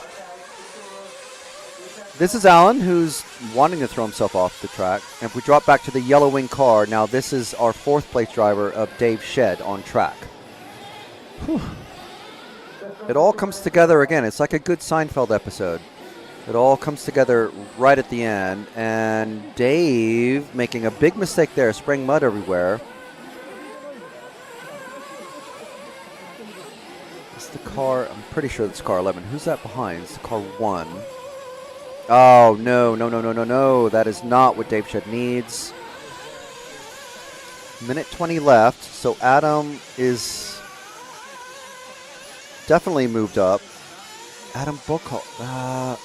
this is Alan, who's wanting to throw himself off the track. And if we drop back to the yellow wing car, now this is our 4th place driver of Dave Shed on track. Whew. It all comes together again. It's like a good Seinfeld episode. It all comes together right at the end. And Dave making a big mistake there, spraying mud everywhere. It's the car, I'm pretty sure it's car 11. Who's that behind? It's car 1. Oh, no. That is not what Dave Shed needs. Minute 20 left. So Adam is definitely moved up. Adam Buchholz,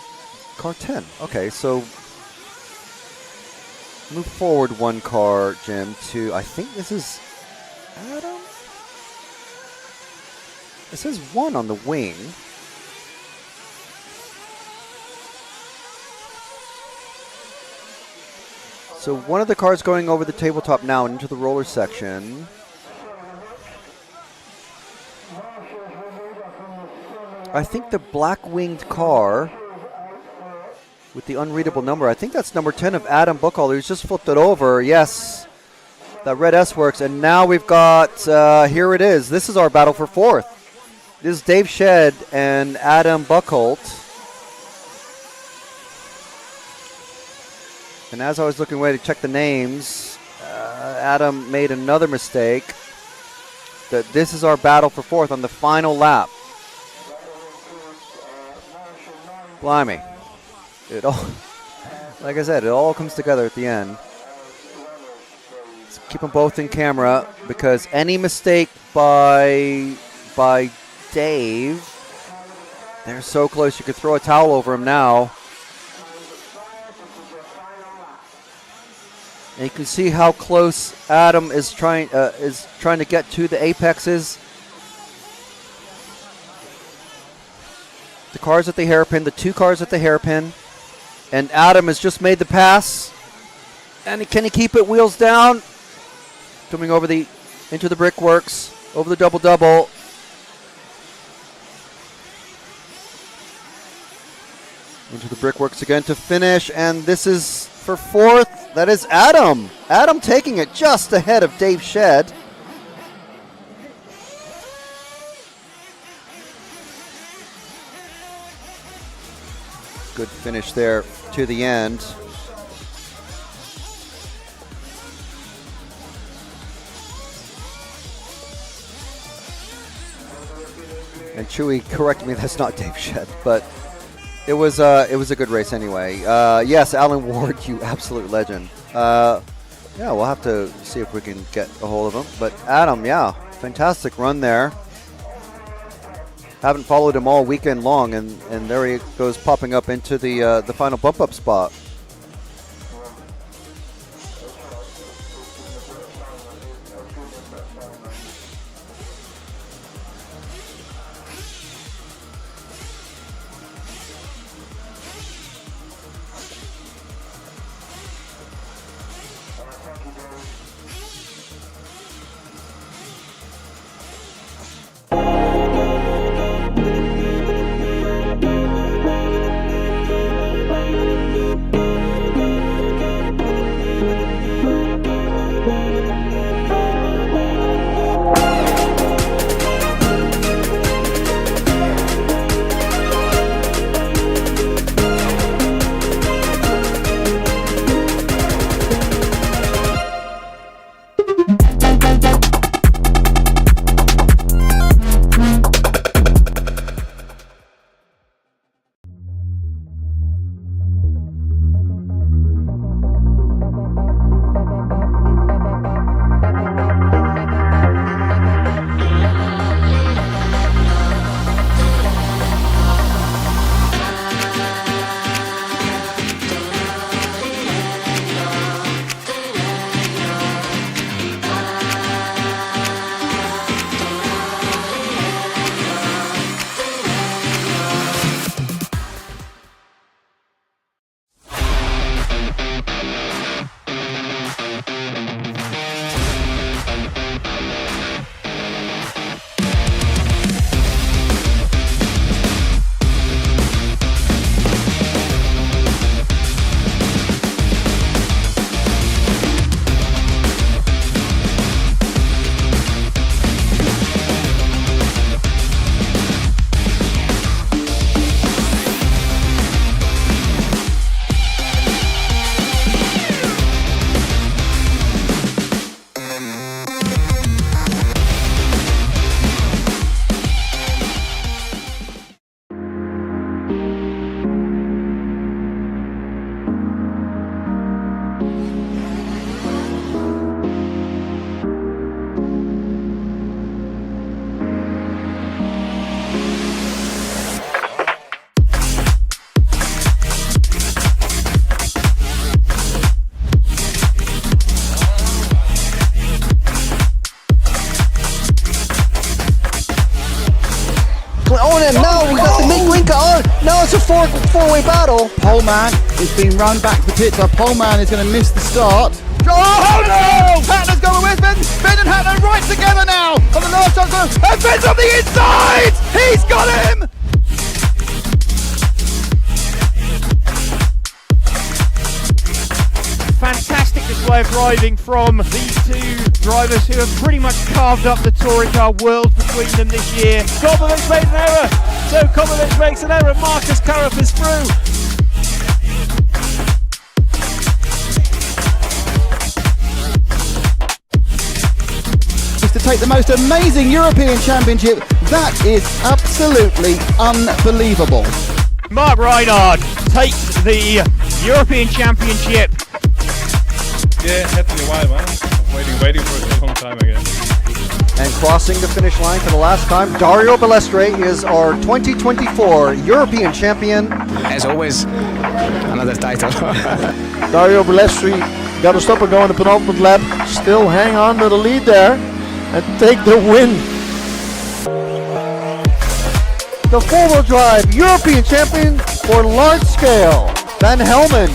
car 10. Okay, so move forward one car, Jim, to, I think this is Adam? It says 1 on the wing. So one of the cars going over the tabletop now into the roller section. I think the black-winged car with the unreadable number, I think that's number 10 of Adam Buchholz, who's just flipped it over. Yes, that red S works. And now we've got, here it is. This is our battle for 4th. This is Dave Shed and Adam Buchholz. And as I was looking away to check the names, Adam made another mistake. This is our battle for 4th on the final lap. Blimey. It all, like I said, it all comes together at the end. Let's keep them both in camera, because any mistake by Dave, they're so close you could throw a towel over him now. And you can see how close Adam is trying to get to the apexes. The cars at the hairpin, the 2 cars at the hairpin. And Adam has just made the pass. And can he keep it wheels down? Coming over into the brickworks, over the double-double. Into the brickworks again to finish. And this is for 4th. That is Adam. Adam taking it just ahead of Dave Shed. Good finish there to the end. And Chewy corrected me, that's not Dave Shed, but it was a good race anyway. Yes, Alan Ward, you absolute legend. Yeah, we'll have to see if we can get a hold of him. But Adam, yeah, fantastic run there. Haven't followed him all weekend long, and there he goes popping up into the final bump-up spot. No, it's a four-way battle. Pole man is being run back to the pits. Our pole man is going to miss the start. Oh no! Hatler's going with Finn. Finn and Hatler right together now. On the last shot, and Finn's on the inside. He's got him. Fantastic display of driving from these two drivers who have pretty much carved up the touring car world between them this year. Kobovic made an error, so Kobovic makes an error. Marcus Karup is through. Is to take the most amazing European Championship. That is absolutely unbelievable. Mark Reinhard takes the European Championship. Yeah, it had to be a while, man. Waiting for a long time again. And crossing the finish line for the last time, Dario Balestre is our 2024 European champion. As always, another title. Dario Balestre got to stop and go on the penultimate lap. Still hang on to the lead there and take the win. The four-wheel drive European champion for large scale, Van Helmen.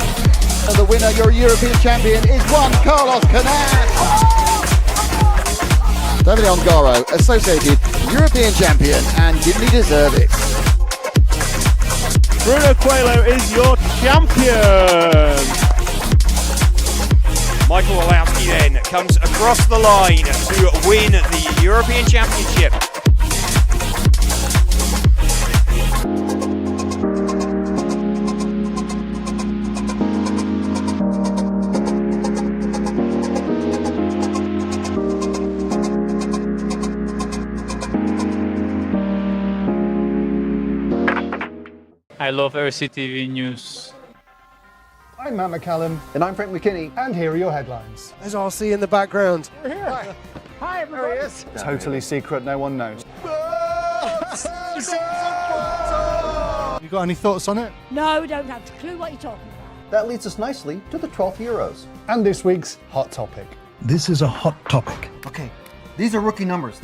And the winner, your European champion, is Juan Carlos Canas. Davide Ongaro, associated European champion, and didn't he deserve it? Bruno Coelho is your champion. Michael Olowski then comes across the line to win the European Championship. I love RCTV News. I'm Matt McCallum. And I'm Frank McKinney. And here are your headlines. There's RC in the background. Hi, everybody. Totally secret, no one knows. You got any thoughts on it? No, don't have a clue what you're talking about. That leads us nicely to the 12th Euros. And this week's hot topic. This is a hot topic. Okay, these are rookie numbers.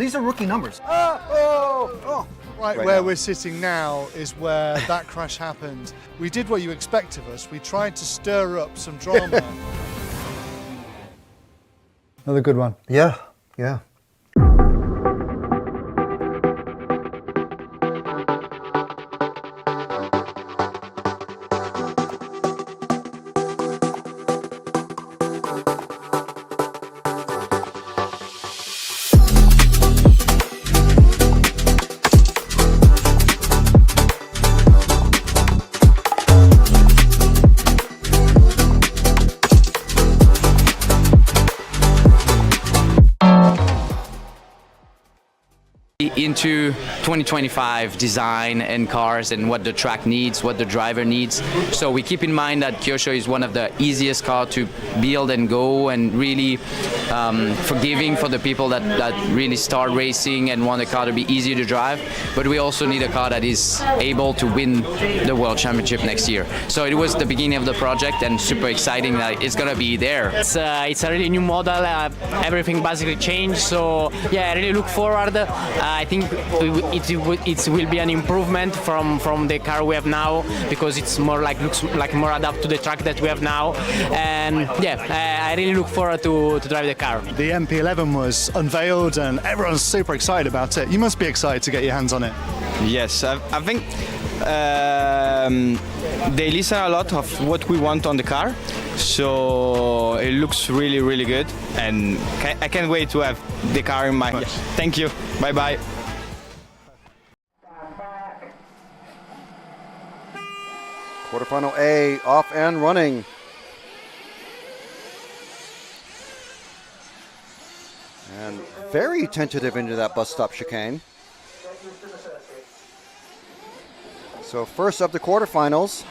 Right Right where now. we're sitting now is where that crash happened. We did what you expect of us. We tried to stir up some drama. Another good one. Yeah. Into 2025 design and cars and what the track needs, what the driver needs. So we keep in mind that Kyosho is one of the easiest cars to build and go, and really forgiving for the people that really start racing and want a car to be easy to drive. But we also need a car that is able to win the World Championship next year. So it was the beginning of the project, and super exciting that it's gonna be there. It's a really new model. Everything basically changed. So yeah, I really look forward. I think it will be an improvement from the car we have now, because it's more looks like more adapted to the track that we have now. And yeah, I really look forward to drive the car. The MP11 was unveiled and everyone's super excited about it. You must be excited to get your hands on it. Yes, I think they listen a lot of what we want on the car, so it looks really, really good, and I can't wait to have the car in my... Thank you, bye-bye. Quarterfinal A off and running. And very tentative into that bus stop chicane. So first up the quarterfinals.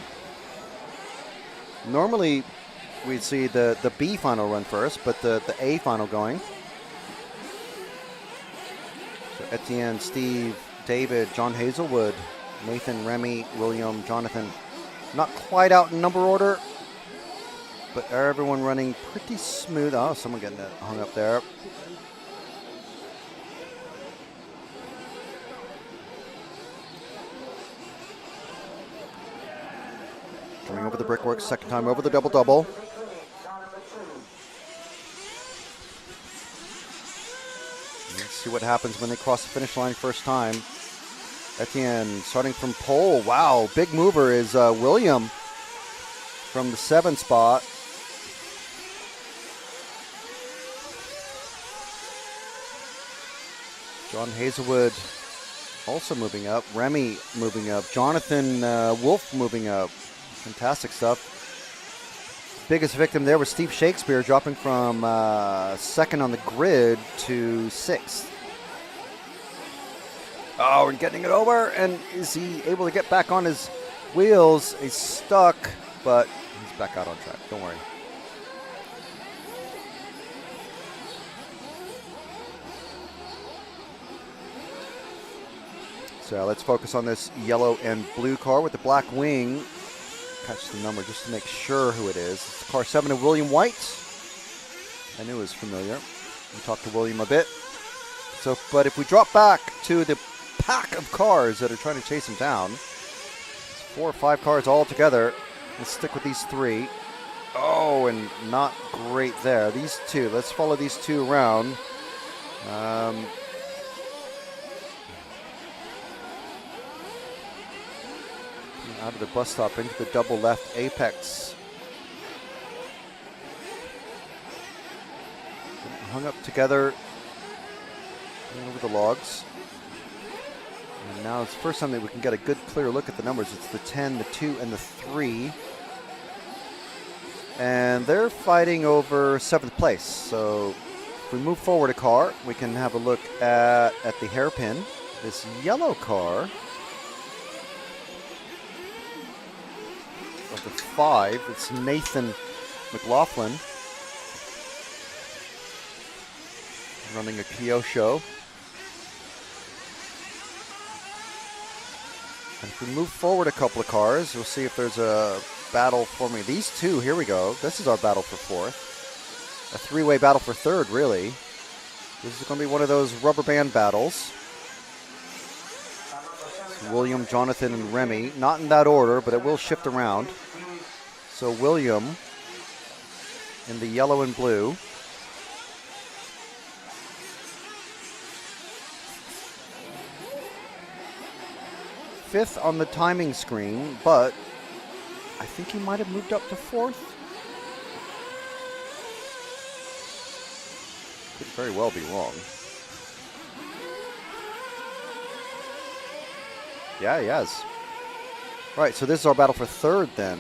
Normally we'd see the B final run first, but the A final going. So Etienne, Steve, David, John Hazelwood, Nathan, Remy, William, Jonathan. Not quite out in number order, but everyone running pretty smooth. Oh, someone getting that hung up there. over the brickwork, second time over the double-double. Let's see what happens when they cross the finish line first time. Etienne starting from pole. Wow, big mover is William from the 7th spot. John Hazelwood also moving up. Remy moving up. Jonathan Wolf moving up. Fantastic stuff. Biggest victim there was Steve Shakespeare, dropping from 2nd on the grid to 6th. Oh, and getting it over. And is he able to get back on his wheels? He's stuck, but he's back out on track. Don't worry. So let's focus on this yellow and blue car with the black wing. Catch the number just to make sure who it is. It's car 7 of William White. I knew it was familiar. We talked to William a bit. So, but if we drop back to the pack of cars that are trying to chase him down, it's 4 or 5 cars all together. Let's stick with these 3. Oh, and not great there. These 2. Let's follow these 2 around. Out of the bus stop into the double left apex. Hung up together over the logs. And now it's the first time that we can get a good clear look at the numbers. It's the 10, the 2, and the 3. And they're fighting over 7th place. So if we move forward a car, we can have a look at the hairpin. This yellow car of the 5, it's Nathan McLaughlin running a Kyosho. And if we move forward a couple of cars, we'll see if there's a battle forming. These 2, here we go. This is our battle for 4th. A 3-way battle for 3rd, really. This is going to be one of those rubber band battles. William, Jonathan, and Remy. Not in that order, but it will shift around. So William in the yellow and blue. Fifth on the timing screen, but I think he might have moved up to 4th. Could very well be wrong. Yeah, he has. Right, so this is our battle for 3rd then,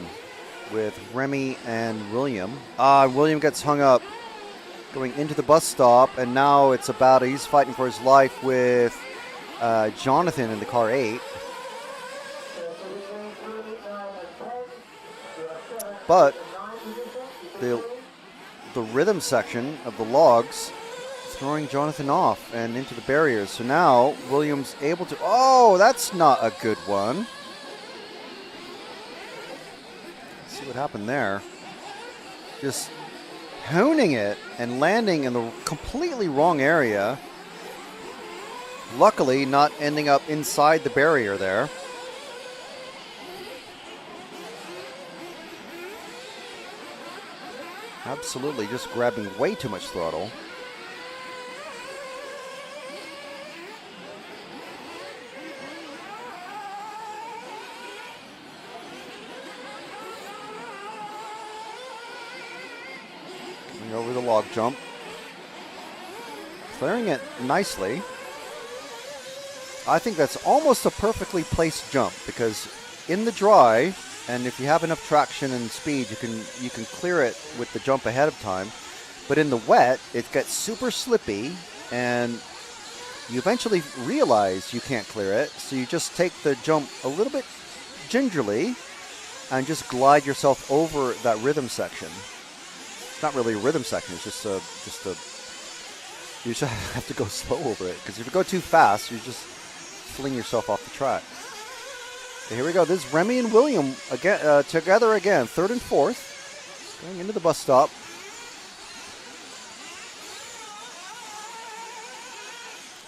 with Remy and William. William gets hung up going into the bus stop, and now it's about, he's fighting for his life with Jonathan in the car 8. But the rhythm section of the logs throwing Jonathan off and into the barriers. So now Williams able to, oh, that's not a good one. Let's see what happened there. Just honing it and landing in the completely wrong area. Luckily not ending up inside the barrier there. Absolutely just grabbing way too much throttle. Over the log jump. Clearing it nicely. I think that's almost a perfectly placed jump, because in the dry, and if you have enough traction and speed, you can clear it with the jump ahead of time. But in the wet, it gets super slippy, and you eventually realize you can't clear it, so you just take the jump a little bit gingerly and just glide yourself over that rhythm section. Not really a rhythm section, it's just a you just have to go slow over it, because if you go too fast, you just fling yourself off the track. Okay, here we go. This is Remy and William again, together again, 3rd and 4th, going into the bus stop.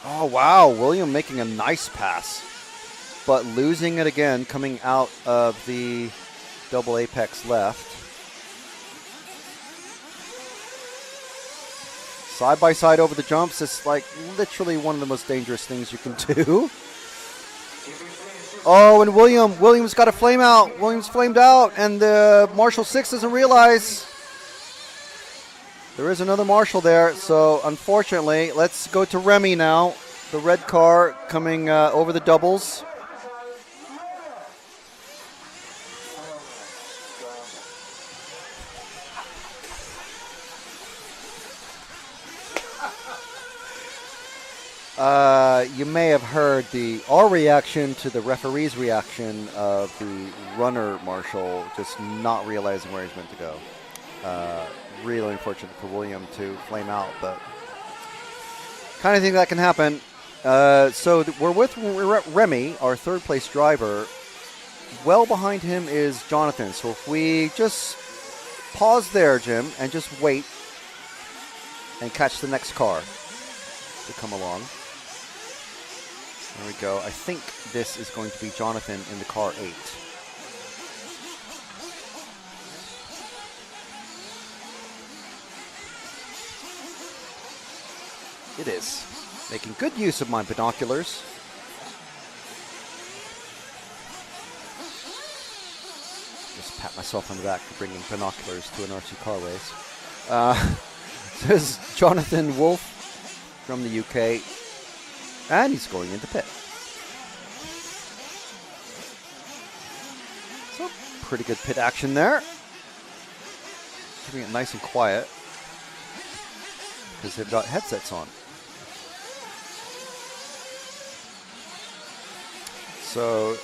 Oh wow, William making a nice pass, but losing it again coming out of the double apex left. Side by side over the jumps is like literally one of the most dangerous things you can do. Oh, and Williams got a flame out. Williams flamed out, and the Marshal 6 doesn't realize. There is another Marshal there, so unfortunately, let's go to Remy now. The red car coming over the doubles. You may have heard our reaction to the referee's reaction of the runner Marshal just not realizing where he's meant to go. Really unfortunate for William to flame out, but kind of thing that can happen. So we're with Remy, our third place driver. Well behind him is Jonathan. So if we just pause there, Jim, and just wait and catch the next car to come along. There we go. I think this is going to be Jonathan in the car 8. It is. Making good use of my binoculars. Just pat myself on the back for bringing binoculars to an RC car race. This is Jonathan Wolf from the UK. And he's going into pit. So, pretty good pit action there. Keeping it nice and quiet. Because they've got headsets on. So,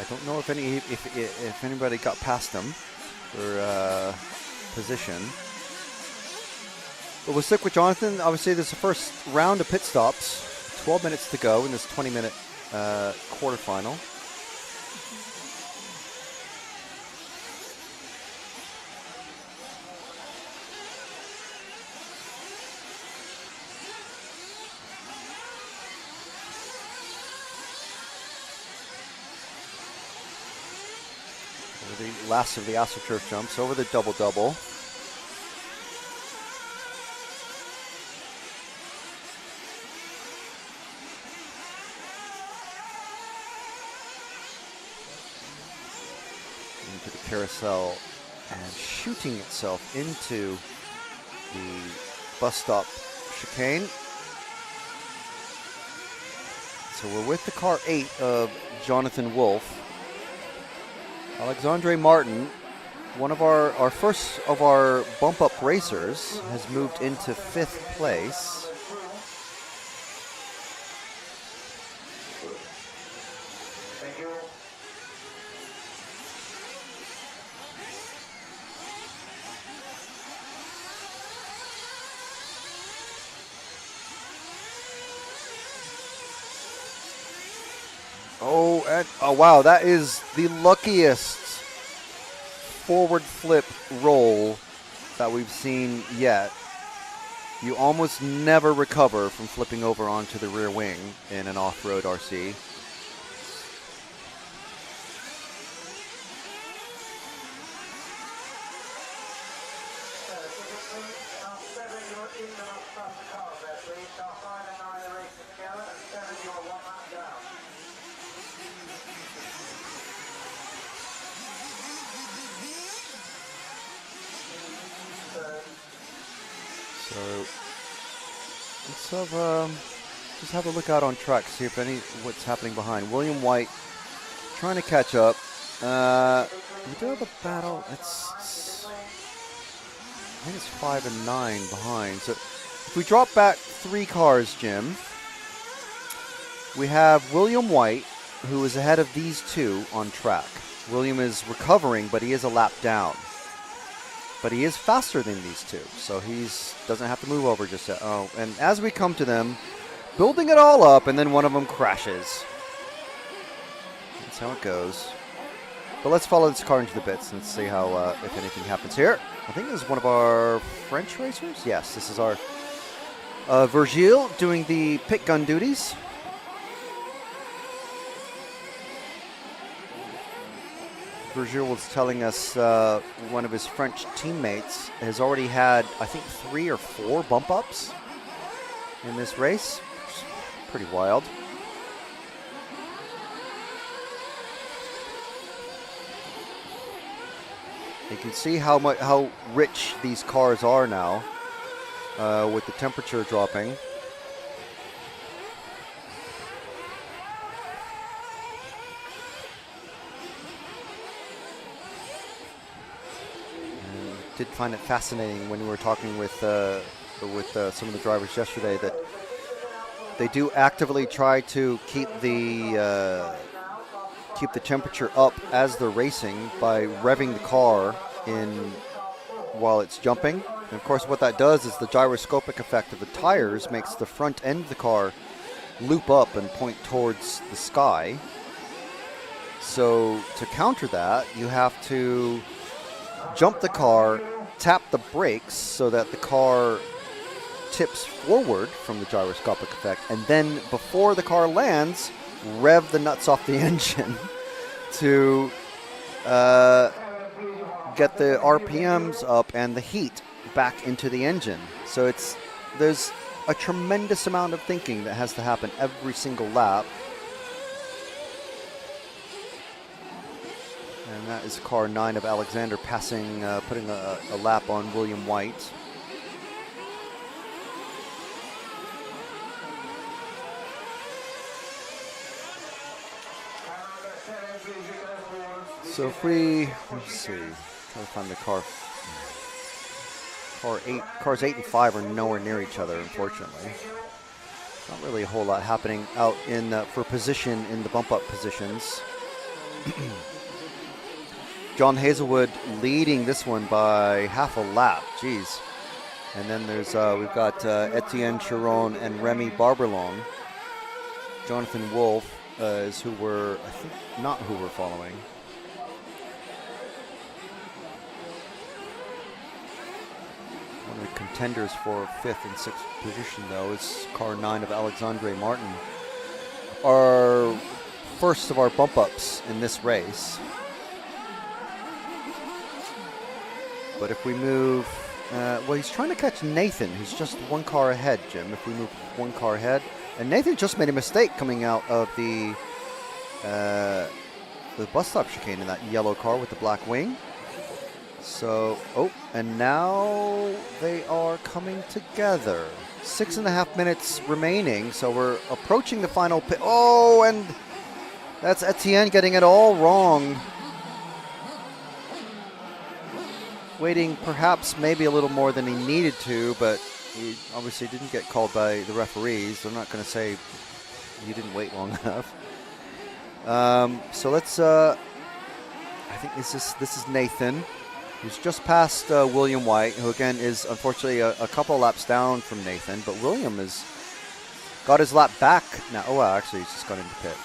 I don't know if anybody got past them for position. But we'll stick with Jonathan. Obviously, this is the first round of pit stops. 12 minutes to go in this 20-minute quarterfinal. The last of the AstroTurf jumps over the double-double. Into the carousel and shooting itself into the bus stop chicane. So we're with the car 8 of Jonathan Wolf. Alexandre Martin, one of our first of our bump up racers, has moved into 5th place. Oh wow, that is the luckiest forward flip roll that we've seen yet. You almost never recover from flipping over onto the rear wing in an off-road RC. So let's just have a look out on track, see if what's happening behind. William White trying to catch up. We do have a battle. I think it's 5 and 9 behind. So if we drop back 3 cars, Jim, we have William White, who is ahead of these 2 on track. William is recovering, but he is a lap down. But he is faster than these 2, so he doesn't have to move over just yet. Oh, and as we come to them, building it all up, and then one of them crashes. That's how it goes. But let's follow this car into the pits and see how, if anything happens here. I think this is one of our French racers. Yes, this is our Virgile doing the pit gun duties. Virgil was telling us one of his French teammates has already had, I think, 3 or 4 bump ups in this race. Pretty wild. You can see how rich these cars are now with the temperature dropping. Did find it fascinating when we were talking with some of the drivers yesterday that they do actively try to keep the temperature up as they're racing by revving the car while it's jumping. And of course, what that does is the gyroscopic effect of the tires makes the front end of the car loop up and point towards the sky. So to counter that, you have to jump the car, tap the brakes so that the car tips forward from the gyroscopic effect, and then before the car lands, rev the nuts off the engine to get the RPMs up and the heat back into the engine. So there's a tremendous amount of thinking that has to happen every single lap. And that is car 9 of Alexander passing, putting a lap on William White. So if let's see, try to find the car. Cars 8 and 5 are nowhere near each other, unfortunately. Not really a whole lot happening out for position in the bump up positions. John Hazelwood leading this one by half a lap. Jeez. And then we've got Etienne Chiron and Remy Barberlong. Jonathan Wolf is who we're, I think, not who we're following. One of the contenders for 5th and 6th position, though, is car 9 of Alexandre Martin. Our first of our bump ups in this race. But if we move, well, he's trying to catch Nathan, who's just 1 car ahead, Jim. If we move 1 car ahead, and Nathan just made a mistake coming out of the bus stop chicane in that yellow car with the black wing. So, and now they are coming together. 6.5 minutes remaining, so we're approaching the final pit. Oh, and that's Etienne getting it all wrong. Waiting perhaps maybe a little more than he needed to, but he obviously didn't get called by the referees. I'm not going to say he didn't wait long enough. So let's, I think this is Nathan, who's just passed William White, who again is unfortunately a couple laps down from Nathan, but William has got his lap back now. Oh, well, actually he's just gone into pit.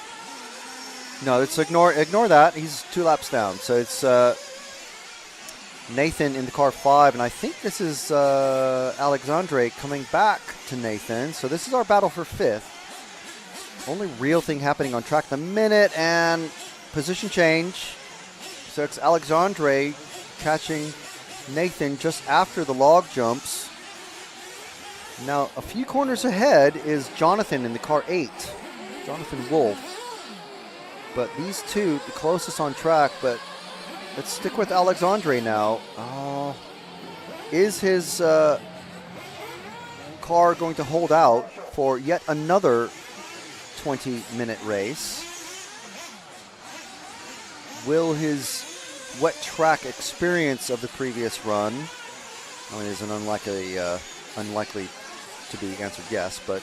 No, let's ignore that. He's 2 laps down. So it's Nathan in the car 5, and I think this is Alexandre coming back to Nathan. So this is our battle for 5th. Only real thing happening on track the minute, and position change. So it's Alexandre catching Nathan just after the log jumps. Now a few corners ahead is Jonathan in the car 8, Jonathan Wolf. But these two, the closest on track, but let's stick with Alexandre now. Is his car going to hold out for yet another 20-minute race? Will his wet track experience of the previous run, I mean, is an unlikely to be answered yes, but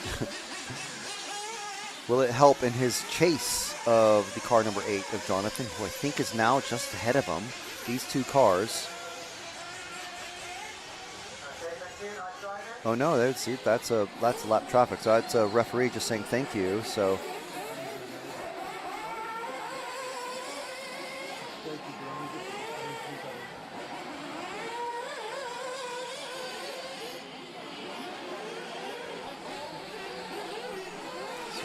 will it help in his chase of the car number 8 of Jonathan, who I think is now just ahead of him? These 2 cars. Oh no, that's a lap traffic. So that's a referee just saying thank you. So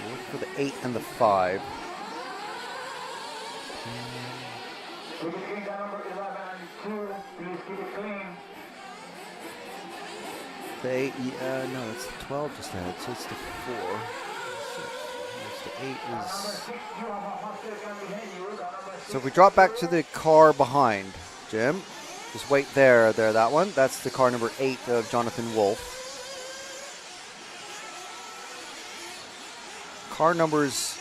look for the 8 and the 5. the 8, no, it's the 12 just ahead, so it's the 4. The 8 is... So if we drop back to the car behind, Jim, just wait there, that one. That's the car number 8 of Jonathan Wolf. Car numbers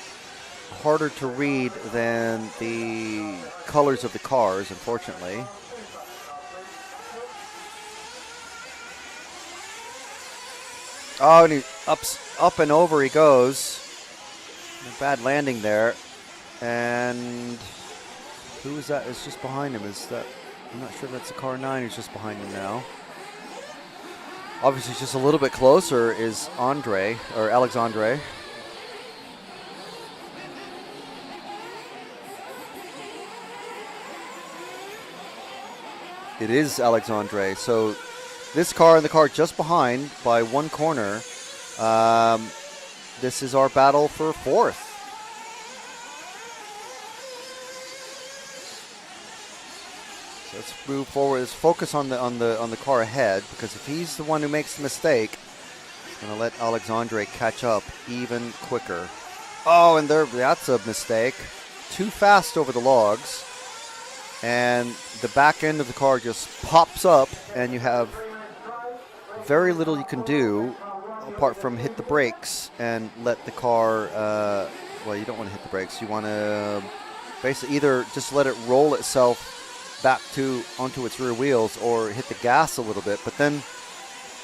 harder to read than the colors of the cars, unfortunately. Oh, and he up and over he goes. A bad landing there. And who is that? It's just behind him. Is that? I'm not sure if that's a car 9 who's just behind him now. Obviously, just a little bit closer is Andre or Alexandre. It is Alexandre. So this car and the car just behind by 1 corner. This is our battle for 4th. So let's move forward. Let's focus on the car ahead, because if he's the one who makes the mistake, it's going to let Alexandre catch up even quicker. Oh, and that's a mistake. Too fast over the logs. And the back end of the car just pops up, and you have very little you can do apart from hit the brakes and let the car, well, you don't want to hit the brakes. You want to basically either just let it roll itself back onto its rear wheels or hit the gas a little bit. But then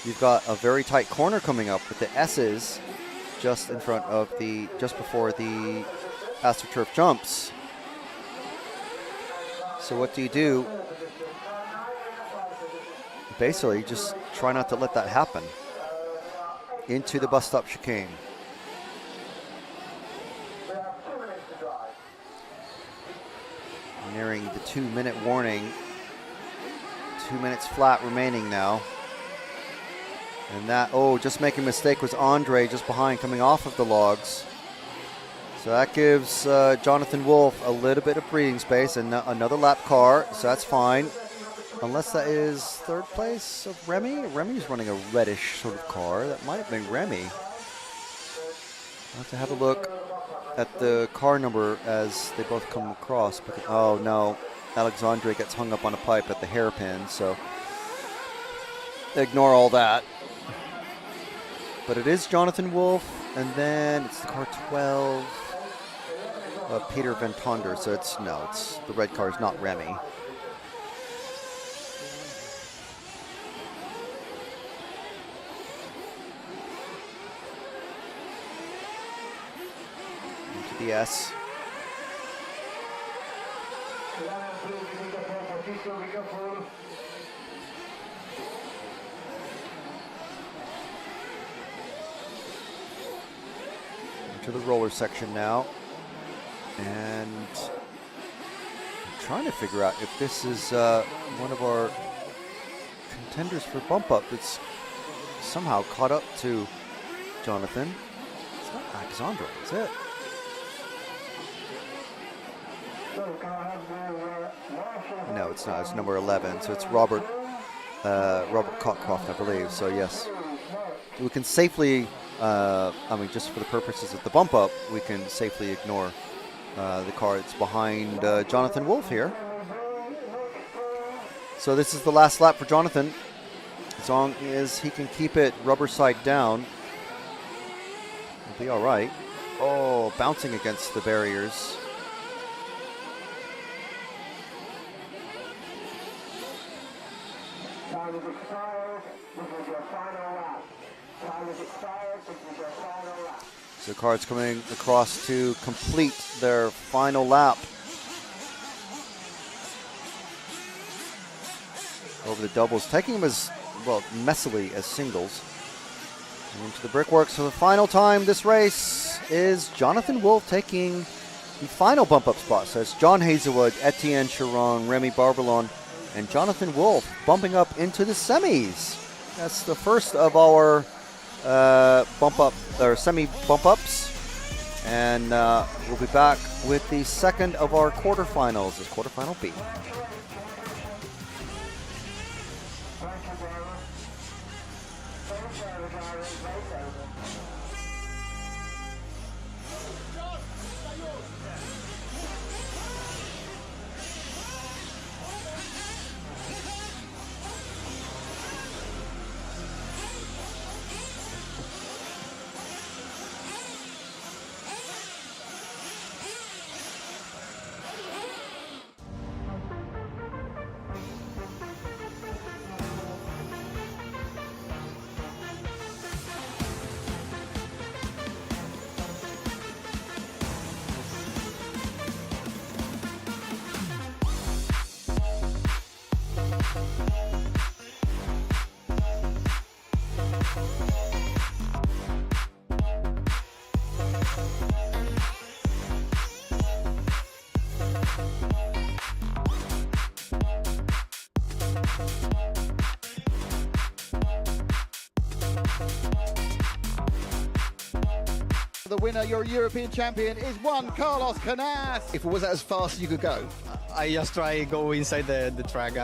you've got a very tight corner coming up with the S's just in front of just before the AstroTurf jumps. So what do? Basically, just try not to let that happen. Into the bus stop chicane. Nearing the 2-minute warning. 2 minutes flat remaining now. And that, just making a mistake was Andre just behind, coming off of the logs. So that gives Jonathan Wolf a little bit of breathing space, and another lap car, so that's fine. Unless that is 3rd place of Remy. Remy's running a reddish sort of car. That might have been Remy. I'll have to have a look at the car number as they both come across. Oh no, Alexandre gets hung up on a pipe at the hairpin, so ignore all that. But it is Jonathan Wolf, and then it's the car 12. Peter Van Tonder, so it's the red car is not Remy. Into the S. Into the roller section now. And I'm trying to figure out if this is one of our contenders for bump up that's somehow caught up to Jonathan. It's not Alexandre, is it? No, it's not. It's number 11. So it's Robert Cockcroft, I believe. So yes, we can safely. Just for the purposes of the bump up, we can safely ignore the car that's behind Jonathan Wolf here. So this is the last lap for Jonathan. As long as he can keep it rubber side down, he'll be all right. Oh, bouncing against the barriers. Time is expired. This is your final lap. Time is expired. This is your final lap. So cars coming across to complete their final lap over the doubles, taking them as messily as singles. And into the brickworks for the final time this race is Jonathan Wolf taking the final bump up spot. So it's John Hazelwood, Etienne Chiron, Remy Barbelon, and Jonathan Wolf bumping up into the semis. That's the first of our semi bump ups, and we'll be back with the second of our quarterfinals. This quarterfinal B. The winner, your European champion, is one Carlos Canas. If it was as fast as you could go. I just try go inside the track.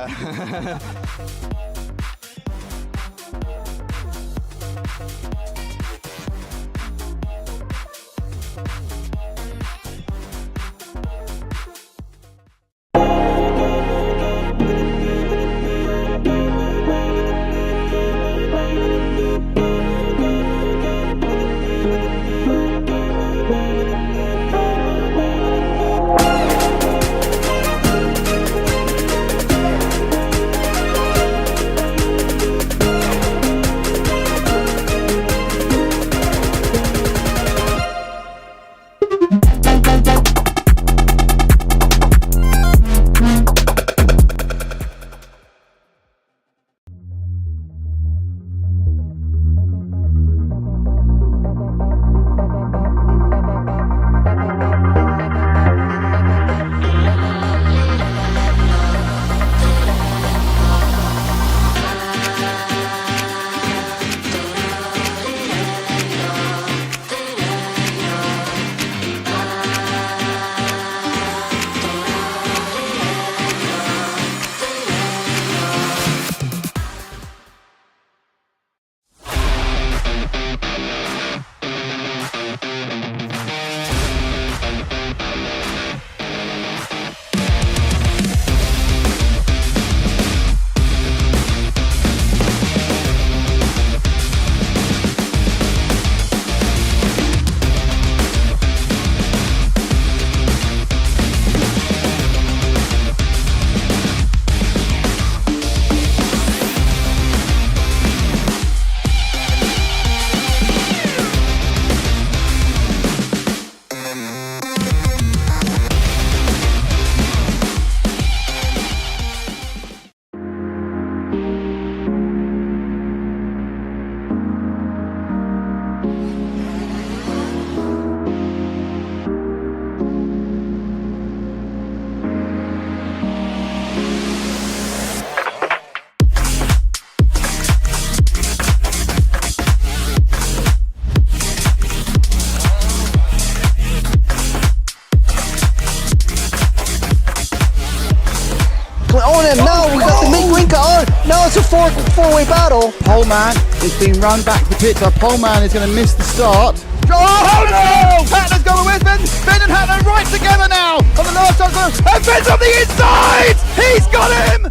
On him, no, we got the meat Winker on. No, it's a four-way battle. Pole man is being run back to the pit. Our pole man is going to miss the start. Oh no! Hatler's going with Ben. Ben and Hatler right together now. On the last side, and Ben's on the inside. He's got him.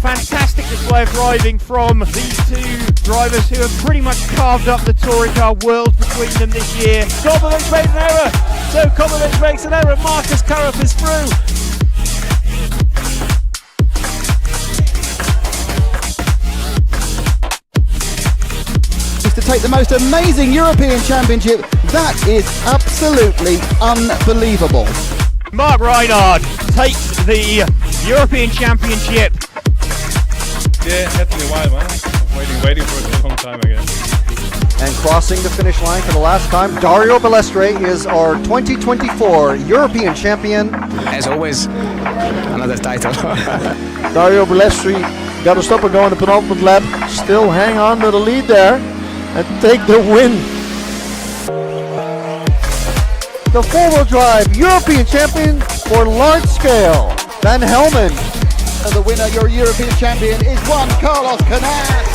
Fantastic display of driving from these two drivers who have pretty much carved up the touring car world between them this year. Kobovic made an error, so Kobovic makes an error. Marcus Karup is through. To take the most amazing European Championship, that is absolutely unbelievable. Mark Reinhard takes the European Championship. Yeah, had to be a while, man. Waiting for it for a long time, I guess. And crossing the finish line for the last time, Dario Balestre is our 2024 European champion. As always, another title. Dario Balestre got to stop and go in the penultimate lap. Still hang on to the lead there and take the win. The four-wheel drive European champion for large scale, Van Helmen. The winner, your European champion, is one Carlos Canas.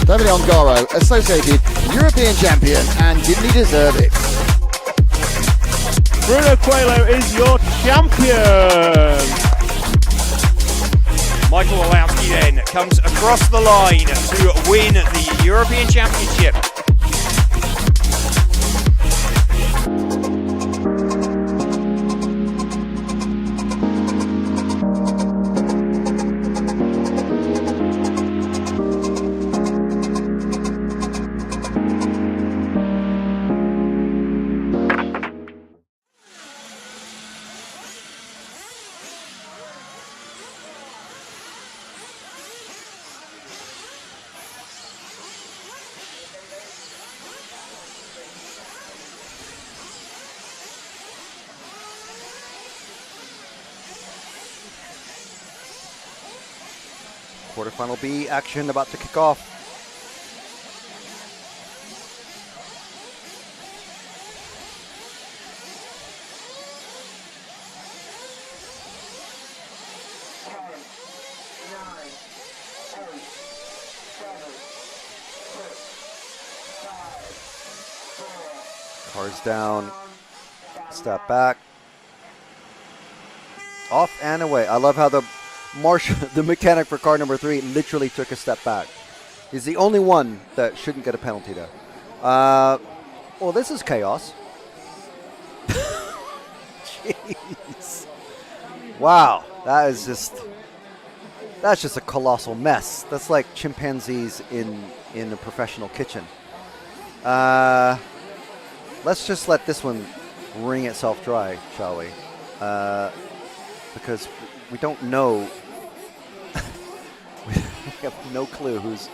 David Ongaro, associated European champion, and didn't he deserve it? Bruno Coelho is your champion. Michael Walowski then comes across the line to win the European Championship. Quarterfinal B action about to kick off. Cars down, step back, off and away. I love how the mechanic for car number 3 literally took a step back. He's the only one that shouldn't get a penalty there. Well, this is chaos. Jeez. Wow, that's just a colossal mess. That's like chimpanzees in a professional kitchen. Let's just let this one wring itself dry, shall we? Because we don't know. We have no clue who's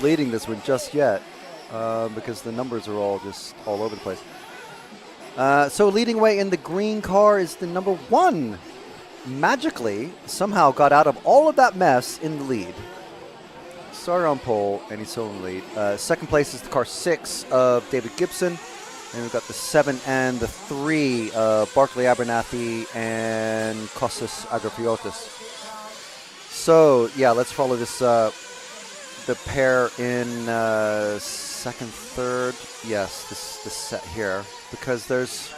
leading this one just yet, because the numbers are all just all over the place. So leading way in the green car is the number 1. Magically, somehow got out of all of that mess in the lead. Started on pole, and he's still in the lead. Second place is the car 6 of David Gibson. And we've got the 7 and the 3, Barclay Abernathy and Kostas Agrafiotis. So, yeah, let's follow this, the pair in second, third. Yes, this set here. Because there's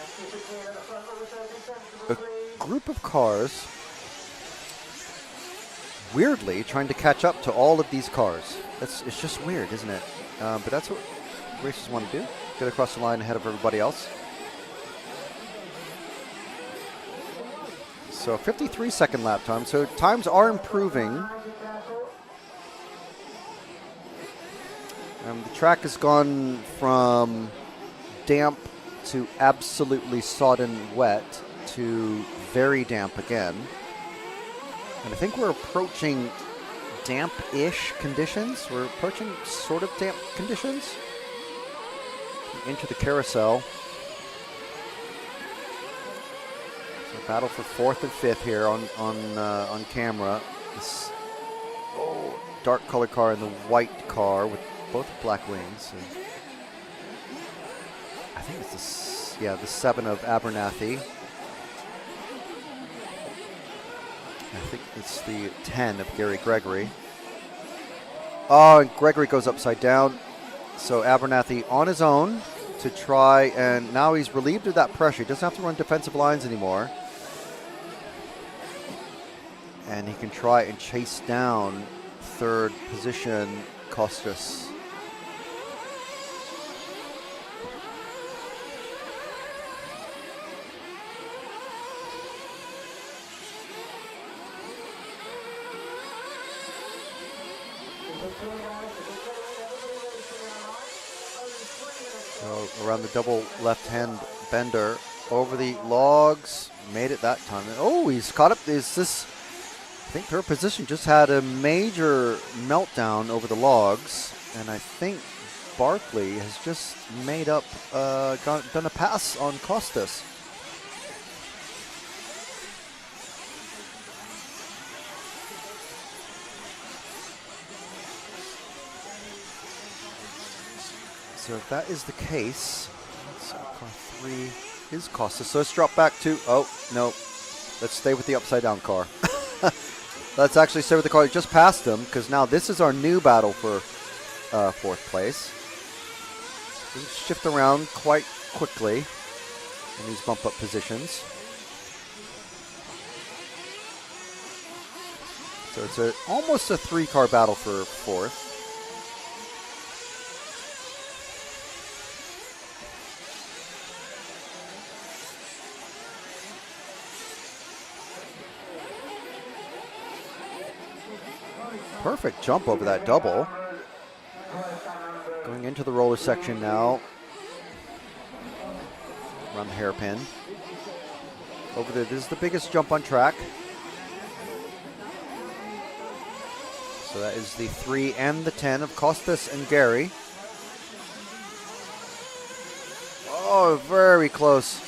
a group of cars, weirdly, trying to catch up to all of these cars. It's just weird, isn't it? But that's what racers want to do. Get across the line ahead of everybody else. So 53-second lap time. So times are improving. The track has gone from damp to absolutely sodden wet to very damp again. And I think we're approaching damp-ish conditions. We're approaching sort of damp conditions. Into the carousel. So battle for 4th and 5th here on camera. This dark colored car and the white car with both black wings. And I think it's the 7 of Abernathy. I think it's the 10 of Gary Gregory. Oh, and Gregory goes upside down. So Abernathy on his own to try, and now he's relieved of that pressure. He doesn't have to run defensive lines anymore. And he can try and chase down 3rd position Kostas. So around the double left-hand bender over the logs, made it that time. Oh, he's caught up. Is this? I think 3rd position just had a major meltdown over the logs, and I think Barkley has just made up, done a pass on Kostas. So if that is the case, so car 3 is Kostas. So let's drop back to, oh, no. Let's stay with the upside down car. Let's actually stay with the car that just passed him, because now this is our new battle for 4th place. We'll shift around quite quickly in these bump up positions. So it's almost a 3-car battle for 4th. Perfect jump over that double. Going into the roller section now. Around the hairpin. Over there, this is the biggest jump on track. So that is the 3 and the 10 of Kostas and Gary. Oh, very close.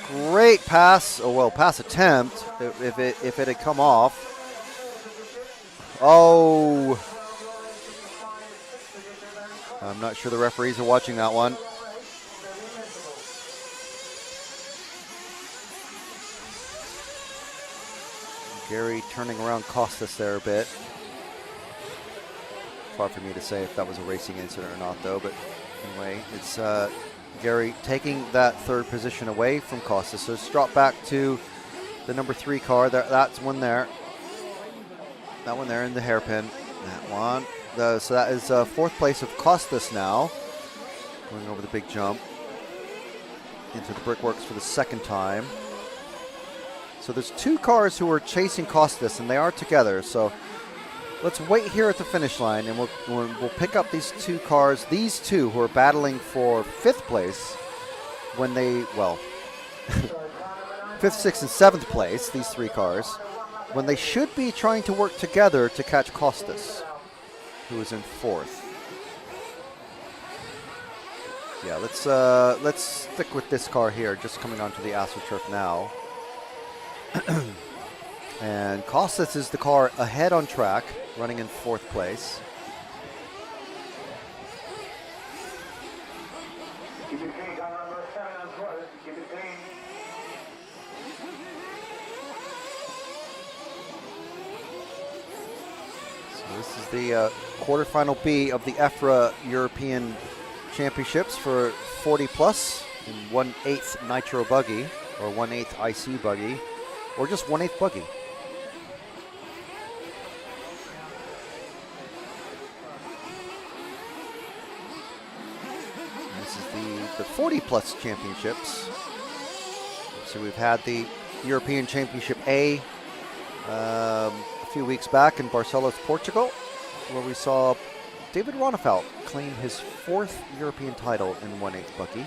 Great pass. Oh, well, pass attempt if it had come off. Oh. I'm not sure the referees are watching that one. Gary turning around Costas there a bit. Far for me to say if that was a racing incident or not, though. But anyway, it's Gary taking that third position away from Costas. So it's dropped back to the number 3 car. That's one there. That one there in the hairpin. That one. So that is 4th place of Costas now. Going over the big jump into the brickworks for the 2nd time. So there's 2 cars who are chasing Costas, and they are together. So let's wait here at the finish line, and we'll pick up these 2 cars. These 2 who are battling for 5th place when they, well, 5th, 6th, and 7th place, these 3 cars, when they should be trying to work together to catch Costas, who is in 4th. Yeah, let's stick with this car here, just coming onto the AstroTurf now. And Costas is the car ahead on track, running in 4th place. Keep it clean, car number 7 and 12. Keep it clean. So this is the quarterfinal B of the EFRA European Championships for 40 plus in 1/8 Nitro Buggy, or 1/8 IC Buggy, or just 1/8 Buggy. This is the 40 plus championships. So we've had the European Championship A a few weeks back in Barcelos, Portugal, where we saw David Ronefeld claim his 4th European title in 1/8 Buggy.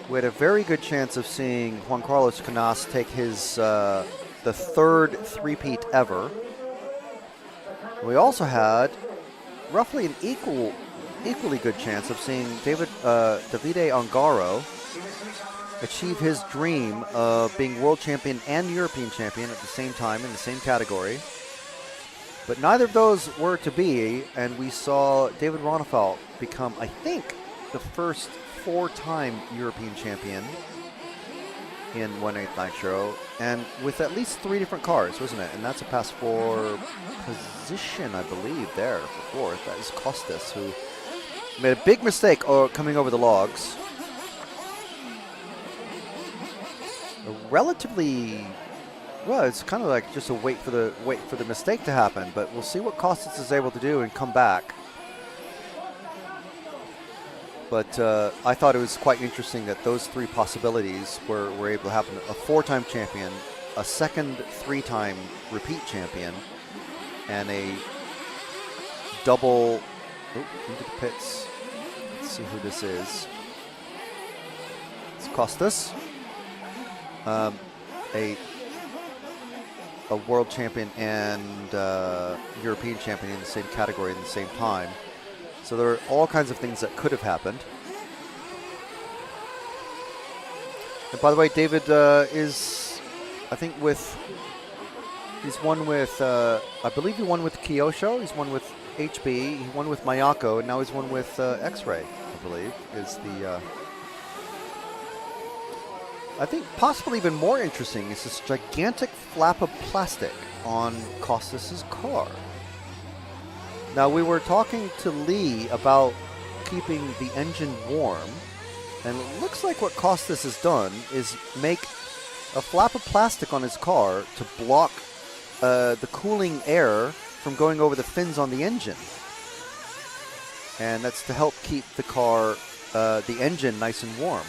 We had a very good chance of seeing Juan Carlos Canas take his the 3rd three-peat ever. We also had roughly an equally good chance of seeing Davide Ongaro achieve his dream of being world champion and European champion at the same time in the same category. But neither of those were to be, and we saw David Ronefeld become, I think, the first 4-time European champion in 1/8 Nitro, and with at least 3 different cars, wasn't it? And that's a pass for position, I believe, there for 4th. That is Costas, who made a big mistake coming over the logs. A relatively, well, it's kind of like just a wait for the mistake to happen, but we'll see what Costas is able to do and come back. But I thought it was quite interesting that those 3 possibilities were able to happen. A 4-time champion, a second 3-time repeat champion, and a double into the pits. Let's see who this is. It's Costas. A world champion and European champion in the same category in the same time. So there are all kinds of things that could have happened. And by the way, David is, I think, he's won with, I believe he won with Kyosho, he's won with HB, he won with Mayako, and now he's won with X-Ray, I believe, is the, I think possibly even more interesting is this gigantic flap of plastic on Costas's car. Now, we were talking to Lee about keeping the engine warm, and it looks like what Costas has done is make a flap of plastic on his car to block the cooling air from going over the fins on the engine. And that's to help keep the car, the engine, nice and warm.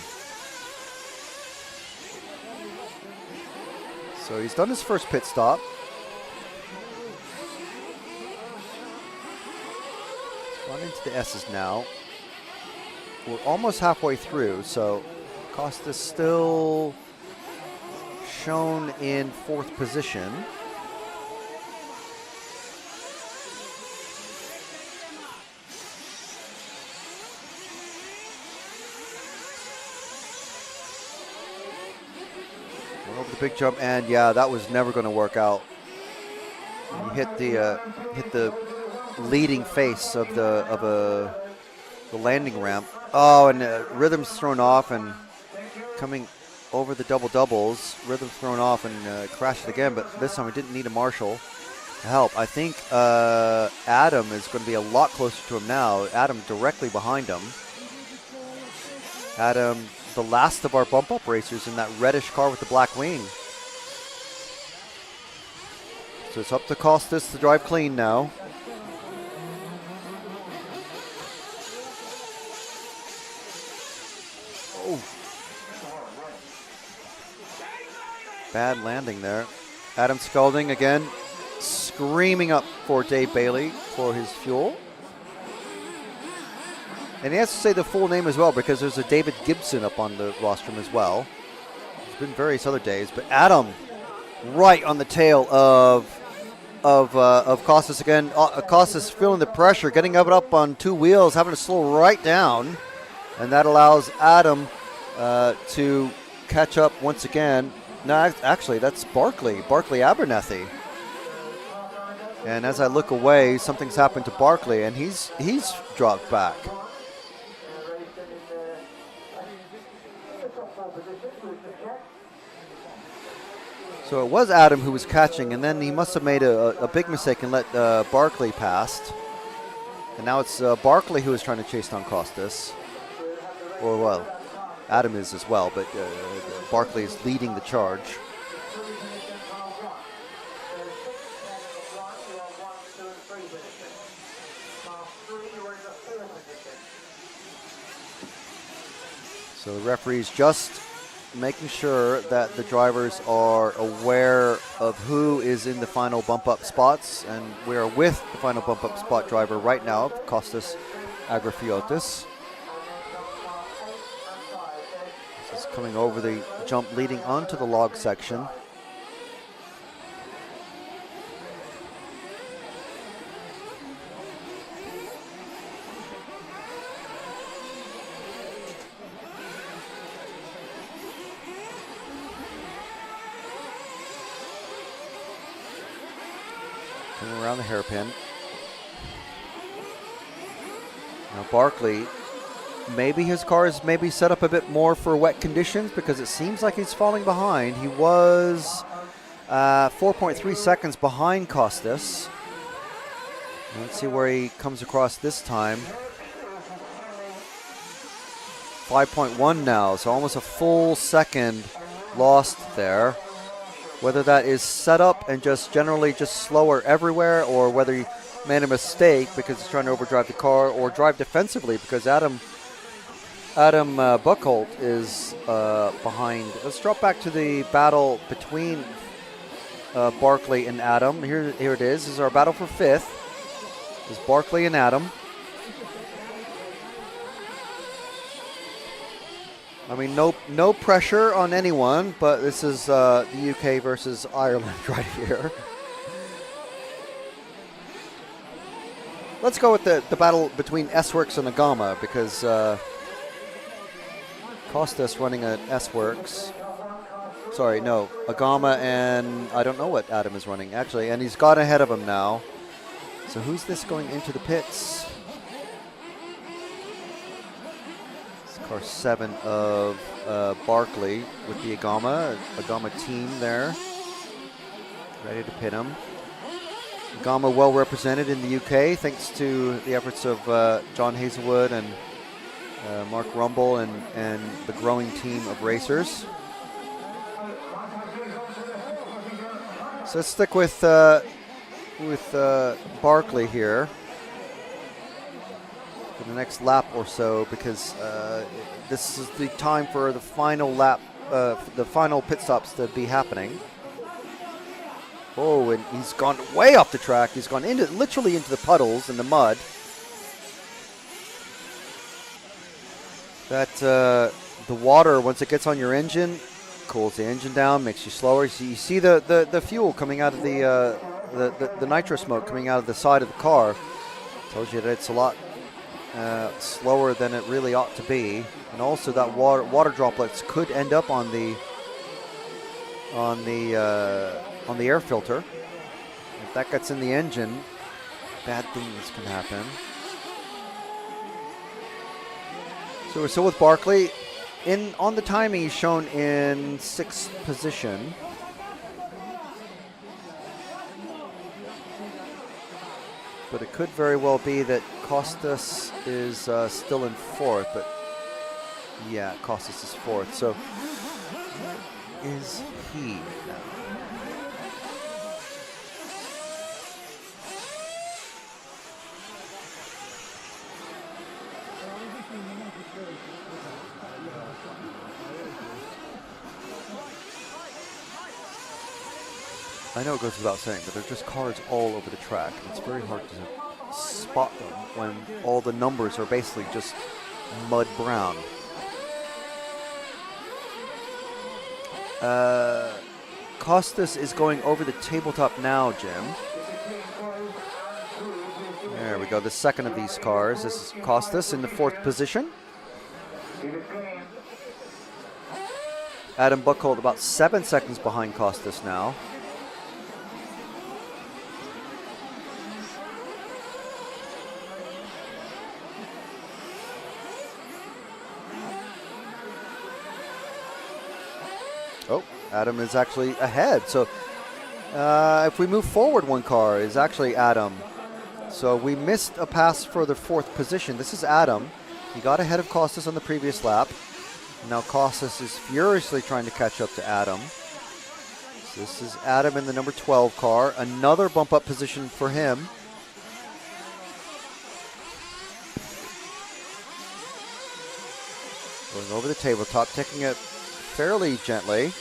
So he's done his first pit stop. Gone into the S's now. We're almost halfway through, so Costas still shown in 4th position. Went over the big jump, and yeah, that was never going to work out You hit the leading face of the landing ramp. Oh, and rhythm's thrown off and coming over the double doubles. Rhythm's thrown off and crashed it again, but this time we didn't need a marshal to help. I think Adam is going to be a lot closer to him now. Adam directly behind him. Adam, the last of our bump up racers in that reddish car with the black wing. So it's up to Costas to drive clean now. Oh. Bad landing there. Adam Scalding again, screaming up for Dave Bailey for his fuel. And he has to say the full name as well because there's a David Gibson up on the rostrum as well. There's been various other days, but Adam right on the tail of Costas again. Costas feeling the pressure, getting up on two wheels, having to slow right down, and that allows Adam to catch up once again. No, actually, that's Barkley Abernethy. And as I look away, something's happened to Barkley, and he's dropped back. So it was Adam who was catching, and then he must have made a big mistake and let Barkley past. And now it's Barkley who is trying to chase down Costas. Or, well, Adam is as well, but Barkley is leading the charge. So the referee's just making sure that the drivers are aware of who is in the final bump-up spots, and we are with the final bump-up spot driver right now, Costas Agrafiotis. This is coming over the jump leading onto the log section. Around the hairpin. Now Barkley, maybe his car is maybe set up a bit more for wet conditions because it seems like he's falling behind. He was 4.3 seconds behind Costas. Let's see where he comes across this time. 5.1 now, so almost a full second lost there. Whether that is set up and just generally just slower everywhere, or whether he made a mistake because he's trying to overdrive the car, or drive defensively because Adam Buchholz is behind. Let's drop back to the battle between Barkley and Adam. Here it is. This is our battle for fifth. This is Barkley and Adam. I mean, no pressure on anyone, but this is the UK versus Ireland right here. Let's go with the battle between S-Works and Agama, because Costas running an S-Works. Sorry, no, Agama, and I don't know what Adam is running, actually, and he's got ahead of him now. So who's this going into the pits? Car 7 of Barkley with the Agama team there, ready to pit him. Agama well represented in the UK thanks to the efforts of John Hazelwood and Mark Rumble and the growing team of racers. So let's stick with Barkley here for the next lap or so, because this is the time for the final lap, the final pit stops to be happening. Oh, and he's gone way off the track. He's gone literally into the puddles and the mud. That the water, once it gets on your engine, cools the engine down, makes you slower. So you see the fuel coming out of the nitro smoke coming out of the side of the car. Tells you that it's a lot slower than it really ought to be, and also that water droplets could end up on the air filter, If that gets in the engine, bad things can happen. So we're still with Barkley. On the timing, he's shown in 6th position. But it could very well be that Costas is still in 4th. But yeah, Costas is 4th. So is he now? I know it goes without saying, but there are just cars all over the track. And it's very hard to spot them when all the numbers are basically just mud brown. Costas is going over the tabletop now, Jim. There we go, the second of these cars. This is Costas in the 4th position. Adam Buchholz about 7 seconds behind Costas now. Oh, Adam is actually ahead. So if we move forward one car, is actually Adam. So we missed a pass for the 4th position. This is Adam. He got ahead of Costas on the previous lap. Now Costas is furiously trying to catch up to Adam. So this is Adam in the number 12 car. Another bump up position for him. Going over the tabletop, taking it fairly gently.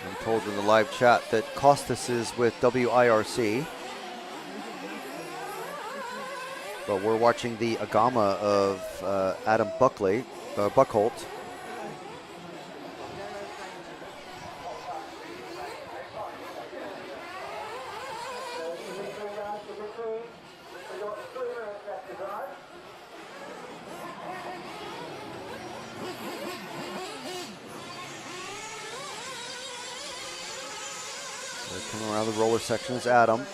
I'm told in the live chat that Costas is with WIRC. But we're watching the Agama of Adam Buchholz. Coming around the roller section is Adam.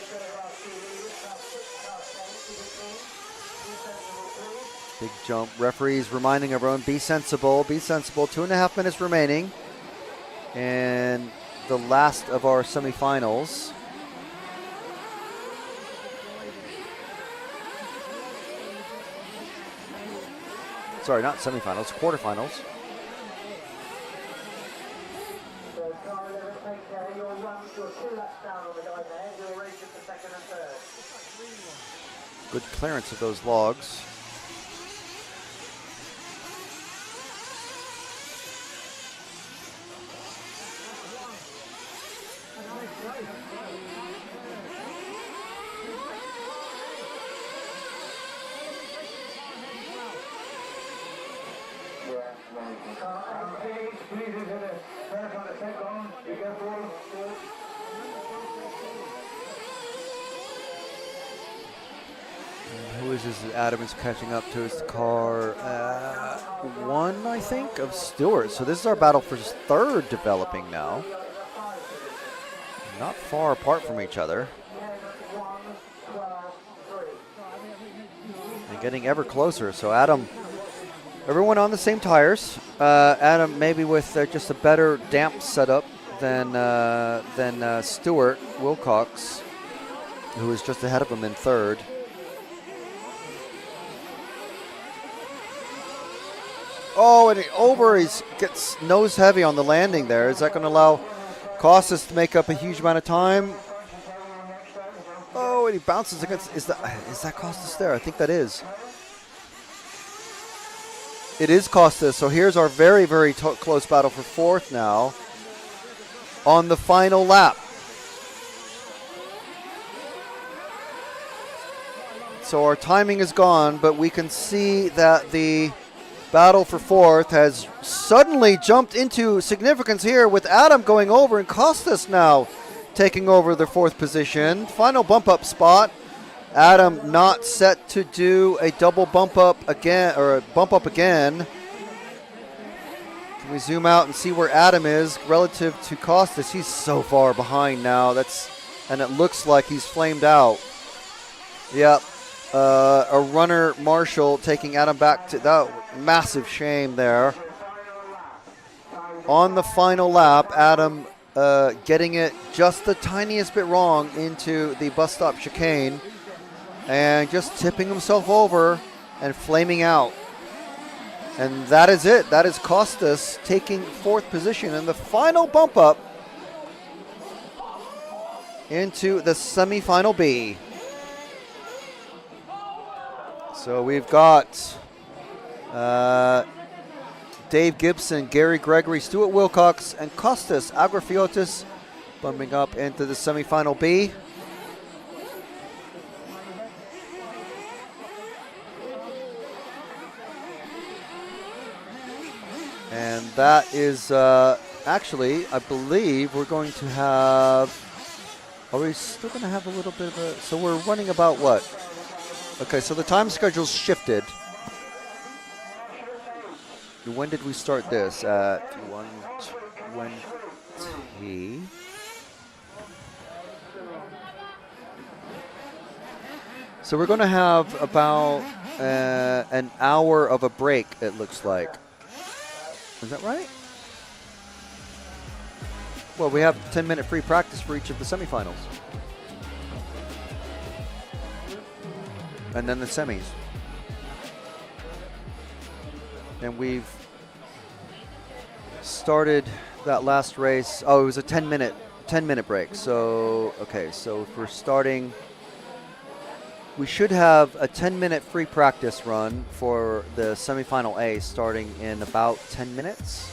Big jump. Referees reminding everyone, be sensible, be sensible. 2.5 minutes remaining. And the last of our semifinals. Sorry, not semifinals, quarterfinals. Good clearance of those logs. Who is this? Adam is catching up to his car 1, I think, of Stewart. So this is our battle for 3rd developing now. Not far apart from each other. And getting ever closer. So Adam, everyone on the same tires. Adam maybe with just a better damp setup than Stewart Wilcox, who is just ahead of him in 3rd. Oh, and he gets nose heavy on the landing there. Is that going to allow Costas to make up a huge amount of time? Oh, and he bounces against. Is that Costas there? I think that is. It is Costas. So here's our very, very close battle for 4th now on the final lap. So our timing is gone, but we can see that the battle for fourth has suddenly jumped into significance here with Adam going over and Costas now taking over the fourth position. Final bump up spot. Adam not set to do a double bump up again, or a bump up again. Can we zoom out and see where Adam is relative to Costas? He's so far behind now. And it looks like he's flamed out. Yep. A runner Marshall taking Adam back to that. Massive shame there. On the final lap, Adam getting it just the tiniest bit wrong into the bus stop chicane and just tipping himself over and flaming out. And that is it. That is Costas taking fourth position in the final bump up into the semifinal B. So we've got Dave Gibson, Gary Gregory, Stuart Wilcox, and Costas Agrafiotis bumping up into the semifinal B. And that is actually, I believe we're going to have, are we still going to have a little bit of a, so we're running about what? Okay, so the time schedule's shifted. When did we start this? At 1:20. So we're going to have about an hour of a break, it looks like. Is that right? Well, we have 10-minute free practice for each of the semifinals. And then the semis. And we've started that last race. Oh, it was a 10-minute break. So, okay, so if we're starting, we should have a 10-minute free practice run for the semifinal A starting in about 10 minutes.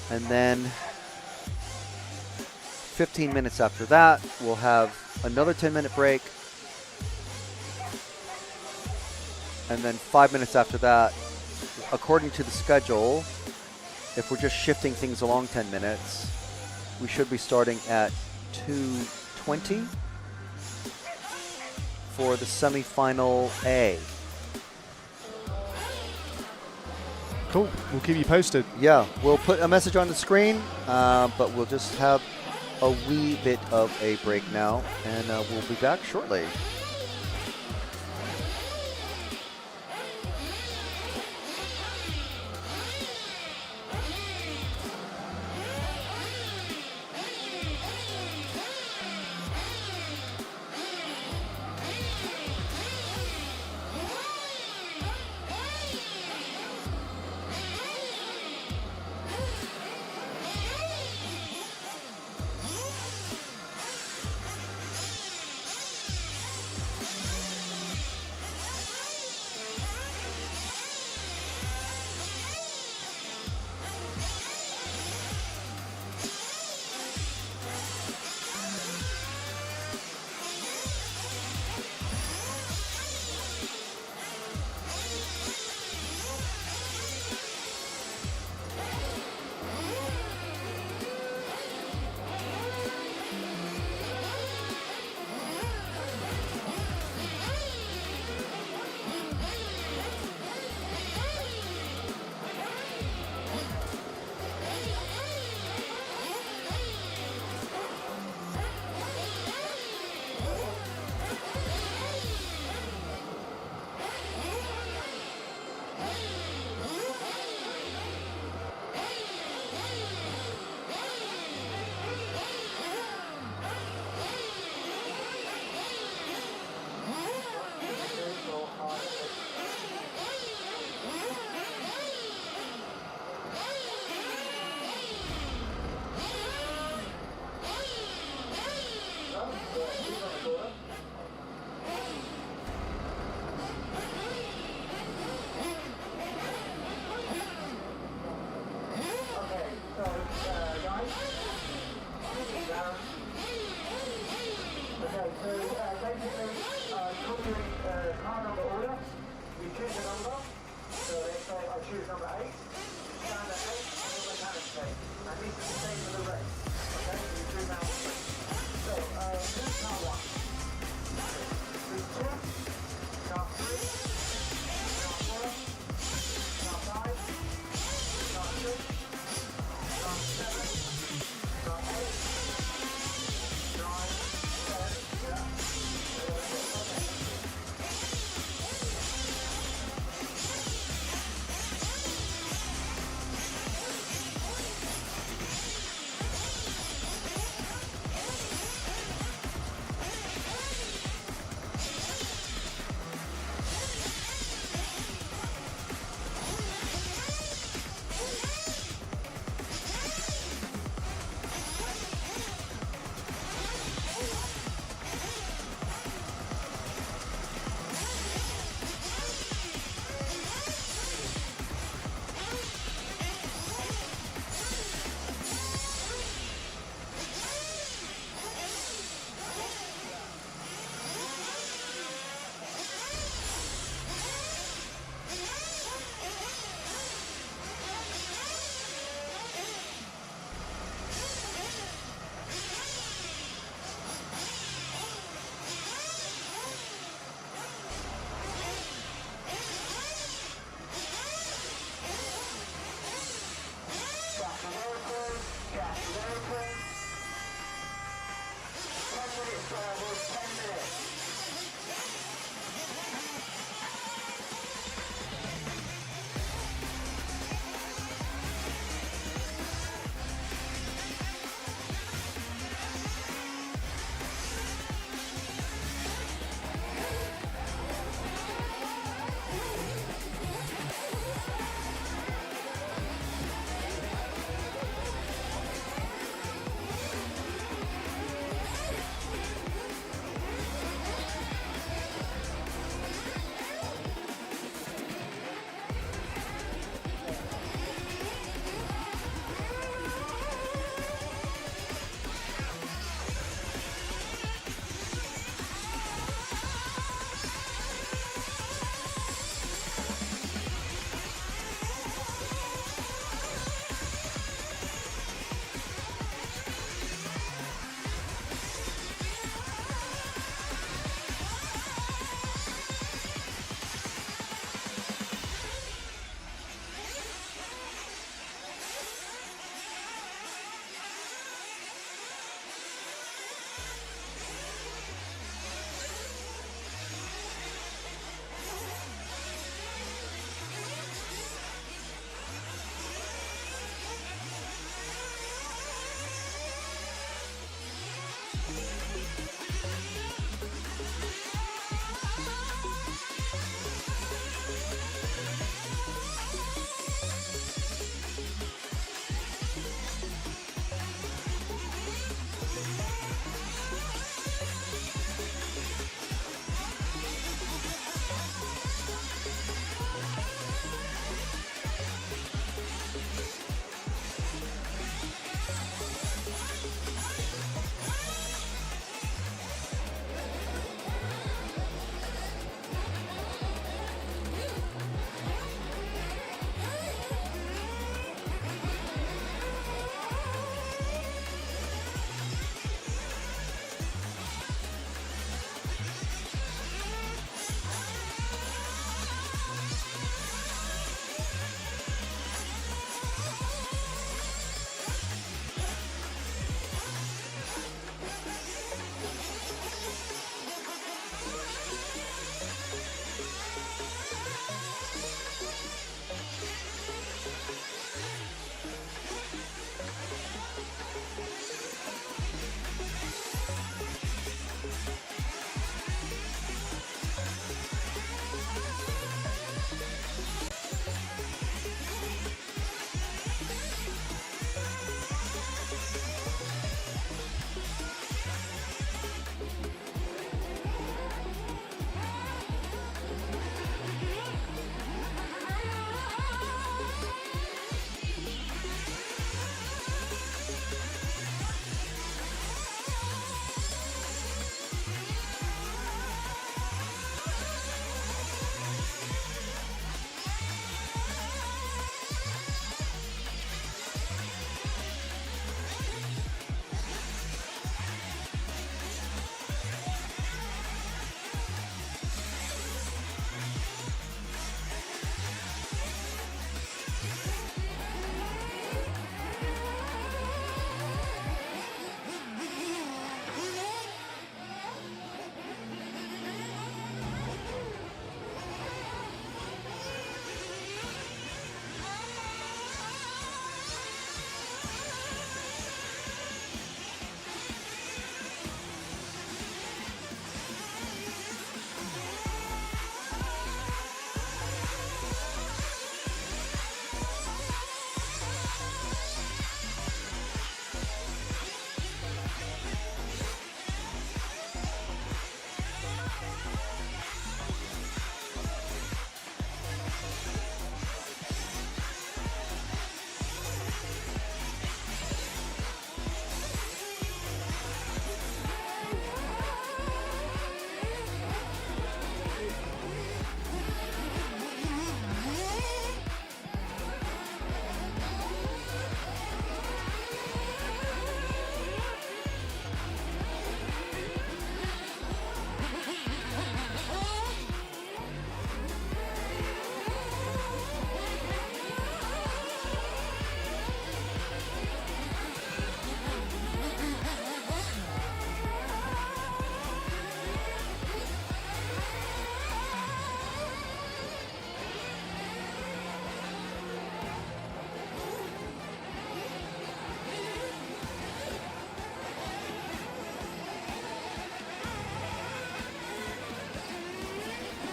And then 15 minutes after that, we'll have another 10-minute break. And then 5 minutes after that, according to the schedule, if we're just shifting things along 10 minutes, we should be starting at 2:20 for the semifinal A. Cool. We'll keep you posted. Yeah, we'll put a message on the screen, but we'll just have a wee bit of a break now, and we'll be back shortly.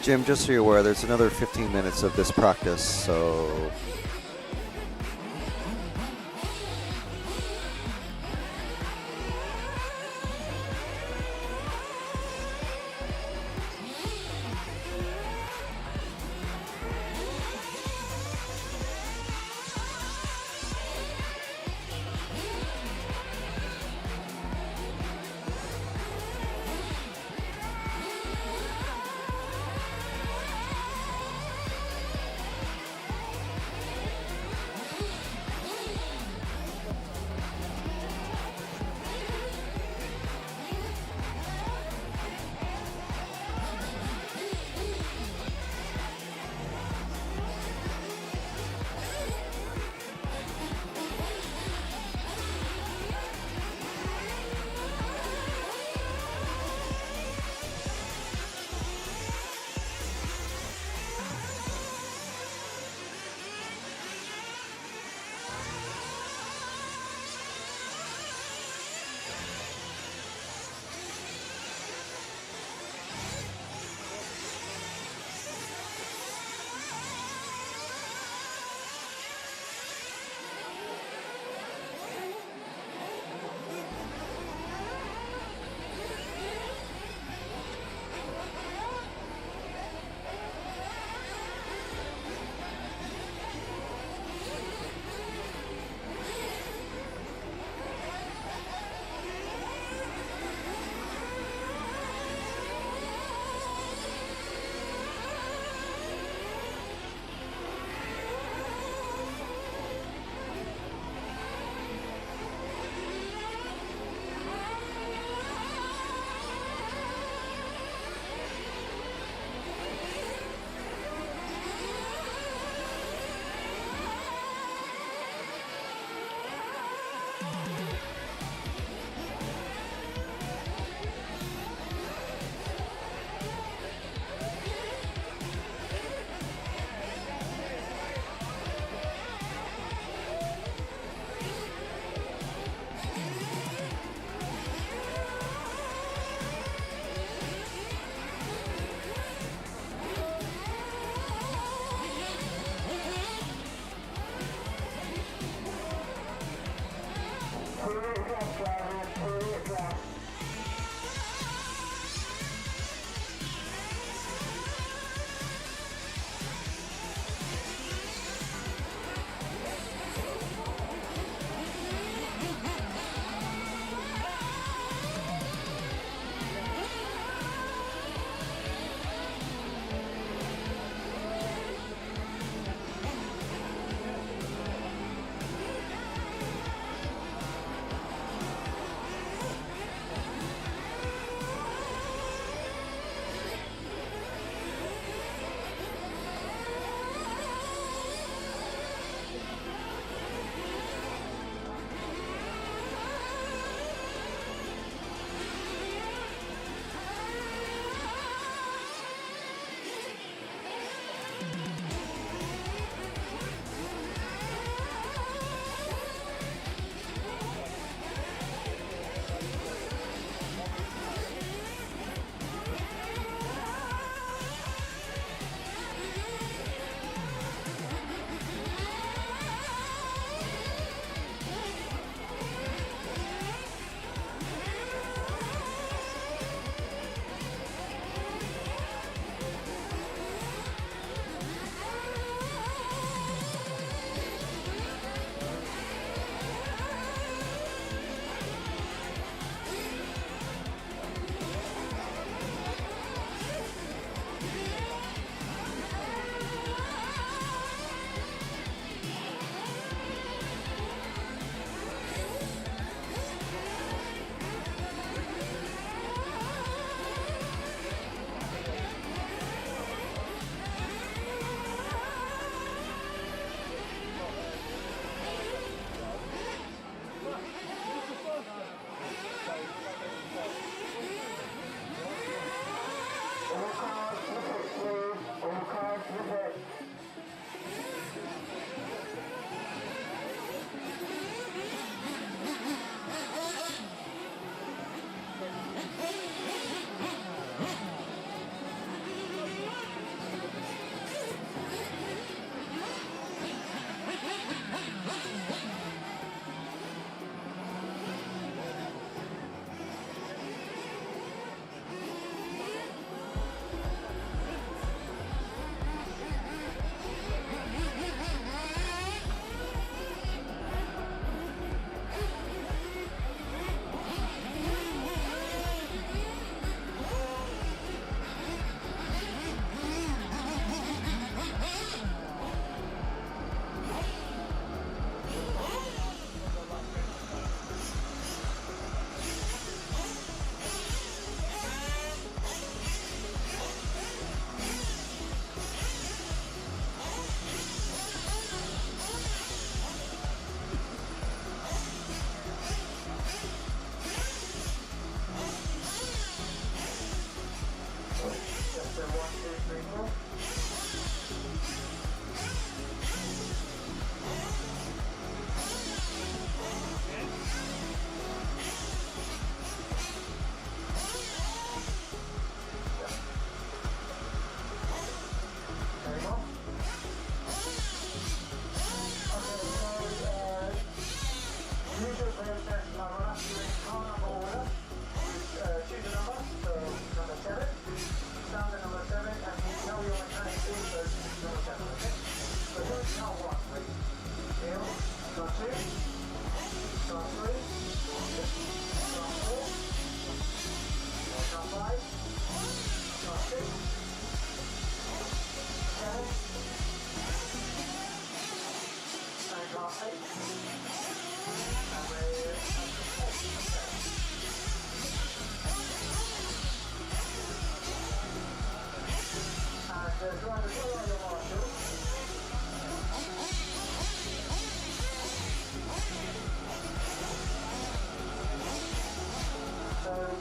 Jim, just so you're aware, there's another 15 minutes of this practice, so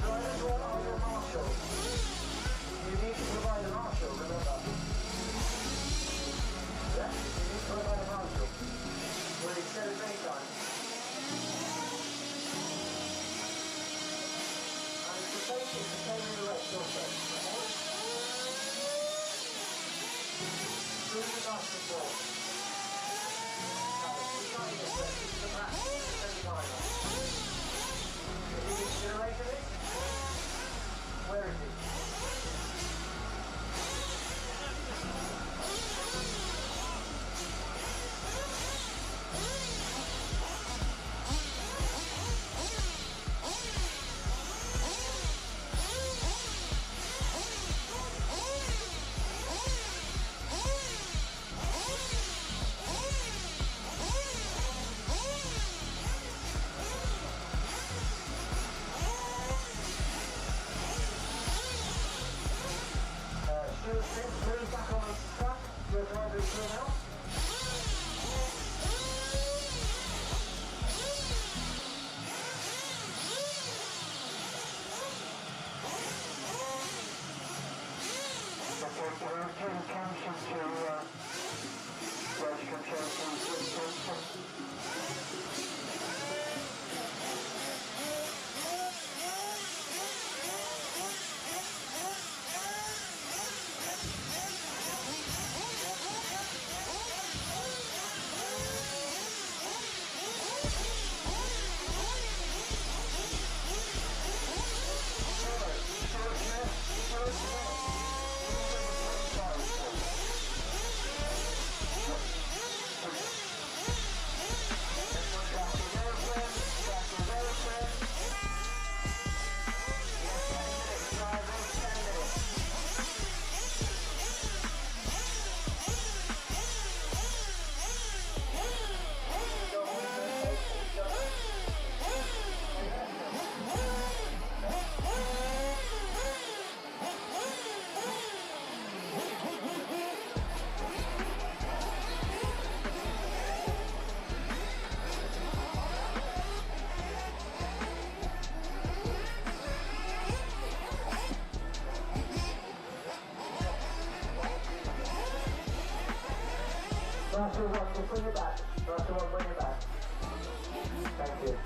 drivers, what are your marshals? You need to provide a marshal, remember. Yeah, you need to provide a marshal. Well, he said it many times. And it's the same in the rest also, okay? Do the nice before. The back, same time. Is he generated it? Where is it? Move back on the track, your driver is through now. Okay, so we'll turn the attention to wedge control to Master 1, just bring it back. Master 1, bring it back. Thank you.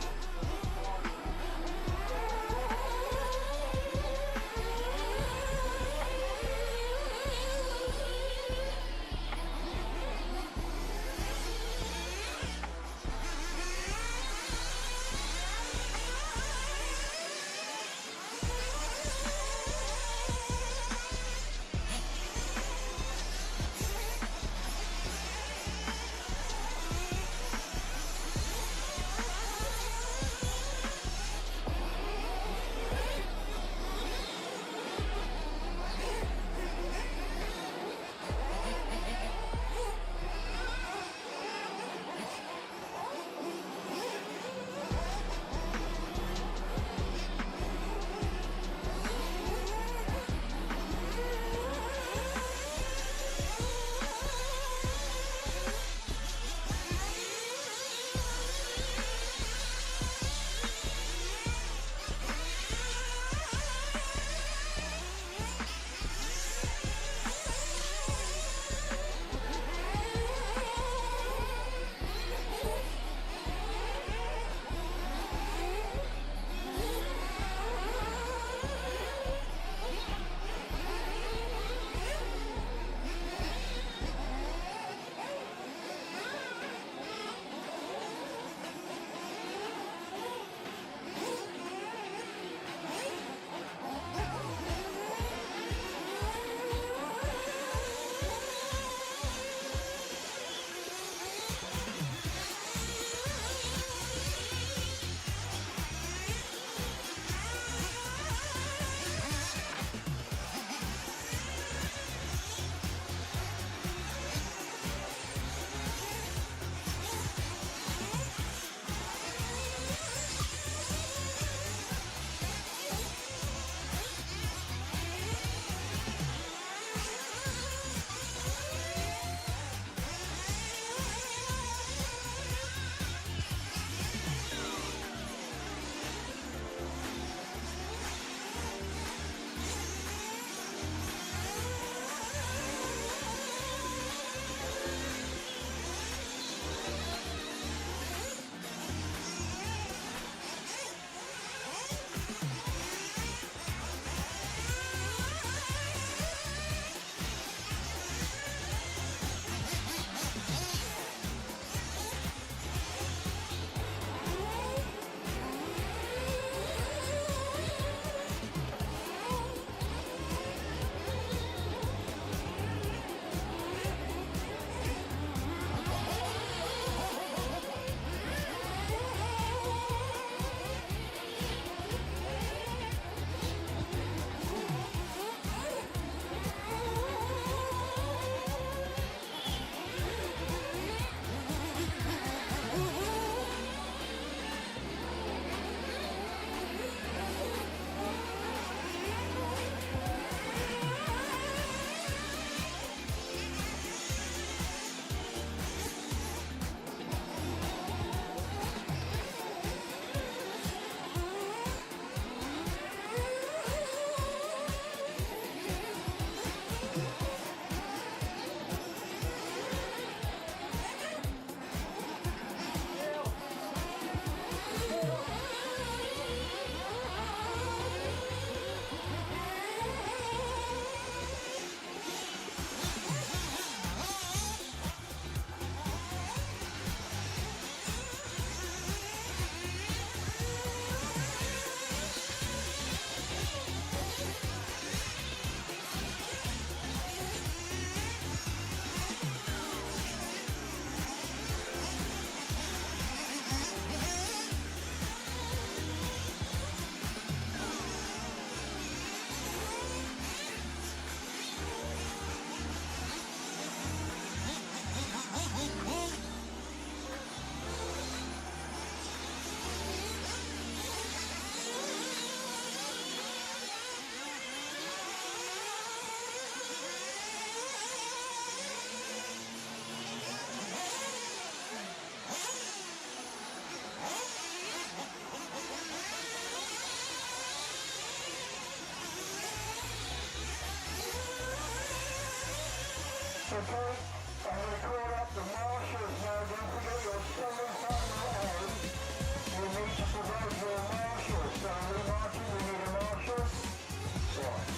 Okay? I'm going to call up the marshals now. Don't forget your summon time ahead. You need to provide your marshals. So, Martin, we need a marshal. Right.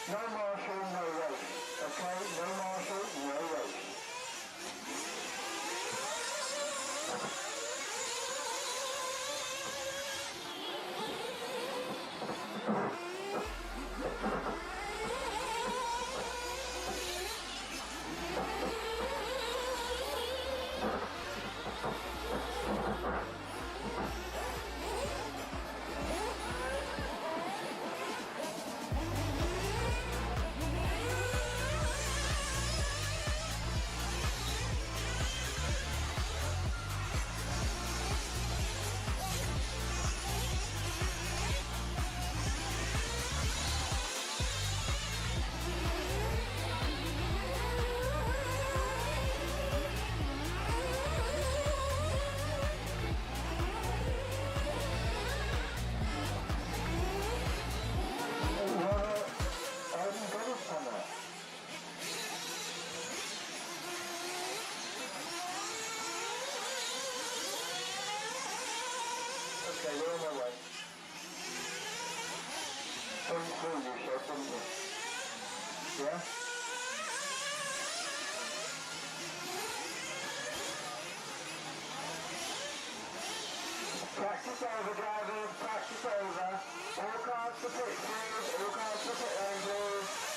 No marshal, no race. Okay, no marshal, no race. Okay, we're on my way. Don't fool yourself, don't you? Yeah? Practice over, drivers, practice over. All cars to pit, please. All cars to pit lane, please.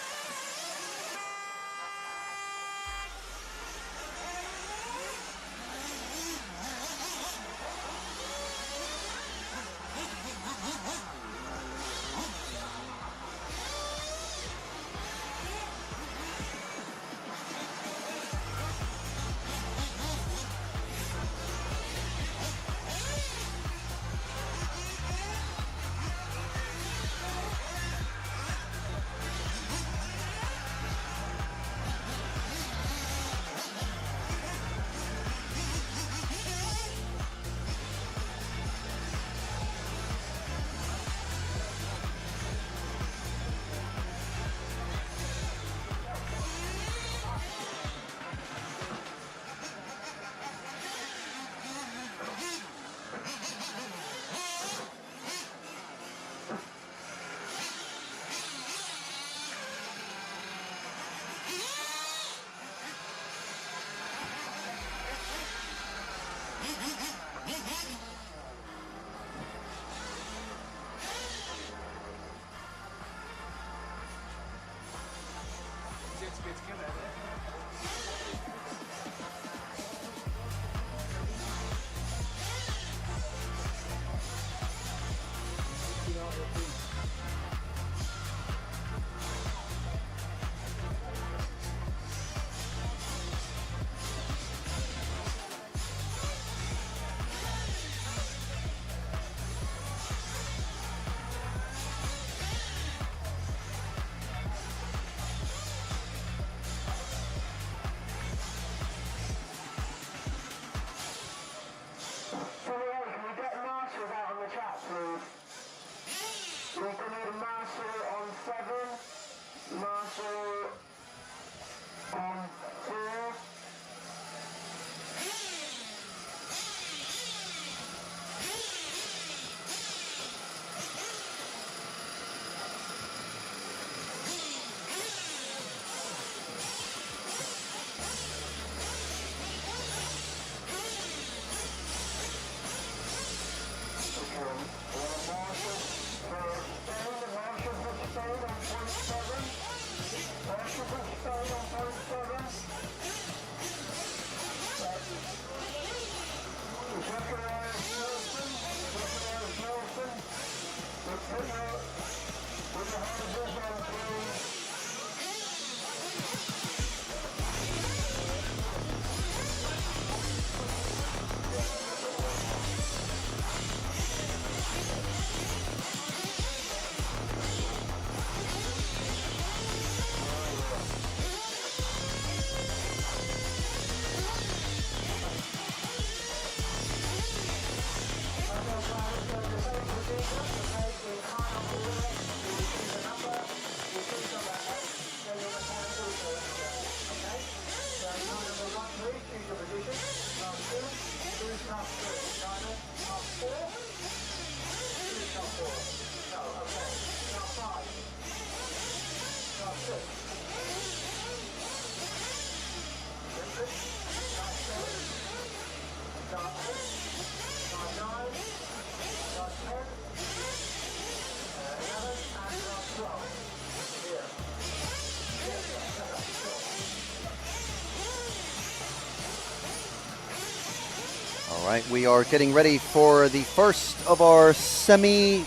All right, we are getting ready for the first of our semi-finals,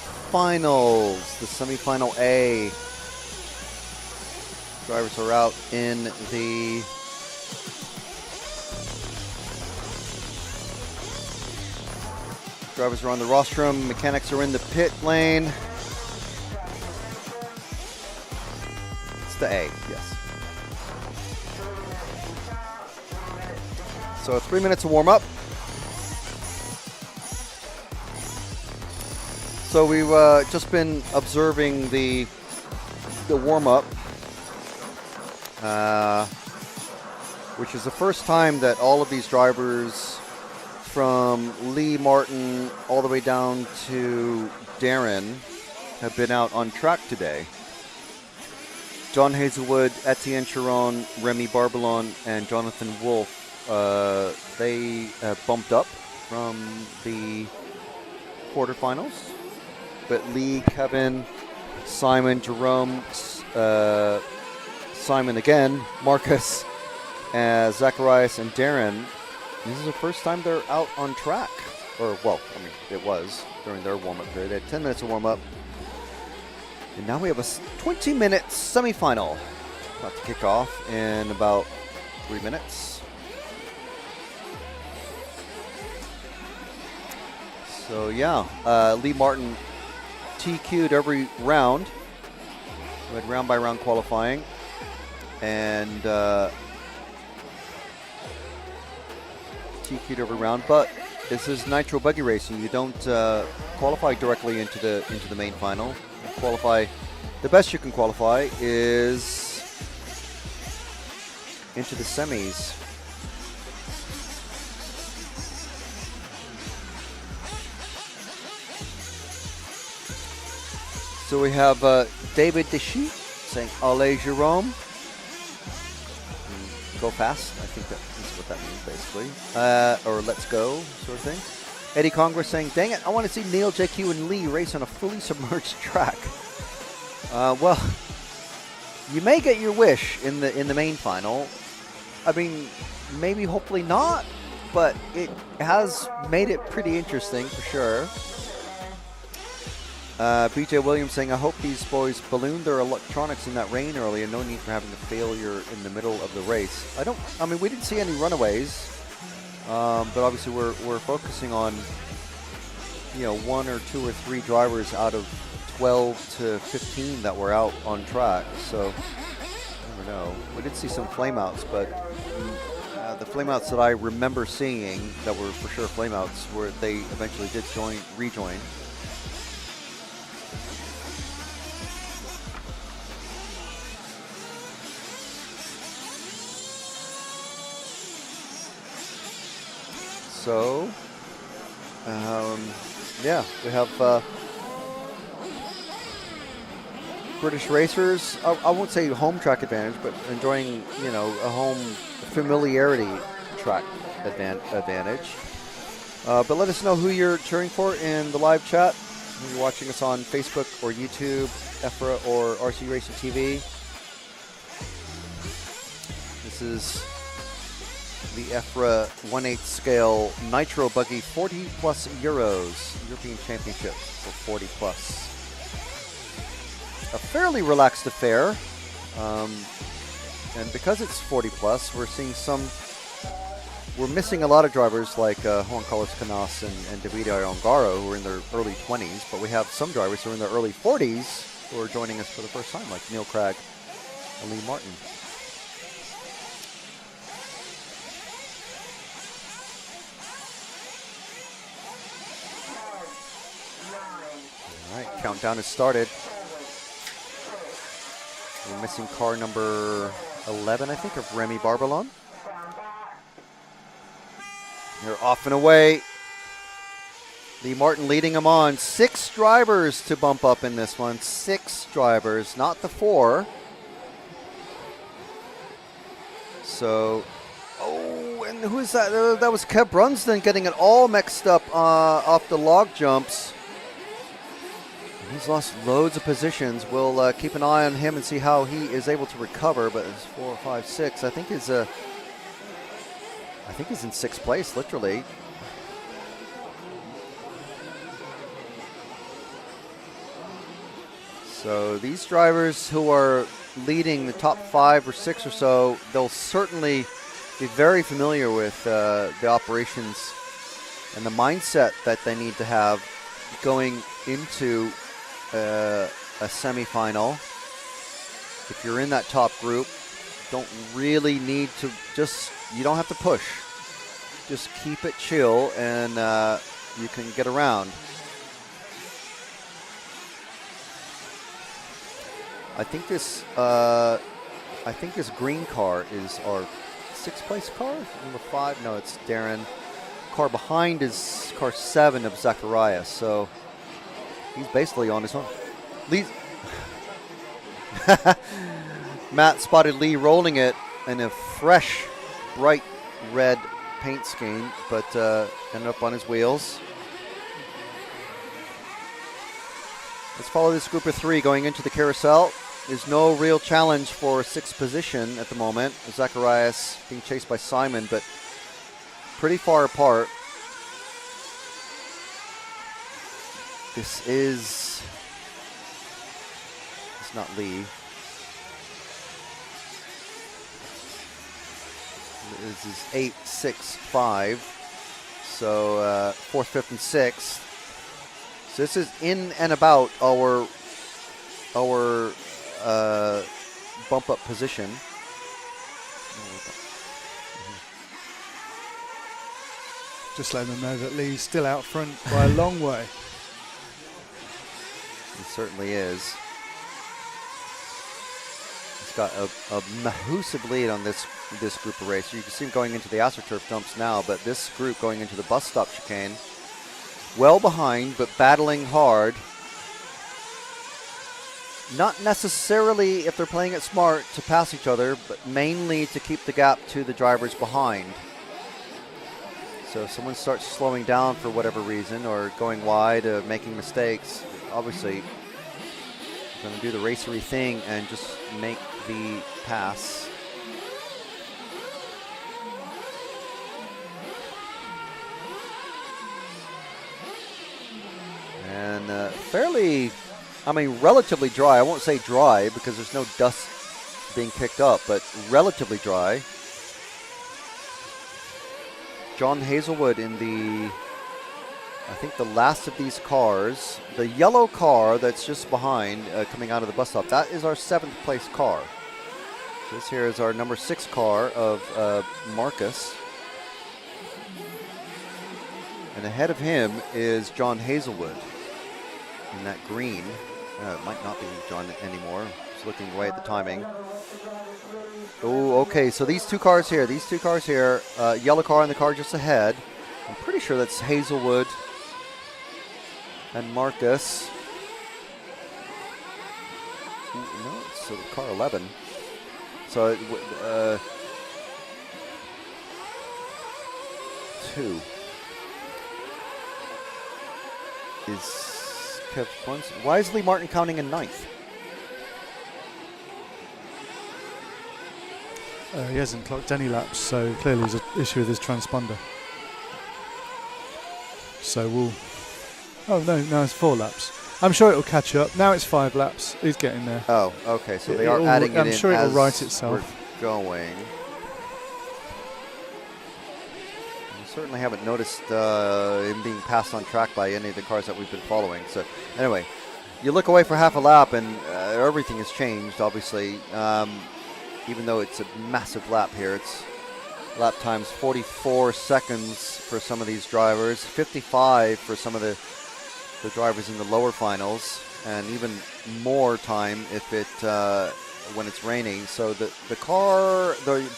the semi-final A. Drivers are out in the drivers are on the rostrum, mechanics are in the pit lane. It's the A, yes. So 3 minutes of warm-up. So we've just been observing the warm-up, which is the first time that all of these drivers, from Lee Martin all the way down to Darren, have been out on track today. John Hazelwood, Etienne Chiron, Remy Barbelon, and Jonathan Wolf, they bumped up from the quarterfinals. But Lee, Kevin, Simon, Jerome, Simon again, Marcus, Zacharias, and Darren, this is the first time they're out on track. Or, well, I mean, it was during their warm-up period. They had 10 minutes of warm-up. And now we have a 20-minute semifinal about to kick off in about 3 minutes. So, yeah, Lee Martin TQ'd every round. We had round-by-round qualifying. And TQ'd every round. But this is Nitro Buggy racing. You don't qualify directly into the main final. You qualify, the best you can qualify is into the semis. So we have David Deschutes saying Allez Jerome. Go fast. I think that is what that means basically. Or let's go sort of thing. Eddie Congress saying, dang it, I want to see Neil, JQ, and Lee race on a fully submerged track. Well, you may get your wish in the main final. I mean, maybe hopefully not, but it has made it pretty interesting for sure. BJ Williams saying, I hope these boys ballooned their electronics in that rain early and no need for having a failure in the middle of the race. I mean, we didn't see any runaways, but obviously we're focusing on, you know, 1 or 2 or 3 drivers out of 12 to 15 that were out on track. So, I don't know. We did see some flameouts, but the flameouts that I remember seeing that were for sure flameouts were they eventually did rejoin. So, yeah, we have British racers. I won't say home track advantage, but enjoying, you know, a home familiarity track advantage. But let us know who you're cheering for in the live chat. If you're watching us on Facebook or YouTube, EFRA or RC Racing TV. This is the EFRA 1/8 scale Nitro Buggy 40 plus Euros European Championship for 40 plus. A fairly relaxed affair, and because it's 40 plus, we're missing a lot of drivers like Juan Carlos Canas and David Ongaro, who are in their early 20s, but we have some drivers who are in their early 40s who are joining us for the first time, like Neil Craig and Lee Martin. All right, countdown has started. We're missing car number 11, I think, of Remy Barbelon. They're off and away. Lee Martin leading them on. 6 drivers to bump up in this one. 6 drivers, not the 4. So, oh, and who's that? That was Kev Brunsden getting it all mixed up off the log jumps. He's lost loads of positions. We'll keep an eye on him and see how he is able to recover. But it's 4, 5, 6. I think he's in 6th place, literally. So these drivers who are leading the top 5 or 6 or so, they'll certainly be very familiar with the operations and the mindset that they need to have going into a semifinal. If you're in that top group, don't really need to you don't have to push. Just keep it chill and you can get around. I think this green car is our 6th place car. Number 5, no, it's Darren. Car behind is car 7 of Zacharias. So he's basically on his own. Matt spotted Lee rolling it in a fresh, bright red paint scheme, but ended up on his wheels. Let's follow this group of 3 going into the carousel. There's no real challenge for 6th position at the moment. Zacharias being chased by Simon, but pretty far apart. It's not Lee. This is 8, 6, 5. So 4th, 5th, and 6th. So this is in and about our bump up position. Just letting them know that Lee's still out front by a long way. He certainly is. He's got a massive lead on this group of racers. You can see him going into the AstroTurf jumps now, but this group going into the bus stop chicane, well behind, but battling hard. Not necessarily, if they're playing it smart, to pass each other, but mainly to keep the gap to the drivers behind. So if someone starts slowing down for whatever reason or going wide, making mistakes, obviously going to do the racery thing and just make the pass. And fairly, I mean, relatively dry. I won't say dry because there's no dust being kicked up, but relatively dry. John Hazelwood in the, I think the last of these cars. The yellow car that's just behind, coming out of the bus stop, that is our 7th place car. This here is our number 6 car of Marcus. And ahead of him is John Hazelwood in that green. It might not be John anymore. Just looking away at the timing. Oh, okay, so these two cars here, yellow car and the car just ahead. I'm pretty sure that's Hazelwood and Marcus. Ooh, no, it's car 11. So, 2 is Kev Brunson. Why is Lee Martin counting in 9th? He hasn't clocked any laps, so clearly there's an issue with his transponder. So we'll... Oh, no, it's 4 laps. I'm sure it'll catch up. Now it's 5 laps. He's getting there. Oh, okay. So they are adding it in. I'm sure it'll as right itself. We're going. I certainly haven't noticed him being passed on track by any of the cars that we've been following. So anyway, you look away for half a lap and everything has changed, obviously. Even though it's a massive lap here, it's lap times 44 seconds for some of these drivers, 55 for some of the drivers in the lower finals, and even more time if it when it's raining. So the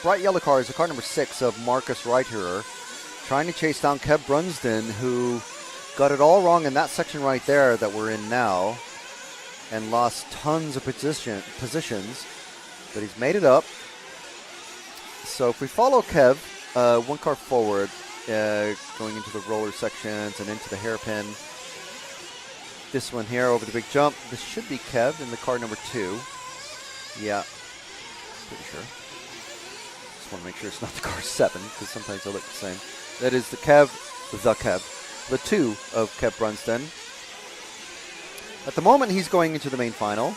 bright yellow car is the car number 6 of Marcus Reiterer, trying to chase down Kev Brunsden, who got it all wrong in that section right there that we're in now, and lost tons of positions, but he's made it up. So if we follow Kev, 1 car forward, going into the roller sections and into the hairpin. This one here over the big jump. This should be Kev in the car number 2. Yeah, pretty sure. Just want to make sure it's not the car 7, because sometimes they look the same. That is the 2 of Kev Brunsden. At the moment, he's going into the main final.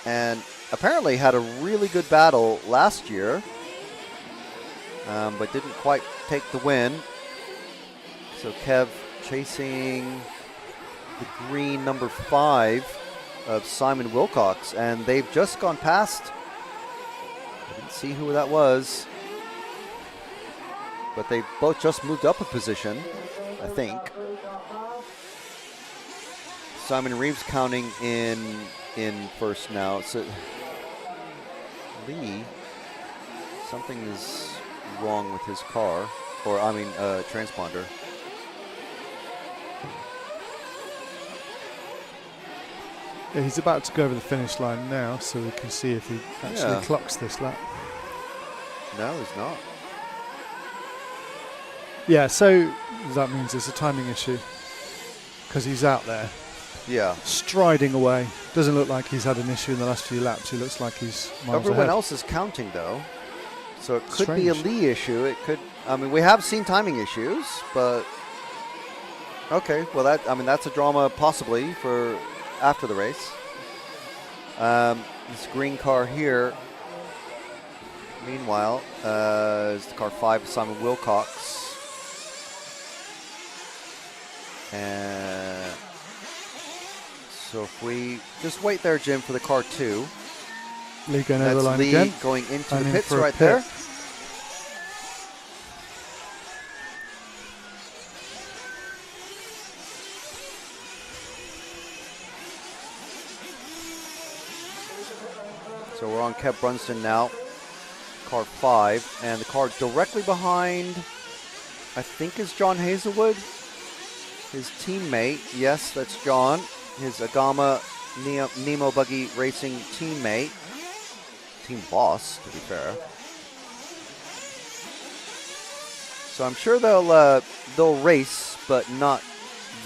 And apparently had a really good battle last year, but didn't quite take the win. So Kev chasing the green number 5 of Simon Wilcox, and they've just gone past. I didn't see who that was, but they both just moved up a position, I think. Simon Reeves counting in first now. So Lee, something is wrong with his car, or I mean transponder. Yeah, he's about to go over the finish line now, so we can see if he actually clocks this lap. No, he's not. Yeah, so that means it's a timing issue, because he's out there. Yeah. Striding away. Doesn't look like he's had an issue in the last few laps. He looks like he's miles Everyone ahead. else is counting, though. So it could be a Lee issue. It could, I mean, we have seen timing issues, but okay, well that's a drama possibly for after the race. This green car here, meanwhile, is the car 5 of Simon Wilcox. And so if we just wait there, Jim, for the car 2. Lee going over the line Lee again. going into And the in pits for a right pit. there. So we're on Kev Brunsden now, car 5, and the car directly behind, I think, is John Hazelwood, his teammate. Yes, that's John, his Agama Nemo Buggy Racing teammate, team boss, to be fair. So I'm sure they'll race, but not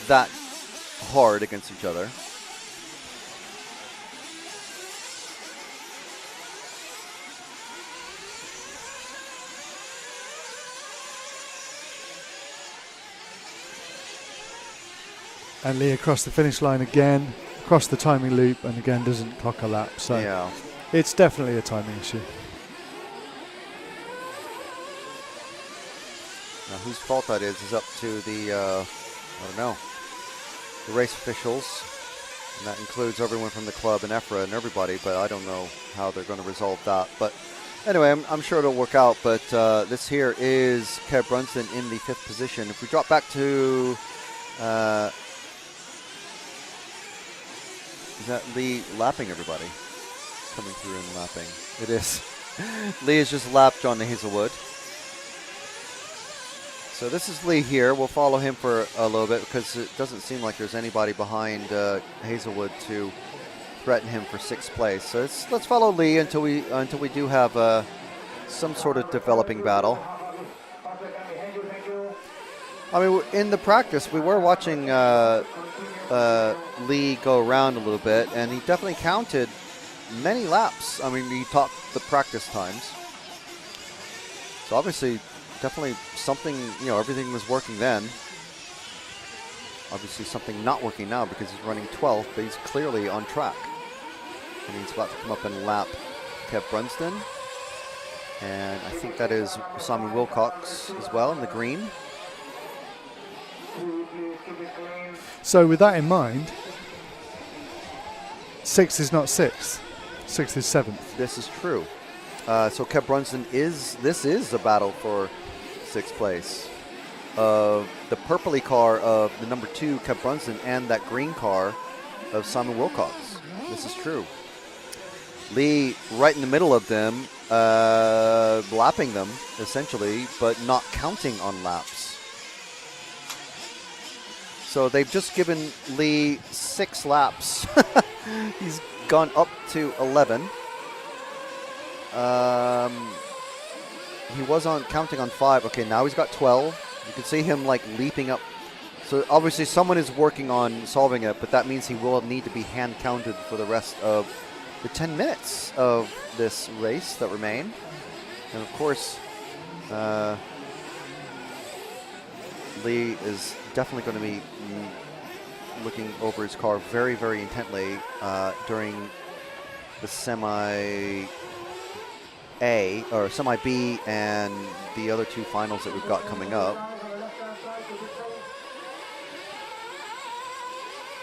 that hard against each other. And Lee across the finish line again, across the timing loop, and again doesn't clock a lap. So yeah. It's definitely a timing issue. Now, whose fault that is up to the, I don't know, the race officials. And that includes everyone from the club and EFRA and everybody, but I don't know how they're going to resolve that. But anyway, I'm sure it'll work out. But this here is Kev Brunsden in the 5th position. If we drop back to, is that Lee lapping everybody? Coming through and lapping. It is. Lee has just lapped John Hazelwood. So this is Lee here. We'll follow him for a little bit because it doesn't seem like there's anybody behind Hazelwood to threaten him for 6th place. So let's follow Lee until we do have some sort of developing battle. I mean, in the practice, we were watching Lee go around a little bit, and he definitely counted many laps. I mean, he topped the practice times. So obviously, definitely something, everything was working then. Obviously something not working now because he's running 12th, but he's clearly on track. And he's about to come up and lap Kev Brunsden. And I think that is Simon Wilcox as well in the green. So with that in mind, 6th is not 6th. 6th is 7th. This is true. So Kev Brunsden this is a battle for 6th place. The purpley car of the number 2 Kev Brunsden and that green car of Simon Wilcox. This is true. Lee right in the middle of them, lapping them essentially, but not counting on laps. So they've just given Lee 6 laps. He's gone up to 11. He was counting on 5. Okay, now he's got 12. You can see him like leaping up. So obviously someone is working on solving it, but that means he will need to be hand counted for the rest of the 10 minutes of this race that remain. And of course, Lee is definitely going to be looking over his car very, very intently during the semi-A or semi-B and the other 2 finals that we've got coming up.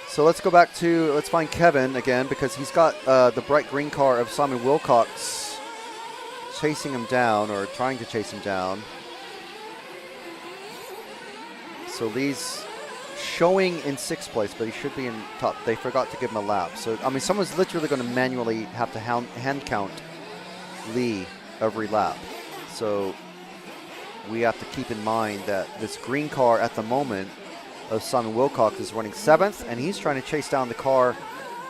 So let's go back to, let's find Kevin again because he's got the bright green car of Simon Wilcox chasing him down or trying to chase him down. So Lee's showing in 6th place, but he should be in top. They forgot to give him a lap. So, I mean, someone's literally going to manually have to hand count Lee every lap. So we have to keep in mind that this green car at the moment of Simon Wilcox is running 7th, and he's trying to chase down the car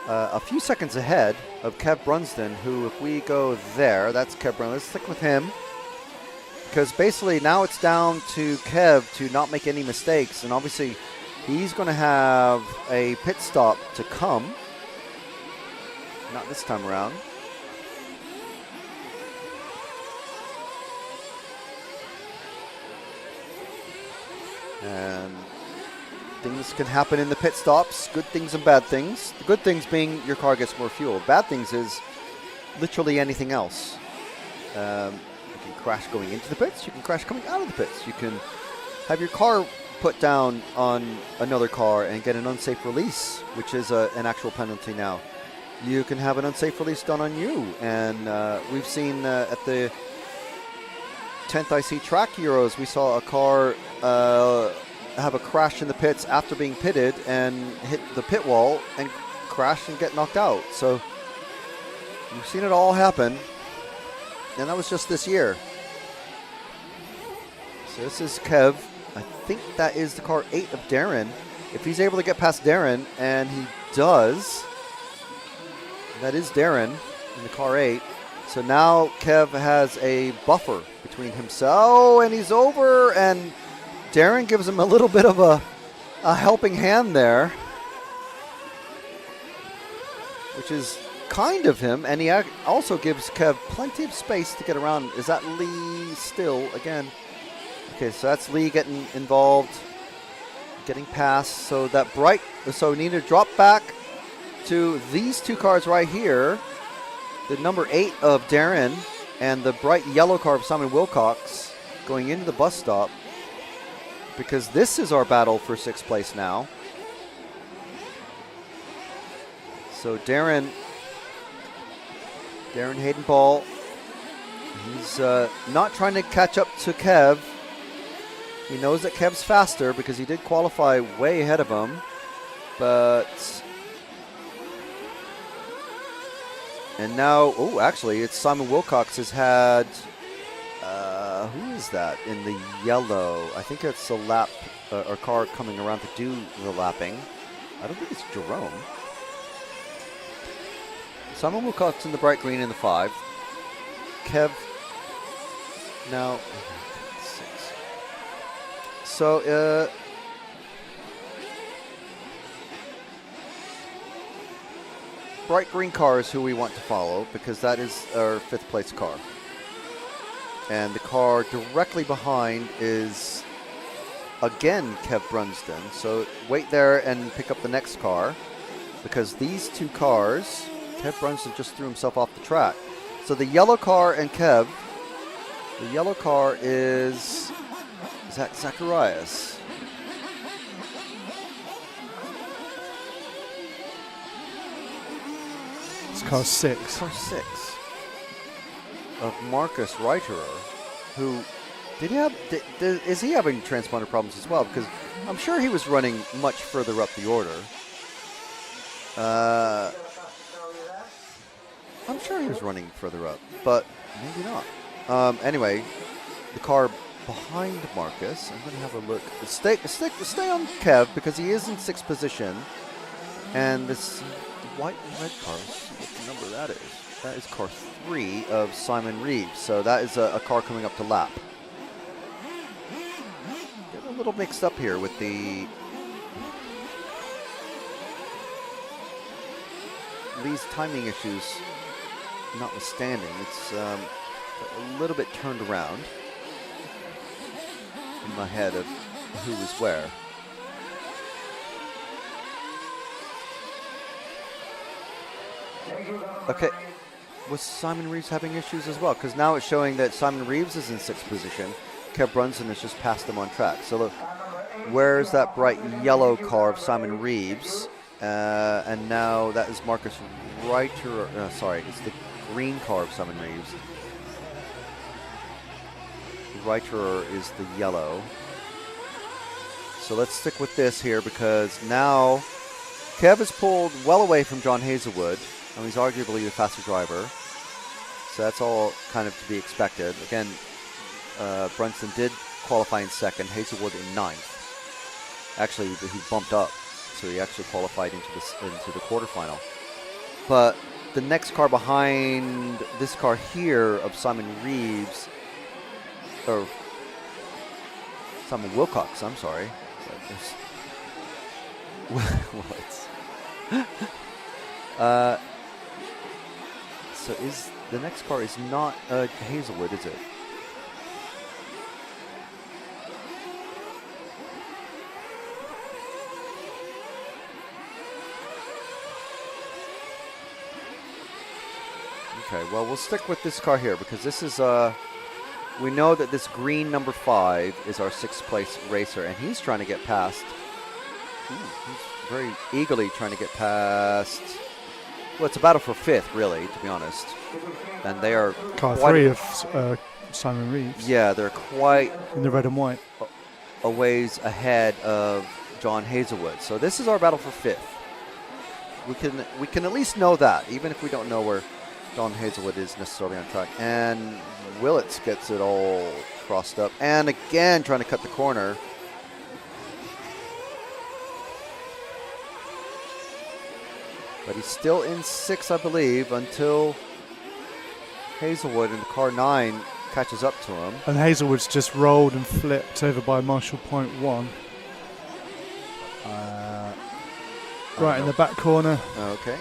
a few seconds ahead of Kev Brunsden, who, if we go there, that's Kev Brunsden. Let's stick with him, because basically now it's down to Kev to not make any mistakes, and obviously he's going to have a pit stop to come. Not this time around. And things can happen in the pit stops, good things and bad things. The good things being your car gets more fuel. Bad things is literally anything else. You can crash going into the pits, you can crash coming out of the pits. You can have your car put down on another car and get an unsafe release, which is an actual penalty now. You can have an unsafe release done on you. And we've seen at the 10th IC Track Euros, we saw a car have a crash in the pits after being pitted and hit the pit wall and crash and get knocked out. So we've seen it all happen, and that was just this year. So this is Kev. I think that is the car 8 of Darren. If he's able to get past Darren, and he does, that is Darren in the car 8. So now Kev has a buffer between himself, and he's over, and Darren gives him a little bit of a helping hand there, which is kind of him, and he also gives Kev plenty of space to get around. Is that Lee still again? Okay, so that's Lee getting involved, getting past. So that bright, so we need to drop back to these two cars right here. The number 8 of Darren and the bright yellow car of Simon Wilcox going into the bus stop, because this is our battle for 6th place now. So Darren Hayden Paul, he's not trying to catch up to Kev. He knows that Kev's faster because he did qualify way ahead of him, but... And now, oh, actually, it's Simon Wilcox has had, who is that in the yellow? I think it's a lap, or car coming around to do the lapping. I don't think it's Jerome. Simon Wilcox in the bright green in the 5. Kev, now, 6. So, bright green car is who we want to follow because that is our 5th place car. And the car directly behind is, again, Kev Brunsden. So wait there and pick up the next car because these two cars, Kev Brunsden just threw himself off the track. So the yellow car and Kev, the yellow car is Zacharias. Car 6. Car 6 of Marcus Reiterer, who is he having transponder problems as well? Because I'm sure he was running much further up the order. I'm sure he was running further up, but maybe not. Anyway, the car behind Marcus. I'm going to have a look. Stay on Kev because he is in 6th position, and this white and red car. What the number that is? That is car 3 of Simon Reeves. So that is a car coming up to lap. Getting a little mixed up here with the these timing issues notwithstanding. It's a little bit turned around in my head of who was where. Okay, was Simon Reeves having issues as well? Because now it's showing that Simon Reeves is in 6th position. Kev Brunson has just passed him on track. So look, where's that bright yellow car of Simon Reeves? And now that is Marcus Reiter. Sorry, it's the green car of Simon Reeves. Reiter is the yellow. So let's stick with this here because now Kev is pulled well away from John Hazelwood. And he's arguably the faster driver. So that's all kind of to be expected. Again, Brunson did qualify in 2nd, Hazelwood in 9th. Actually, he bumped up. So he actually qualified into the quarterfinal. But the next car behind this car here of Simon Reeves, or Simon Wilcox, I'm sorry. What? So is the next car is not Hazelwood, is it? Okay, well, we'll stick with this car here because this is, we know that this green number 5 is our 6th place racer, and he's trying to get past. He's very eagerly trying to get past. Well, it's a battle for 5th, really, to be honest. And they are car 3 of Simon Reeves. Yeah, they're quite in the red and white. A ways ahead of John Hazelwood. So this is our battle for 5th. We can at least know that, even if we don't know where John Hazelwood is necessarily on track. And Willits gets it all crossed up. And again, trying to cut the corner. But he's still in 6th, I believe, until Hazelwood in the car 9 catches up to him. And Hazelwood's just rolled and flipped over by Marshall Point 1. Right in the back corner. Okay.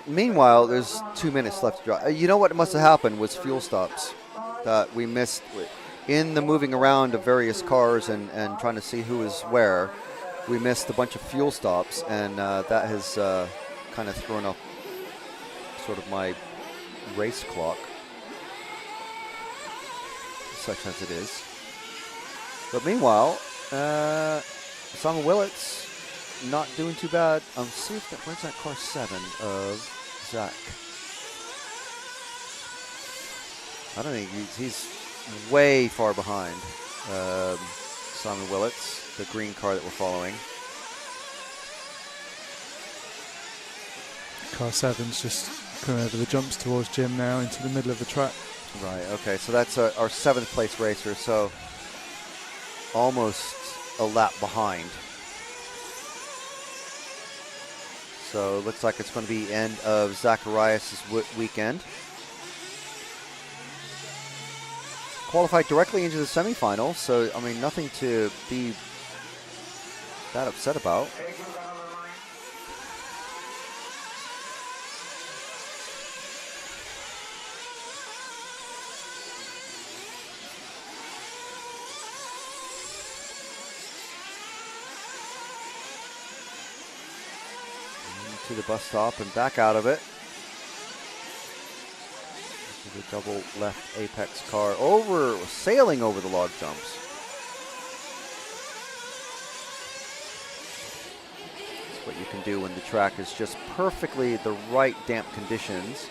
Meanwhile, there's 2 minutes left to drive. You know what must have happened was fuel stops that we missed in the moving around of various cars and trying to see who is where. We missed a bunch of fuel stops, and that has kind of thrown off sort of my race clock, such as it is. But meanwhile, Simon Willits not doing too bad. See if where's that car 7 of Zach? I don't think he's way far behind Simon Willits, the green car that we're following. Car 7's just coming over the jumps towards Jim now into the middle of the track. Right, okay, so that's our 7th place racer, so almost a lap behind. So it looks like it's going to be end of Zacharias' weekend. Qualified directly into the semifinals, so I mean nothing to be that upset about. To the bus stop and back out of it. The double left apex car sailing over the log jumps. That's what you can do when the track is just perfectly the right damp conditions.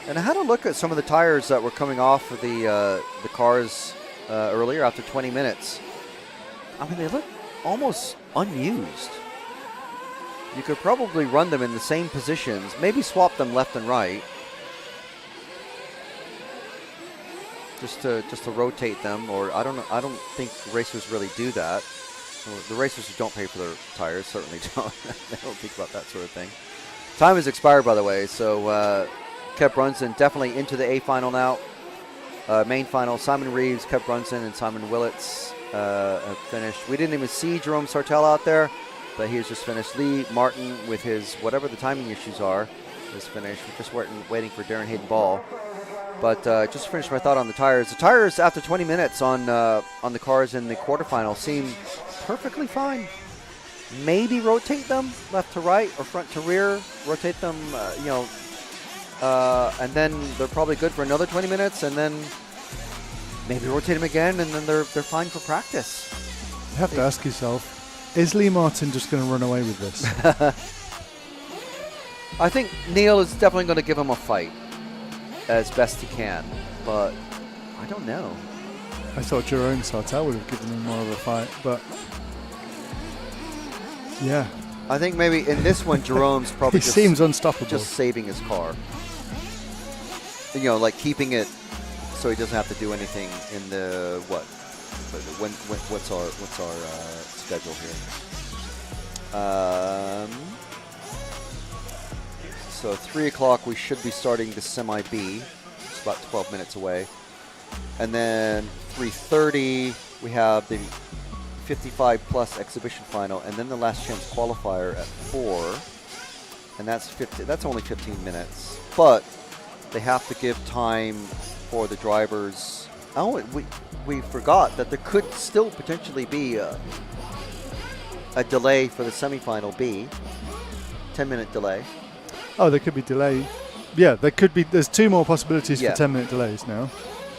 And I had a look at some of the tires that were coming off of the cars earlier after 20 minutes. I mean, they look almost unused. You could probably run them in the same positions, maybe swap them left and right. Just to rotate them, or I don't know. I don't think racers really do that. The racers who don't pay for their tires certainly don't. They don't think about that sort of thing. Time has expired, by the way, so Kev Brunson definitely into the A final now. Main final, Simon Reeves, Kev Brunson, and Simon Willits have finished. We didn't even see Jerome Sartell out there, but he has just finished. Lee Martin, with his whatever the timing issues are, is finished. We're just waiting for Darren Hayden Ball. But just to finish my thought on the tires. The tires after 20 minutes on the cars in the quarterfinal seem perfectly fine. Maybe rotate them left to right or front to rear. Rotate them, and then they're probably good for another 20 minutes, and then maybe rotate them again, and then they're fine for practice. You have to ask yourself, is Lee Martin just going to run away with this? I think Neil is definitely going to give him a fight as best he can, but I don't know. I thought Jerome Sartell would have given him more of a fight, but yeah. I think maybe in this one, Jerome's probably he seems unstoppable. Just saving his car. You know, like keeping it so he doesn't have to do anything in the what's our schedule here? So 3 o'clock we should be starting the semi B. It's about 12 minutes away. And then 3:30 we have the 55 plus exhibition final, and then the last chance qualifier at 4. And that's only 15 minutes. But they have to give time for the drivers. Oh, we forgot that there could still potentially be a delay for the semifinal B. 10-minute delay. Oh, there could be delay. Yeah, there could be. There's 2 more possibilities for 10-minute delays now.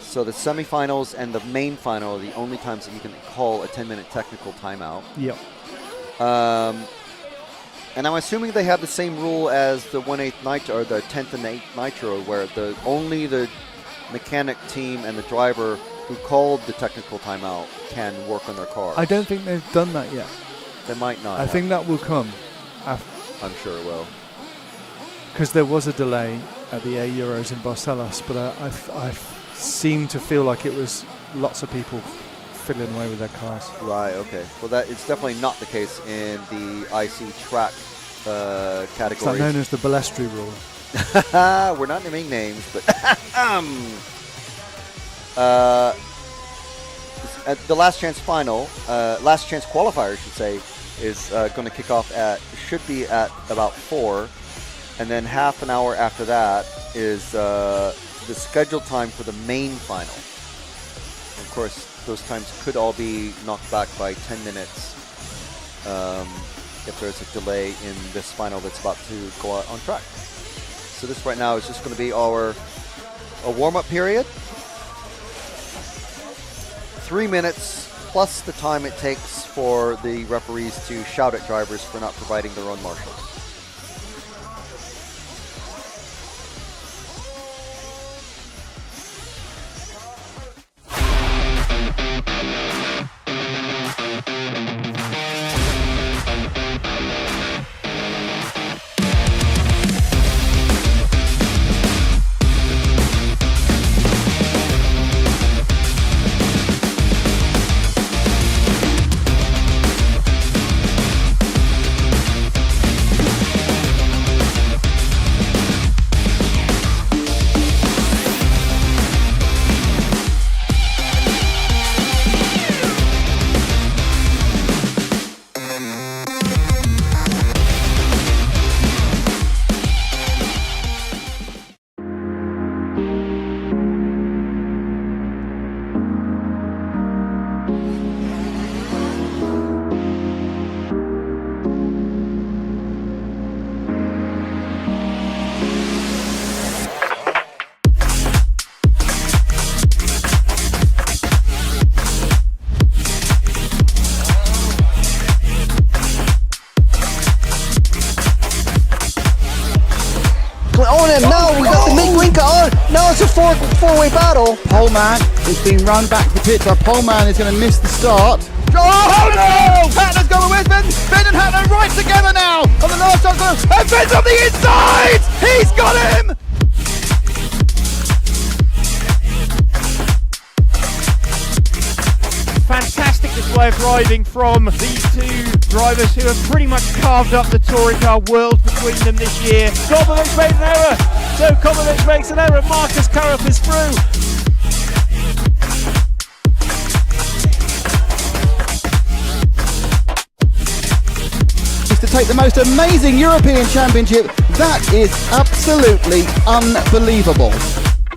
So the semifinals and the main final are the only times that you can call a 10-minute technical timeout. Yep. And I'm assuming they have the same rule as the 1/8 Nitro or the 10th and 8th Nitro, where only the mechanic team and the driver who called the technical timeout can work on their cars. I don't think they've done that yet. They might not. I think that will come. I'm sure it will. Because there was a delay at the A Euros in Barcelos, but I seem to feel like it was lots of people fiddling away with their cars. Right, okay. Well, that is definitely not the case in the IC track category. It's known as the Balestri rule. We're not naming names, but the last chance final, last chance qualifier, I should say, is going to kick off should be at about 4. And then half an hour after that is the scheduled time for the main final. Of course, those times could all be knocked back by 10 minutes if there's a delay in this final that's about to go out on track. So this right now is just going to be our warm-up period. 3 minutes plus the time it takes for the referees to shout at drivers for not providing their own marshals. No, we got the Mick Winker on. No, it's a four-way battle. Pole man is being run back to the pits. Our pole man is going to miss the start. Oh no! Hatler's going with Finn. Finn and Hatler right together now on the last shot. And Finn's on the inside. He's got him. Fantastic display of driving from these two drivers who have pretty much carved up the touring car world between them this year. Kobovic made an error, so Kobovic makes an error. Marcus Karup is through. To take the most amazing European Championship, that is absolutely unbelievable.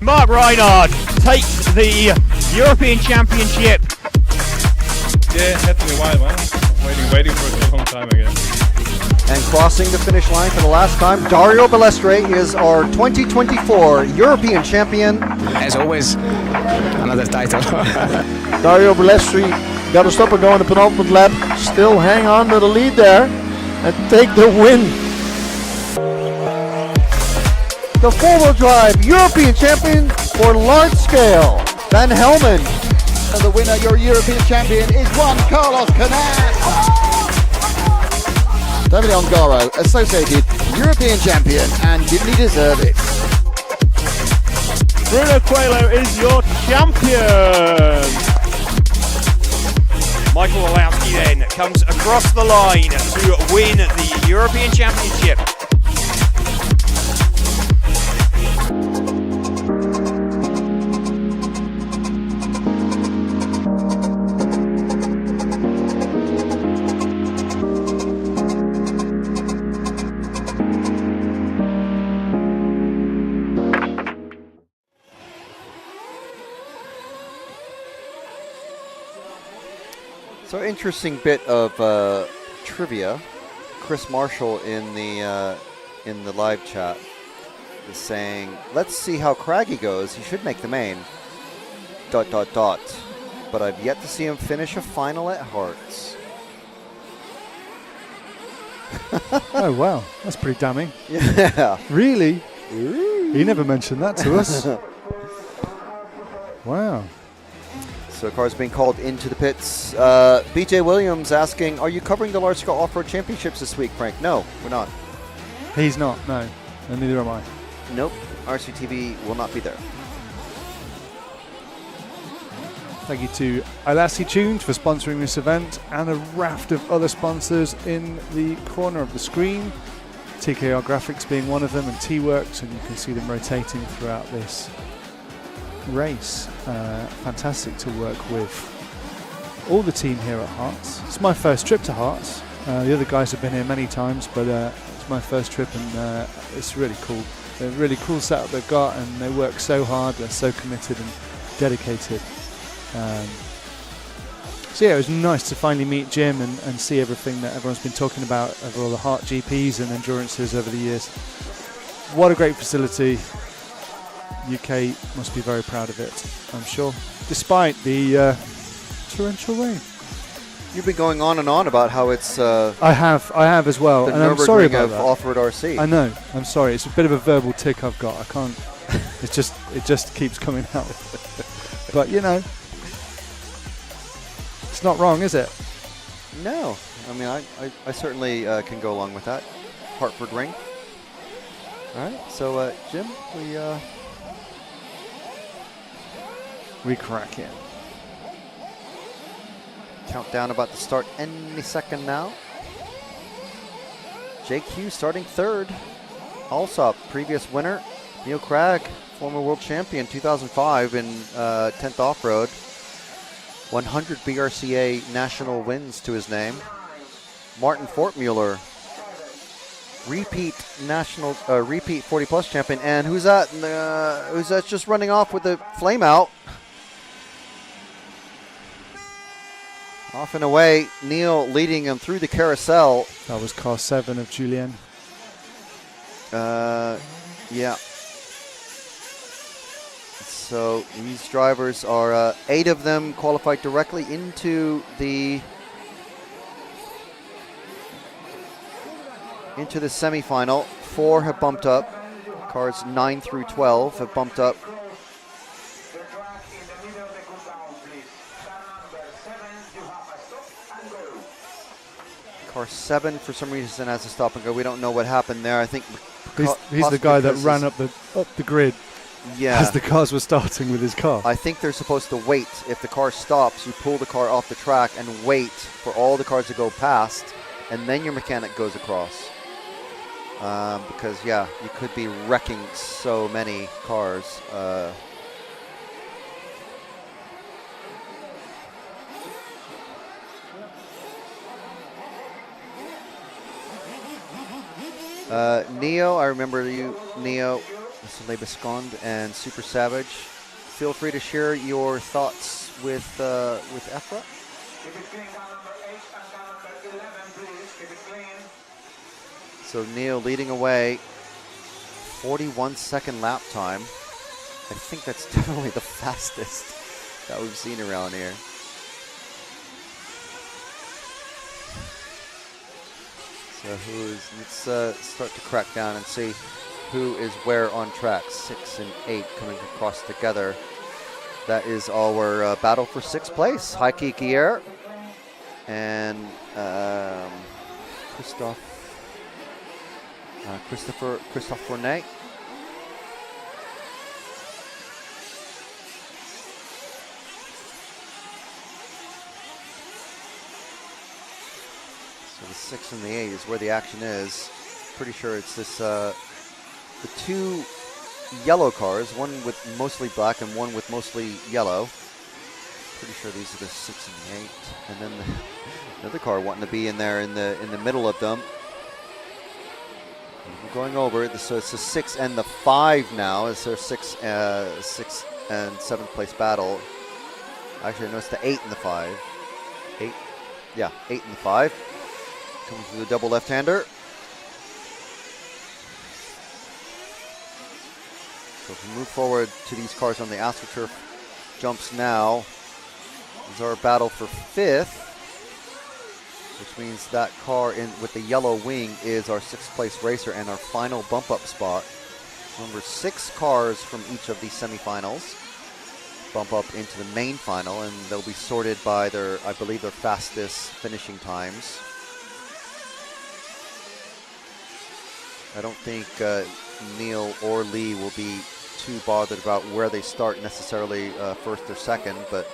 Mark Reinhard takes the European Championship. Yeah, it had to be a while, man. Waiting for it a long time again. And crossing the finish line for the last time, Dario Balestre is our 2024 European champion. As always, another title. Dario Balestre got to stop and go in the penultimate lap. Still hang on to the lead there and take the win. The four-wheel drive European champion for large scale, Van Helmen. And the winner, your European champion, is Juan Carlos Canas. Davide Ongaro, associated European champion, and didn't he deserve it? Bruno Coelho is your champion. Michael Olowski then comes across the line to win the European Championship. So interesting bit of trivia. Chris Marshall in the live chat is saying, "Let's see how Craggy goes. He should make the main. ... But I've yet to see him finish a final at Herts." Oh wow, that's pretty damning. Yeah. Really? He never mentioned that to us. Wow. So cars being called into the pits. BJ Williams asking, "Are you covering the large scale off-road championships this week, Frank?" No, we're not. He's not, no. And neither am I. Nope. RCTV will not be there. Thank you to Ilassi Tuned for sponsoring this event and a raft of other sponsors in the corner of the screen. TKR Graphics being one of them, and T-Works, and you can see them rotating throughout this race. Fantastic to work with all the team here at Herts. It's my first trip to Herts. The other guys have been here many times, but It's my first trip, and it's really cool. They're a really cool setup they've got, and they work so hard. They're so committed and dedicated. So yeah, it was nice to finally meet Jim and see everything that everyone's been talking about over all the Hart GPs and endurances over the years. What a great facility. UK must be very proud of it, I'm sure, despite the torrential rain. You've been going on and on about how it's. I have as well, the and I'm sorry about of that. Off-road RC. I know. I'm sorry. It's a bit of a verbal tick I've got. I can't. It just keeps coming out. But you know, it's not wrong, is it? No. I mean, I certainly can go along with that. Hartford Ring. All right. So, Jim, we crack it. Countdown about to start any second now. JQ starting third. Alsop, previous winner. Neil Cragg, former world champion 2005 in 10th off-road. 100 BRCA national wins to his name. Martin Fortmuller, repeat 40 plus champion. And who's that? Who's that just running off with the flame out? Off and away, Neil leading him through the carousel. That was car 7 of Julien. Yeah. So these drivers are 8 of them qualified directly into the semifinal. 4 have bumped up. Cars 9 through 12 have bumped up. Car 7 for some reason has to stop and go. We don't know what happened there. I think he's the guy that ran up the grid. Yeah. As the cars were starting with his car. I think they're supposed to wait. If the car stops, you pull the car off the track and wait for all the cars to go past, and then your mechanic goes across. Because yeah, you could be wrecking so many cars. Neo, I remember you, Neo, Le Bisconde, and Super Savage. Feel free to share your thoughts with EFRA. So Neo leading away, 41-second lap time. I think that's definitely the fastest that we've seen around here. So let's start to crack down and see who is where on track. 6 and 8 coming across together. That is our battle for 6th place. Heike Gier and Christophe Fournet. So the 6 and the 8 is where the action is. Pretty sure it's this the 2 yellow cars, one with mostly black and one with mostly yellow. Pretty sure these are the 6 and the 8, and then the other car wanting to be in there in the middle of them. We're going over, so it's the 6 and the 5 now. It's their 6 and 7th place battle. Actually, no, it's the 8 and the 5. 8, yeah, 8 and the 5. Coming through the double left-hander. So if we move forward to these cars on the AstroTurf jumps now, this is our battle for 5th, which means that car with the yellow wing is our 6th place racer and our final bump up spot. Remember, 6 cars from each of these semifinals bump up into the main final, and they'll be sorted by I believe their fastest finishing times. I don't think Neil or Lee will be too bothered about where they start necessarily, first or second, but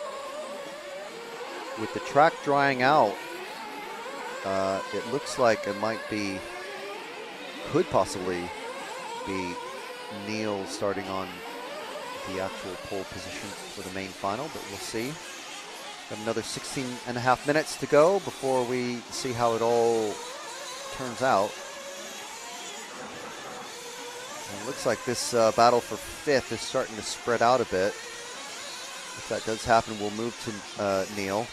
with the track drying out, it looks like it could possibly be Neil starting on the actual pole position for the main final, but we'll see. We have another 16.5 minutes to go before we see how it all turns out. And it looks like this battle for 5th is starting to spread out a bit. If that does happen, we'll move to Neil.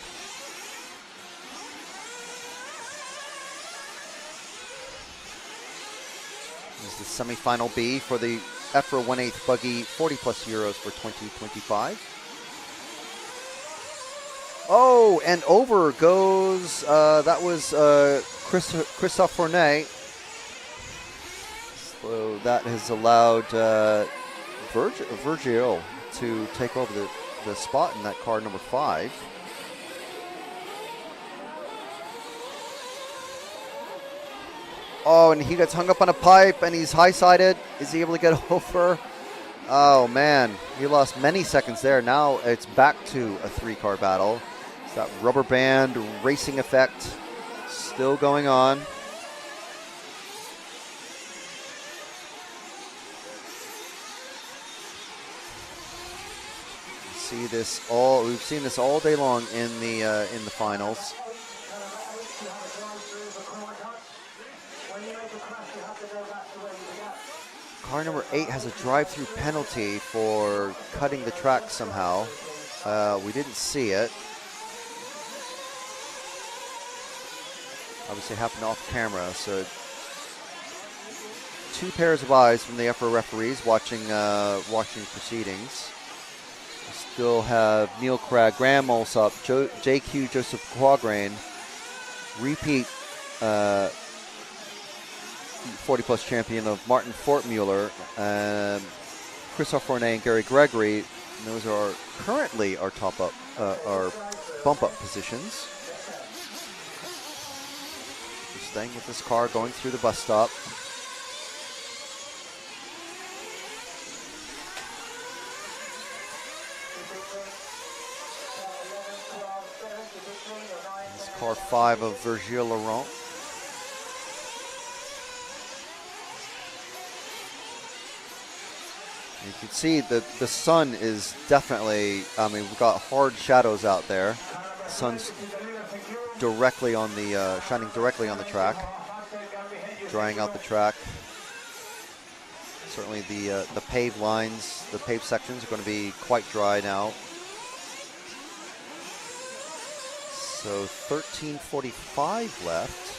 This is the semi-final B for the EFRA 1/8 Buggy 40 plus Euros for 2025. Oh, and over goes, that was Christophe Fournet. So that has allowed Virgil to take over the spot in that car number 5. Oh, and he gets hung up on a pipe, and he's high-sided. Is he able to get over? Oh, man. He lost many seconds there. Now it's back to a 3-car battle. It's that rubber band racing effect still going on. We've seen this all day long in the finals. Car number 8 has a drive-through penalty for cutting the track somehow. We didn't see it. Obviously, it happened off camera. So, 2 pairs of eyes from the EFRA referees watching proceedings. We still have Neil Cragg, Graham Alsop, JQ Joseph Quagrain, repeat 40-plus champion of Martin Fortmuller, Christophe Fournet and Gary Gregory. And those are currently our our bump-up positions. We're staying with this car going through the bus stop. This is car 5 of Virgil Laurent. You can see that the sun is definitely, we've got hard shadows out there. The sun's directly on the, shining directly on the track, drying out the track. Certainly the paved lines, the paved sections are going to be quite dry now. So 13:45 left.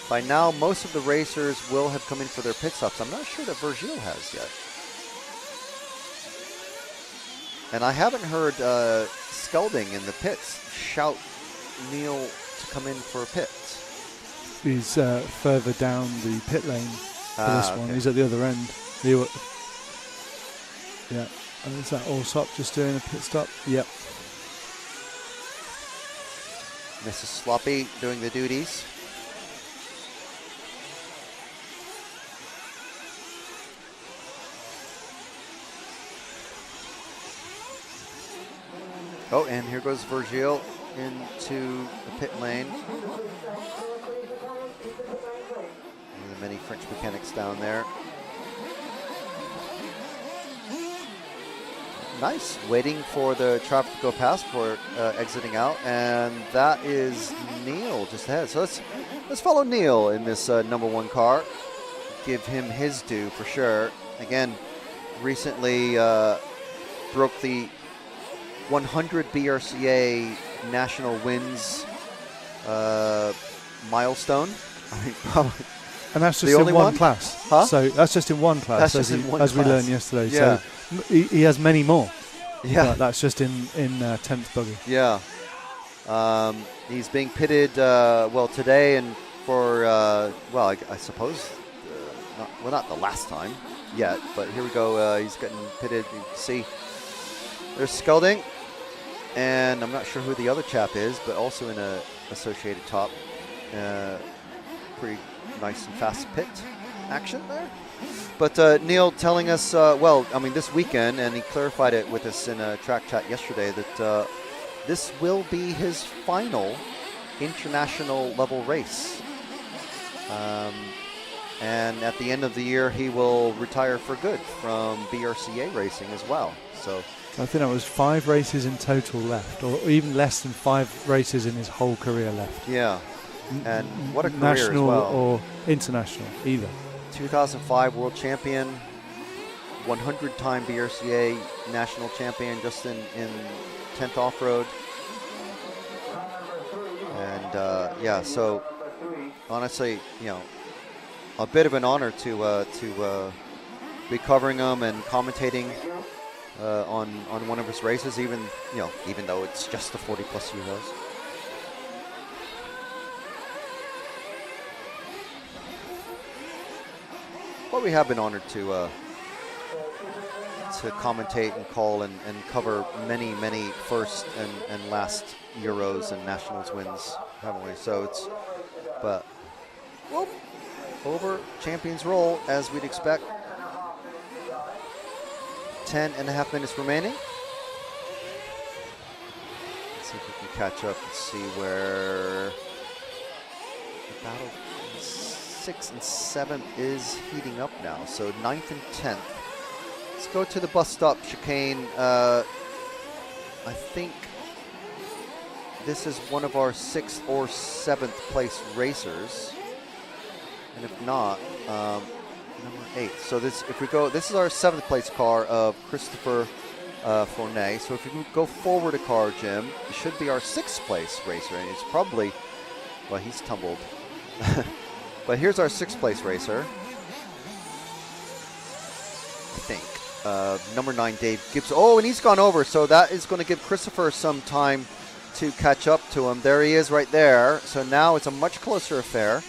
By now, most of the racers will have come in for their pit stops. I'm not sure that Virgil has yet. And I haven't heard Skelding in the pits shout Neil to come in for a pit. He's further down the pit lane for this one. Okay. He's at the other end. Yeah. And is that Alsop just doing a pit stop? Yep. Mrs. Sloppy doing the duties. Oh, and here goes Virgil into the pit lane. And the many French mechanics down there. Nice, waiting for the traffic to go past before exiting out, and that is Neil just ahead. So let's follow Neil in this number 1 car. Give him his due for sure. Again, recently broke the 100 BRCA national wins milestone. I think probably. And that's just the in only one class. Huh? So that's just in one class, That's just in one as we class. learned yesterday. Yeah. So he has many more. Yeah. But that's just in 10th buggy. Yeah. He's being pitted, today and for, I suppose, not the last time yet, but here we go. He's getting pitted. You can see there's Skelding, and I'm not sure who the other chap is, but also in a associated top. Pretty nice and fast pit action there. But Neil telling us, this weekend, and he clarified it with us in a track chat yesterday, that this will be his final international level race. And at the end of the year, he will retire for good from BRCA racing as well. So I think that was 5 races in total left, or even less than 5 races in his whole career left. Yeah, and what a career National as well. or international, either. 2005 world champion, 100-time BRCA national champion just in 10th off-road. And yeah, so honestly, you know, a bit of an honor to be covering him and commentating on one of his races, even though it's just the 40+ Euros. But we have been honored to commentate and call and cover many first and last Euros and Nationals wins, haven't we? So it's, but whoop, over Champions roll as we'd expect. 10.5 minutes remaining. Let's see if we can catch up and see where the battle 6th and 7th is heating up now. So 9th and 10th. Let's go to the bus stop chicane. I think this is one of our 6th or 7th place racers. And if not, number 8. So this, if we go, this is our 7th place car of Christopher Fournet. So if you go forward a car, Jim, it should be our 6th place racer. And it's probably, well, he's tumbled. But here's our 6th place racer. I think. Number 9, Dave Gibson. Oh, and he's gone over. So that is going to give Christopher some time to catch up to him. There he is right there. So now it's a much closer affair.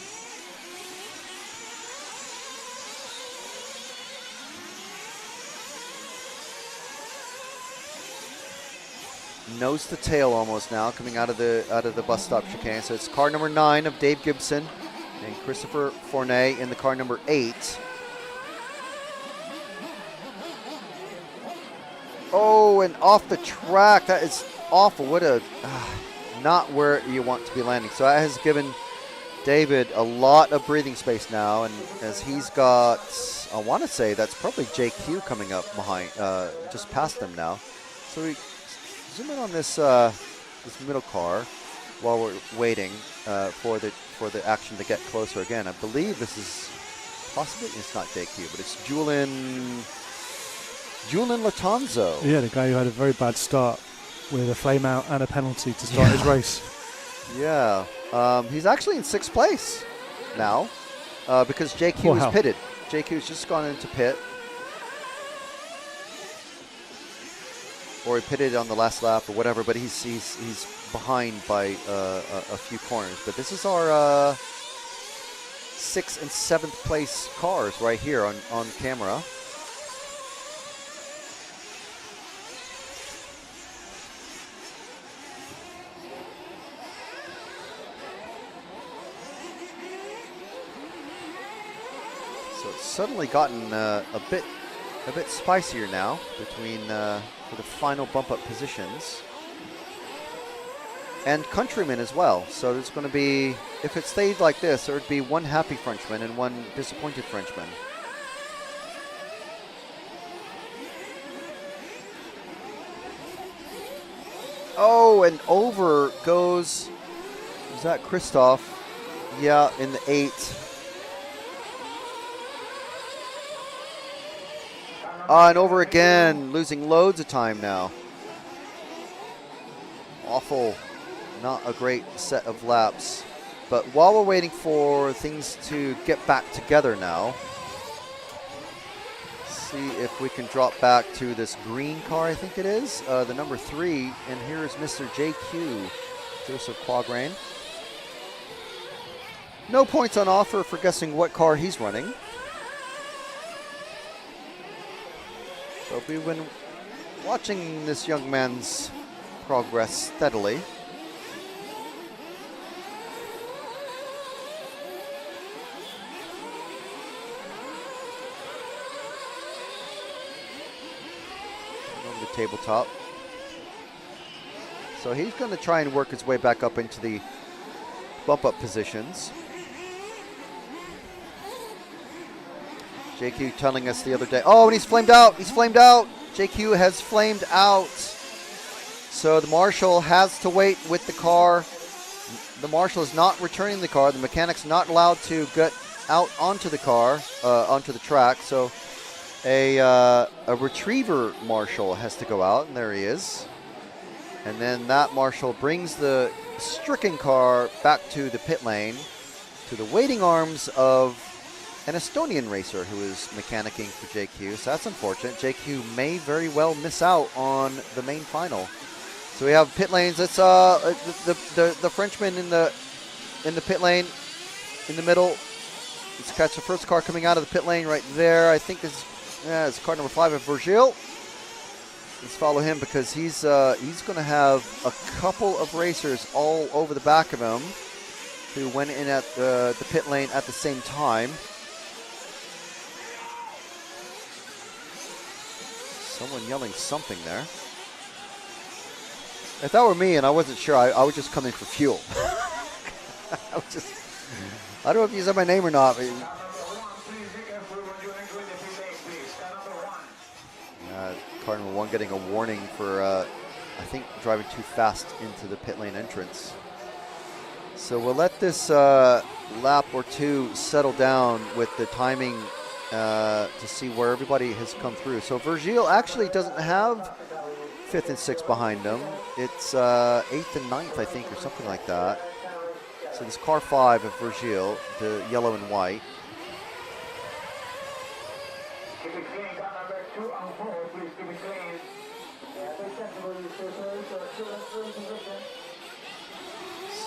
Nose to tail almost now, coming out of the bus stop chicane. So it's car number 9 of Dave Gibson and Christopher Fournet in the car number 8. Oh, and off the track. That is awful. What a not where you want to be landing. So that has given David a lot of breathing space now, and as he's got, I want to say that's probably JQ coming up behind, just past them now. So we zoom in on this this middle car while we're waiting for the action to get closer again. I believe this is possibly, it's not JQ, but it's Julian Latanzo. Yeah, the guy who had a very bad start with a flame out and a penalty to start his race. Yeah, he's actually in 6th place now because JQ is pitted. JQ's just gone into pit. Or he pitted on the last lap or whatever, but he's behind by a few corners. But this is our 6th and 7th place cars right here on camera. So it's suddenly gotten a bit spicier now between for the final bump up positions. And countrymen as well. So there's going to be, if it stayed like this, there would be one happy Frenchman and one disappointed Frenchman. Oh, and over goes, is that Christoph? Yeah, in the 8. And over again, losing loads of time now. Awful, not a great set of laps. But while we're waiting for things to get back together now, see if we can drop back to this green car, I think it is, the number 3. And here is Mr. JQ, Joseph Quagrain. No points on offer for guessing what car he's running. So we've been watching this young man's progress steadily. On the tabletop. So he's going to try and work his way back up into the bump up positions. JQ telling us the other day, oh, and he's flamed out. He's flamed out. JQ has flamed out. So the marshal has to wait with the car. The marshal is not returning the car. The mechanic's not allowed to get out onto the car, onto the track. So a retriever marshal has to go out, and there he is. And then that marshal brings the stricken car back to the pit lane, to the waiting arms of an Estonian racer who is mechanicking for JQ. So that's unfortunate. JQ may very well miss out on the main final. So we have pit lanes. It's the Frenchman in the pit lane in the middle. Let's catch the first car coming out of the pit lane right there. I think this is car number 5 of Virgil. Let's follow him because he's going to have a couple of racers all over the back of him who went in at the pit lane at the same time. Someone yelling something there. If that were me and I wasn't sure, I would just come in for fuel. I don't know if you said my name or not. But car number 1 getting a warning for, I think, driving too fast into the pit lane entrance. So we'll let this lap or two settle down with the timing to see where everybody has come through. So Virgil actually doesn't have 5th and 6th behind him. It's 8th and 9th, I think, or something like that. So this car 5 of Virgil, the yellow and white.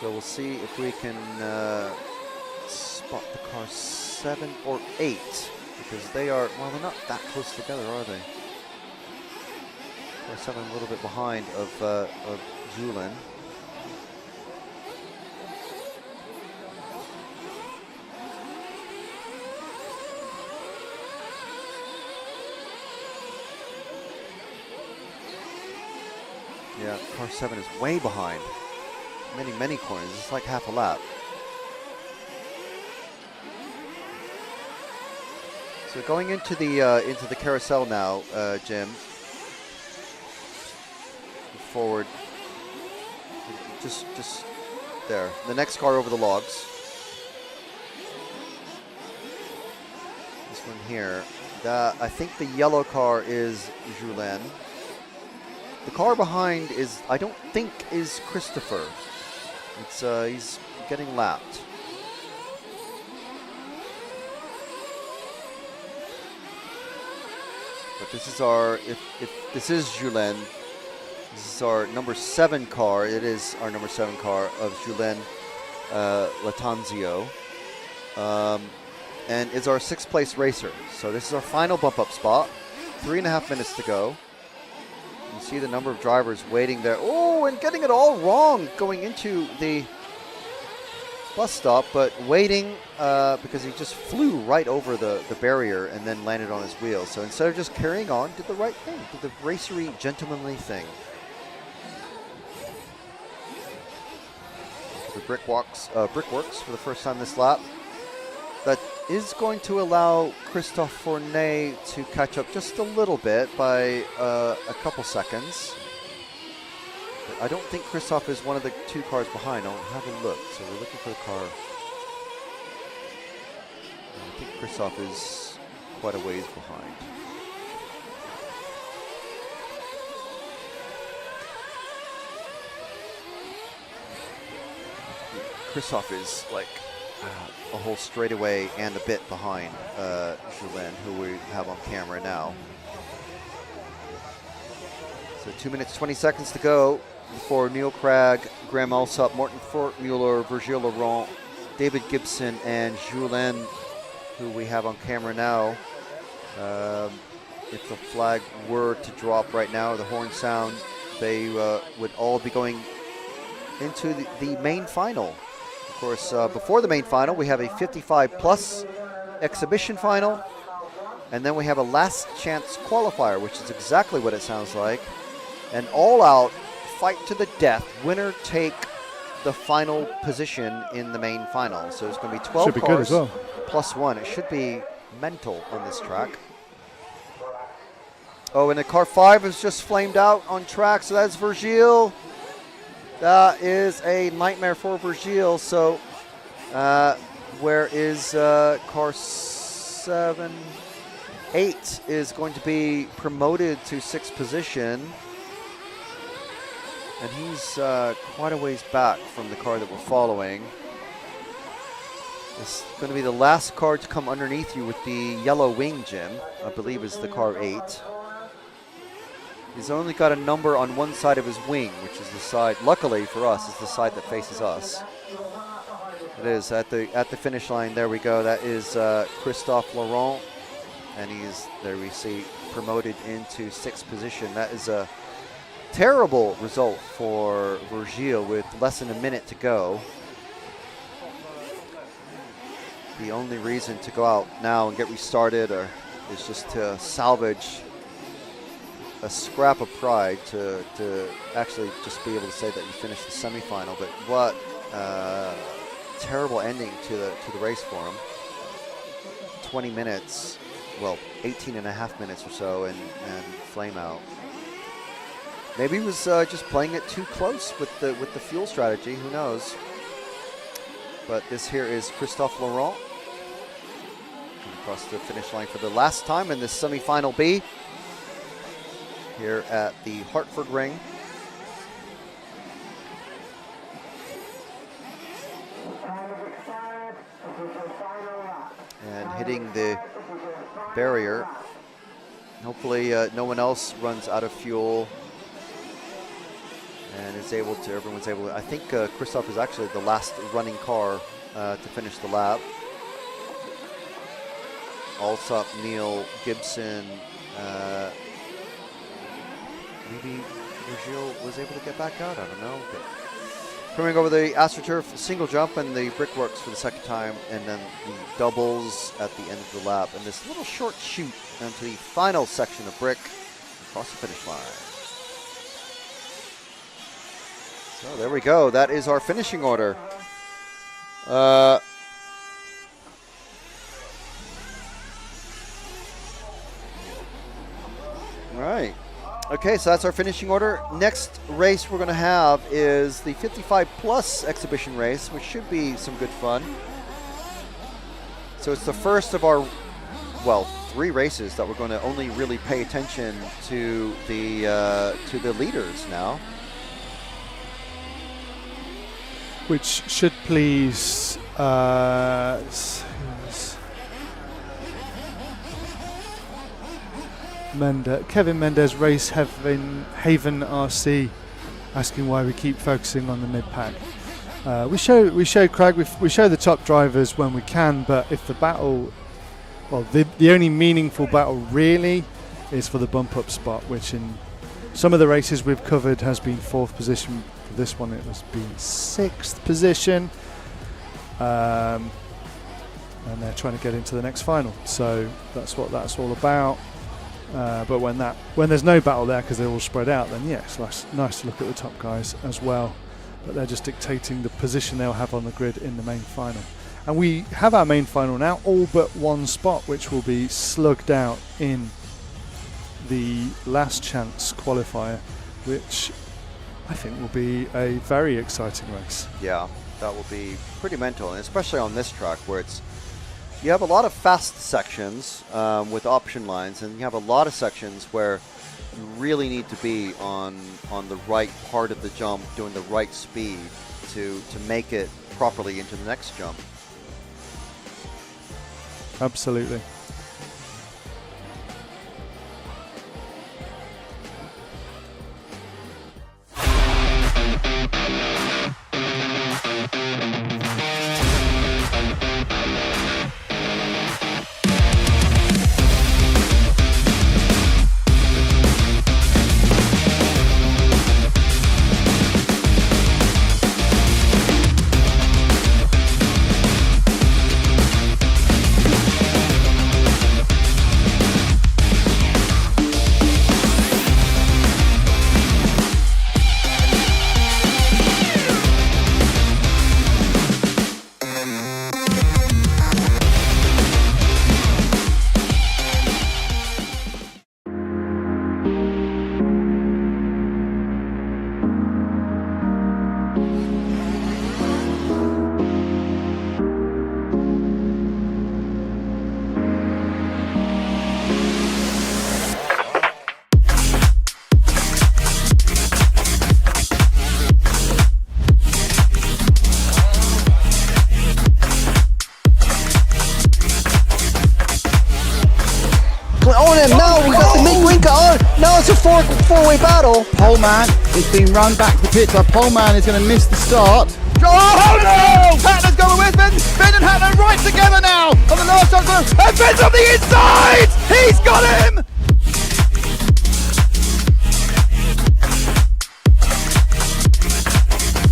So we'll see if we can spot the car 7 or 8, because they are, well, they're not that close together, are they? Car 7 a little bit behind of Julien. Yeah, car 7 is way behind. Many corners. It's like half a lap. So going into the carousel now, Jim. Forward. Just there. The next car over the logs. This one here. I think the yellow car is Julien. The car behind is, I don't think, is Christopher. It's he's getting lapped. But this is our, if this is Julien, this is our number 7 car. It is our number 7 car of Julien Latanzio. And is our 6th place racer. So this is our final bump up spot. 3.5 minutes to go. You see the number of drivers waiting there. Oh, and getting it all wrong going into the bus stop, but waiting because he just flew right over the barrier and then landed on his wheel. So instead of just carrying on, did the right thing, did the racery, gentlemanly thing. The brickworks for the first time this lap. That is going to allow Christophe Fournet to catch up just a little bit by a couple seconds. But I don't think Christophe is one of the 2 cars behind. I'll have a look. So we're looking for the car. I think Christophe is quite a ways behind. Christophe is like a whole straightaway and a bit behind Julien, who we have on camera now. So 2 minutes, 20 seconds to go for Neil Cragg, Graham Alsop, Morten Fortmuller, Virgil Laurent, David Gibson, and Julien, who we have on camera now. If the flag were to drop right now, the horn sound, they would all be going into the main final. Of course, before the main final, we have a 55-plus exhibition final, and then we have a last chance qualifier, which is exactly what it sounds like. An all-out fight to the death, winner take the final position in the main final. So it's going to be 12 should be cars good as well. plus 1. It should be mental on this track. Oh, and the car 5 is just flamed out on track, so that's Virgil. That is a nightmare for Virgil. So where is car 7? 8 is going to be promoted to 6th position. And he's quite a ways back from the car that we're following. This is going to be the last car to come underneath you with the yellow wing, Jim. I believe is the car 8. He's only got a number on one side of his wing, which is the side, luckily for us, is the side that faces us. It is at the finish line. There we go. That is Christophe Laurent, and he's, there we see, promoted into 6th position. That is a terrible result for Virgile with less than a minute to go. The only reason to go out now and get restarted is just to salvage a scrap of pride to actually just be able to say that you finished the semifinal. But what terrible ending to the race for him. 20 minutes, well, 18 and a half minutes or so, and flame out. Maybe he was just playing it too close with the fuel strategy. Who knows? But this here is Christophe Laurent across the finish line for the last time in this semi-final B here at the Hartford Ring. And hitting the barrier. Hopefully no one else runs out of fuel and is able to, everyone's able to, I think Christophe is actually the last running car to finish the lap. Alsop, Neal, Gibson, maybe Virgile was able to get back out, I don't know. But coming over the AstroTurf single jump and the brickworks for the second time, and then the doubles at the end of the lap, and this little short shoot into the final section of brick across the finish line. So there we go. That is our finishing order. Right. Okay, so that's our finishing order. Next race we're going to have is the 55 plus exhibition race, which should be some good fun. So it's the first of our, well, 3 races that we're going to only really pay attention to the leaders now. Which should please Kevin Mendes, Race Haven RC, asking why we keep focusing on the mid pack. We show Craig, we show the top drivers when we can, but if the battle, well, the only meaningful battle really is for the bump up spot, which in some of the races we've covered has been 4th position. For this one, it has been 6th position, and they're trying to get into the next final. So that's what that's all about. But when there's no battle there because they're all spread out, then yes, nice to look at the top guys as well. But they're just dictating the position they'll have on the grid in the main final. And we have our main final now, all but one spot, which will be slugged out in the last chance qualifier, which I think will be a very exciting race. Yeah, that will be pretty mental, and especially on this track where you have a lot of fast sections with option lines, and you have a lot of sections where you really need to be on the right part of the jump, doing the right speed to make it properly into the next jump. Absolutely. on him. No, we got the mid-winker on. No, it's a four-way battle. Pole man is being run back to the pit. Our pole man is going to miss the start. Oh no! Hatler's going with Finn. Finn and Hatler right together now on the last shot. And Finn's on the inside. He's got him.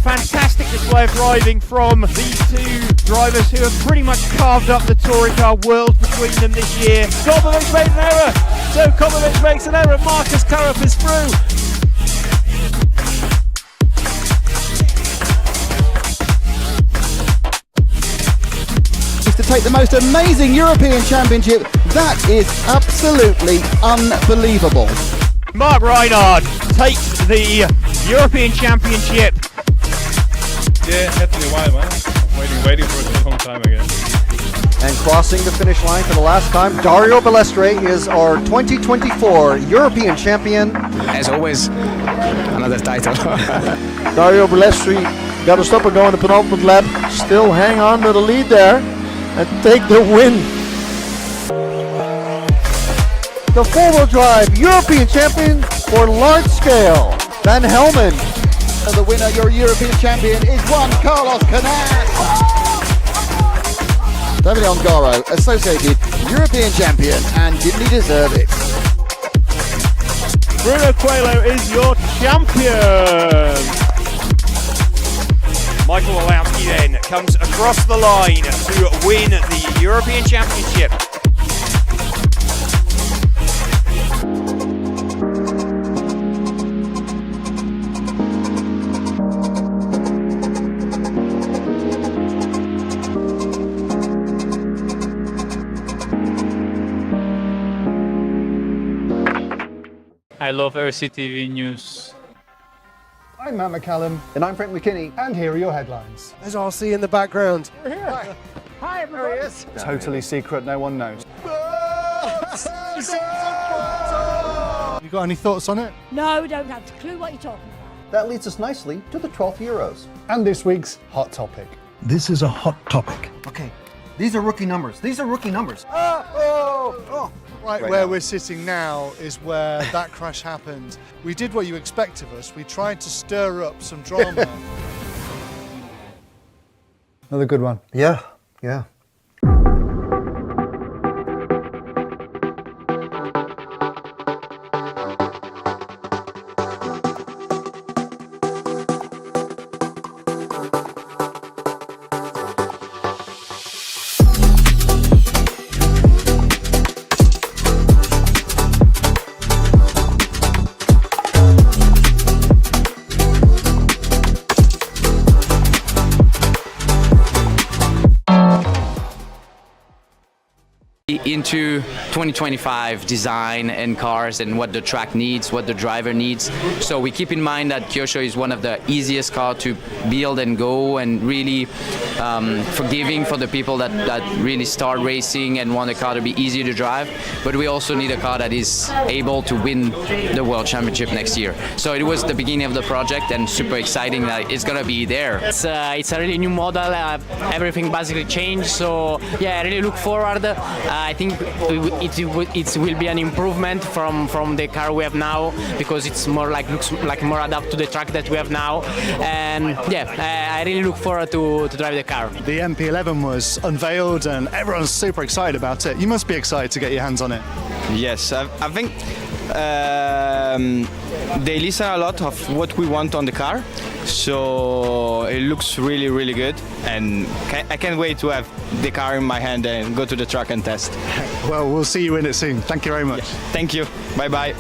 Fantastic display of driving from these two drivers who have pretty much carved up the touring car world between them this year. Kobovic made an error, so Kobovic makes an error. Marcus Karup is through. To take the most amazing European Championship. That is absolutely unbelievable. Mark Reinhard takes the European Championship. Yeah, it had to be a while, man. Waiting for it for a long time again. And crossing the finish line for the last time, Dario Balestre is our 2024 European champion. As always, another title. Dario Balestre got to stop and go in the penultimate lap. Still hang on to the lead there and take the win. The four-wheel drive European champion for large scale, Van Helmen. And the winner, your European champion, is Juan Carlos Canas. Davide Ongaro, associated European champion, and didn't he deserve it? Bruno Coelho is your champion. Michael Olowski then comes across the line to win the European Championship. I love RCTV News. I'm Matt McCallum. And I'm Frank McKinney. And here are your headlines. There's RC in the background. Hi, everybody. There he is. Totally secret, no one knows. You got any thoughts on it? No, don't have a clue what you're talking about. That leads us nicely to the 12th Euros. And this week's hot topic. This is a hot topic. Okay, these are rookie numbers. Right Right where now. we're sitting now is where that crash happened. We did what you expect of us. We tried to stir up some drama. Another good one. Yeah. Into 2025 design and cars and what the track needs, what the driver needs. So we keep in mind that Kyosho is one of the easiest cars to build and go, and really forgiving for the people that really start racing and want a car to be easy to drive. But we also need a car that is able to win the World Championship next year. So it was the beginning of the project, and super exciting that it's gonna be there. It's a really new model. Everything basically changed. So yeah, I really look forward. I think it will be an improvement from the car we have now, because it's more looks like more adapt to the track that we have now. And yeah, I really look forward to drive the car. The MP11 was unveiled and everyone's super excited about it. You must be excited to get your hands on it. Yes, I think they listen a lot of what we want on the car, so it looks really, really good, and I can't wait to have the car in my hand and go to the track and test. Well, we'll see you in it soon. Thank you very much. Thank you. Bye-bye.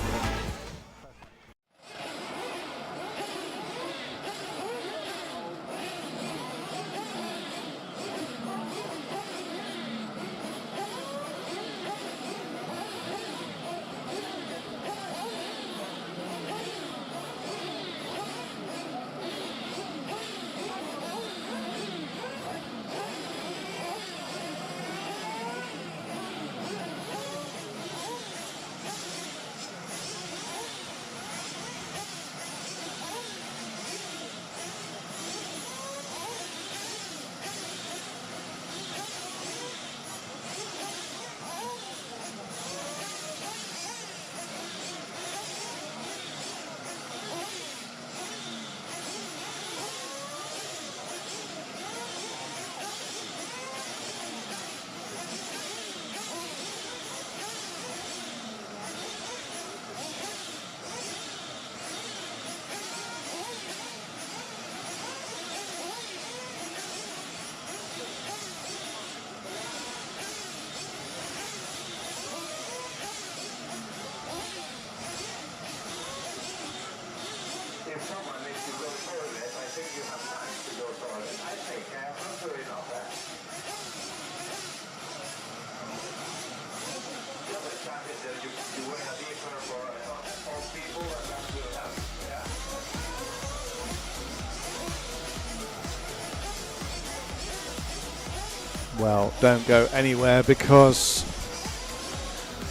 Well, don't go anywhere because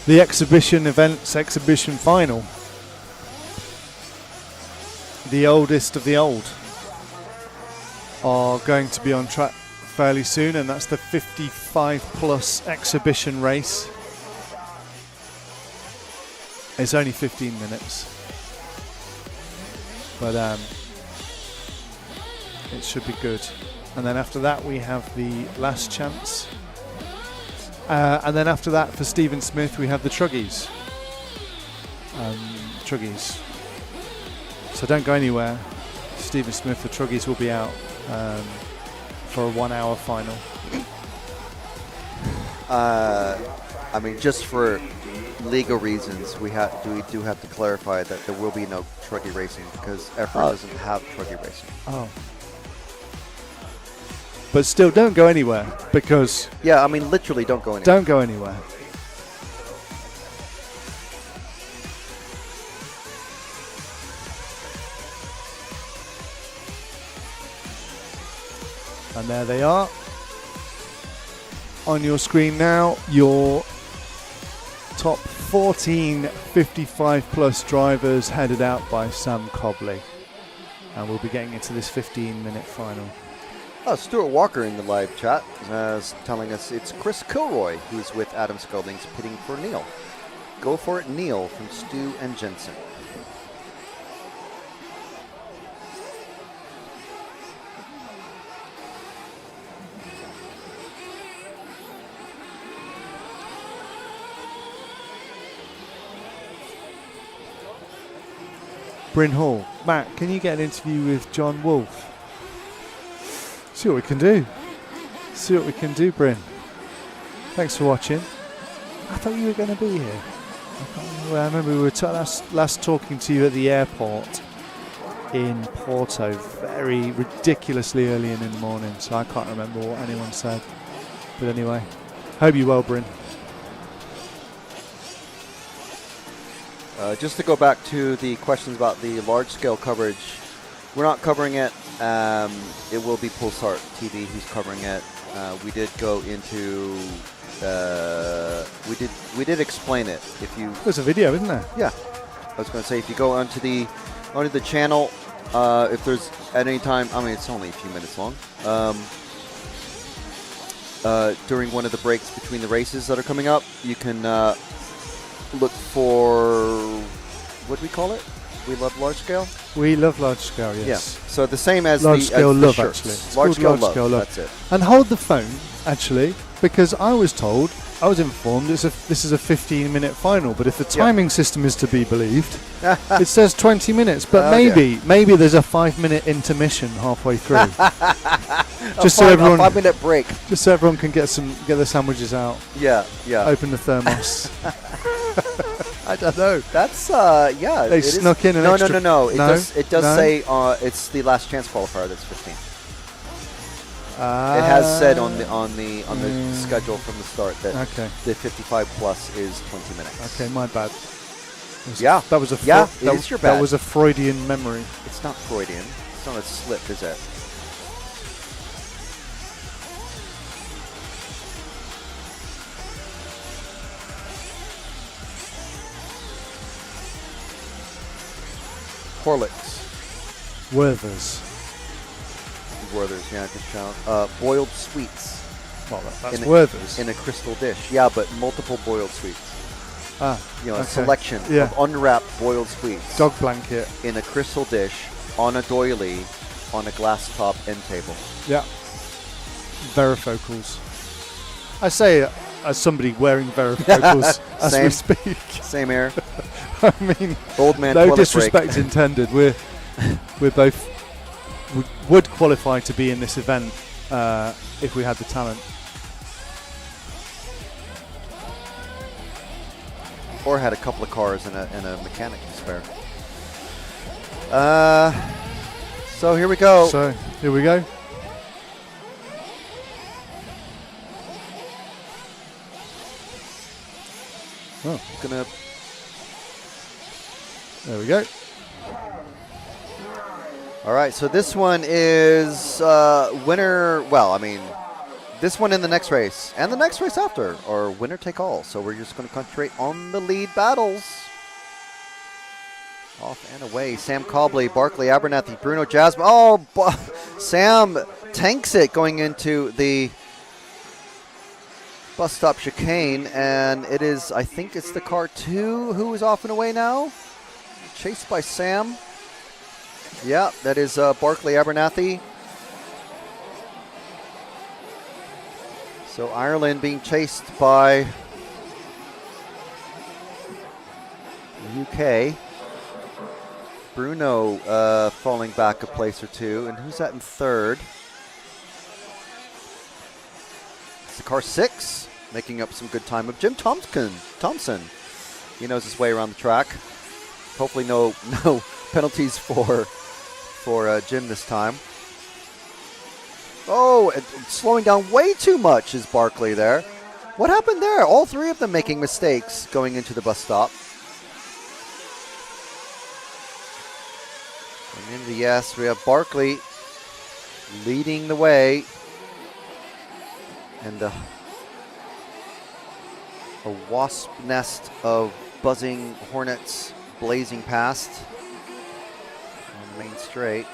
the exhibition event's exhibition final, the oldest of the old, are going to be on track fairly soon, and that's the 55 plus exhibition race. It's only 15 minutes, but it should be good. And then after that we have the last chance, and then after that for Stephen Smith we have the Truggies. So don't go anywhere. Stephen Smith, the Truggies, will be out for a 1 hour final. I mean, just for legal reasons, we do have to clarify that there will be no Truggy racing because EFRA doesn't have Truggy racing. Oh. But still, don't go anywhere because... Yeah, I mean, literally don't go anywhere. Don't go anywhere. And there they are. On your screen now, your top 14 55 plus drivers headed out by Sam Cobley. And we'll be getting into this 15-minute final. Oh, Stuart Walker in the live chat is telling us it's Chris Kilroy who's with Adam Sculdings pitting for Neil. Go for it, Neil, from Stu and Jensen. Bryn Hall. Matt, can you get an interview with John Wolfe? See what we can do. See what we can do, Bryn. Thanks for watching. I thought you were going to be here. I remember we were last talking to you at the airport in Porto very ridiculously early in the morning, so I can't remember what anyone said. But anyway, hope you're well, Bryn. Just to go back to the questions about the large-scale coverage, we're not covering it. It will be Pulsar TV who's covering it. We did go into. We did explain it. If you there's a video, isn't there? Yeah, I was going to say if you go onto the channel, if there's at any time, I mean it's only a few minutes long. During one of the breaks between the races that are coming up, you can look for what do we call it? We love large scale. We love large scale, yes. Yeah. So the same as large scale love, shirts. actually. It's Large scale love. That's it. And hold the phone, actually, because I was informed this is a 15-minute final. But if the timing system is to be believed, it says 20 minutes. But maybe there's a 5-minute intermission halfway through. Just so everyone, a 5-minute break. Just so everyone can get the sandwiches out. Yeah. Open the thermos. I don't know. That's yeah. They snuck in an extra. No. It does say it's the last chance qualifier that's 15. It has said on the schedule from the start that the 55 plus is 20 minutes. Okay, my bad. That was your bad. That was a Freudian memory. It's not Freudian. It's not a slip, is it? Horlicks. Werthers, yeah, good shout. Boiled sweets. Well, that's Werthers. In a crystal dish. Yeah, but multiple boiled sweets. A selection of unwrapped boiled sweets. Dog blanket. In a crystal dish, on a doily, on a glass top end table. Yeah. Varifocals. I say as somebody wearing varifocals as we speak. Same here. I mean, old man. No disrespect intended. We're both would qualify to be in this event if we had the talent. Or had a couple of cars and a mechanic to spare. So here we go. There we go. All right, so this one is winner. Well, I mean, this one in the next race and the next race after are winner take all. So we're just going to concentrate on the lead battles. Off and away. Sam Cobley, Barkley Abernathy, Bruno Jasmine. Oh, Sam tanks it going into the bus stop chicane, and it is, I think it's the car 2 who is off and away now. Chased by Sam. Yeah, that is Barkley Abernathy. So Ireland being chased by the UK. Bruno falling back a place or two. And who's that in third? It's the car 6, making up some good time of Jim Thompson. He knows his way around the track. Hopefully no penalties for Jim this time. Oh, slowing down way too much is Barkley there. What happened there? All 3 of them making mistakes going into the bus stop. And into the S, we have Barkley leading the way. And a wasp nest of buzzing hornets blazing past on the main straight.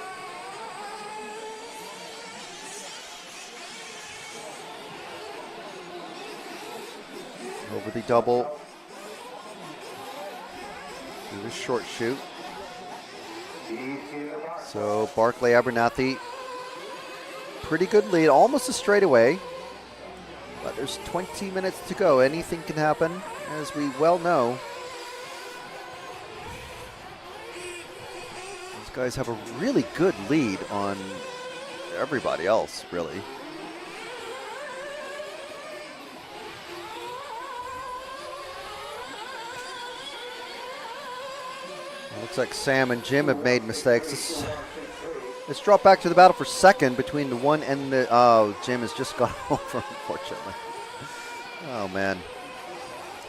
Over the double. Do the short shoot. So Barkley Abernathy, pretty good lead, almost a straightaway. But there's 20 minutes to go. Anything can happen, as we well know. These guys have a really good lead on everybody else, really. Looks like Sam and Jim have made mistakes. Let's drop back to the battle for second between the 1 and the... Oh, Jim has just gone over, unfortunately. Oh, man.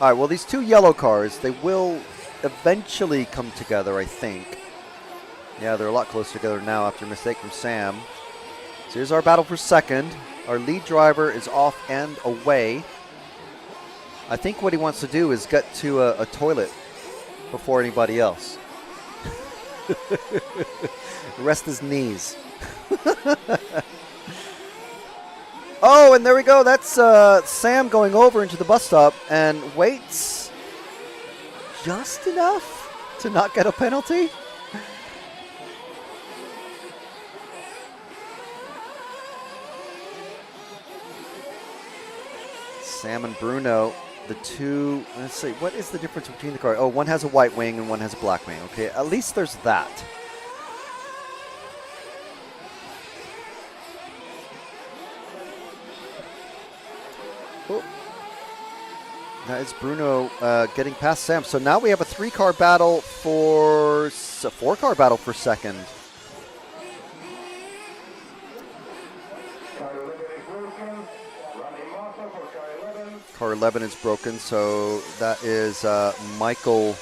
All right, well, these 2 yellow cars, they will eventually come together, I think. Yeah, they're a lot closer together now after a mistake from Sam. So here's our battle for second. Our lead driver is off and away. I think what he wants to do is get to a toilet before anybody else. Rest his knees. Oh, and there we go. That's Sam going over into the bus stop and waits just enough to not get a penalty. Sam and Bruno, the 2, let's see, what is the difference between the car? Oh, one has a white wing and one has a black wing. Okay, at least there's that. Oh. That is Bruno getting past Sam. So now we have a 3-car battle for... a 4-car battle for second. Car 11 is broken, so that is Michael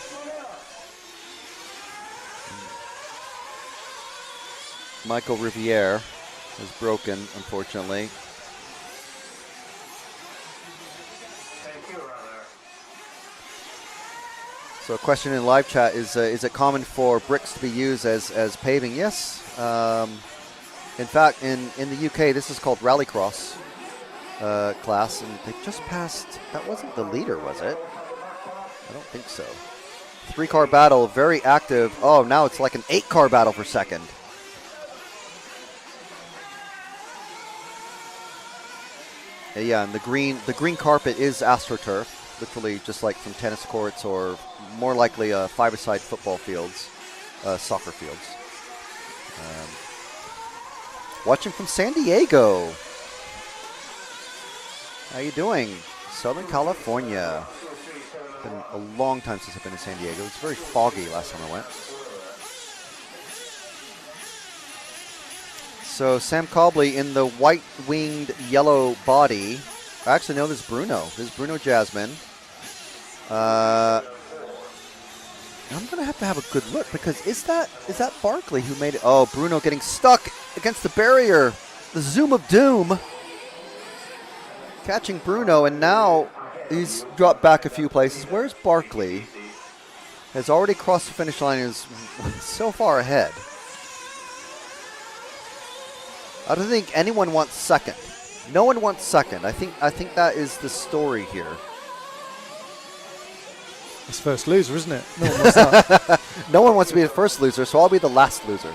Riviere is broken, unfortunately. So a question in live chat is it common for bricks to be used as paving? Yes. In fact, in the UK, this is called rallycross. Class, and they just passed. That wasn't the leader, was it? I don't think so. 3-car battle, very active. Oh, now it's like an 8-car battle for second. Yeah, and the green carpet is AstroTurf, literally just like from tennis courts or more likely 5-a-side football fields, soccer fields. Watching from San Diego. How you doing? Southern California. Been a long time since I've been in San Diego. It was very foggy last time I went. So Sam Cobley in the white-winged yellow body. Actually, no, this is Bruno. This is Bruno Jasmine. I'm going to have a good look because is that Barkley who made it? Oh, Bruno getting stuck against the barrier. The Zoom of Doom. Catching Bruno, and now he's dropped back a few places. Where's Barkley? Has already crossed the finish line and is so far ahead. I don't think anyone wants second. No one wants second. I think that is the story here. It's first loser, isn't it? No one wants that. No one wants to be the first loser, so I'll be the last loser.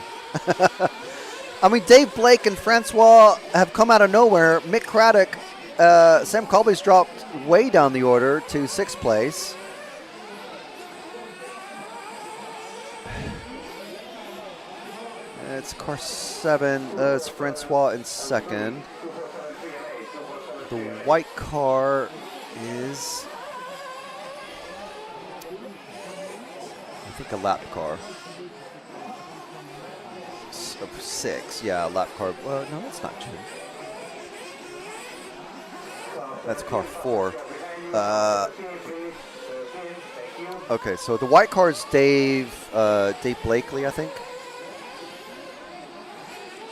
I mean, Dave Blake and Francois have come out of nowhere. Mick Craddock, Sam Colby's dropped way down the order to 6th place. It's car 7. It's Francois in 2nd. The white car is, I think, a lap car. 6, yeah, a lap car. Well, no, that's not true. That's car 4. Okay, so the white car is Dave Blakely, I think.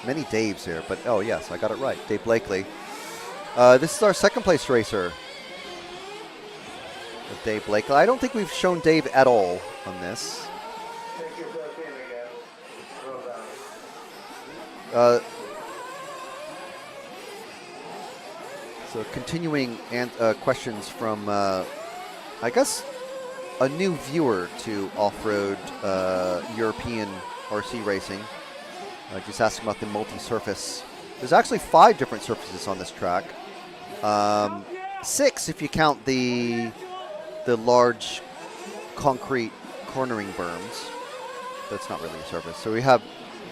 Many Daves here, but oh yes, I got it right. Dave Blakely. This is our 2nd place racer. Dave Blakely. I don't think we've shown Dave at all on this. So continuing questions from, I guess, a new viewer to off-road European RC racing. Just asking about the multi-surface. There's actually 5 different surfaces on this track. 6 if you count the large concrete cornering berms. That's not really a surface. So we have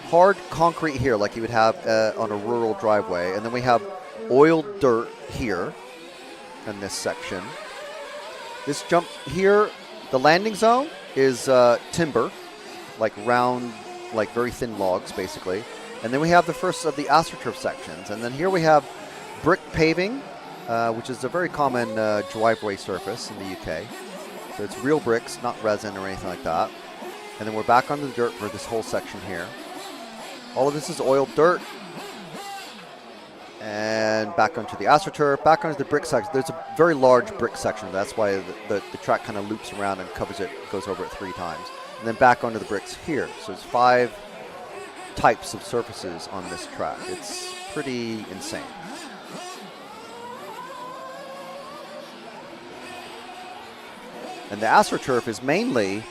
hard concrete here like you would have on a rural driveway. And then we have oiled dirt here in this section. This jump here, the landing zone is timber, like round, like very thin logs, basically. And then we have the first of the AstroTurf sections. And then here we have brick paving, which is a very common driveway surface in the UK. So it's real bricks, not resin or anything like that. And then we're back on the dirt for this whole section here. All of this is oiled dirt. And back onto the AstroTurf, back onto the brick section. There's a very large brick section. That's why the track kind of loops around and covers it, goes over it 3 times. And then back onto the bricks here. So it's 5 types of surfaces on this track. It's pretty insane. And the AstroTurf is mainly,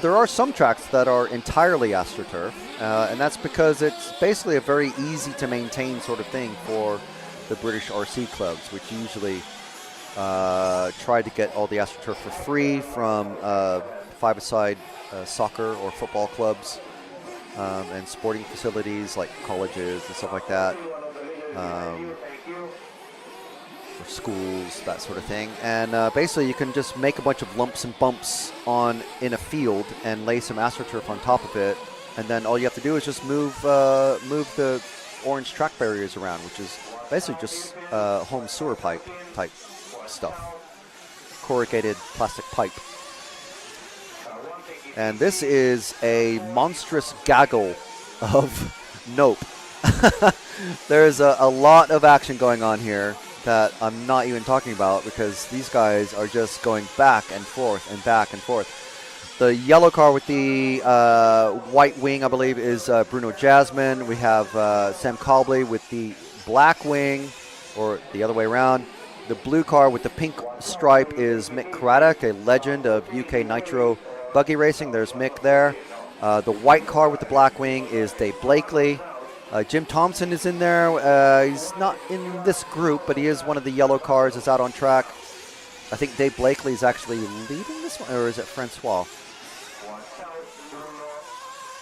there are some tracks that are entirely AstroTurf, and that's because it's basically a very easy to maintain sort of thing for the British RC clubs, which usually try to get all the AstroTurf for free from five-a-side soccer or football clubs and sporting facilities like colleges and stuff like that, or schools, that sort of thing. And basically you can just make a bunch of lumps and bumps in a field and lay some AstroTurf on top of it, and then all you have to do is just move the orange track barriers around, which is basically just home sewer pipe type stuff, corrugated plastic pipe. And this is a monstrous gaggle of nope. There's a lot of action going on here that I'm not even talking about because these guys are just going back and forth and back and forth. The yellow car with the white wing, I believe, is Bruno Jasmine. We have Sam Colby with the black wing, or the other way around. The blue car with the pink stripe is Mick Craddock, a legend of UK Nitro Buggy Racing. There's Mick there. The white car with the black wing is Dave Blakely. Jim Thompson is in there. He's not in this group, but he is one of the yellow cars that's out on track. I think Dave Blakely is actually leading this one, or is it Francois?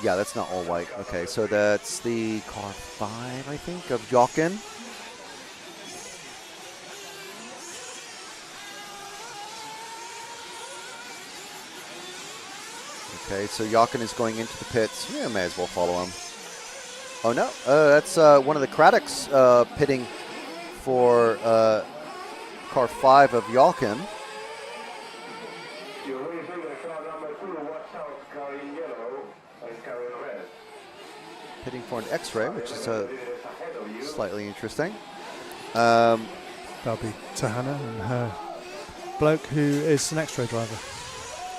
Yeah, that's not all white. Okay, so that's the car 5, I think, of Jochen. Okay, so Jochen is going into the pits. Yeah, may as well follow him. Oh no, that's one of the Craddocks pitting for car 5 of Jochen. Hitting for an X-ray, which is slightly interesting. That'll be Tahana and her bloke who is an X-ray driver.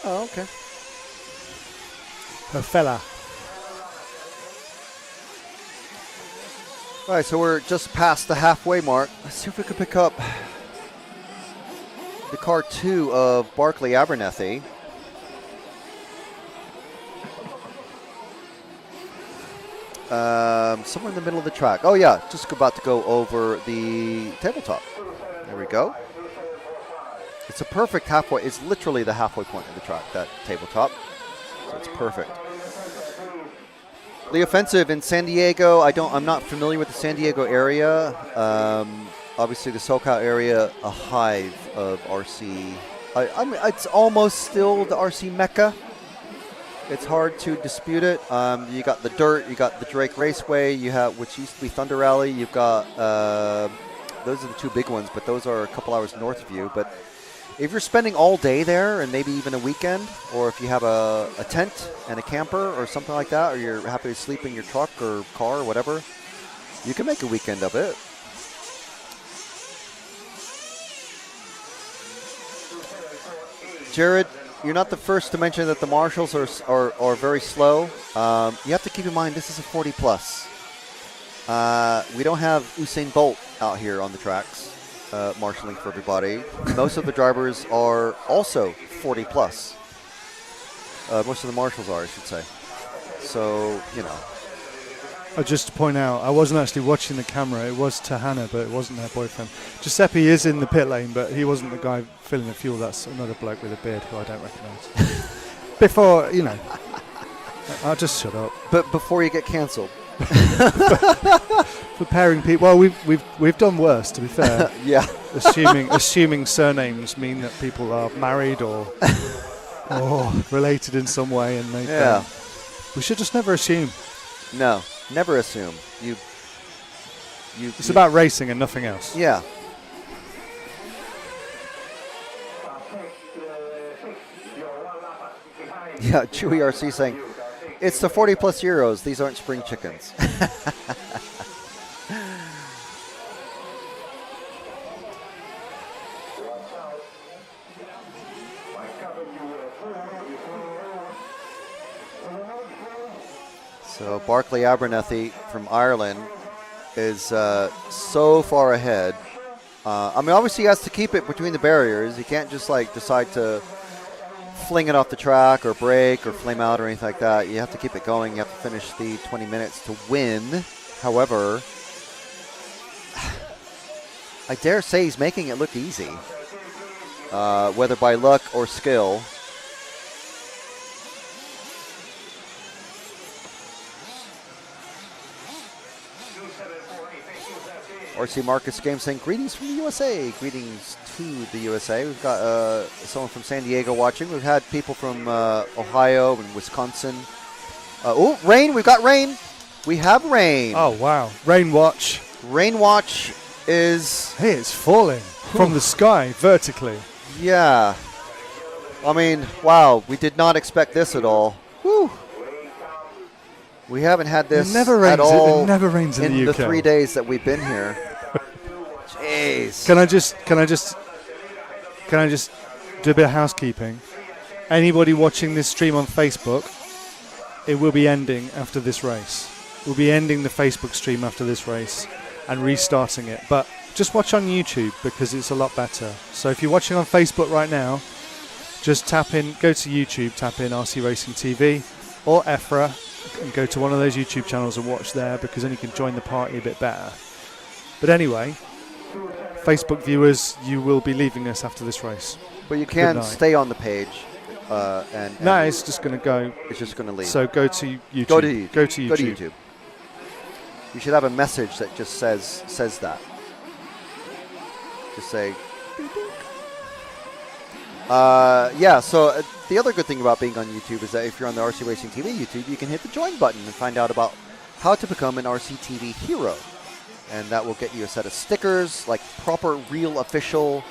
Oh, okay. Her fella. All right, so we're just past the halfway mark. Let's see if we can pick up the car 2 of Barclay Abernethy. Somewhere in the middle of the track. Oh yeah, just about to go over the tabletop. There we go. It's a perfect halfway. It's literally the halfway point of the track, that tabletop. So it's perfect. The offensive in San Diego. I'm not familiar with the San Diego area. Obviously, the SoCal area, a hive of RC. I mean, it's almost still the RC mecca. It's hard to dispute it. You got the dirt, you got the Drake Raceway, you have, which used to be Thunder Rally. You've got those are the two big ones, but those are a couple hours north of you. But if you're spending all day there, and maybe even a weekend, or if you have a tent and a camper or something like that, or you're happy to sleep in your truck or car or whatever, you can make a weekend of it. Jared, you're not the first to mention that the marshals are very slow. You have to keep in mind this is a 40 plus. We don't have Usain Bolt out here on the tracks marshalling for everybody. Most of the drivers are also 40 plus. Most of the marshals are, I should say. So, you know. Just to point out, I wasn't actually watching the camera. It was Tahana, but it wasn't her boyfriend. Giuseppe is in the pit lane, but he wasn't the guy filling the fuel. That's another bloke with a beard who I don't recognise. Before, you know, I'll just shut up. But before you get cancelled. Preparing people. Well, we've done worse, to be fair. Yeah. Assuming surnames mean that people are married or related in some way, and they don't. We should just never assume. No. Never assume. It's about racing and nothing else. Yeah. Yeah, Chewy RC saying, it's the 40 plus Euros. These aren't spring chickens. So Barclay Abernethy from Ireland is so far ahead. I mean, obviously he has to keep it between the barriers. He can't just like decide to fling it off the track or brake or flame out or anything like that. You have to keep it going. You have to finish the 20 minutes to win. However, I dare say he's making it look easy, whether by luck or skill. RC Marcus Game saying, greetings from the USA. Greetings to the USA. We've got someone from San Diego watching. We've had people from Ohio and Wisconsin. Oh, rain. We've got rain. We have rain. Oh, wow. Rain watch. Rain watch is... Hey, it's falling from the sky vertically. Yeah. I mean, wow. We did not expect this at all. Whew. We haven't had this at all. It never rains in the UK. The 3 days that we've been here. Jeez. Can I just do a bit of housekeeping? Anybody watching this stream on Facebook, it will be ending after this race. We'll be ending the Facebook stream after this race and restarting it. But just watch on YouTube because it's a lot better. So if you're watching on Facebook right now, just go to YouTube, tap in RC Racing TV or EFRA, and go to one of those YouTube channels and watch there because then you can join the party a bit better. But anyway, Facebook viewers, you will be leaving us after this race. But you can stay on the page. And no, it's just going to go. It's just going to leave. So go to YouTube. Go to YouTube. Go to YouTube. Go to YouTube. You should have a message that just says that. Just say. Yeah, so the other good thing about being on YouTube is that if you're on the RC Racing TV YouTube, you can hit the join button and find out about how to become an RC TV hero. And that will get you a set of stickers, like proper, real, official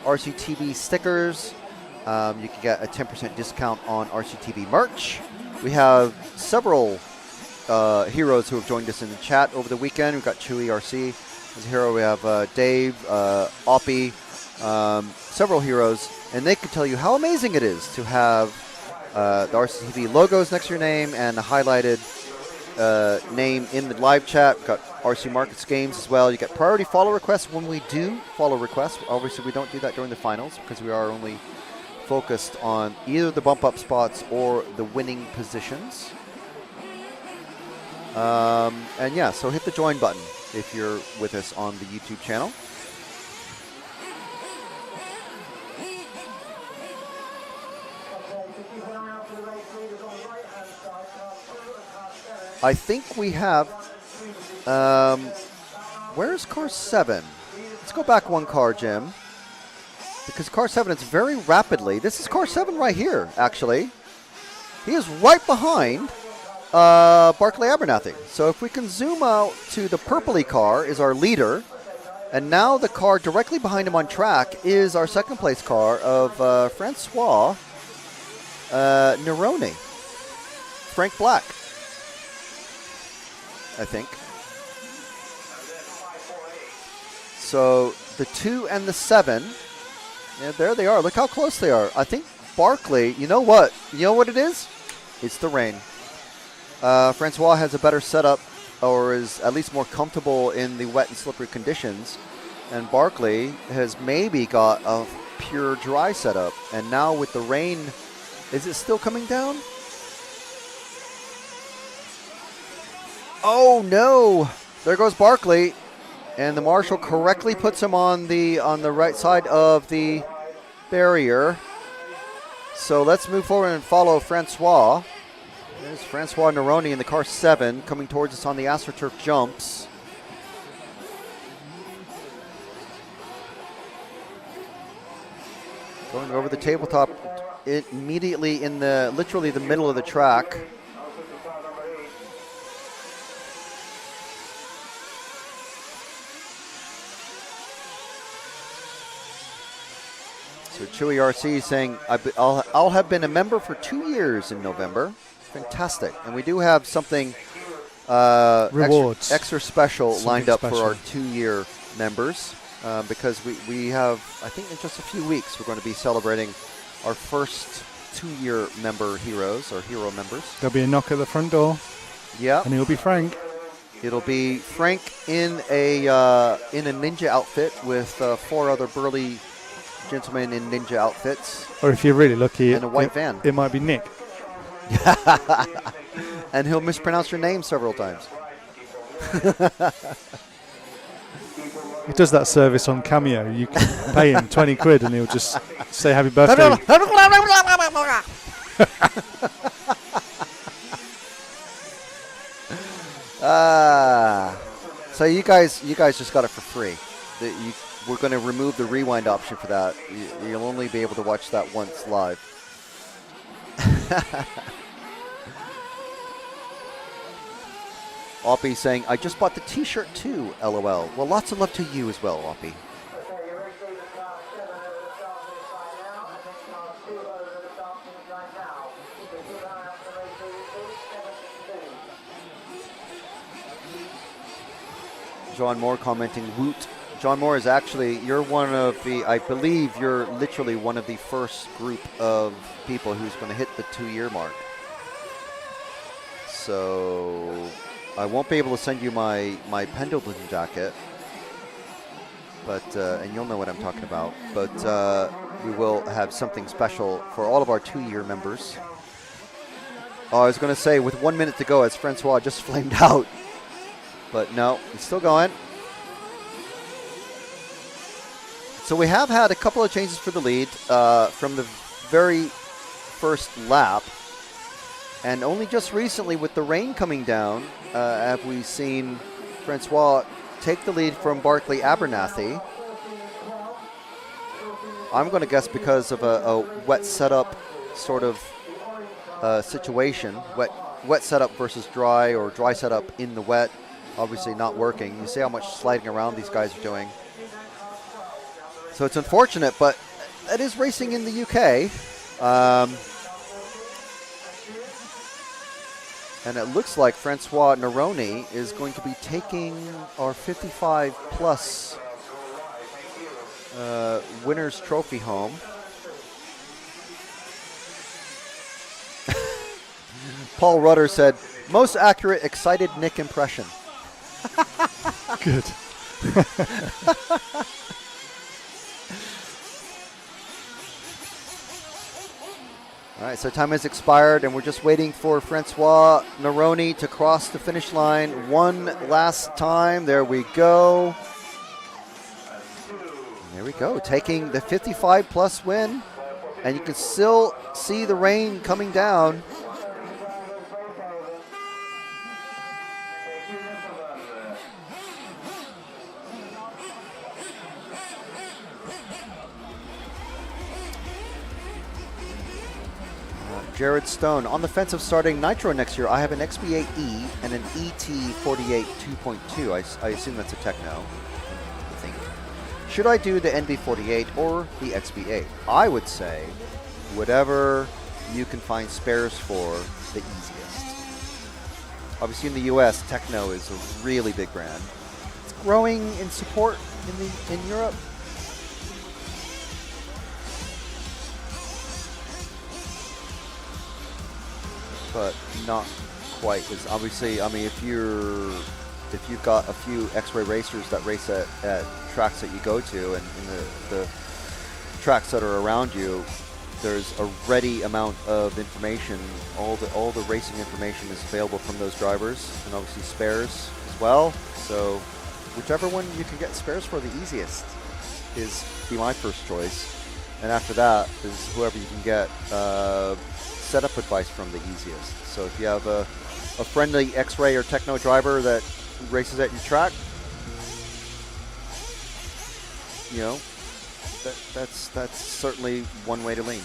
RC TV stickers. You can get a 10% discount on RCTV merch. We have several heroes who have joined us in the chat over the weekend. We've got Chewy RC as a hero. We have Dave, Oppie, several heroes, and they can tell you how amazing it is to have the RCTV logos next to your name and a highlighted name in the live chat. We've got RC Markets games as well. You get priority follow requests when we do follow requests. Obviously, we don't do that during the finals because we are only focused on either the bump up spots or the winning positions. And yeah, so hit the join button if you're with us on the YouTube channel. I think we have, where's car 7? Let's go back one car, Jim. Because car 7 is very rapidly. This is car 7 right here, actually. He is right behind Barclay Abernathy. So if we can zoom out to the purpley car is our leader. And now the car directly behind him on track is our second place car of Francois Nerone. Frank Black, I think. So the 2 and the 7. Yeah, there they are. Look how close they are. I think Barclay, you know what? You know what it is? It's the rain. Francois has a better setup, or is at least more comfortable in the wet and slippery conditions. And Barclay has maybe got a pure dry setup. And now with the rain, is it still coming down? Oh no! There goes Barclay. And the marshal correctly puts him on the right side of the barrier. So let's move forward and follow Francois. There's Francois Nerone in the car 7 coming towards us on the AstroTurf jumps. Going over the tabletop immediately in literally the middle of the track. So Chewy RC saying, I'll have been a member for 2 years in November. Fantastic. And we do have something rewards extra special something lined up special for our 2-year members because we have, I think in just a few weeks, we're going to be celebrating our first 2-year member heroes or hero members. There'll be a knock at the front door. Yeah. And it'll be Frank. It'll be Frank in a ninja outfit with 4 other burly gentlemen in ninja outfits. Or if you're really lucky, in a white van. It might be Nick. And he'll mispronounce your name several times. He does that service on Cameo. You can pay him 20 quid and he'll just say happy birthday. So you guys just got it for free. We're going to remove the rewind option for that. You'll only be able to watch that once live. Oppie saying, I just bought the t-shirt too, LOL. Well, lots of love to you as well, Oppie. John Moore commenting, woot. John Moore is actually, you're one of the, I believe you're literally one of the first group of people who's going to hit the 2-year mark. So I won't be able to send you my Pendleton jacket, but and you'll know what I'm talking about. But we will have something special for all of our 2-year members. Oh, I was going to say, with 1 minute to go, as Francois just flamed out. But no, it's still going. So we have had a couple of changes for the lead from the very first lap. And only just recently, with the rain coming down, have we seen Francois take the lead from Barclay Abernathy. I'm going to guess because of a wet setup sort of situation. Wet setup versus dry, or dry setup in the wet. Obviously not working. You see how much sliding around these guys are doing. So it's unfortunate, but that is racing in the UK. And it looks like Francois Neroni is going to be taking our 55 plus winner's trophy home. Paul Rudder said, most accurate, excited Nick impression. Good. All right, so time has expired, and we're just waiting for Francois Neroni to cross the finish line one last time. There we go. There we go, taking the 55 plus win, and you can still see the rain coming down. Jared Stone, on the fence of starting Nitro next year. I have an XB8E and an ET48 2.2. I assume that's a Techno, I think. Should I do the NB48 or the XB8? I would say whatever you can find spares for the easiest. Obviously in the US, Techno is a really big brand. It's growing in support in Europe. But not quite as obviously. I mean, if you've got a few X-Ray racers that race at tracks that you go to, and in the tracks that are around you, there's a ready amount of information. All the racing information is available from those drivers, and obviously spares as well. So whichever one you can get spares for the easiest is be my first choice, and after that is whoever you can get setup advice from the easiest. So if you have a friendly X-Ray or Techno driver that races at your track, you know, that's certainly one way to lean.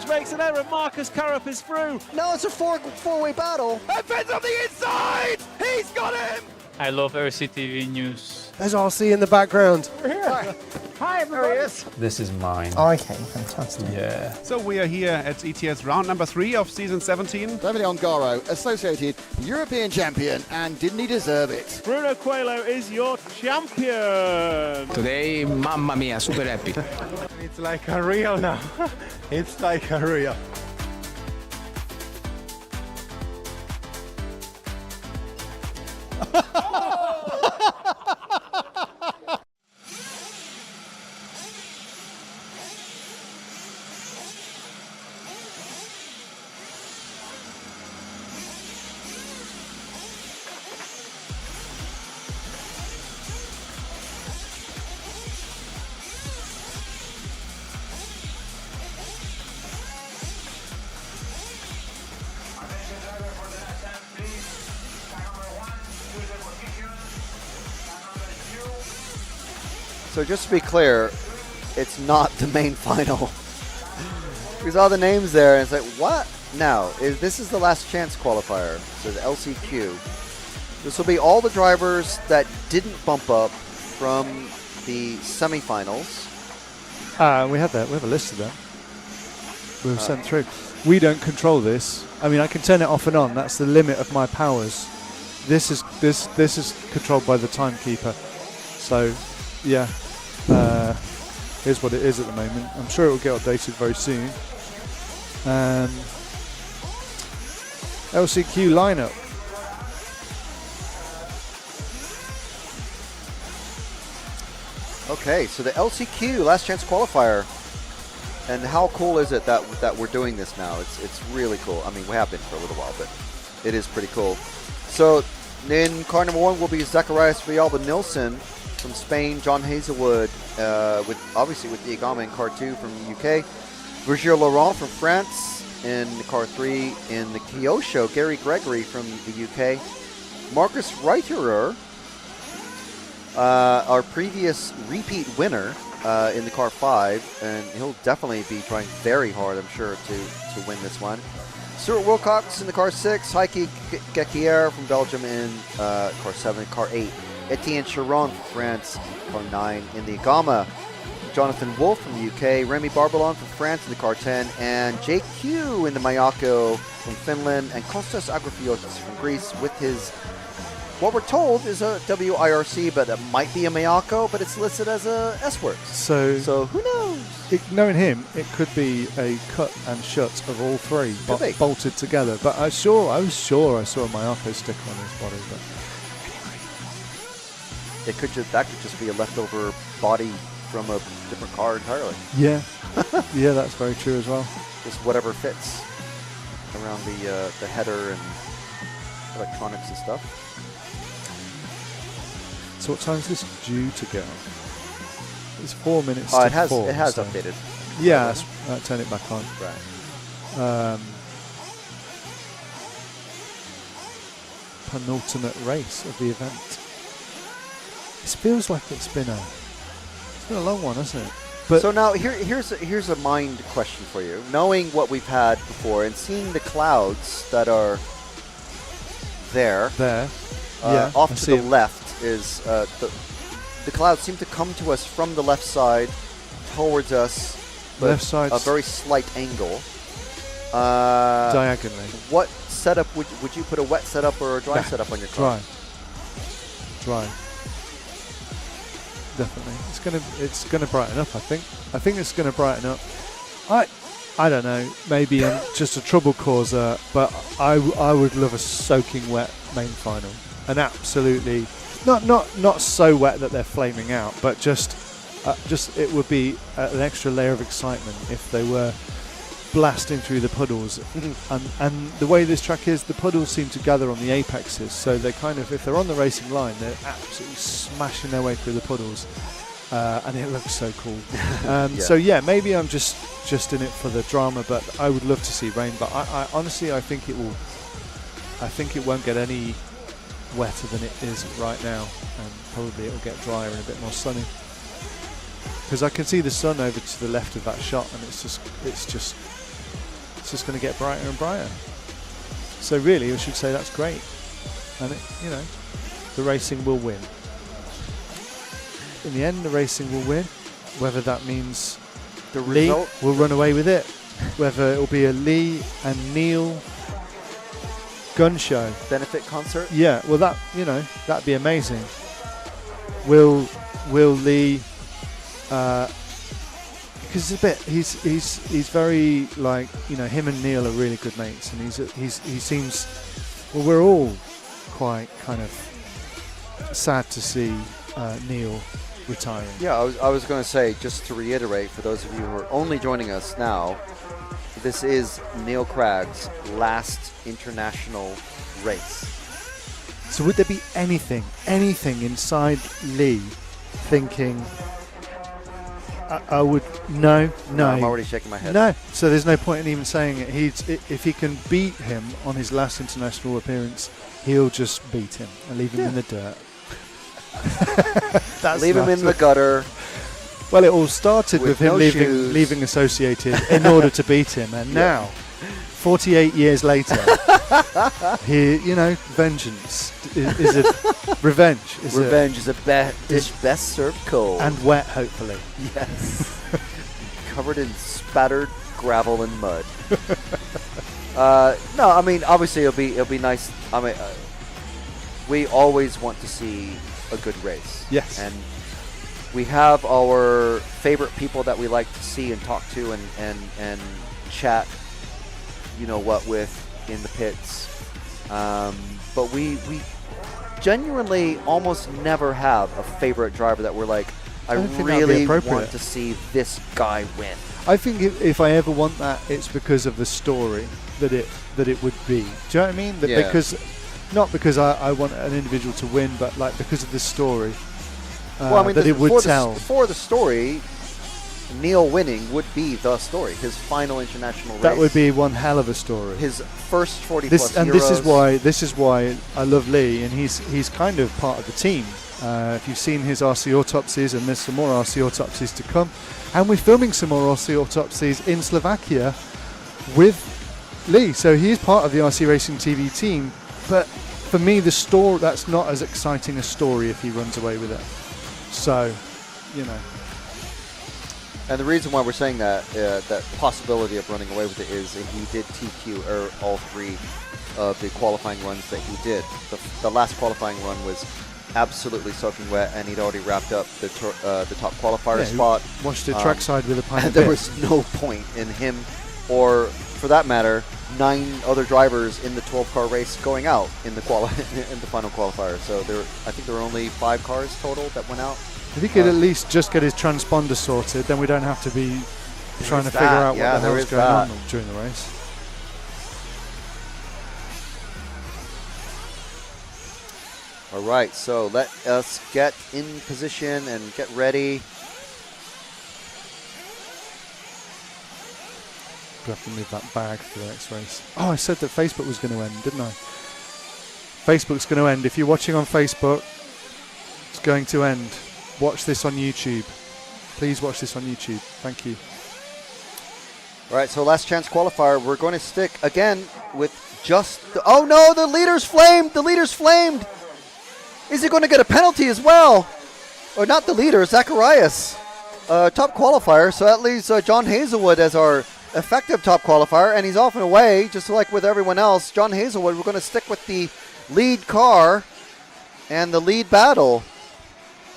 Makes an error. Marcus Carrup is through. No, it's a four-way battle. And Finn's on the inside. He's got him. I love RCTV News. There's RC in the background. We're here. Hi, everybody. This is mine. Okay, fantastic. Yeah. So we are here at ETS round number 3 of season 17. Davide Ongaro, associated European champion, and didn't he deserve it? Bruno Coelho is your champion. Today, mamma mia, super happy. It's like a real now. It's like a real. So just to be clear, it's not the main final. We saw the names there and it's like, what? Now, this is the last chance qualifier. So the LCQ. This will be all the drivers that didn't bump up from the semifinals. We have that. We have a list of them. We've sent through. We don't control this. I mean, I can turn it off and on. That's the limit of my powers. This is controlled by the timekeeper. So, yeah. Here's what it is at the moment. I'm sure it will get updated very soon. LCQ lineup. Okay, so the LCQ last chance qualifier, and how cool is it that we're doing this now? It's really cool. I mean, we have been for a little while, but it is pretty cool. So in car number 1 will be Zacharias Villalba Nilsson from Spain, John Hazelwood with the Agama in car 2 from the UK, Virgil Laurent from France in car 3, in the Kyosho, Gary Gregory from the UK, Marcus Reiterer, our previous repeat winner in the car 5, and he'll definitely be trying very hard, I'm sure, to win this one. Stuart Wilcox in the car 6, Heike Gekier from Belgium in car 7, car 8. Etienne Chiron from France, car 9 in the Agama. Jonathan Wolf from the UK, Remy Barbelon from France in the car 10, and JQ in the Mayako from Finland, and Kostas Agrafiotis from Greece with his, what we're told is a WIRC, but it might be a Mayako, but it's listed as a S-Works. So who knows? Knowing him, it could be a cut and shut of all three bolted together. But I was sure I saw a Mayako sticker on his body. But that could just be a leftover body from a different car entirely. Yeah, yeah, that's very true as well. Just whatever fits around the header and electronics and stuff. So what time is this due to go? It's 4 minutes Oh, to it has 4. it has updated. Yeah, turn it back on. Right. Penultimate race of the event. It feels like it's been a long one, hasn't it? But so now here's a mind question for you. Knowing what we've had before and seeing the clouds that are there, yeah, off to the left is the clouds seem to come to us from the left side towards us, but left side, a very slight angle. Diagonally. What setup would you put, a wet setup or a dry setup on your car? Dry. Definitely, it's gonna brighten up. I think it's gonna brighten up. I don't know. Maybe I'm just a trouble causer, but I would love a soaking wet main final, and absolutely not so wet that they're flaming out, but just it would be an extra layer of excitement if they were blasting through the puddles. and the way this track is, the puddles seem to gather on the apexes, so they kind of, if they're on the racing line, they're absolutely smashing their way through the puddles, and it looks so cool. So yeah, maybe I'm just in it for the drama, but I would love to see rain. But I honestly, I think it won't get any wetter than it is right now, and probably it'll get drier and a bit more sunny, because I can see the sun over to the left of that shot, and it's just going to get brighter and brighter. So really, we should say that's great, and the racing will win. In the end, the racing will win. Whether that means the Lee result will run away with it, whether it will be a Lee and Neil gun show benefit concert. Yeah, well that'd be amazing. Will Lee? Because he's very, like, him and Neil are really good mates, and he seems, well, we're all quite kind of sad to see Neil retiring. Yeah, I was going to say, just to reiterate for those of you who are only joining us now, this is Neil Cragg's last international race. So would there be anything inside Lee thinking, I would no. I'm already shaking my head. No, so there's no point in even saying it. If he can beat him on his last international appearance, he'll just beat him and leave him in the dirt. Leave him in the gutter. Well, it all started with him no leaving Associated in order to beat him, and now, 48 years later, vengeance is a revenge. Revenge is a dish best served cold and wet, hopefully. Yes, covered in spattered gravel and mud. No, I mean, obviously it'll be nice. I mean, we always want to see a good race. Yes, and we have our favorite people that we like to see and talk to and chat, with in the pits. But we genuinely almost never have a favorite driver that we're like, I really want to see this guy win. I think if I ever want that, it's because of the story that it would be. Do you know what I mean? Because not because I want an individual to win, but like because of the story. Well, I mean, that it would tell. For the story, Neil winning would be the story. His final international race. That would be one hell of a story. His first 40 plus Euros. And this is why I love Lee, and he's kind of part of the team. If you've seen his RC autopsies, and there's some more RC autopsies to come, and we're filming some more RC autopsies in Slovakia with Lee. So he is part of the RC Racing TV team, but for me, that's not as exciting a story if he runs away with it. So, you know. And the reason why we're saying that that possibility of running away with it is he did TQ all 3 of the qualifying runs that he did. The last qualifying run was absolutely soaking wet, and he'd already wrapped up the top qualifier spot. Watched it trackside with a pint and of there beer. was no point in him, or for that matter, 9 other drivers in the 12-car race going out in the in the final qualifier. So I think there were only 5 cars total that went out. If he could at least just get his transponder sorted, then we don't have to be trying to figure out what the hell's going on during the race. All right, so let us get in position and get ready. We'll have to move that bag for the next race. Oh, I said that Facebook was going to end, didn't I? Facebook's going to end. If you're watching on Facebook, it's going to end. Watch this on YouTube. Please watch this on YouTube. Thank you. All right, so last chance qualifier. We're going to stick again with just oh no, the leader's flamed. The leader's flamed. Is he going to get a penalty as well? Or not the leader, Zacharias. Top qualifier. So that leaves John Hazelwood as our effective top qualifier, and he's off and away, just like with everyone else. John Hazelwood, we're going to stick with the lead car and the lead battle,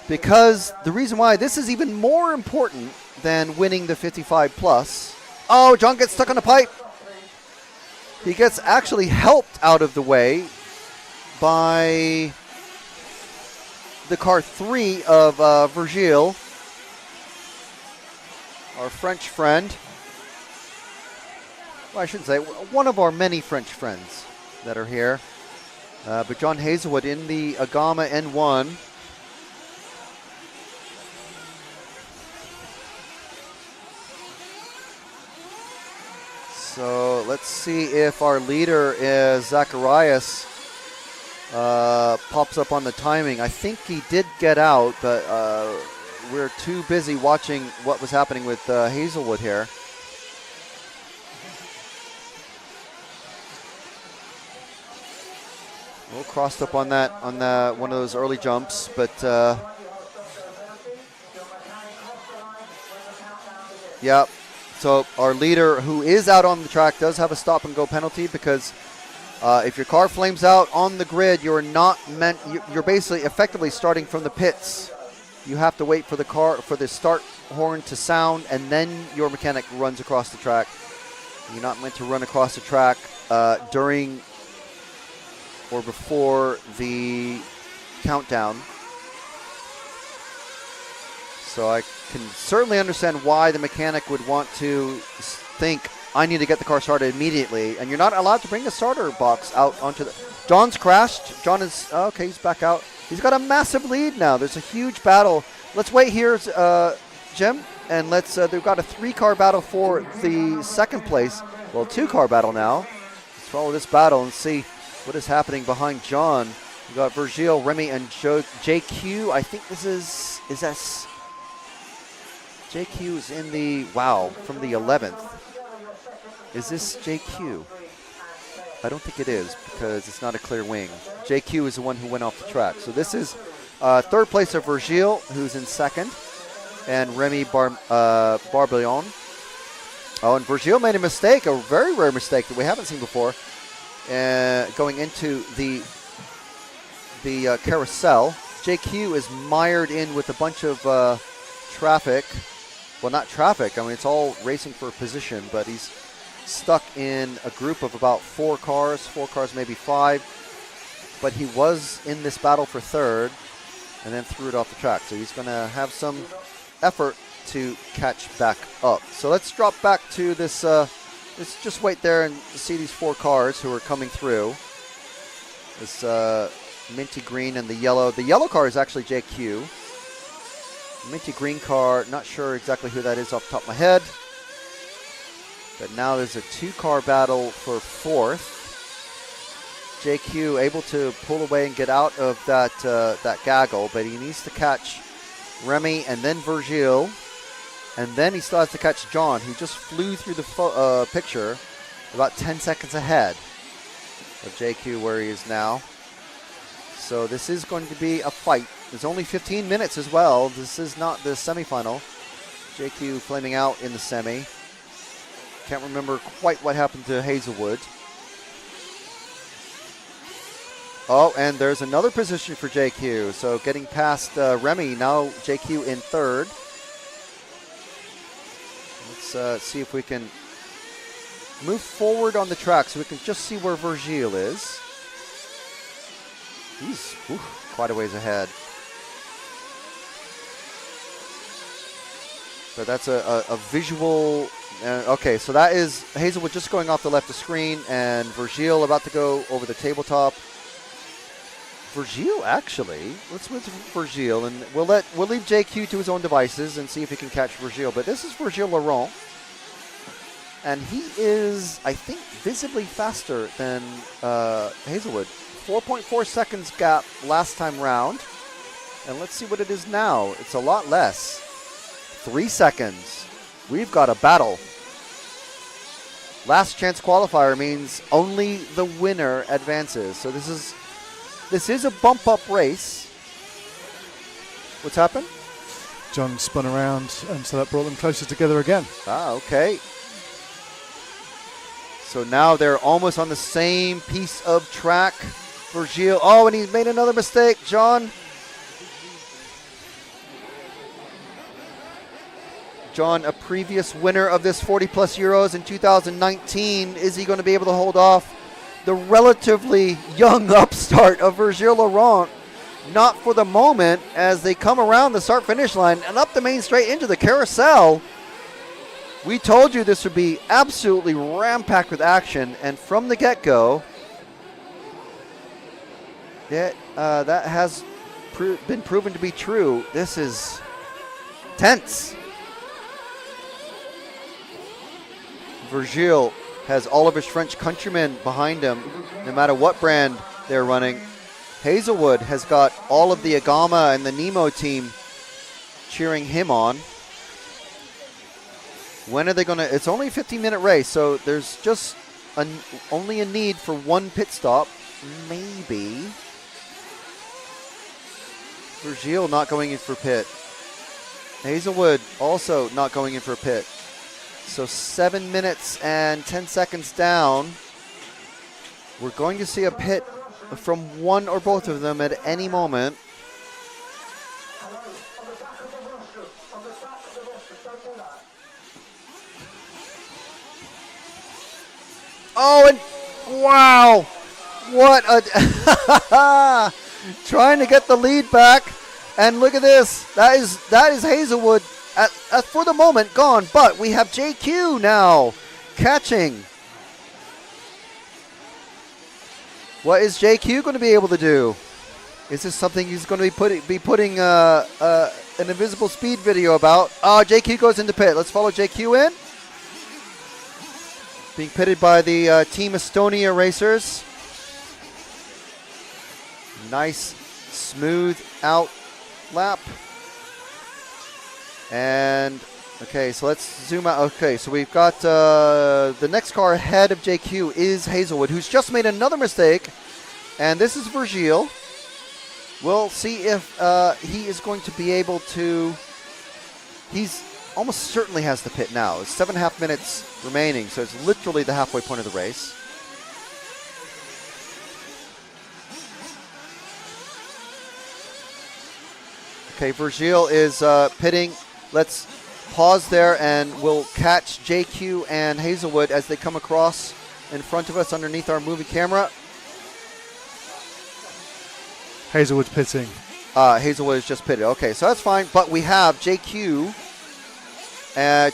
because the reason why this is even more important than winning the 55 plus. Oh, John gets stuck on the pipe. He gets actually helped out of the way by the car 3 of Virgile, our French friend. Well, I shouldn't say, one of our many French friends that are here. But John Hazelwood in the Agama N1. So let's see if our leader is Zacharias pops up on the timing. I think he did get out, but we're too busy watching what was happening with Hazelwood here. A little crossed up on that one of those early jumps, but yeah. So our leader, who is out on the track, does have a stop and go penalty, because if your car flames out on the grid, you're basically effectively starting from the pits. You have to wait for the start horn to sound, and then your mechanic runs across the track. You're not meant to run across the track during or before the countdown. So I can certainly understand why the mechanic would want to think, I need to get the car started immediately. And you're not allowed to bring the starter box out onto the... John's crashed. John is... Okay, he's back out. He's got a massive lead now. There's a huge battle. Let's wait here, Jim. And let's... they've got a 3-car battle for the second place. Well, 2-car battle now. Let's follow this battle and see what is happening behind John. We got Virgile, Remy, and JQ. I think this is that... JQ is in the... Wow, from the 11th. Is this JQ? I don't think it is, because it's not a clear wing. JQ is the one who went off the track. So this is third place of Virgile, who's in second, and Remy Barbillon. Oh, and Virgile made a mistake, a very rare mistake that we haven't seen before, going into the carousel. JQ is mired in with a bunch of traffic. Well, not traffic. I mean, it's all racing for position, but he's stuck in a group of about 4 cars, maybe 5. But he was in this battle for third and then threw it off the track. So he's going to have some effort to catch back up. So let's drop back to this. Let's just wait there and see these 4 cars who are coming through. This minty green and the yellow. The yellow car is actually JQ. Minty green car, not sure exactly who that is off the top of my head. But now there's a 2-car battle for 4th. JQ able to pull away and get out of that gaggle, but he needs to catch Remy and then Virgile. And then he still has to catch John, who just flew through the picture. about 10 seconds ahead of JQ where he is now. So this is going to be a fight. There's only 15 minutes as well. This is not the semifinal. JQ flaming out in the semi. Can't remember quite what happened to Hazelwood. Oh, and there's another position for JQ. So getting past Remy, now JQ in third. Let's see if we can move forward on the track so we can just see where Virgile is. He's quite a ways ahead. So that's a visual. Okay, so that is Hazelwood just going off the left of screen, and Virgile about to go over the tabletop. Virgile, actually, let's move to Virgile, and we'll leave JQ to his own devices and see if he can catch Virgile. But this is Virgile Laurent, and he is, I think, visibly faster than Hazelwood. 4.4 seconds gap last time round, and let's see what it is now. It's a lot less. 3 seconds. We've got a battle. Last chance qualifier means only the winner advances. So this is a bump up race. What's happened? John spun around, and so that brought them closer together again. Ah, okay. So now they're almost on the same piece of track. Virgile, oh, and he's made another mistake, John. John, a previous winner of this 40-plus Euros in 2019. Is he going to be able to hold off the relatively young upstart of Virgile Laurent? Not for the moment, as they come around the start-finish line and up the main straight into the carousel. We told you this would be absolutely ram-packed with action, and from the get-go, that has been proven to be true. This is tense. Virgile has all of his French countrymen behind him, no matter what brand they're running. Hazelwood has got all of the Agama and the Nemo team cheering him on. When are they going to... It's only a 15-minute race, so there's just only a need for one pit stop. Maybe. Virgile not going in for pit. Hazelwood also not going in for a pit. So 7 minutes and 10 seconds down. We're going to see a pit from one or both of them at any moment. Oh, and wow. What a... Trying to get the lead back. And look at this. That is Hazelwood. For the moment, gone, but we have JQ now catching. What is JQ going to be able to do? Is this something he's going to be putting an invisible speed video about? Oh, JQ goes into pit. Let's follow JQ in. Being pitted by the Team Estonia racers. Nice, smooth out lap. And, okay, so let's zoom out. Okay, so we've got the next car ahead of JQ is Hazelwood, who's just made another mistake. And this is Virgile. We'll see if he is going to be able to... He's almost certainly has the pit now. It's 7.5 minutes remaining, so it's literally the halfway point of the race. Okay, Virgile is pitting. Let's pause there, and we'll catch JQ and Hazelwood as they come across in front of us underneath our movie camera. Hazelwood's pitting. Hazelwood is just pitted. Okay, so that's fine. But we have JQ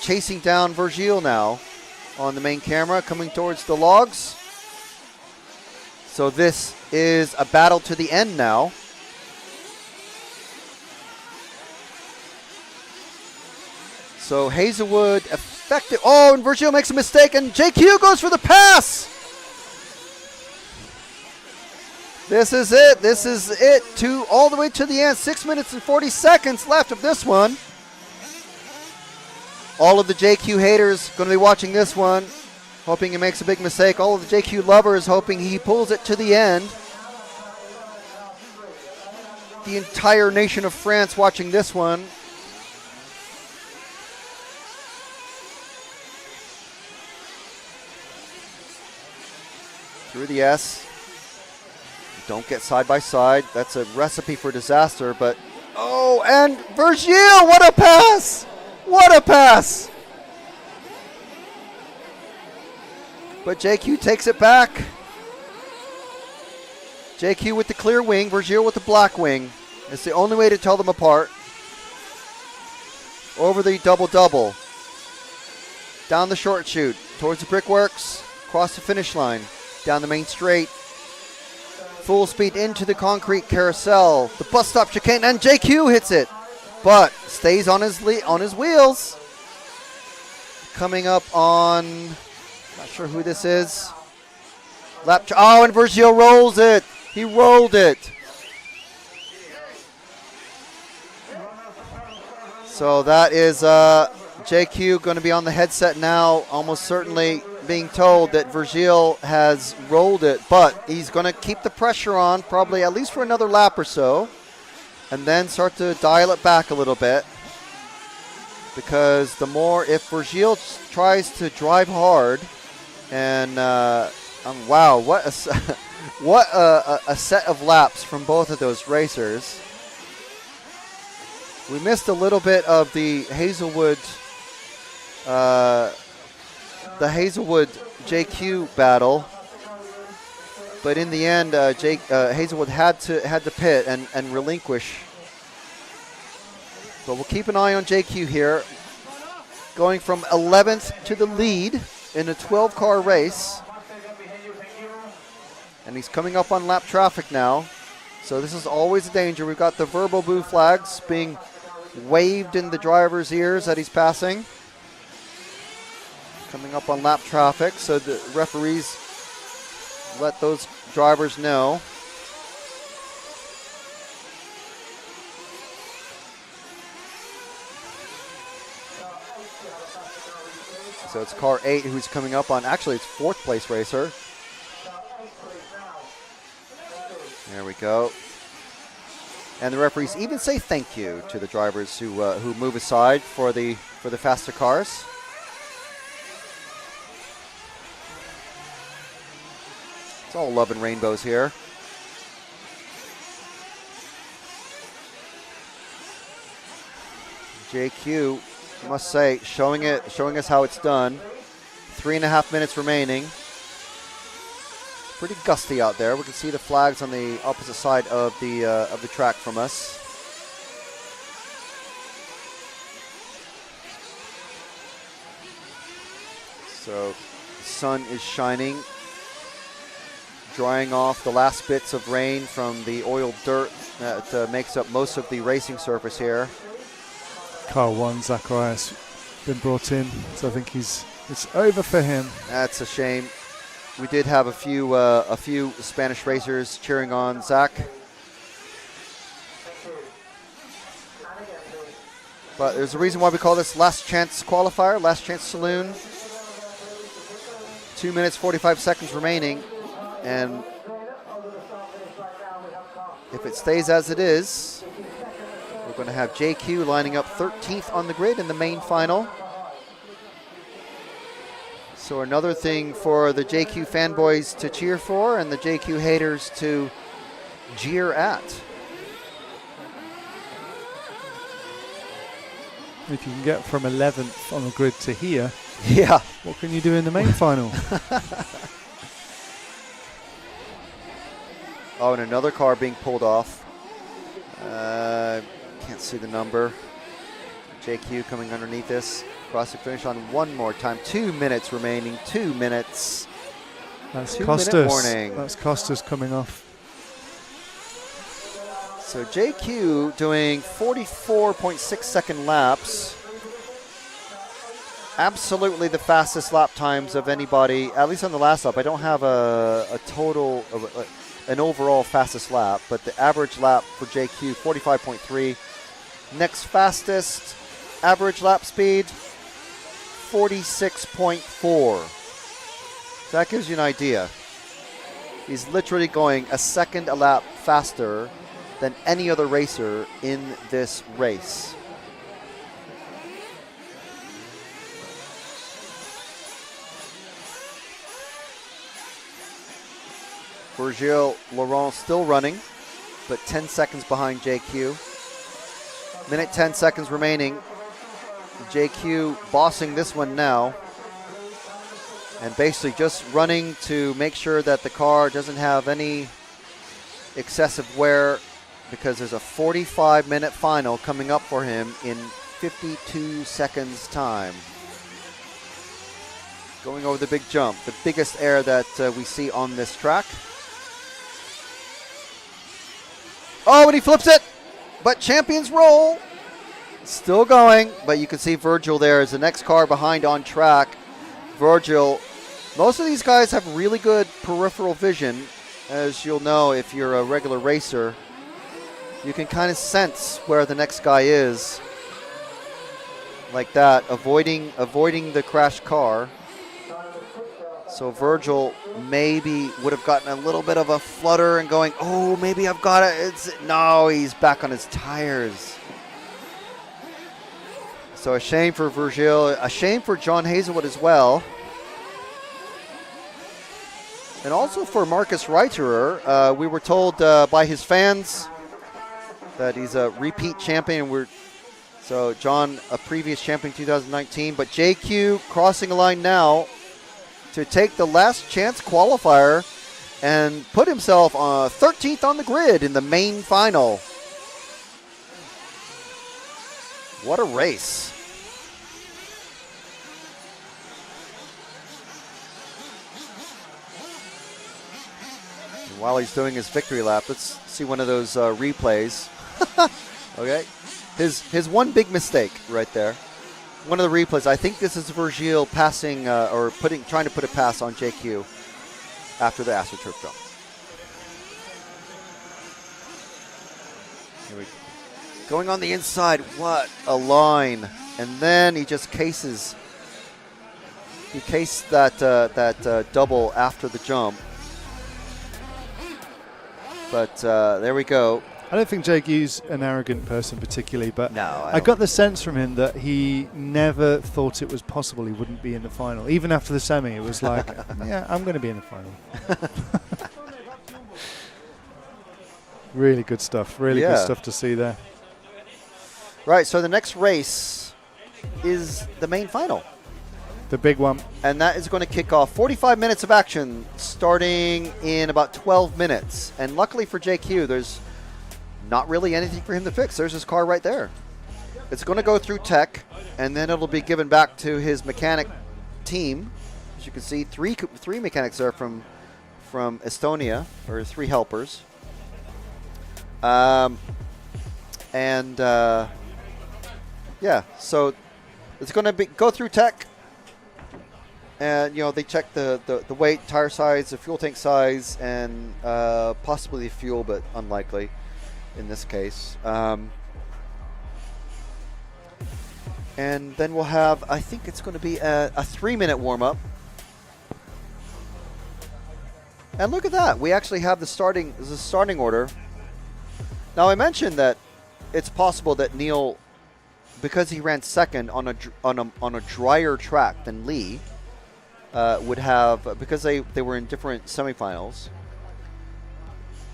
chasing down Virgile now on the main camera, coming towards the logs. So this is a battle to the end now. So Hazelwood effective. Oh, and Virgile makes a mistake, and JQ goes for the pass. This is it. This is it. All the way to the end. 6 minutes and 40 seconds left of this one. All of the JQ haters going to be watching this one. hoping he makes a big mistake. All of the JQ lovers hoping he pulls it to the end. The entire nation of France watching this one. Through the S. Don't get side by side. That's a recipe for disaster, but oh, and Virgil, what a pass! What a pass! But JQ takes it back. JQ with the clear wing, Virgil with the black wing. It's the only way to tell them apart. Over the double-double. Down the short chute, towards the brickworks, across the finish line, down the main straight. Full speed into the concrete carousel. The bus stop chicane, and JQ hits it, but stays on his wheels. Coming up on, not sure who this is. Oh, and Virgil rolls it. He rolled it. So that is JQ going to be on the headset now, almost certainly being told that Virgil has rolled it, but he's going to keep the pressure on probably at least for another lap or so, and then start to dial it back a little bit, because the more, if Virgil tries to drive hard, and wow, what a set of laps from both of those racers. We missed a little bit of the Hazelwood JQ battle, but in the end, Hazelwood had to pit and relinquish. But we'll keep an eye on JQ here, going from 11th to the lead in a 12-car race, and he's coming up on lap traffic now. So this is always a danger. We've got the verbal boo flags being waved in the driver's ears that he's passing. Coming up on lap traffic, so the referees let those drivers know. So it's car 8 who's coming up on, actually it's 4th place racer. There we go. And the referees even say thank you to the drivers who move aside for the faster cars. It's all love and rainbows here. JQ, I must say, showing us how it's done. 3.5 minutes remaining. Pretty gusty out there. We can see the flags on the opposite side of the track from us. So, the sun is shining, drying off the last bits of rain from the oiled dirt that makes up most of the racing surface here. Car 1, Zacharias, been brought in, so I think it's over for him. That's a shame. We did have a few Spanish racers cheering on Zach. But there's a reason why we call this Last Chance Qualifier, Last Chance Saloon. 2 minutes, 45 seconds remaining. And if it stays as it is, we're going to have JQ lining up 13th on the grid in the main final. So another thing for the JQ fanboys to cheer for and the JQ haters to jeer at. If you can get from 11th on the grid to here, yeah, what can you do in the main final? Oh, and another car being pulled off. Can't see the number. JQ coming underneath this. Cross the finish on one more time. 2 minutes remaining. 2 minutes. That's 2 Costas. minute warning. That's Costas coming off. So JQ doing 44.6 second laps. Absolutely the fastest lap times of anybody, at least on the last lap. I don't have a total of an overall fastest lap, but the average lap for JQ 45.3. Next fastest average lap speed 46.4. So that gives you an idea. He's literally going a second a lap faster than any other racer in this race. Virgil Laurent still running, but 10 seconds behind JQ. Minute 10 seconds remaining. JQ bossing this one now. And basically just running to make sure that the car doesn't have any excessive wear, because there's a 45-minute final coming up for him in 52 seconds time. Going over the big jump, the biggest air that we see on this track. Oh, and he flips it, but champions roll. Still going, but you can see Virgil there is the next car behind on track. Virgil, most of these guys have really good peripheral vision. As you'll know, if you're a regular racer, you can kind of sense where the next guy is. Like that, avoiding the crashed car. So Virgil maybe would have gotten a little bit of a flutter and going, oh, maybe I've got it. No, he's back on his tires. So a shame for Virgil, a shame for John Hazelwood as well. And also for Marcus Reiterer. We were told by his fans that he's a repeat champion. So John, a previous champion in 2019, but JQ crossing a line now to take the last chance qualifier and put himself 13th on the grid in the main final. What a race. And while he's doing his victory lap, let's see one of those replays. Okay. His one big mistake right there. One of the replays, I think this is Virgil passing trying to put a pass on JQ after the AstroTurf jump. Here we go. Going on the inside, what a line. And then he just cases. He cased that double after the jump. But there we go. I don't think JQ's an arrogant person particularly, but no, I got the sense from him that he never thought it was possible he wouldn't be in the final. Even after the semi, it was like, yeah, I'm going to be in the final. Really good stuff. Really good stuff to see there. Right, so the next race is the main final. The big one. And that is going to kick off 45 minutes of action starting in about 12 minutes. And luckily for JQ, there's not really anything for him to fix. There's his car right there. It's going to go through tech, and then it'll be given back to his mechanic team. As you can see, three mechanics there from Estonia, or 3 helpers. Yeah, so it's going to go through tech, and they check the weight, tire size, the fuel tank size, and possibly the fuel, but unlikely in this case. And then we'll have, I think it's going to be a 3-minute warm-up. And look at that, we actually have the starting order. Now I mentioned that it's possible that Neil, because he ran second on a drier track than Lee, would have, because they were in different semifinals,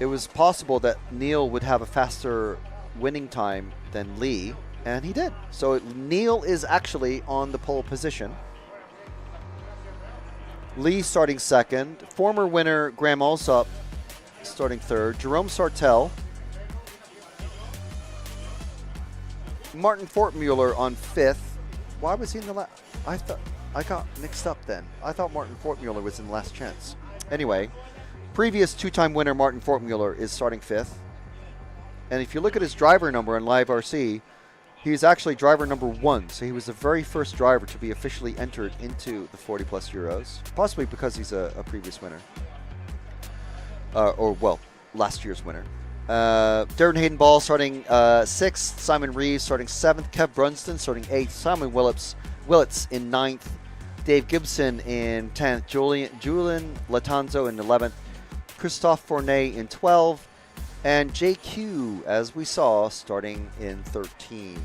it was possible that Neil would have a faster winning time than Lee, and he did. So Neil is actually on the pole position. Lee starting second. Former winner Graham Alsop starting third. Jerome Sartell. Martin Fortmuller on fifth. Why was he in the last? I got mixed up then. I thought Martin Fortmuller was in last chance. Anyway, previous 2-time winner Martin Fortmuller is starting fifth. And if you look at his driver number on Live RC, he's actually driver number 1. So he was the very first driver to be officially entered into the 40 Plus Euros, possibly because he's a previous winner. Last year's winner. Darren Hayden Ball starting 6th, Simon Reeves starting 7th, Kev Brunston starting 8th, Simon Willits in 9th, Dave Gibson in 10th, Julian Latanzo in 11th, Christophe Fournet in 12th, and JQ, as we saw, starting in 13.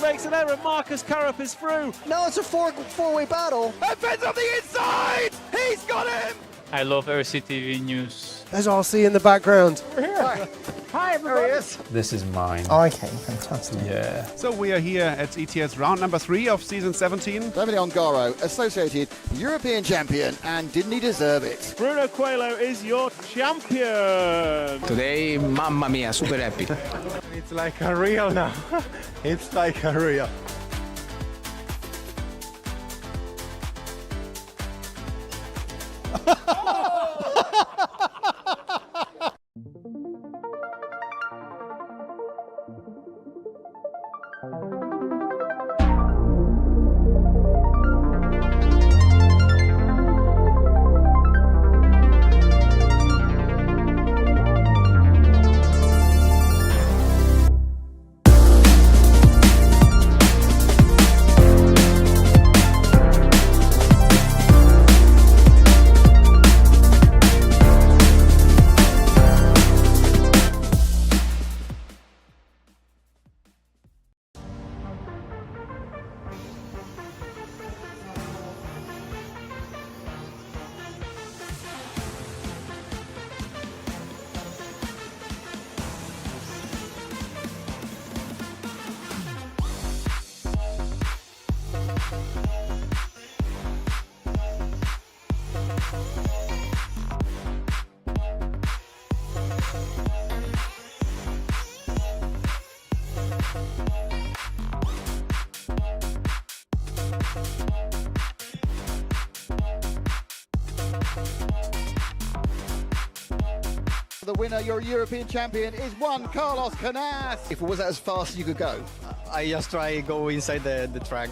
Makes an error. Marcus Carrup is through. No, it's a four-way battle. And Ben's on the inside. He's got him. I love RCTV News. There's RC in the background. We're here. Hi, everybody. This is mine. Okay, fantastic. Yeah. So we are here at ETS round number 3 of season 17. Davide Ongaro, associated European champion, and didn't he deserve it? Bruno Coelho is your champion. Today, mamma mia, super happy. It's like a real now. It's like a real. The winner, your European champion, is one Carlos Canas. If it was as fast as you could go. I just try go inside the track.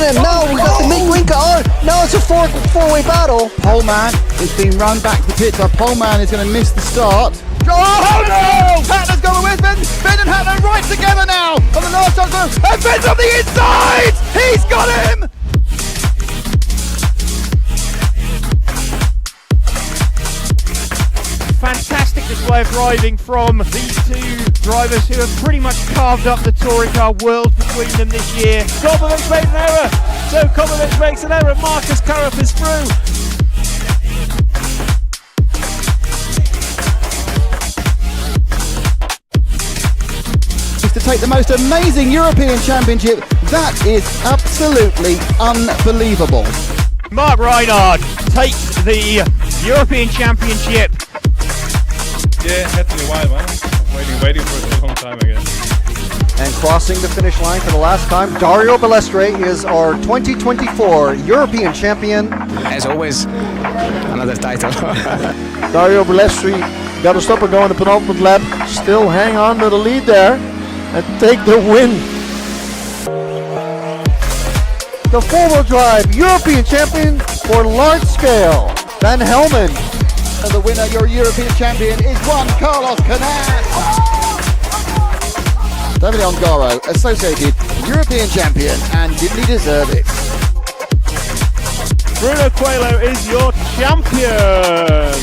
on him. No, we got the green car on. No, it's a four-way battle. Pole man is being run back to pits. Our pole man is going to miss the start. Oh no! Hatler's going with Finn. Finn and Hatler right together now on the last time. And Finn's on the inside! He's got him! Fantastic display of driving from these two drivers who have pretty much carved up the touring car world between them this year. Kobovic made an error, so Kobovic makes an error. Marcus Karup is through. To take the most amazing European Championship, that is absolutely unbelievable. Mark Reinhard takes the European Championship. Yeah, had to be a while, man. Waiting for it a long time again. And crossing the finish line for the last time, Dario Balestre is our 2024 European champion. As always, another title. Dario Balestre got to stop and go in the penultimate lap. Still hang on to the lead there and take the win. The four-wheel drive European champion for large scale, Van Helmen. And the winner, your European champion, is Juan Carlos Canas. Davide Ongaro, associated European champion, and didn't he deserve it? Bruno Coelho is your champion.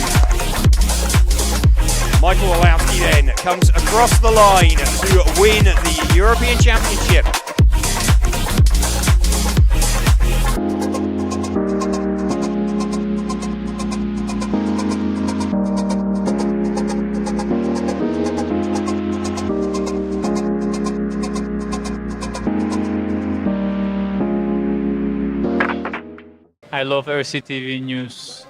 Michael Olowski then comes across the line to win the European Championship. I love RCTV News.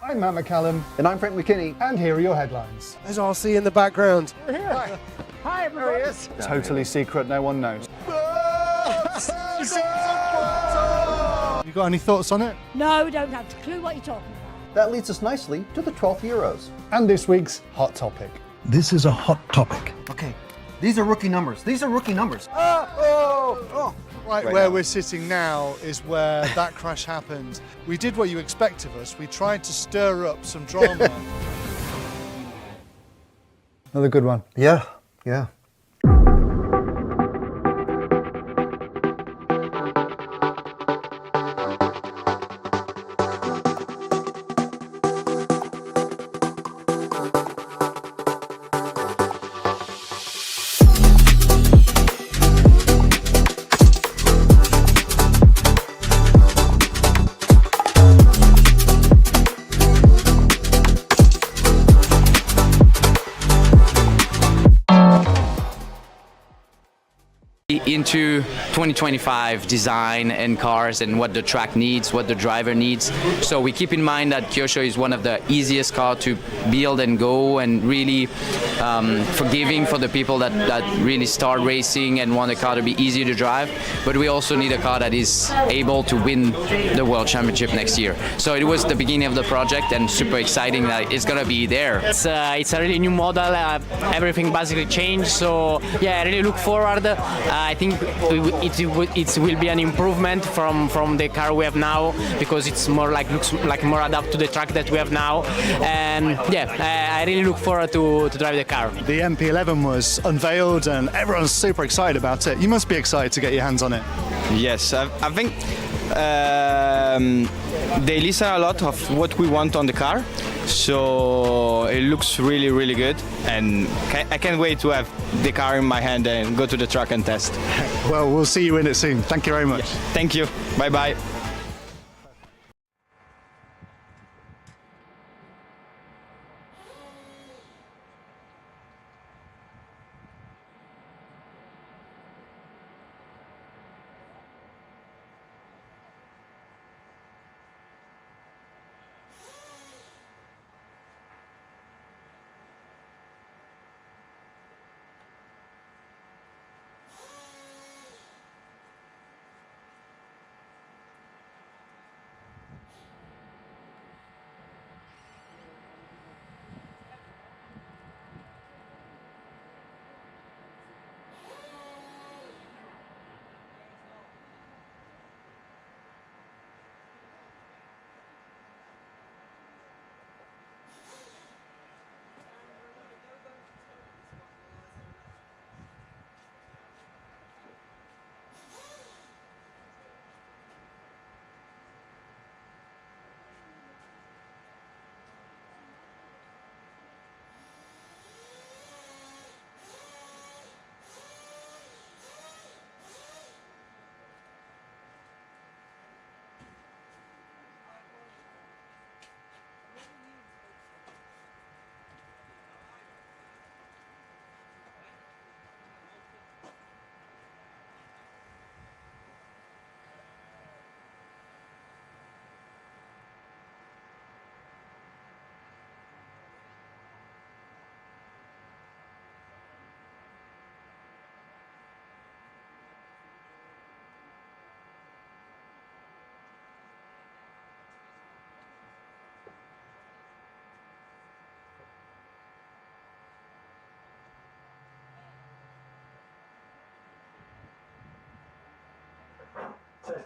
I'm Matt McCallum. And I'm Frank McKinney. And here are your headlines. There's RC in the background. We're here. Hi, everybody. There he is. Totally secret, no one knows. You got any thoughts on it? No, don't have a clue what you're talking about. That leads us nicely to the 12th Euros. And this week's hot topic. This is a hot topic. Okay, these are rookie numbers. These are rookie numbers. Right where we're sitting now is where that crash happened. We did what you expect of us. We tried to stir up some drama. Another good one. Yeah, yeah. Into 2025 design and cars and what the track needs, what the driver needs. So we keep in mind that Kyosho is one of the easiest cars to build and go, and really forgiving for the people that really start racing and want a car to be easy to drive. But we also need a car that is able to win the World Championship next year. So it was the beginning of the project, and super exciting that it's gonna be there. It's a really new model. Everything basically changed. So yeah, I really look forward. I think it will be an improvement from the car we have now, because it's more looks like more adapted to the track that we have now. And yeah, I really look forward to drive the car. The MP11 was unveiled and everyone's super excited about it. You must be excited to get your hands on it. Yes, I think they listen a lot of what we want on the car, so it looks really, really good, and I can't wait to have the car in my hand and go to the track and test. Well, we'll see you in it soon. Thank you very much. Yeah. Thank you. Bye-bye.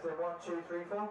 Testing 1, 2, 3, 4.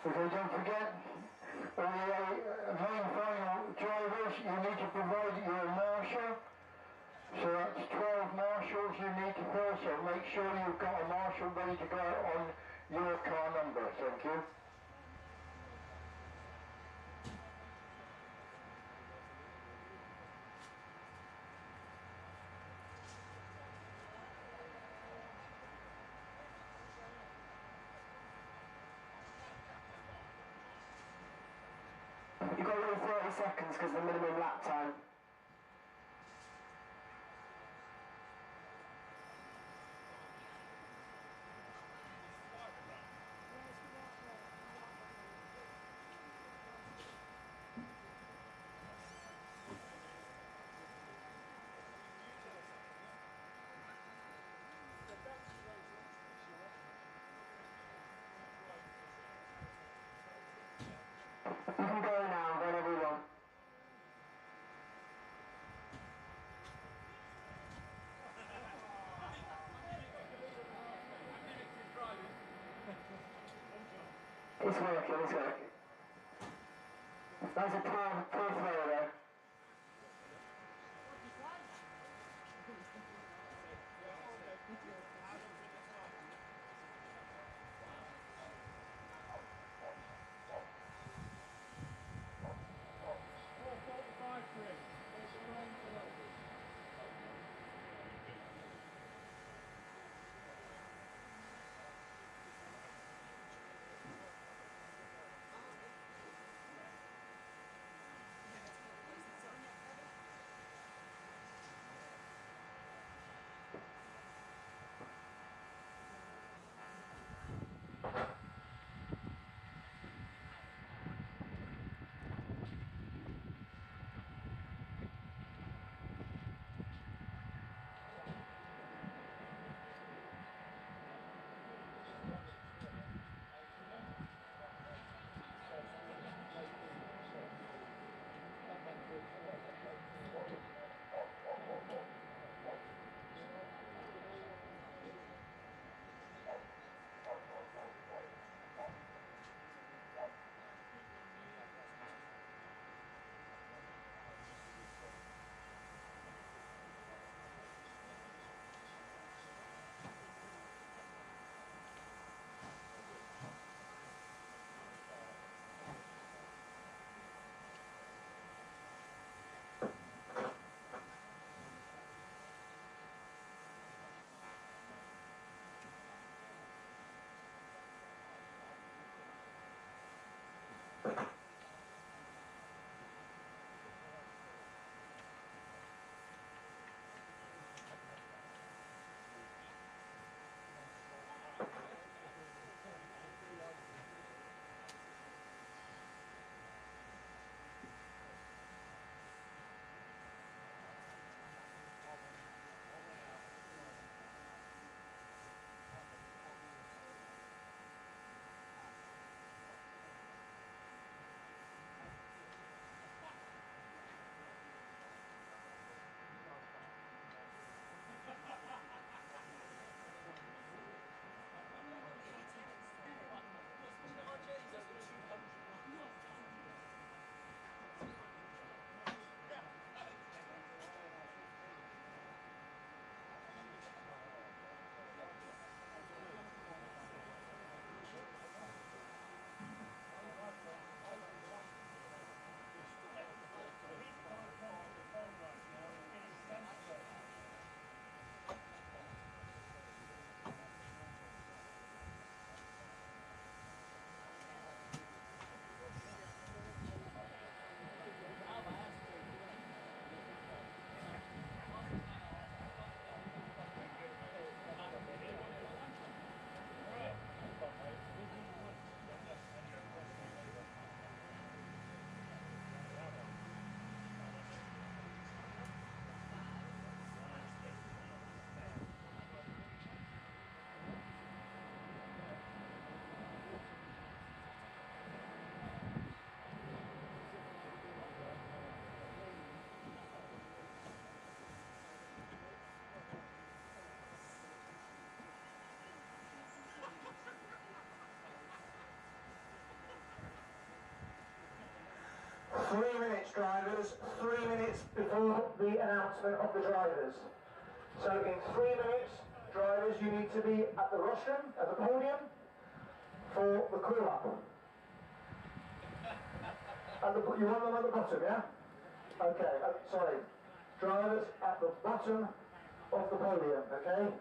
Okay, don't forget, main final drivers, you need to provide your marshal. So that's 12 marshals you need to fill, so make sure you've got a marshal ready to go on your car number. Thank you. You've got to wait 30 seconds because the minimum lap time. It's working, it's working. That's a poor throw there. Drivers, 3 minutes before the announcement of the drivers. So in 3 minutes, drivers, you need to be at the rostrum, at the podium, for the crew up. You want them at the bottom, yeah? Okay, sorry. Drivers at the bottom of the podium, okay?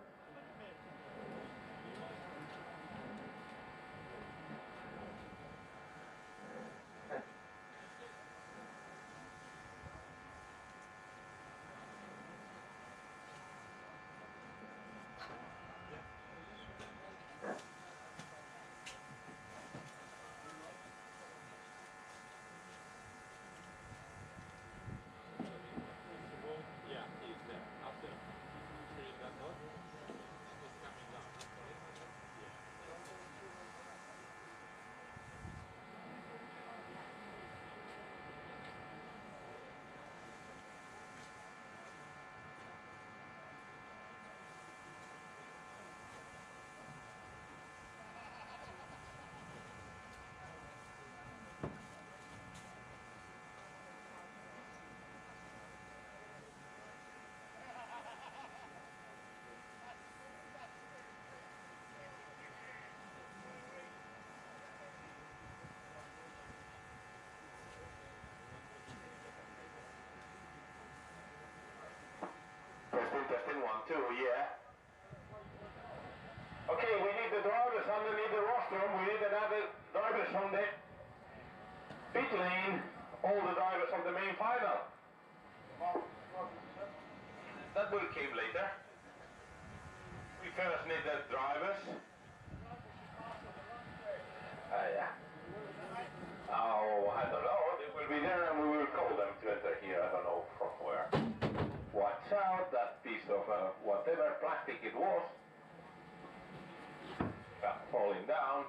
all the drivers of the main final. That will come later. We first need the drivers. Yeah. Oh, I don't know. They will be there and we will call them to enter here. I don't know from where. Watch out, that piece of whatever plastic it was. Falling down.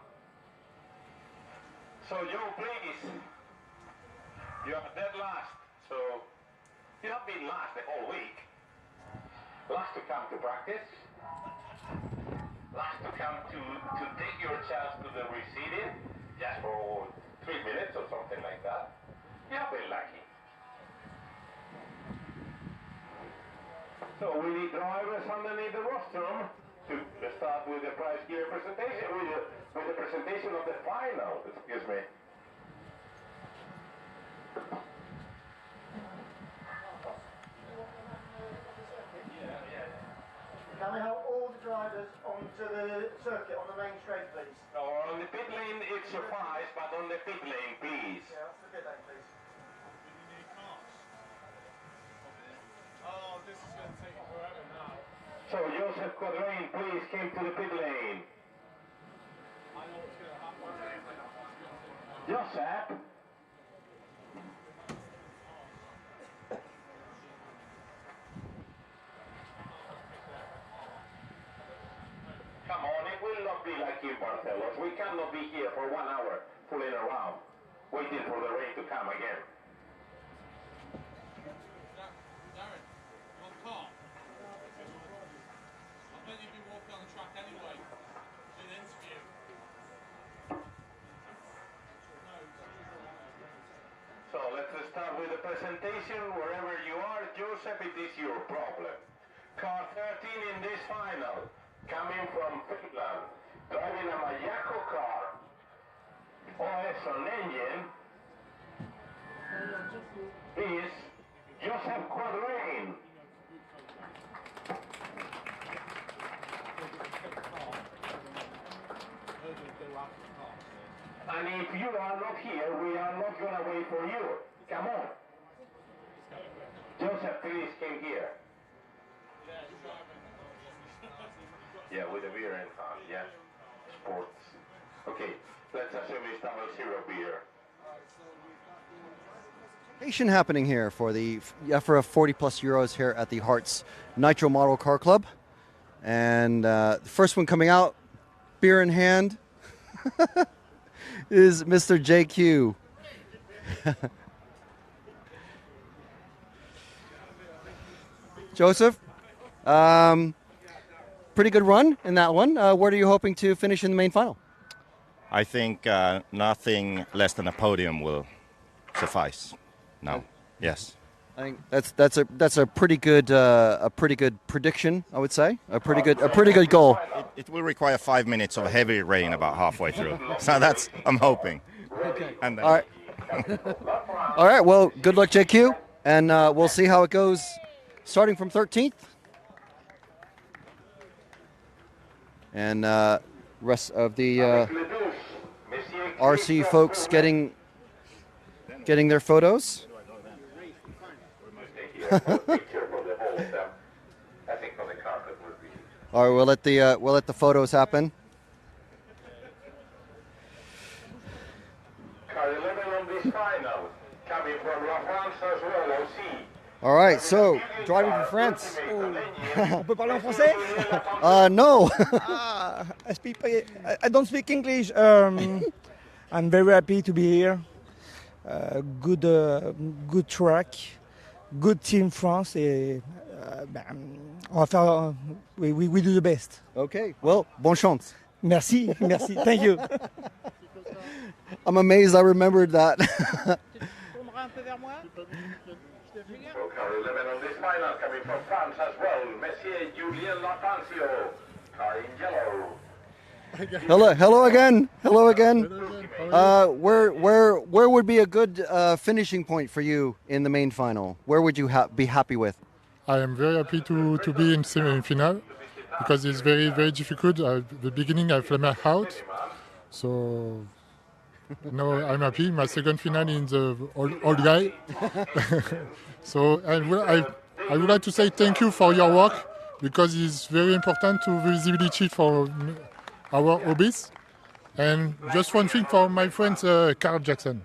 So Joe, please. You are dead last. So you have been last the whole week. Last to come to practice. Last to come to take your chance to the receding, just for 3 minutes or something like that. You have been lucky. So we need drivers underneath the rostrum to start with the prize gear presentation, with the presentation of the final, excuse me. Can we have all the drivers onto the circuit on the main straight, please? Or on the pit lane it suffices, but on the pit lane, please. Yeah, that's the pit lane, please. Oh, this is going to take forever now. So Joseph Quadrain, please, came to the pit lane. I know what's going to happen. Joseph. Come on, it will not be like in Barcelos. We cannot be here for 1 hour fooling around, waiting for the rain to come again. Darren, you want the car? I bet you've been walking on the track anyway. Do an interview. So let's start with the presentation. Wherever you are, Joseph, it is your problem. Car 13 in this final, coming from Finland, driving a Mayako car, OS on engine, is Joseph Quadrain. And if you are not here, we are not going to wait for you. Come on. Joseph, please come here. Yeah, with a beer in hand, yeah. Sports. Okay, let's assume it's 00 beer. Presentation happening here for the EFRA 40 plus Euros here at the Herts Nitro Model Car Club. And the first one coming out, beer in hand, is Mr. JQ. Joseph, pretty good run in that one. What are you hoping to finish in the main final? I think nothing less than a podium will suffice. No. Yes. I think that's a pretty good prediction. I would say a pretty good goal. It will require 5 minutes of heavy rain about halfway through. So that's I'm hoping. Okay. And then all right. All right. Well, good luck, JQ, and we'll see how it goes, starting from 13th, and rest of the RC folks getting their photos. All right, we'll let the photos happen. Car 11 on this final, coming from La France as well, OC. All right, so driving from France. On peut parler en français? No. I don't speak English. I'm very happy to be here. Good track, good team France. Et, on va faire, we do the best. Okay, well, bonne chance. Merci, merci, thank you. I'm amazed I remembered that. Car 11 on this final, coming from France as well, Monsieur Julien Latancio, car in yellow. Hello again. Where would be a good finishing point for you in the main final? Where would you be happy with? I am very happy to be in semi-final because it's very, very difficult. At the beginning, I flew out, so No, I'm happy. My second final in the old guy. So I would like to say thank you for your work because it's very important to visibility for our hobbies. And just one thing for my friend Carl Jackson.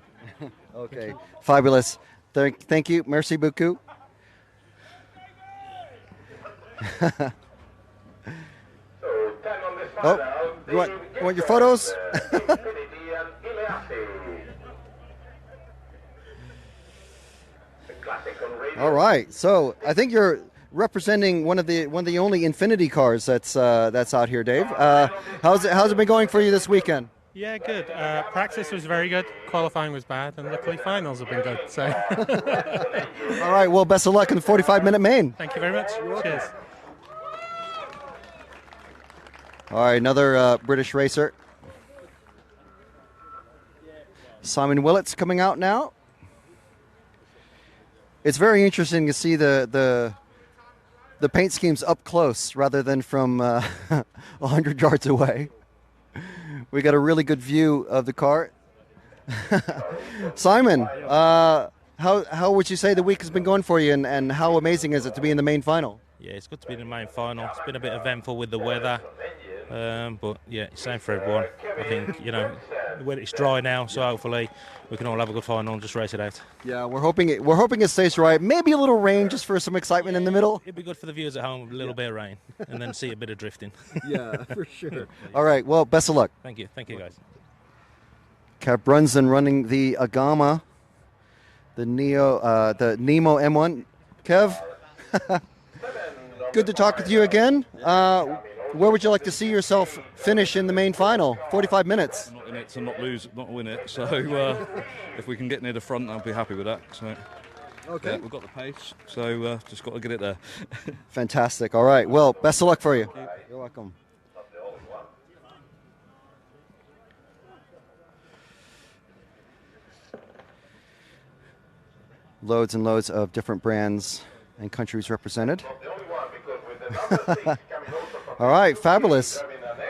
Okay, fabulous. Thank you. Merci beaucoup. Oh, you want your photos? All right. So I think you're representing one of the only Infinity cars that's out here, Dave. How's it been going for you this weekend? Yeah, good. Practice was very good. Qualifying was bad, and luckily finals have been good. So. All right. Well, best of luck in the 45-minute main. Thank you very much. Cheers. All right, another British racer. Simon Willett's coming out now. It's very interesting to see the paint schemes up close rather than from 100 yards away. We got a really good view of the car. Simon, how would you say the week has been going for you, and how amazing is it to be in the main final? Yeah, it's good to be in the main final. It's been a bit eventful with the weather, but yeah, same for everyone. I think it's dry now, so hopefully we can all have a good final and just race it out. Yeah, we're hoping it stays dry. Maybe a little rain just for some excitement in the middle. It'd be good for the viewers at home with a little bit of rain, and then see a bit of drifting. Yeah, for sure. All right, well, best of luck. Thank you guys. Kev Brunson running the Agama, the Nemo M1. Kev. Good to talk with you again. Where would you like to see yourself finish in the main final? 45 minutes. Not in it to not lose, not win it. So if we can get near the front, I'll be happy with that. So okay, yeah, we've got the pace, so just got to get it there. Fantastic. All right. Well, best of luck for you. You're welcome. Loads and loads of different brands and countries represented. All right, fabulous.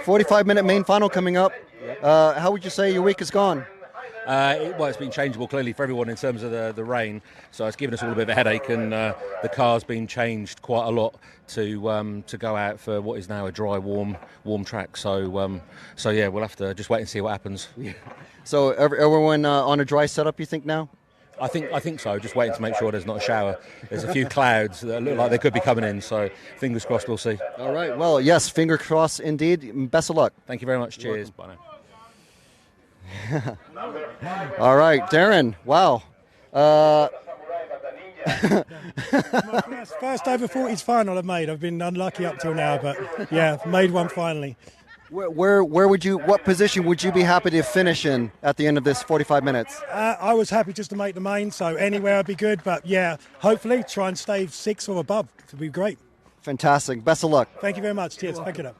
45-minute main final coming up. How would you say your week has gone? It's been changeable clearly for everyone in terms of the rain, so it's given us all a bit of a headache, and the car's been changed quite a lot to go out for what is now a dry, warm track. So yeah, we'll have to just wait and see what happens. So everyone on a dry setup, you think now? I think so. Just waiting to make sure there's not a shower. There's a few clouds that look like they could be coming in, so fingers crossed we'll see. All right. Well, yes, fingers crossed indeed. Best of luck. Thank you very much. Cheers. Bye now. All right, Darren. Wow. First over 40s final I've made. I've been unlucky up till now, but yeah, made one finally. What position would you be happy to finish in at the end of this 45 minutes? I was happy just to make the main, so anywhere would be good, but yeah, hopefully try and stay 6 or above. It would be great. Fantastic. Best of luck. Thank you very much. Cheers. Thank you.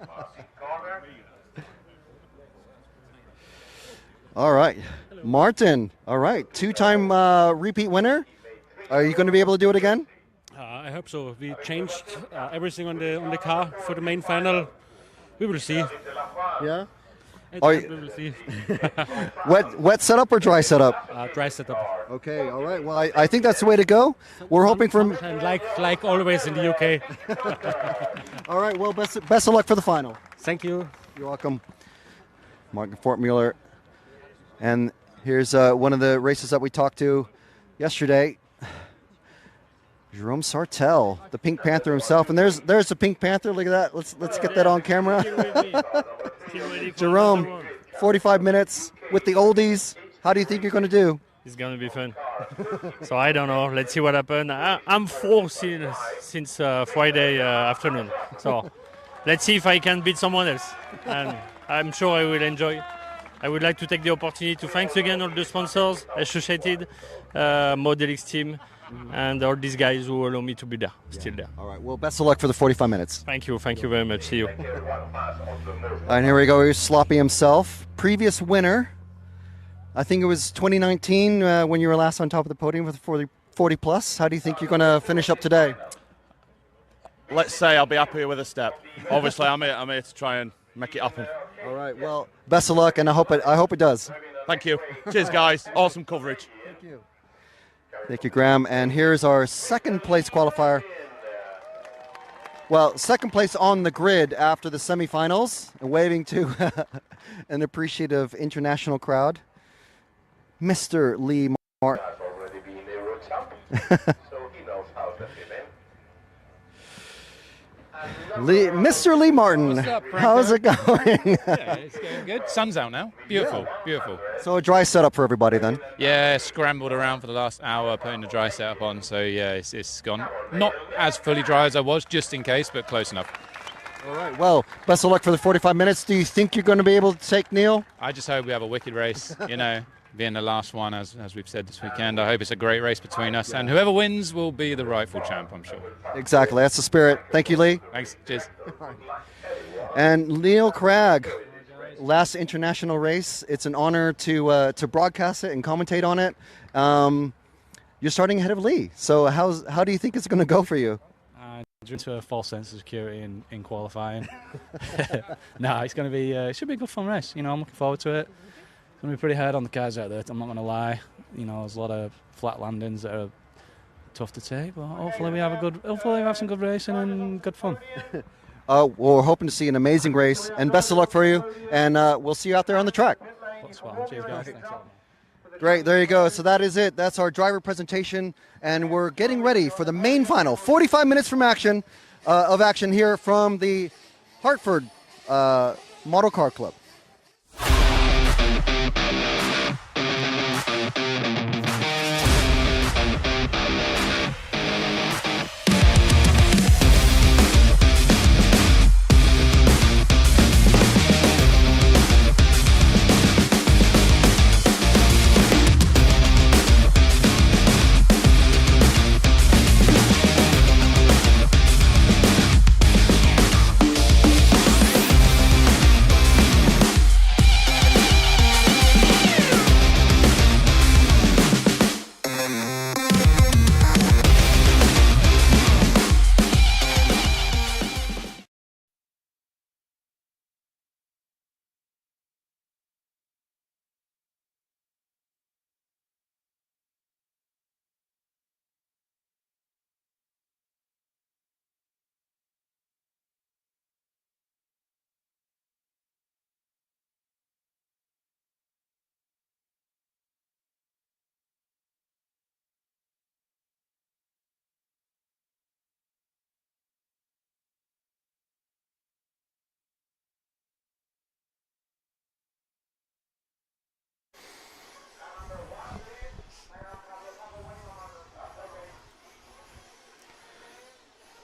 All right. Martin. All right. 2-time repeat winner. Are you going to be able to do it again? I hope so. We changed everything on the car for the main final. We will see. Yeah? We will see. Wet setup or dry setup? Dry setup. Okay, all right. Well, I think that's the way to go. We're hoping for... Like always in the UK. All right, well, best of luck for the final. Thank you. You're welcome. Martin Fortmuller. And here's one of the races that we talked to yesterday. Jerome Sartell, the Pink Panther himself, and there's the Pink Panther. Look at that. Let's get that on camera. Jerome, 45 minutes with the oldies. How do you think you're going to do? It's going to be fun. So I don't know. Let's see what happens. I'm fourth since Friday afternoon. So let's see if I can beat someone else. And I'm sure I will enjoy. I would like to take the opportunity to thank again all the sponsors, Associated, Modelix team, and all these guys who allow me to be there, still there. All right, well, best of luck for the 45 minutes. Thank you very much. See you. And here we go, here's Sloppy himself. Previous winner, I think it was 2019 when you were last on top of the podium with the 40 plus. How do you think you're going to finish up today? Let's say I'll be happy with a step. Obviously, I'm here to try and make it happen. All right, well, best of luck, and I hope it does. Thank you. Cheers, guys. Awesome coverage. Thank you. Thank you, Graham. And here's our second place qualifier. Well, second place on the grid after the semifinals, and waving to an appreciative international crowd, Mr. Lee Martin. Mr. Lee Martin, What's up, how's it going? Yeah, it's going good. Sun's out now. Beautiful, beautiful. So a dry setup for everybody then. Yeah, scrambled around for the last hour putting the dry setup on. So yeah, it's gone. Not as fully dry as I was, just in case, but close enough. All right. Well, best of luck for the 45 minutes. Do you think you're going to be able to take Neil? I just hope we have a wicked race. You know, being the last one, as we've said this weekend. I hope it's a great race between us, and whoever wins will be the rightful champ, I'm sure. Exactly. That's the spirit. Thank you, Lee. Thanks. Cheers. And Neil Cragg, last international race. It's an honor to broadcast it and commentate on it. You're starting ahead of Lee. So how do you think it's going to go for you? Due to a false sense of security in qualifying. No, it's going to be it should be a good fun race. You know, I'm looking forward to it. It's going to be pretty hard on the cars out there. I'm not going to lie. You know, there's a lot of flat landings that are tough to take, but hopefully we have some good racing and good fun. Well, we're hoping to see an amazing race, and best of luck for you. And we'll see you out there on the track. Cheers, guys. Thanks a lot. Great, there you go. So that is it. That's our driver presentation, and we're getting ready for the main final. 45 minutes of action here from the Hartford Model Car Club.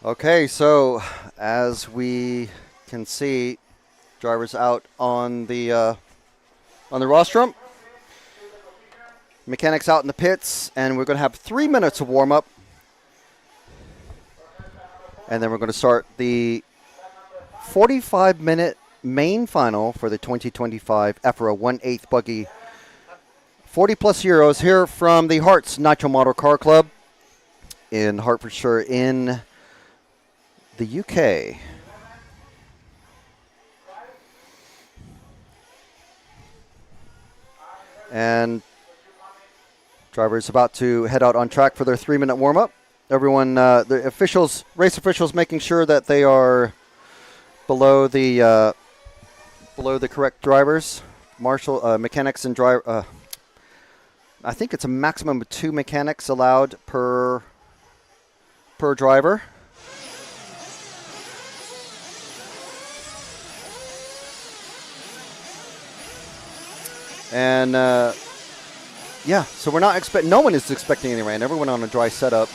Okay, so as we can see, drivers out on the rostrum, mechanics out in the pits, and we're going to have 3 minutes of warm up, and then we're going to start the 45-minute main final for the 2025 EFRA 1/8 Buggy 40+ Euros here from the Herts Nitro Model Car Club in Hertfordshire in the UK. And drivers about to head out on track for their 3-minute warm-up. Everyone, the officials, race officials, making sure that they are below the correct drivers. Marshal, mechanics and driver. I think it's a maximum of 2 mechanics allowed per driver. And yeah, so we're not no one is expecting any rain. Everyone on a dry setup.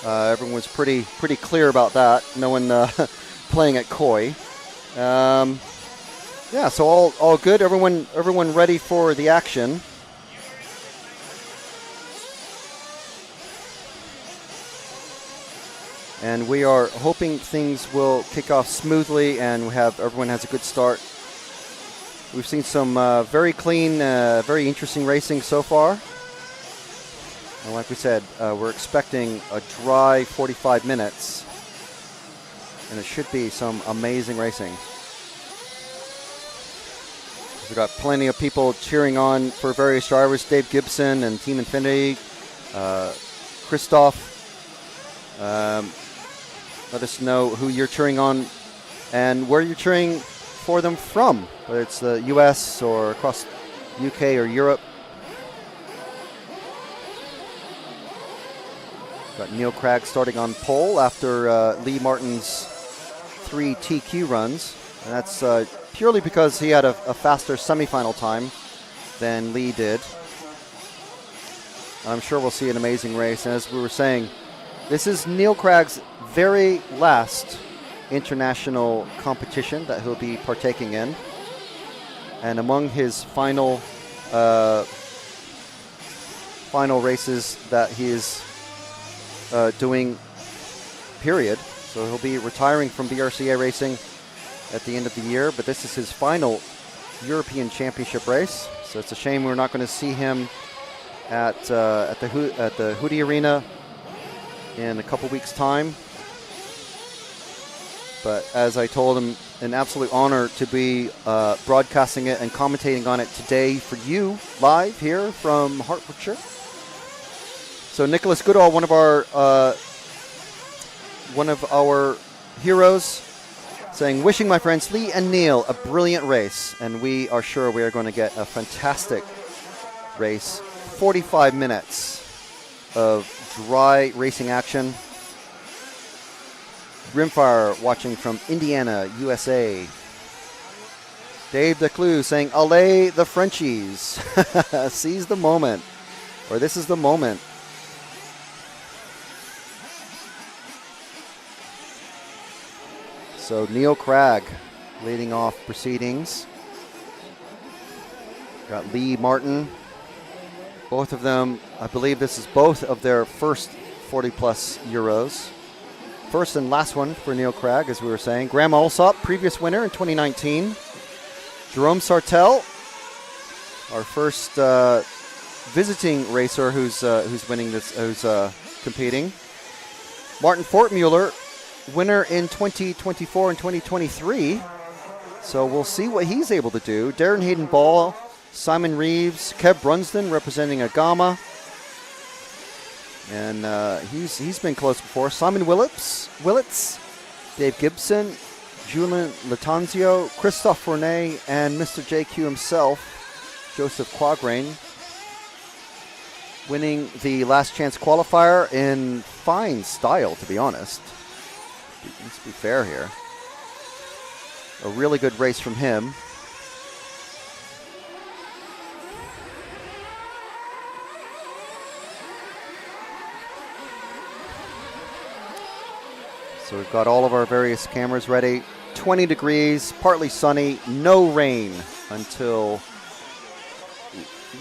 Everyone was pretty clear about that. No one playing at coy. Yeah, so all good. Everyone ready for the action. And we are hoping things will kick off smoothly and everyone has a good start. We've seen some very clean, very interesting racing so far. And like we said, we're expecting a dry 45 minutes. And it should be some amazing racing. We've got plenty of people cheering on for various drivers. Dave Gibson and Team Infinity. Christoph, let us know who you're cheering on and where you're cheering for them from, whether it's the US or across UK or Europe. Got Neil Cragg starting on pole after Lee Martin's 3 TQ runs. And that's purely because he had a faster semifinal time than Lee did. I'm sure we'll see an amazing race. And as we were saying, this is Neil Cragg's very last international competition that he'll be partaking in. And among his final races that he is doing, period. So he'll be retiring from BRCA racing at the end of the year, but this is his final European Championship race. So it's a shame we're not going to see him at the Hudi Arena in a couple weeks' time. But as I told him, an absolute honor to be broadcasting it and commentating on it today for you live here from Hertfordshire. So Nicholas Goodall, one of our heroes, saying, wishing my friends Lee and Neil a brilliant race, and we are sure we are going to get a fantastic race. 45 minutes of dry racing action. Rimfire watching from Indiana, USA. Dave Declue saying, allez the Frenchies. Seize the moment, or this is the moment. So Neil Cragg leading off proceedings. Got Lee Martin. Both of them, I believe this is both of their first 40-plus Euros. First and last one for Neil Cragg, as we were saying. Graham Allsop, previous winner in 2019. Jerome Sartell, our first visiting racer who's winning this, who's competing. Martin Fortmuller, winner in 2024 and 2023. So we'll see what he's able to do. Darren Hayden Ball, Simon Reeves, Kev Brunsden representing Agama. And he's been close before. Simon Willits, Dave Gibson, Julian Latanzio, Christophe Fournet, and Mr. JQ himself, Joseph Quagrain, winning the last chance qualifier in fine style, to be honest. Let's be fair here. A really good race from him. So we've got all of our various cameras ready. 20 degrees, partly sunny, no rain until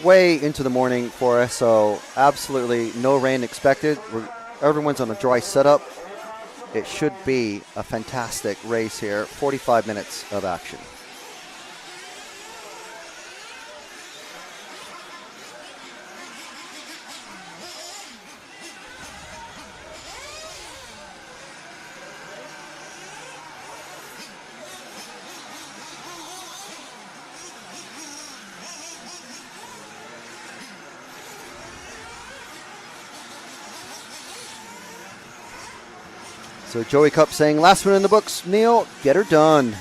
way into the morning for us. So absolutely no rain expected. Everyone's on a dry setup. It should be a fantastic race here. 45 minutes of action. So Joey Cup saying, last one in the books, Neil, get her done.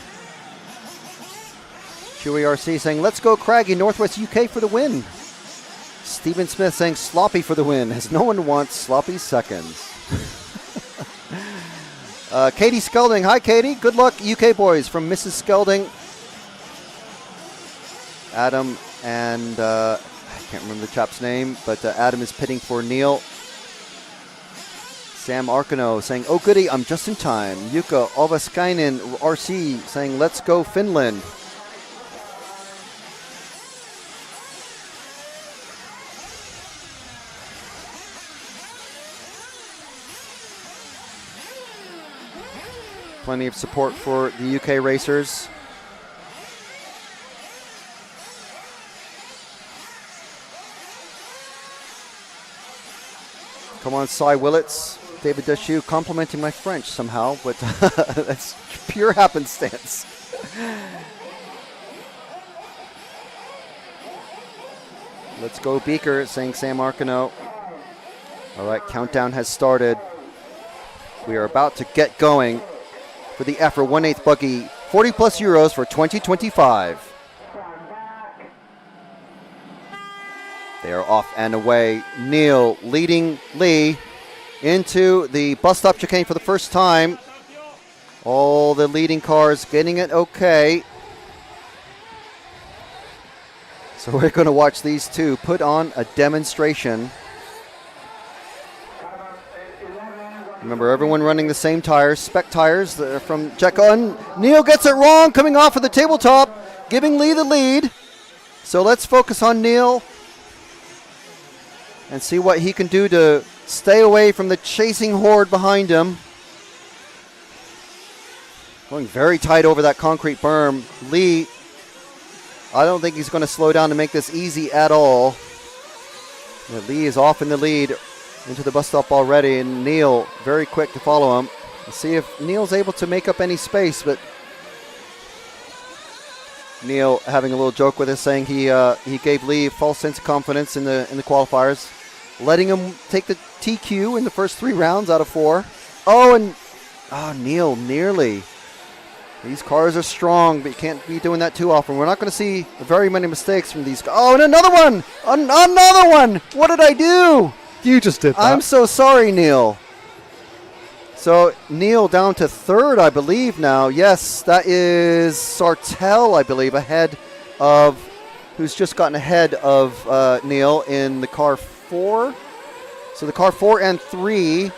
Chewy RC saying, let's go Craggy, Northwest UK for the win. Stephen Smith saying, sloppy for the win, as no one wants sloppy seconds. Katie Skelding, hi Katie, good luck UK boys from Mrs. Skelding. Adam and, I can't remember the chap's name, but Adam is pitting for Neil. Sam Arkano saying, oh goody, I'm just in time. Jukka Ovaskainen RC saying, let's go Finland. Plenty of support for the UK racers. Come on, Cy Willits. David Deshu complimenting my French somehow, but that's pure happenstance. Let's go Beaker, saying Sam Arcano. All right, countdown has started. We are about to get going for the EFRA 1/8 Buggy 40 plus Euros for 2025. They are off and away. Neil leading Lee into the bus stop chicane for the first time. All the leading cars getting it okay. So we're going to watch these two put on a demonstration. Remember, everyone running the same tires, spec tires from Checo. And Neil gets it wrong, coming off of the tabletop, giving Lee the lead. So let's focus on Neil and see what he can do to stay away from the chasing horde behind him. Going very tight over that concrete berm. Lee, I don't think he's going to slow down to make this easy at all. Yeah, Lee is off in the lead into the bus stop already, and Neil very quick to follow him. Let's see if Neil's able to make up any space, but Neil having a little joke with us, saying he gave Lee a false sense of confidence in the qualifiers, letting him take the TQ in the first 3 rounds out of 4. Neil nearly. These cars are strong, but you can't be doing that too often. We're not going to see very many mistakes from these guys. Oh, and another one! Another one! What did I do? You just did that. I'm so sorry, Neil. So Neil down to 3rd, I believe now. Yes, that is Sartell, I believe, who's just gotten ahead of Neil in the car 4. So the car 4 and 3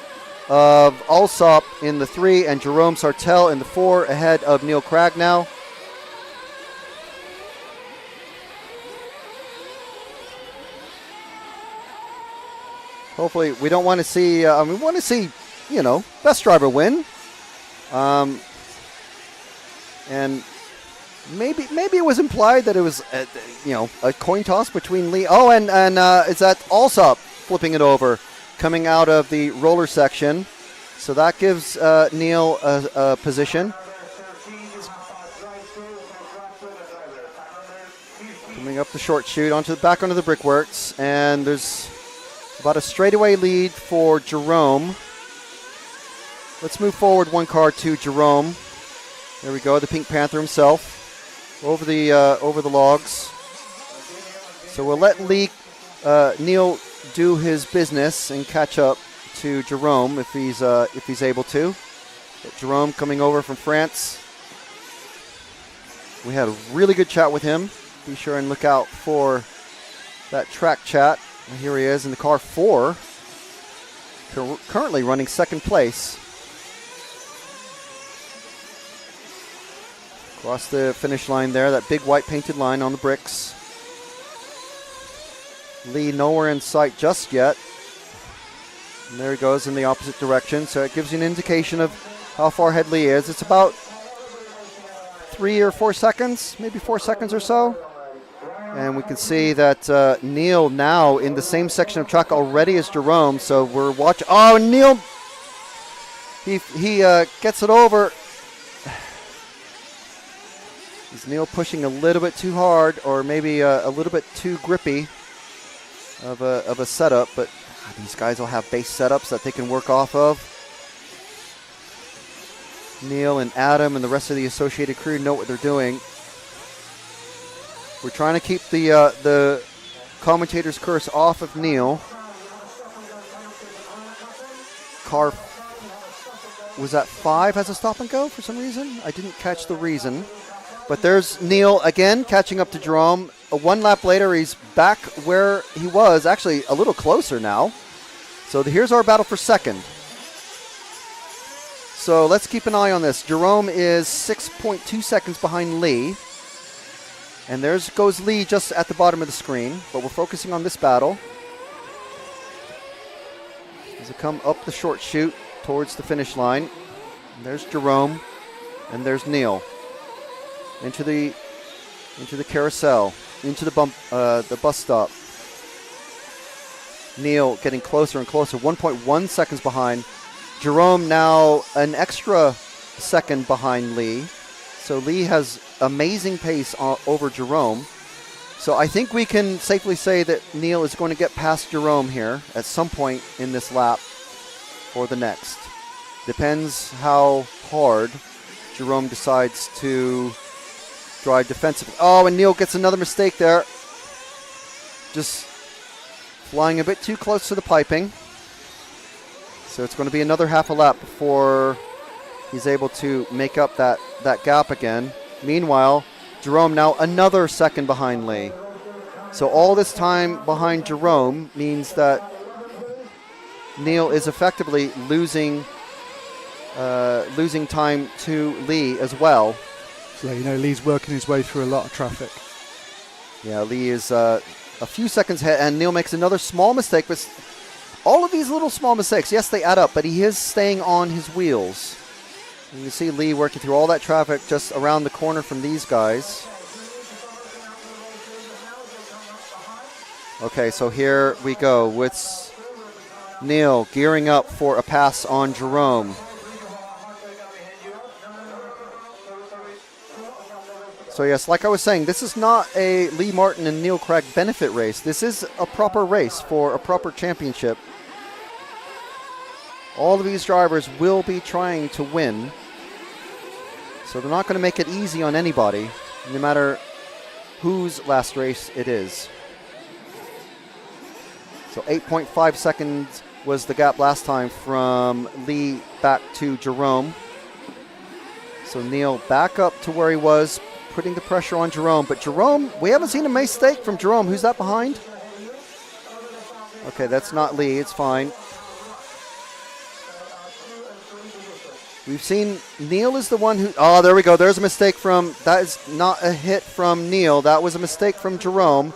of Alsop in the 3 and Jerome Sartell in the 4 ahead of Neil Cragnow. Hopefully, we don't want to see. We want to see, best driver win. And maybe it was implied that it was, a coin toss between Lee. Oh, and it's that Alsop flipping it over, coming out of the roller section. So that gives Neil a position. Coming up the short chute back onto the brickworks, and there's about a straightaway lead for Jerome. Let's move forward 1 car to Jerome. There we go, the Pink Panther himself over the logs. So we'll let Neil do his business and catch up to Jerome if he's able to. But Jerome coming over from France. We had a really good chat with him. Be sure and look out for that track chat. And here he is in the car 4, currently running 2nd place. Across the finish line there, that big white painted line on the bricks. Lee nowhere in sight just yet. And there he goes in the opposite direction, so it gives you an indication of how far ahead Lee is. It's about 3 or 4 seconds, maybe 4 seconds or so. And we can see that Neil now in the same section of track already as Jerome. So we're watching. Oh, Neil! He gets it over. Is Neil pushing a little bit too hard, or maybe a little bit too grippy of a setup? But these guys will have base setups that they can work off of. Neil and Adam and the rest of the associated crew know what they're doing. We're trying to keep the commentator's curse off of Neil. Car was at 5 has a stop and go for some reason. I didn't catch the reason. But there's Neil again catching up to Jerome. 1 lap later, he's back where he was, actually a little closer now. So here's our battle for 2nd. So let's keep an eye on this. Jerome is 6.2 seconds behind Lee. And there goes Lee just at the bottom of the screen. But we're focusing on this battle. As they come up the short chute towards the finish line. And there's Jerome. And there's Neil. Into the carousel. Into the bus stop. Neil getting closer and closer. 1.1 seconds behind. Jerome now an extra second behind Lee. So Lee has amazing pace over Jerome. So I think we can safely say that Neil is going to get past Jerome here at some point in this lap or the next. Depends how hard Jerome decides to drive defensively. Oh, and Neil gets another mistake there. Just flying a bit too close to the piping. So it's going to be another half a lap before he's able to make up that gap again. Meanwhile, Jerome now another second behind Lee. So all this time behind Jerome means that Neil is effectively losing time to Lee as well. So Lee's working his way through a lot of traffic. Yeah, Lee is a few seconds ahead, and Neil makes another small mistake. But all of these little small mistakes, yes, they add up, but he is staying on his wheels. You can see Lee working through all that traffic just around the corner from these guys. Okay, so here we go with Neil gearing up for a pass on Jerome. So yes, like I was saying, this is not a Lee Martin and Neil Craig benefit race. This is a proper race for a proper championship. All of these drivers will be trying to win. So they're not going to make it easy on anybody, no matter whose last race it is. So 8.5 seconds was the gap last time from Lee back to Jerome. So Neil back up to where he was, putting the pressure on Jerome. But Jerome, we haven't seen a mistake from Jerome. Who's that behind? Okay, that's not Lee. It's fine. We've seen Neil is the one who... Oh, there we go. There's a mistake from... That is not a hit from Neil. That was a mistake from Jerome.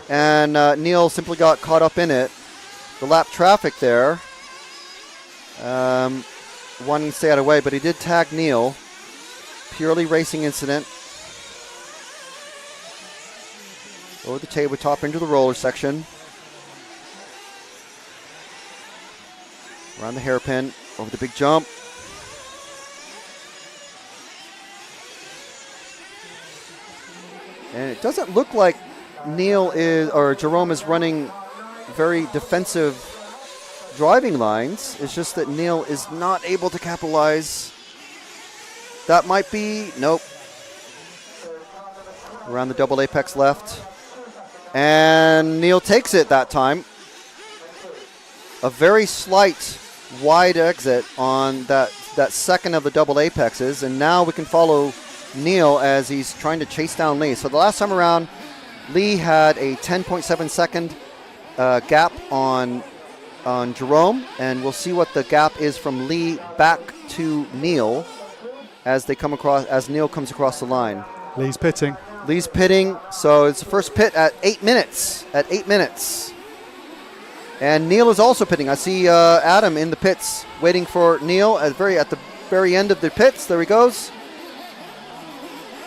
And Neil simply got caught up in it. The lap traffic there. Wanting to stay out of the way, but he did tag Neil. Purely racing incident. Over the tabletop into the roller section. Around the hairpin. Over the big jump. And it doesn't look like Neil is, or Jerome is running very defensive driving lines. It's just that Neil is not able to capitalize. That might be, nope. Around the double apex left. And Neil takes it that time. A very slight wide exit on that second of the double apexes. And now we can follow Neil as he's trying to chase down Lee. So the last time around, Lee had a 10.7 second gap on Jerome, and we'll see what the gap is from Lee back to Neil as Neil comes across the line. Lee's pitting. Lee's pitting, so it's the first pit at 8 minutes. And Neil is also pitting. I see Adam in the pits waiting for Neil at the very end of the pits. There he goes.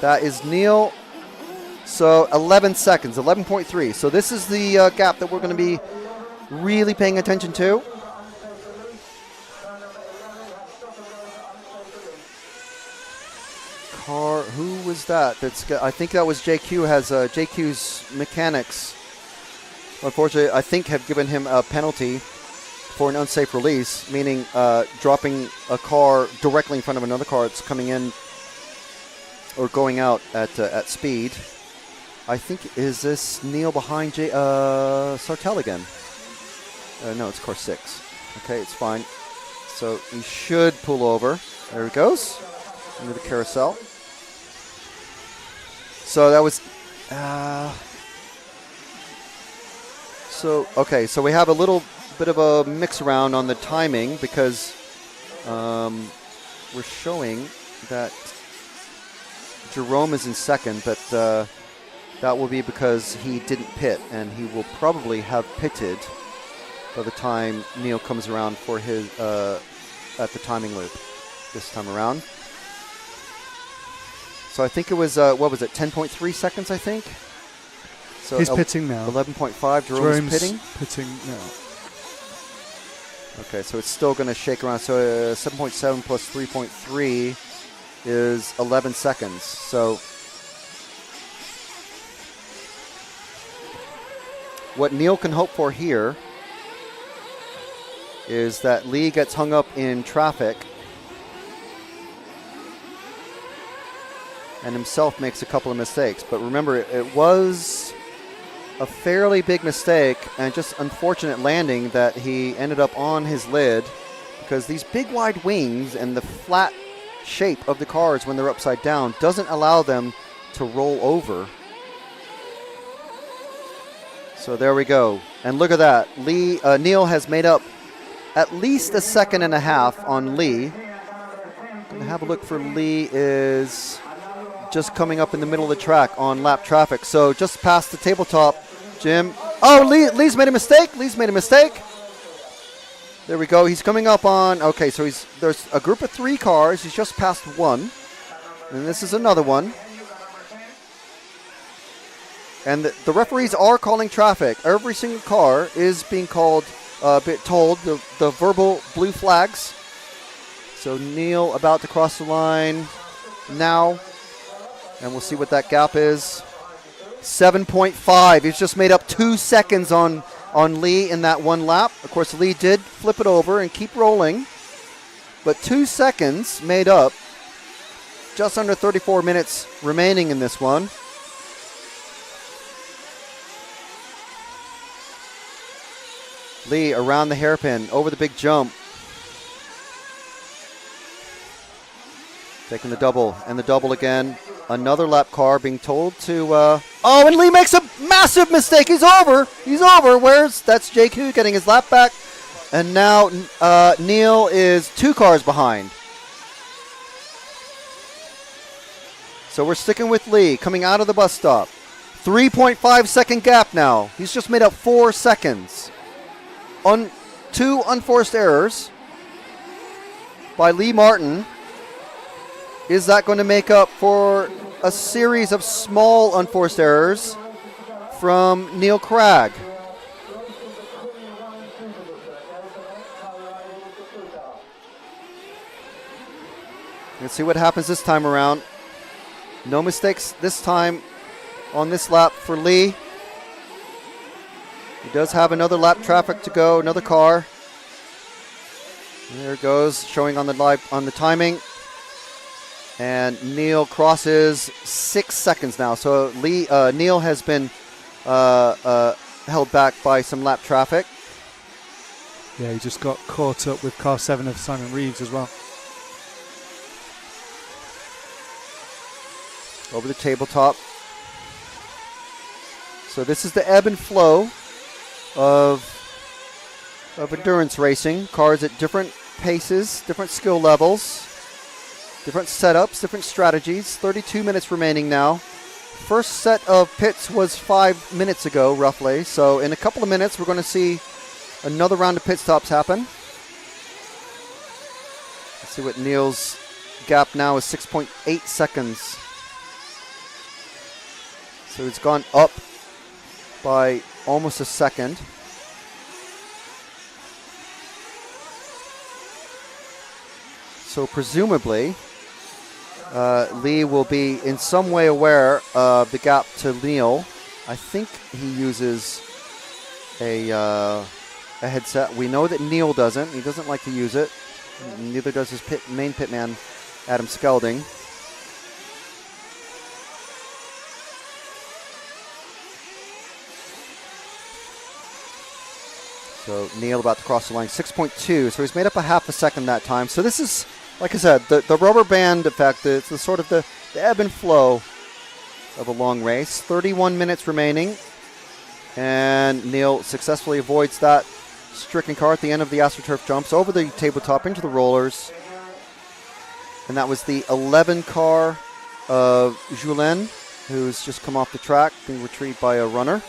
That is Neil. So 11 seconds, 11.3. So this is the gap that we're going to be really paying attention to. Who was that? I think that was JQ. Has JQ's mechanics, unfortunately, I think have given him a penalty for an unsafe release, meaning dropping a car directly in front of another car that's coming in or going out at speed. I think, is this Neil behind Sartell again? No, it's car 6. Okay, it's fine. So he should pull over. There he goes. Into the carousel. So that was... So we have a little bit of a mix around on the timing because we're showing that Jerome is in second, but that will be because he didn't pit, and he will probably have pitted by the time Neil comes around for his at the timing loop this time around. So I think it was, 10.3 seconds, I think? So he's pitting now. 11.5, Jerome's pitting? Pitting now. Okay, so it's still going to shake around. So 7.7 plus 3.3 is 11 seconds. So what Neil can hope for here is that Lee gets hung up in traffic and himself makes a couple of mistakes. But remember, it was a fairly big mistake and just unfortunate landing that he ended up on his lid, because these big wide wings and the flat shape of the cars when they're upside down doesn't allow them to roll over. So there we go. And look at that. Neil has made up at least a second and a half on Lee. Gonna have a look for Lee is just coming up in the middle of the track on lap traffic. So just past the tabletop, Jim. Oh, Lee's made a mistake. Lee's made a mistake. There we go. He's coming up on, okay, so there's a group of 3 cars. He's just passed one. And this is another one. And the referees are calling traffic. Every single car is being told the verbal blue flags. So Neil about to cross the line now. And we'll see what that gap is. 7.5. He's just made up 2 seconds on Lee in that one lap. Of course, Lee did flip it over and keep rolling. But 2 seconds made up. Just under 34 minutes remaining in this one. Lee around the hairpin, over the big jump. Taking the double, and the double again. Another lap car being told to... oh, and Lee makes a massive mistake. He's over. He's over. That's JQ getting his lap back. And now Neil is 2 cars behind. So we're sticking with Lee coming out of the bus stop. 3.5 second gap now. He's just made up 4 seconds. 2 unforced errors by Lee Martin. Is that going to make up for a series of small unforced errors from Neil Cragg? Let's see what happens this time around. No mistakes this time on this lap for Lee. He does have another lap traffic to go, another car. There it goes, showing on the timing. And Neil crosses 6 seconds now. So Neil has been held back by some lap traffic. Yeah, he just got caught up with car 7 of Simon Reeves as well. Over the tabletop. So this is the ebb and flow of endurance racing. Cars at different paces, different skill levels, different setups, different strategies. 32 minutes remaining now. First set of pits was 5 minutes ago, roughly. So in a couple of minutes, we're going to see another round of pit stops happen. Let's see what Neil's gap now is. 6.8 seconds. So it's gone up by almost a second. So presumably, Lee will be in some way aware of the gap to Neil. I think he uses a headset. We know that Neil doesn't. He doesn't like to use it. Neither does his main pitman, Adam Skelding. So Neil about to cross the line, 6.2. So he's made up a half a second that time. So this is, like I said, the rubber band effect. It's the sort of the ebb and flow of a long race. 31 minutes remaining. And Neil successfully avoids that stricken car at the end of the AstroTurf jumps over the tabletop into the rollers. And that was the 11 car of Julien, who's just come off the track, being retrieved by a runner.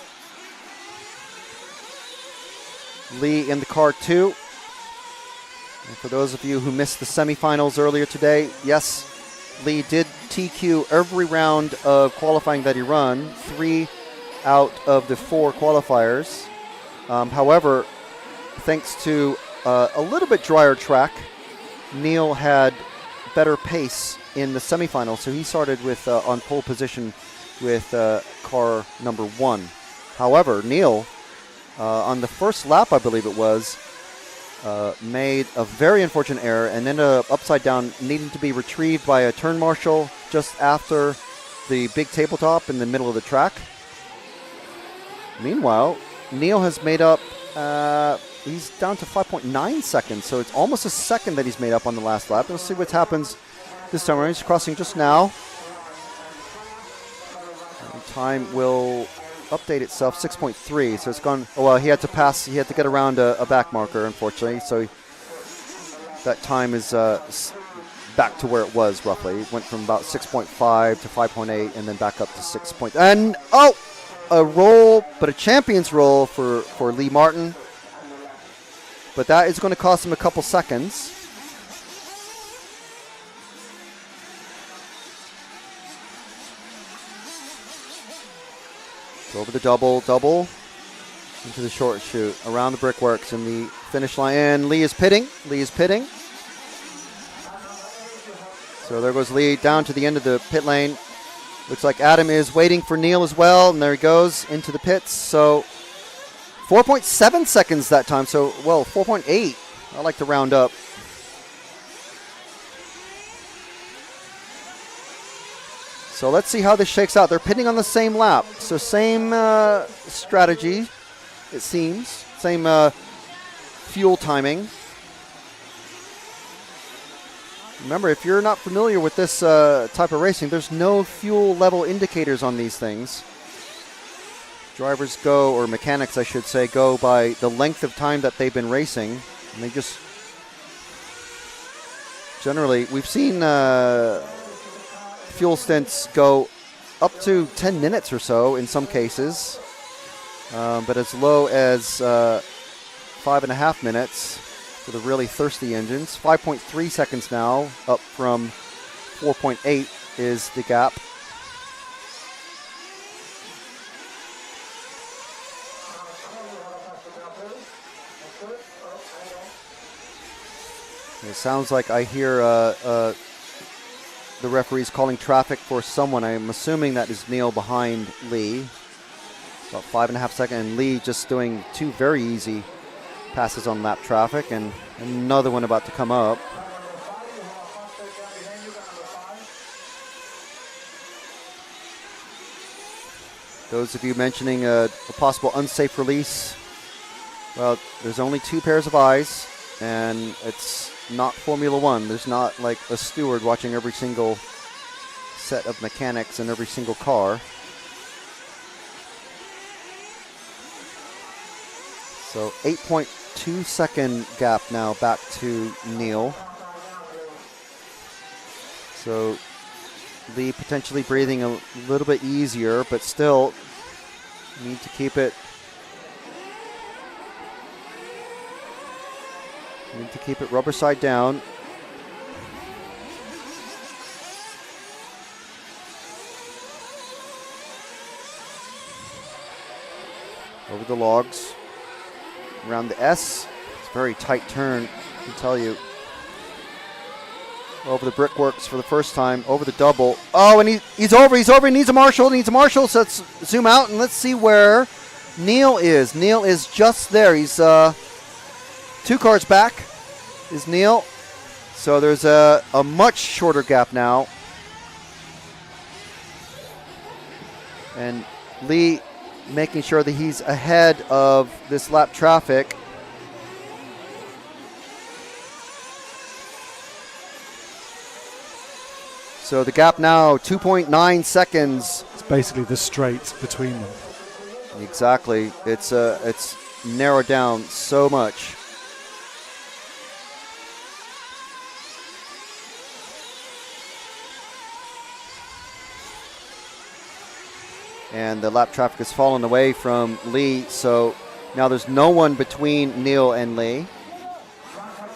Lee in the car 2. And for those of you who missed the semifinals earlier today, yes, Lee did TQ every round of qualifying that he ran, 3 out of the 4 qualifiers. However, thanks to a little bit drier track, Neil had better pace in the semifinals, so he started with on pole position with car number 1. However, Neil on the first lap, I believe it was, made a very unfortunate error and ended up upside down, needing to be retrieved by a turn marshal just after the big tabletop in the middle of the track. Meanwhile, Neil has made up, he's down to 5.9 seconds, so it's almost a second that he's made up on the last lap. We'll see what happens this time around. He's crossing just now. And time will update itself, 6.3, so it's gone. Oh, well, he had to get around a back marker, unfortunately, so that time is back to where it was roughly. It went from about 6.5 to 5.8 and then back up to 6. And a roll, but a champion's roll for Lee Martin, but that is going to cost him a couple seconds. Go over the double, into the short chute, around the brickworks and the finish line. And Lee is pitting. So there goes Lee down to the end of the pit lane. Looks like Adam is waiting for Neil as well, and there he goes into the pits. So 4.7 seconds that time. So, well, 4.8. I like to round up. So let's see how this shakes out. They're pitting on the same lap. So same strategy, it seems. Same fuel timing. Remember, if you're not familiar with this type of racing, there's no fuel level indicators on these things. Drivers go, or mechanics I should say, go by the length of time that they've been racing. And they just, generally, we've seen fuel stints go up to 10 minutes or so in some cases, but as low as 5.5 minutes for the really thirsty engines. 5.3 seconds now, up from 4.8 is the gap. It sounds like I hear the referee's calling traffic for someone. I'm assuming that is Neil behind Lee. About 5.5 seconds, and Lee just doing two very easy passes on lap traffic, and another one about to come up. Those of you mentioning a possible unsafe release, well, there's only two pairs of eyes, and it's not Formula One. There's not like a steward watching every single set of mechanics in every single car. So 8.2 second gap now back to Neil. So Lee potentially breathing a little bit easier, but still need to keep it. Need to keep it rubber side down. Over the logs. Around the S. It's a very tight turn, I can tell you. Over the brickworks for the first time. Over the double. Oh, and he's over. He needs a marshal. So let's zoom out and let's see where Neil is. Neil is just there. He's 2 cars back is Neil. So there's a much shorter gap now. And Lee making sure that he's ahead of this lap traffic. So the gap now 2.9 seconds. It's basically the straight between them. Exactly. It's narrowed down so much. And the lap traffic has fallen away from Lee, so now there's no one between Neil and Lee.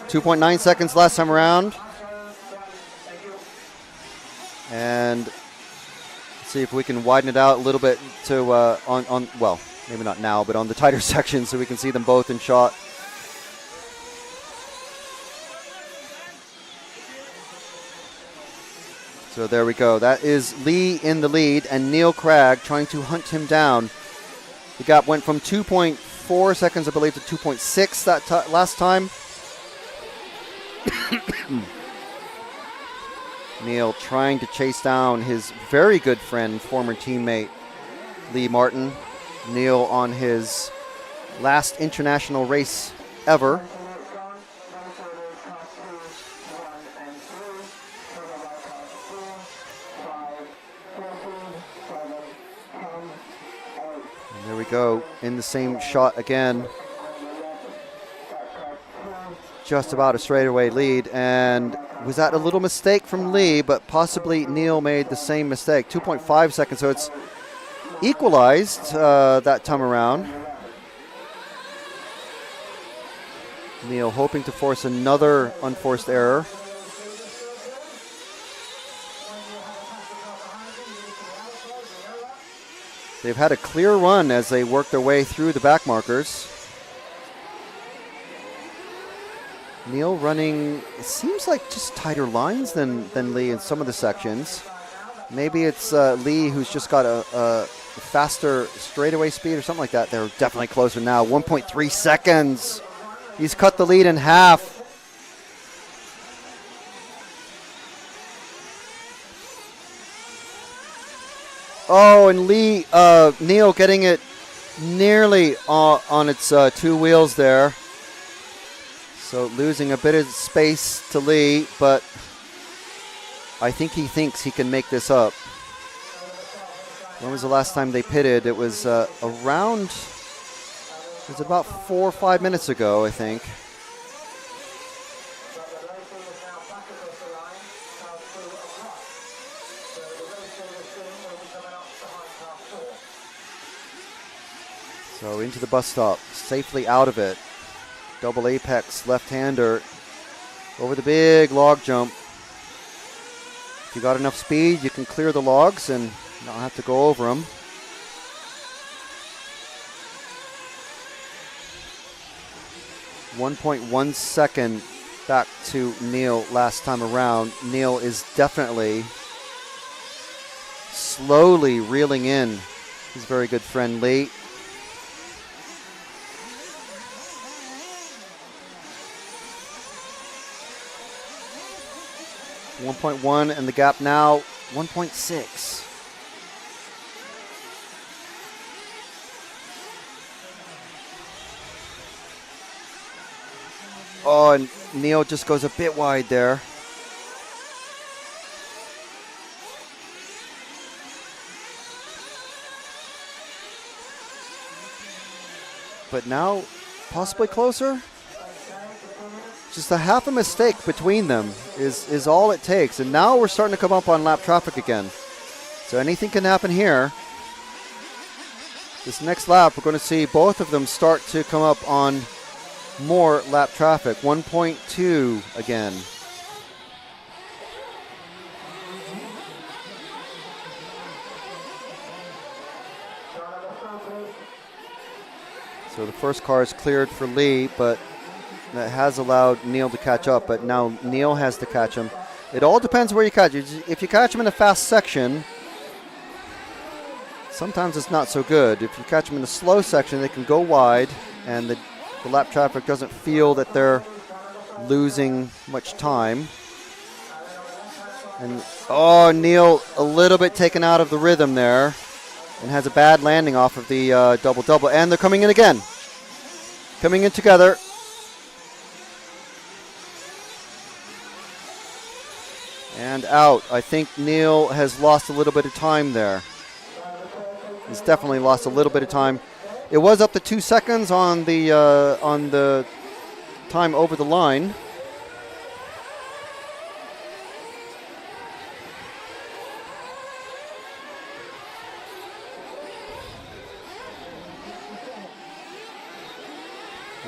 2.9 seconds last time around. And let's see if we can widen it out a little bit to on well, maybe not now, but on the tighter section so we can see them both in shot. So there we go. That is Lee in the lead and Neil Cragg trying to hunt him down. The gap went from 2.3 2.4 seconds, I believe, to 2.6 that last time. Neil trying to chase down his very good friend, former teammate, Lee Martin. Neil on his last international race ever. And there we go, in the same shot again. Just about a straightaway lead, and was that a little mistake from Lee, but possibly Neil made the same mistake. 2.5 seconds, so it's equalized that time around. Neil hoping to force another unforced error. They've had a clear run as they work their way through the back markers. Neil running, it seems like just tighter lines than Lee in some of the sections. Maybe it's Lee who's just got a faster straightaway speed or something like that. They're definitely closer now. 1.3 seconds. He's cut the lead in half. Oh, and Neil getting it nearly on its two wheels there. So losing a bit of space to Lee, but I think he thinks he can make this up. When was the last time they pitted? It was it was about 4 or 5 minutes ago, I think. So into the bus stop, safely out of it. Double apex left-hander over the big log jump. If you got enough speed, you can clear the logs and not have to go over them. .1 second back to Neil last time around. Neil is definitely slowly reeling in his very good friend Lee. .1 and the gap now 1.6. Oh, and Neil just goes a bit wide there. But now possibly closer. Just a half a mistake between them is all it takes. And now we're starting to come up on lap traffic again. So anything can happen here. This next lap, we're going to see both of them start to come up on more lap traffic. 1.2 again. So the first car is cleared for Lee, but that has allowed Neil to catch up, but now Neil has to catch him. It all depends where you catch him. If you catch him in a fast section, sometimes it's not so good. If you catch him in a slow section, they can go wide, and the lap traffic doesn't feel that they're losing much time. And oh, Neil a little bit taken out of the rhythm there and has a bad landing off of the double-double. And they're coming in again. Coming in together. And out. I think Neil has lost a little bit of time there. He's definitely lost a little bit of time. It was up to 2 seconds on the time over the line.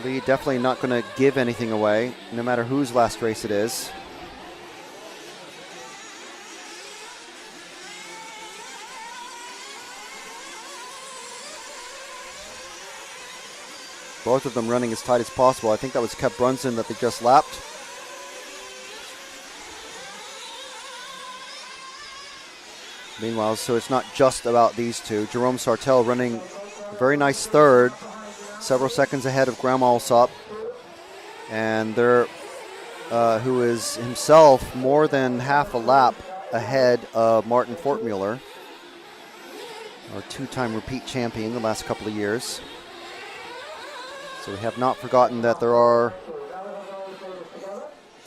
Lee definitely not going to give anything away, no matter whose last race it is. Both of them running as tight as possible. I think that was Kev Brunson that they just lapped. Meanwhile, so it's not just about these two. Jerome Sartell running a very nice third. several seconds ahead of Graham Alsop. And they're, who is himself more than half a lap ahead of Martin Fortmuller, our two-time repeat champion the last couple of years. So we have not forgotten that there are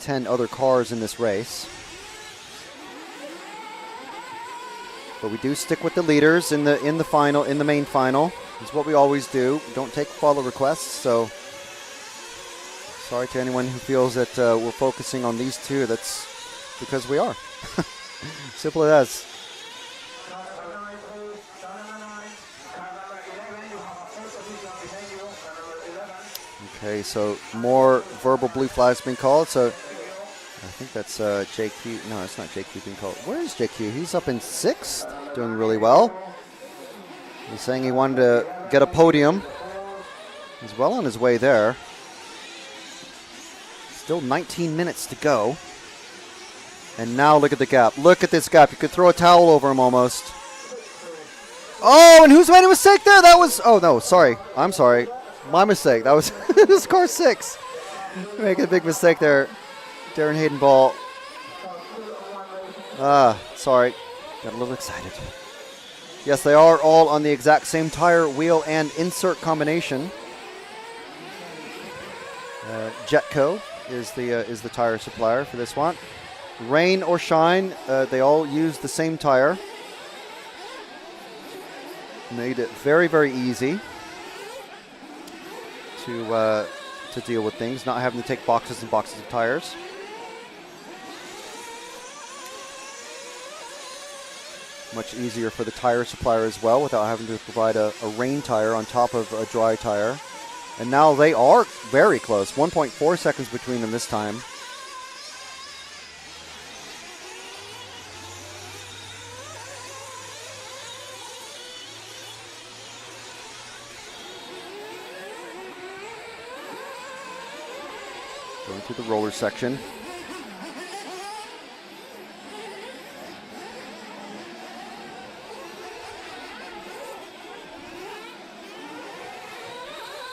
10 other cars in this race. But we do stick with the leaders in the final, in the main final. It's what we always do. We don't take follow requests, so sorry to anyone who feels that we're focusing on these two. That's because we are. Simple as. Okay, so more verbal blue flags being called. So I think that's JQ. No, it's not JQ being called. Where is JQ? He's up in 6th, doing really well. He's saying he wanted to get a podium. He's well on his way there. Still 19 minutes to go. And now look at the gap. Look at this gap. You could throw a towel over him almost. Oh, and who's made a mistake there? That was, oh no, sorry. I'm sorry. My mistake. That was this car 6. Making a big mistake there. Darren Hayden-Ball. Sorry. Got a little excited. Yes, they are all on the exact same tire, wheel, and insert combination. Jetco is the tire supplier for this one. Rain or shine, they all use the same tire. Made it very, very easy to deal with things, not having to take boxes and boxes of tires. Much easier for the tire supplier as well without having to provide a rain tire on top of a dry tire. And now they are very close. 1.4 seconds between them this time. Going through the roller section.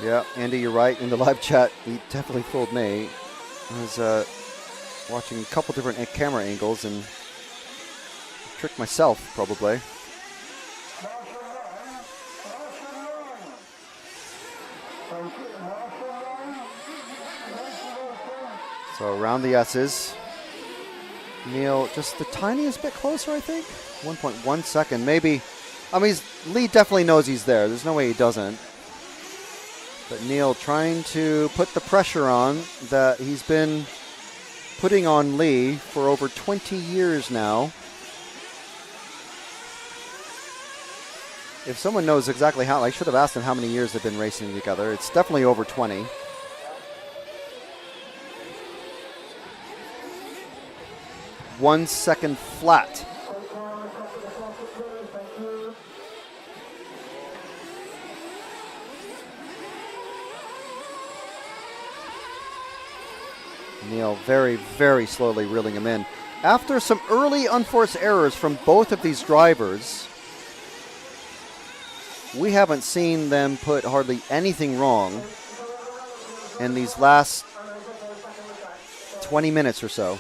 Yeah, Andy, you're right. In the live chat, he definitely fooled me. I was watching a couple different camera angles and tricked myself, probably. So around the S's. Neil just the tiniest bit closer, I think. 1.1 second, maybe. I mean, Lee definitely knows he's there. There's no way he doesn't. But Neil trying to put the pressure on that he's been putting on Lee for over 20 years now. If someone knows exactly how, I should have asked him how many years they've been racing together. It's definitely over 20. One second flat. Neil very, very slowly reeling him in. After some early unforced errors from both of these drivers, we haven't seen them put hardly anything wrong in these last 20 minutes or so.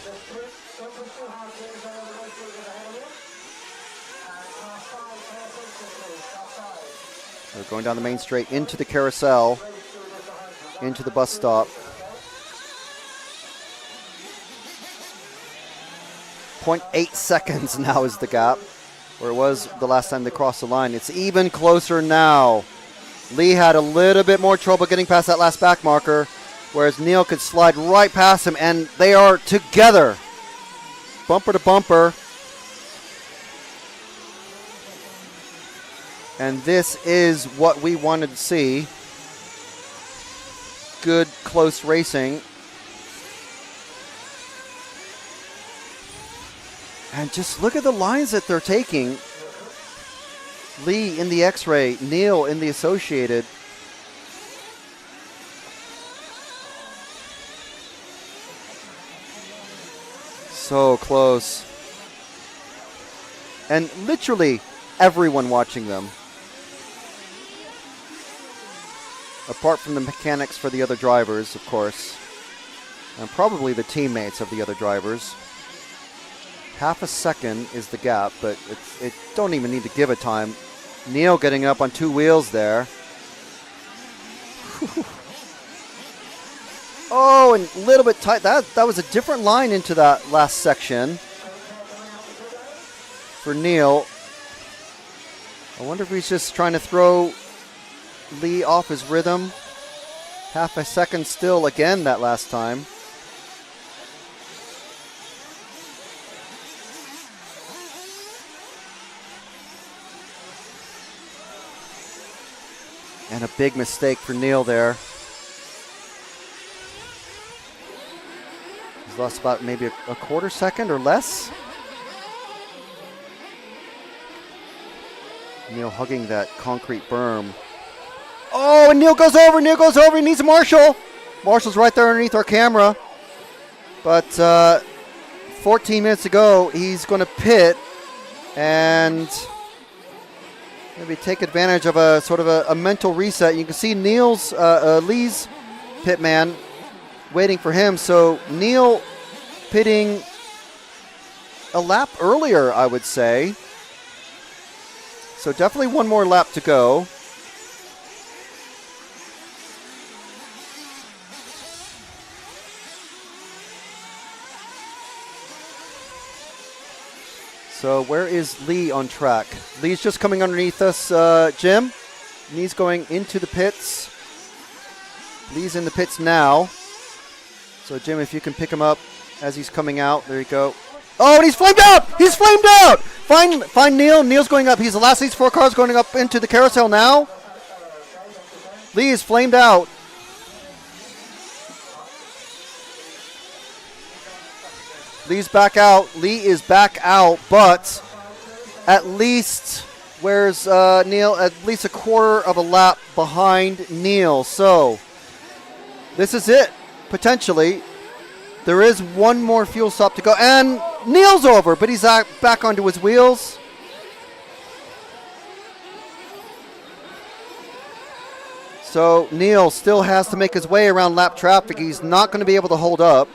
They're going down the main straight into the carousel, into the bus stop. 0.8 seconds now is the gap, where it was the last time they crossed the line. It's even closer now. Lee had a little bit more trouble getting past that last back marker, whereas Neil could slide right past him, and they are together. Bumper to bumper. And this is what we wanted to see. Good, close racing. And just look at the lines that they're taking. Lee in the X-Ray, Neil in the Associated. So close. And literally everyone watching them. apart from the mechanics for the other drivers, of course, and probably the teammates of the other drivers. Half a second is the gap, but it don't even need to give it time. Neil getting up on 2 wheels there. Oh, and a little bit tight. That was a different line into that last section for Neil. I wonder if he's just trying to throw Lee off his rhythm. Half a second still again that last time. And a big mistake for Neil there. He's lost about maybe a quarter second or less. Neil hugging that concrete berm. Oh, and Neil goes over, he needs a Marshall. Marshall's right there underneath our camera. But 14 minutes ago, he's going to pit and maybe take advantage of a sort of a mental reset. You can see Lee's pit man waiting for him. So Neil pitting a lap earlier, I would say. So definitely one more lap to go. So where is Lee on track? Lee's just coming underneath us, Jim. Lee's going into the pits. Lee's in the pits now. So Jim, if you can pick him up as he's coming out. There you go. Oh, and he's flamed out! He's flamed out! Find Neil. Neil's going up. He's the last of these 4 cars going up into the carousel now. Lee is flamed out. Lee's back out. Lee is back out, but at least, where's Neil? At least a quarter of a lap behind Neil. So this is it, potentially. There is one more fuel stop to go, and Neil's over, but he's back onto his wheels. So Neil still has to make his way around lap traffic. He's not going to be able to hold up.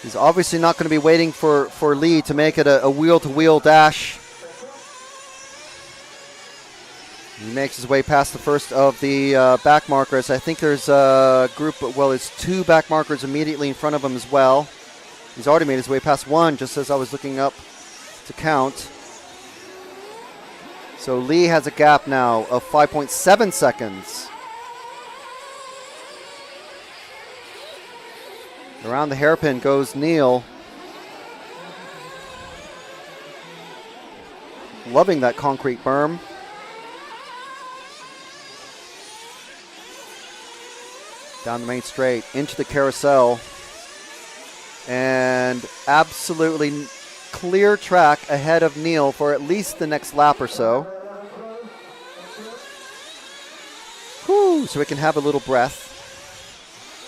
He's obviously not going to be waiting for Lee to make it a wheel-to-wheel dash. He makes his way past the first of the back markers. I think there's a group, well, it's 2 back markers immediately in front of him as well. He's already made his way past 1 just as I was looking up to count. So Lee has a gap now of 5.7 seconds. Around the hairpin goes Neil. Loving that concrete berm. Down the main straight, into the carousel. And absolutely clear track ahead of Neil for at least the next lap or so. Whew, so we can have a little breath.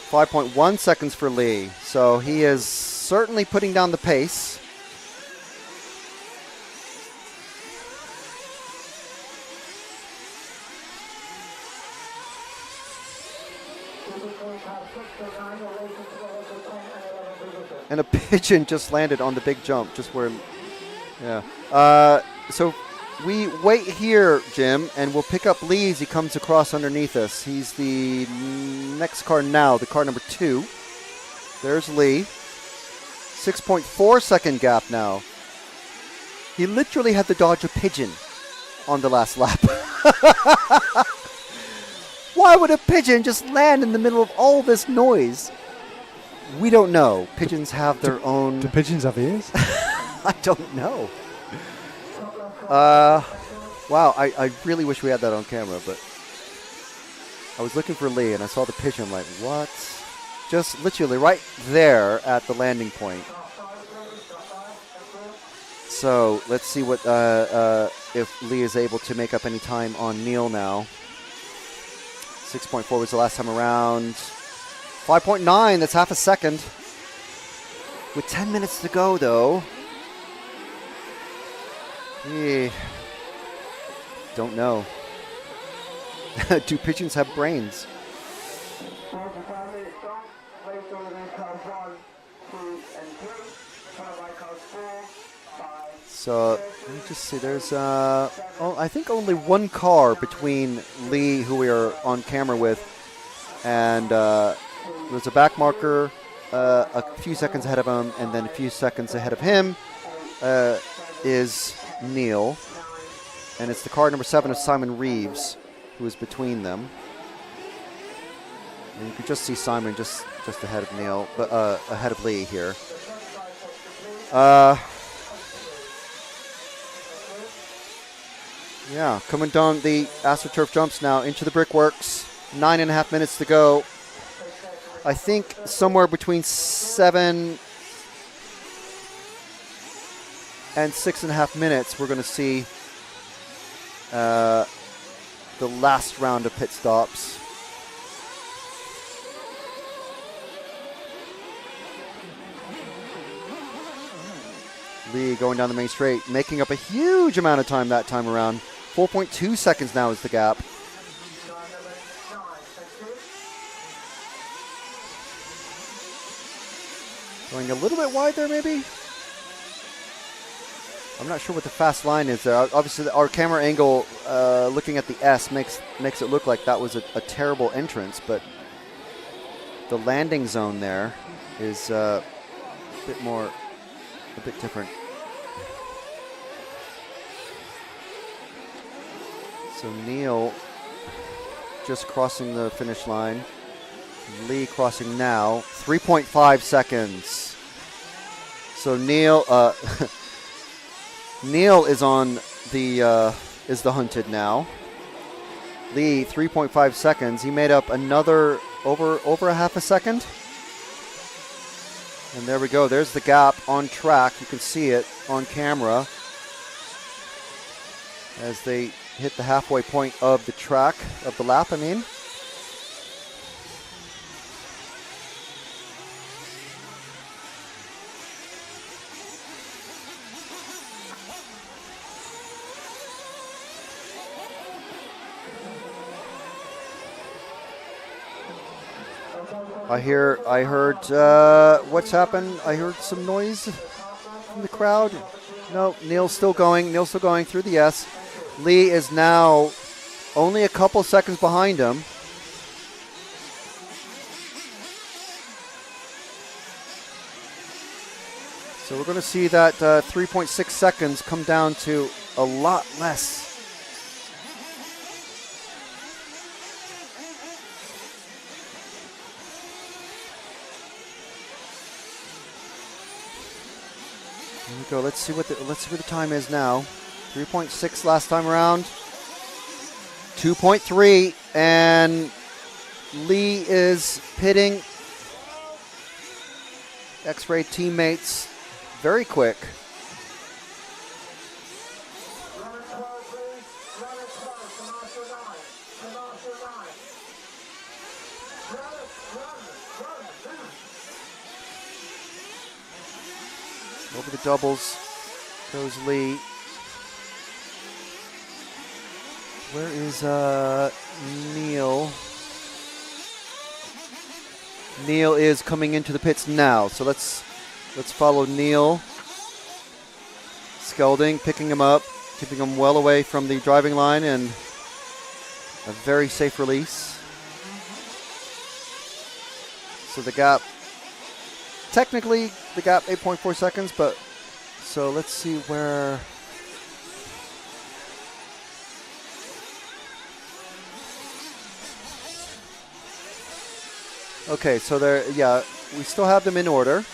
5.1 seconds for Lee. So he is certainly putting down the pace. And a pigeon just landed on the big jump, just where, yeah. So we wait here, Jim, and we'll pick up Lee as he comes across underneath us. He's the next car now, the car number 2. There's Lee. 6.4 second gap now. He literally had to dodge a pigeon on the last lap. Why would a pigeon just land in the middle of all this noise? We don't know. Pigeons have their own... Do pigeons have ears? I don't know. Wow, I really wish we had that on camera, but I was looking for Lee and I saw the pigeon. I'm like, what? Just literally right there at the landing point. So let's see what if Lee is able to make up any time on Neil now. 6.4 was the last time around. 5.9, that's half a second. With 10 minutes to go, though. Don't know. Do pigeons have brains? So let me just see. There's I think only one car between Lee, who we are on camera with, and there's a back marker a few seconds ahead of him, and then a few seconds ahead of him is Neil, and it's the car number 7 of Simon Reeves, who is between them. And you can just see Simon just ahead of Neil, but ahead of Lee here. Yeah, coming down the AstroTurf jumps now into the brickworks. 9.5 minutes to go. I think somewhere between 7 and 6.5 minutes, we're going to see the last round of pit stops. Lee going down the main straight, making up a huge amount of time that time around. 4.2 seconds now is the gap. Going a little bit wide there, maybe? I'm not sure what the fast line is there. Obviously, our camera angle looking at the S makes it look like that was a terrible entrance, but the landing zone there is a bit different. So Neil just crossing the finish line. Lee crossing now. 3.5 seconds. So Neil Neil is on the hunted now. Lee 3.5 seconds. He made up another over a half a second. And there we go. There's the gap on track. You can see it on camera as they hit the halfway point of the track, of the lap, I mean. I heard what's happened? I heard some noise from the crowd. No, Neil's still going through the S. Lee is now only a couple seconds behind him. So we're going to see that 3.6 seconds come down to a lot less. Here we go. Let's see what the time is now. 3.6 last time around. 2.3, and Lee is pitting. X-Ray teammates very quick. Over the doubles goes Lee. Where is Neil? Neil is coming into the pits now, so let's follow Neil. Skelding, picking him up, keeping him well away from the driving line, and a very safe release. So the gap, technically the gap 8.4 seconds, but so let's see where. Okay, so we still have them in order,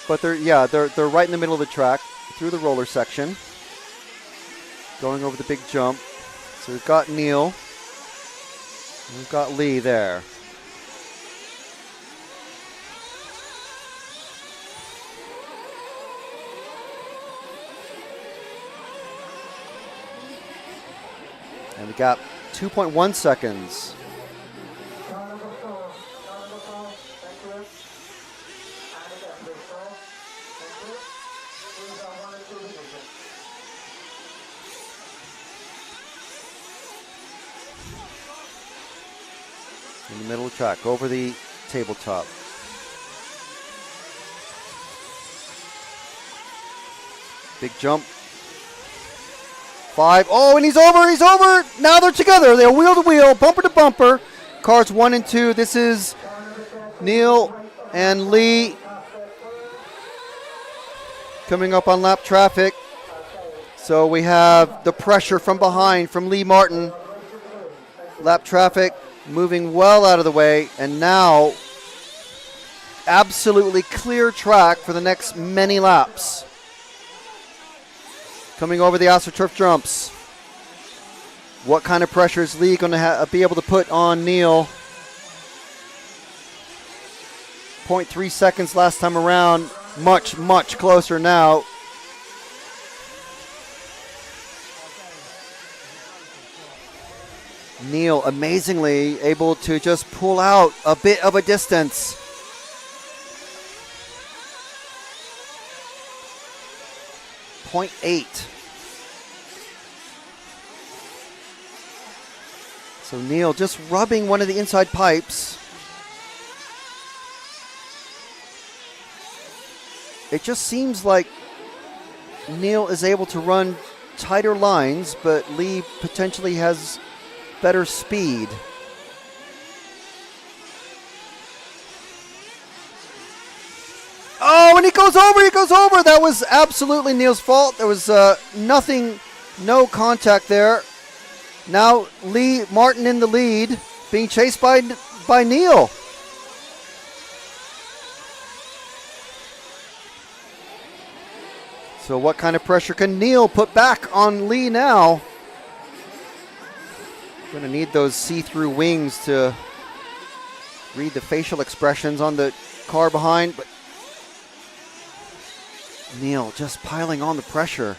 but they're right in the middle of the track through the roller section, going over the big jump. So we've got Neil, and we've got Lee there. And the gap 2.1 seconds. In the middle of the track, over the tabletop. Big jump. 5. Oh, and he's over, he's over. Now they're together. They're wheel to wheel, bumper to bumper. Cars 1 and 2. This is Neil and Lee coming up on lap traffic. So we have the pressure from behind from Lee Martin. Lap traffic moving well out of the way, and now absolutely clear track for the next many laps. Coming over the AstroTurf jumps. What kind of pressure is Lee going to be able to put on Neil? 0.3 seconds last time around. Much, much closer now. Neil amazingly able to just pull out a bit of a distance. .8. So Neil just rubbing one of the inside pipes. It just seems like Neil is able to run tighter lines, but Lee potentially has better speed. Oh, and he goes over. That was absolutely Neil's fault. There was nothing, no contact there. Now Lee Martin in the lead, being chased by Neil. So what kind of pressure can Neil put back on Lee now? Going to need those see-through wings to read the facial expressions on the car behind, but Neil just piling on the pressure.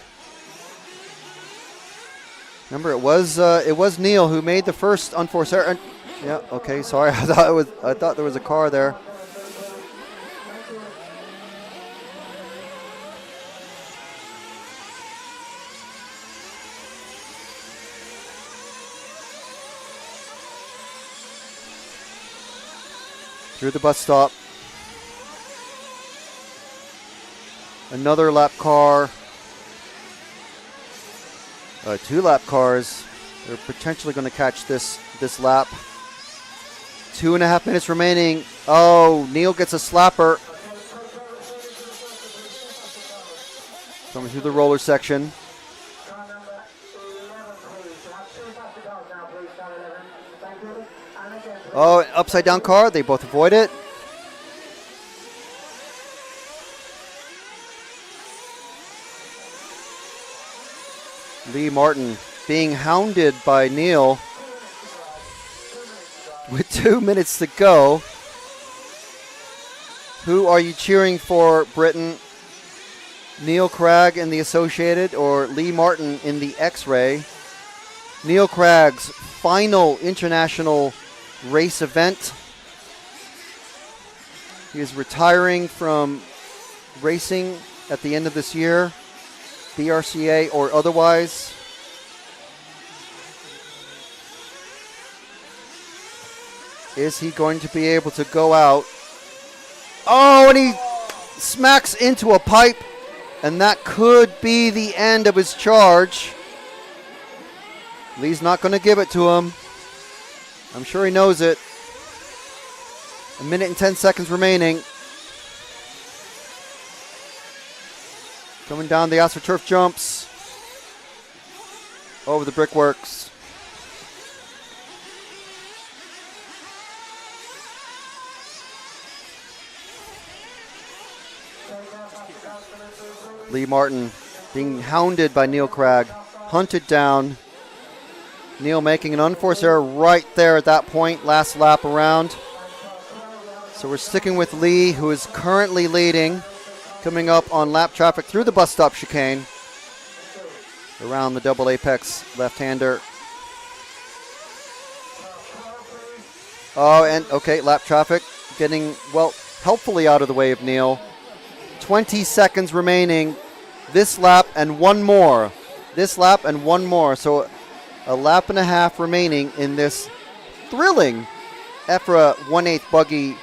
Remember, it was Neil who made the first unforced error. Yeah, okay, sorry, I thought there was a car there. Through the bus stop. Another lap car. 2 lap cars. They're potentially going to catch this lap. 2.5 minutes remaining. Oh, Neil gets a slapper. Coming through the roller section. Oh, upside down car. They both avoid it. Lee Martin being hounded by Neil with 2 minutes to go. Who are you cheering for, Britain? Neil Cragg in the Associated or Lee Martin in the X-Ray? Neil Cragg's final international race event. He is retiring from racing at the end of this year, BRCA or otherwise. Is he going to be able to go out? Oh, and he smacks into a pipe, and that could be the end of his charge. Lee's not going to give it to him. I'm sure he knows it. 1 minute and 10 seconds remaining. Coming down the AstroTurf jumps. Over the brickworks. Lee Martin being hounded by Neil Cragg. Hunted down. Neil making an unforced error right there at that point, last lap around. So we're sticking with Lee, who is currently leading, coming up on lap traffic through the bus stop chicane, around the double apex left-hander. Oh, and okay, lap traffic getting, well, helpfully out of the way of Neil. 20 seconds remaining. This lap and one more. This lap and one more. So a lap and a half remaining in this thrilling EFRA 1/8 Buggy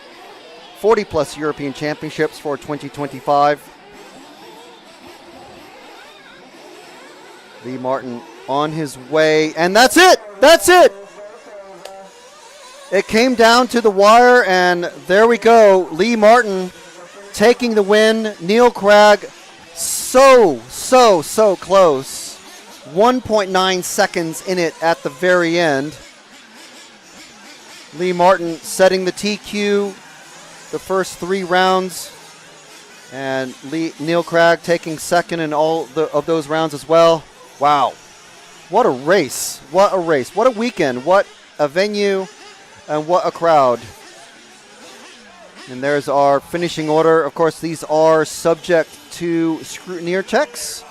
40-plus European Championships for 2025. Lee Martin on his way, and that's it! That's it! It came down to the wire, and there we go. Lee Martin taking the win. Neil Cragg so close. 1.9 seconds in it at the very end. Lee Martin setting the TQ the first 3 rounds, and Neil Cragg taking second in all of those rounds as well. Wow. What a race. What a race. What a weekend. What a venue. And what a crowd. And there's our finishing order. Of course, these are subject to scrutineer checks.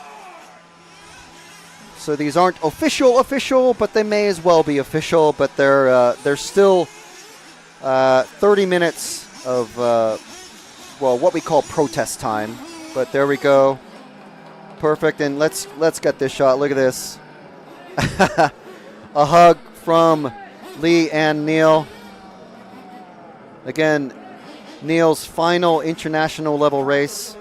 So these aren't official, but they may as well be official. But they're still 30 minutes of, what we call protest time. But there we go. Perfect. And let's get this shot. Look at this. A hug from Lee and Neil. Again, Neil's final international level race.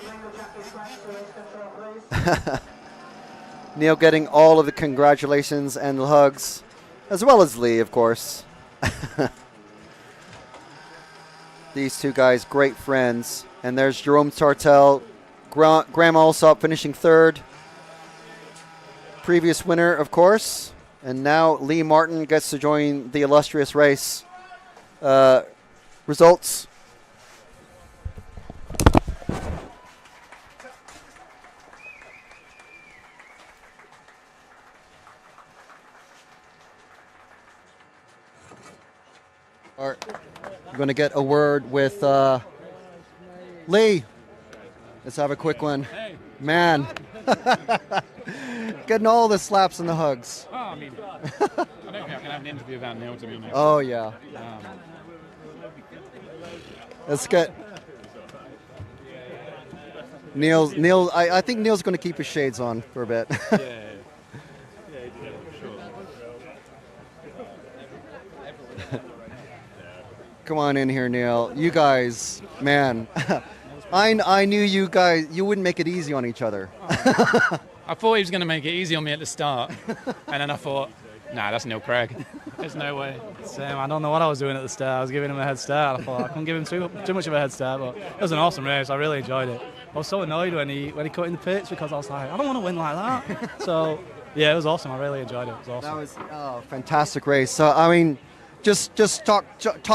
Neil getting all of the congratulations and the hugs, as well as Lee, of course. These two guys, great friends. And there's Jerome Sartell, Graham Alsop finishing third. Previous winner, of course. And now Lee Martin gets to join the illustrious race. Results. I'm going to get a word with Lee. Let's have a quick one. Hey. Man. Getting all the slaps and the hugs. Oh, I mean, I don't think I can have an interview about Neil, to be honest. Oh, yeah. Let's get Neil. I think Neil's going to keep his shades on for a bit. Come on in here, Neil. You guys, man. I knew you guys. You wouldn't make it easy on each other. I thought he was going to make it easy on me at the start, and then I thought, nah, that's Neil Cragg. There's no way. Same. I don't know what I was doing at the start. I was giving him a head start. I thought I couldn't give him too much of a head start, but it was an awesome race. I really enjoyed it. I was so annoyed when he cut in the pits because I was like, I don't want to win like that. So yeah, it was awesome. I really enjoyed it. It was awesome. That was a fantastic race. So I mean, just talk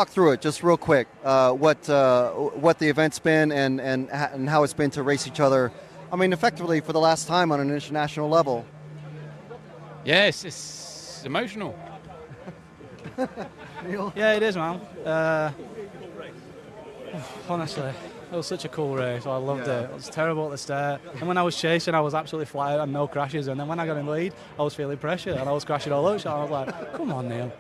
through it just real quick. What the event's been and how it's been to race each other. I mean, effectively for the last time on an international level. Yes, it's emotional. Yeah, it is, man. Honestly, it was such a cool race. I loved it. It was terrible at the start. And when I was chasing, I was absolutely flat and no crashes. And then when I got in the lead, I was feeling pressure and I was crashing all over. So I was like, come on, Neil.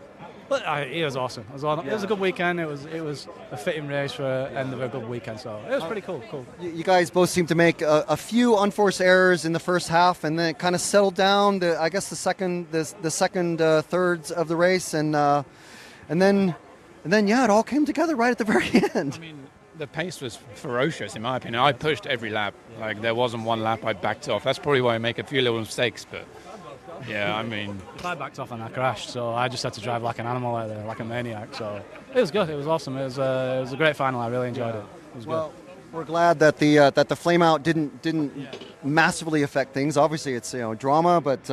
But it was awesome. It was a good weekend. It was a fitting race for the end of a good weekend. So it was pretty cool. You guys both seem to make a few unforced errors in the first half, and then it kind of settled down. I guess the second thirds of the race, and then yeah, it all came together right at the very end. I mean, the pace was ferocious in my opinion. I pushed every lap. Like there wasn't one lap I backed off. That's probably why I make a few little mistakes, but. Yeah, I mean... I backed off and I crashed, so I just had to drive like an animal out there, like a maniac. So it was good. It was awesome. It was a great final. I really enjoyed it. It was good. We're glad that the flame out didn't massively affect things. Obviously, it's drama, but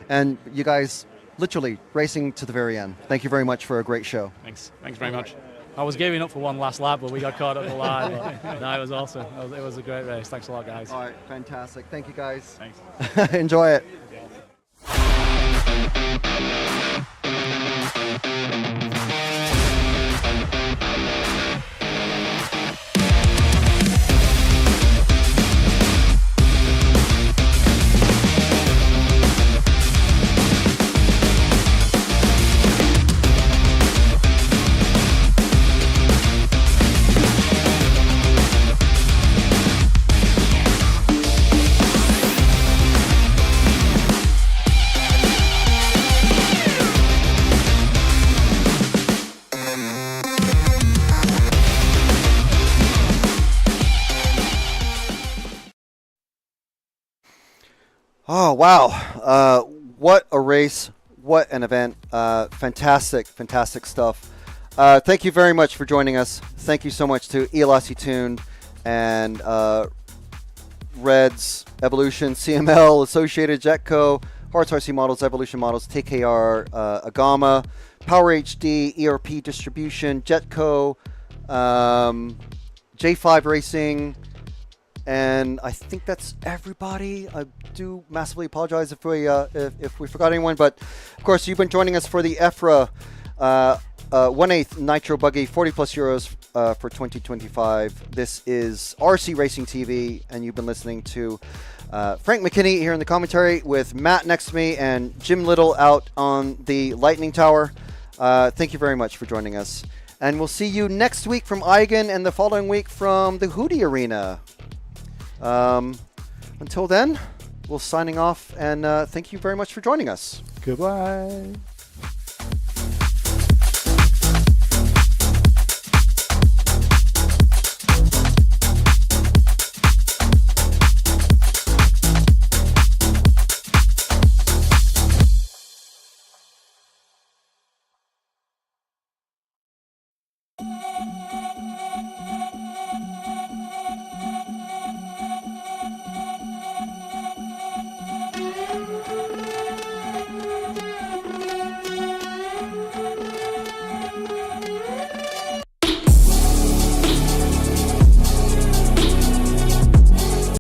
and you guys literally racing to the very end. Thank you very much for a great show. Thanks very much. I was giving up for one last lap, but we got caught up the line. No, it was awesome. It was a great race. Thanks a lot, guys. All right, fantastic. Thank you, guys. Thanks. Enjoy it. Oh, wow. What a race. What an event. Fantastic stuff. Thank you very much for joining us. Thank you so much to Elassie Tuned and Reds, Evolution, CML, Associated, Jetco, Herts RC Models, Evolution Models, TKR, Agama, Power HD, ERP Distribution, Jetco, J5 Racing, and I think that's everybody. I do massively apologize if we forgot anyone, but of course you've been joining us for the EFRA 1/8 Nitro Buggy 40 plus euros for 2025. This is RC Racing TV, and you've been listening to Frank McKinney here in the commentary with Matt next to me and Jim Little out on the Lightning Tower. Thank you very much for joining us, and we'll see you next week from Eigen and the following week from the Hootie Arena. Until then, we're signing off, and thank you very much for joining us. Goodbye.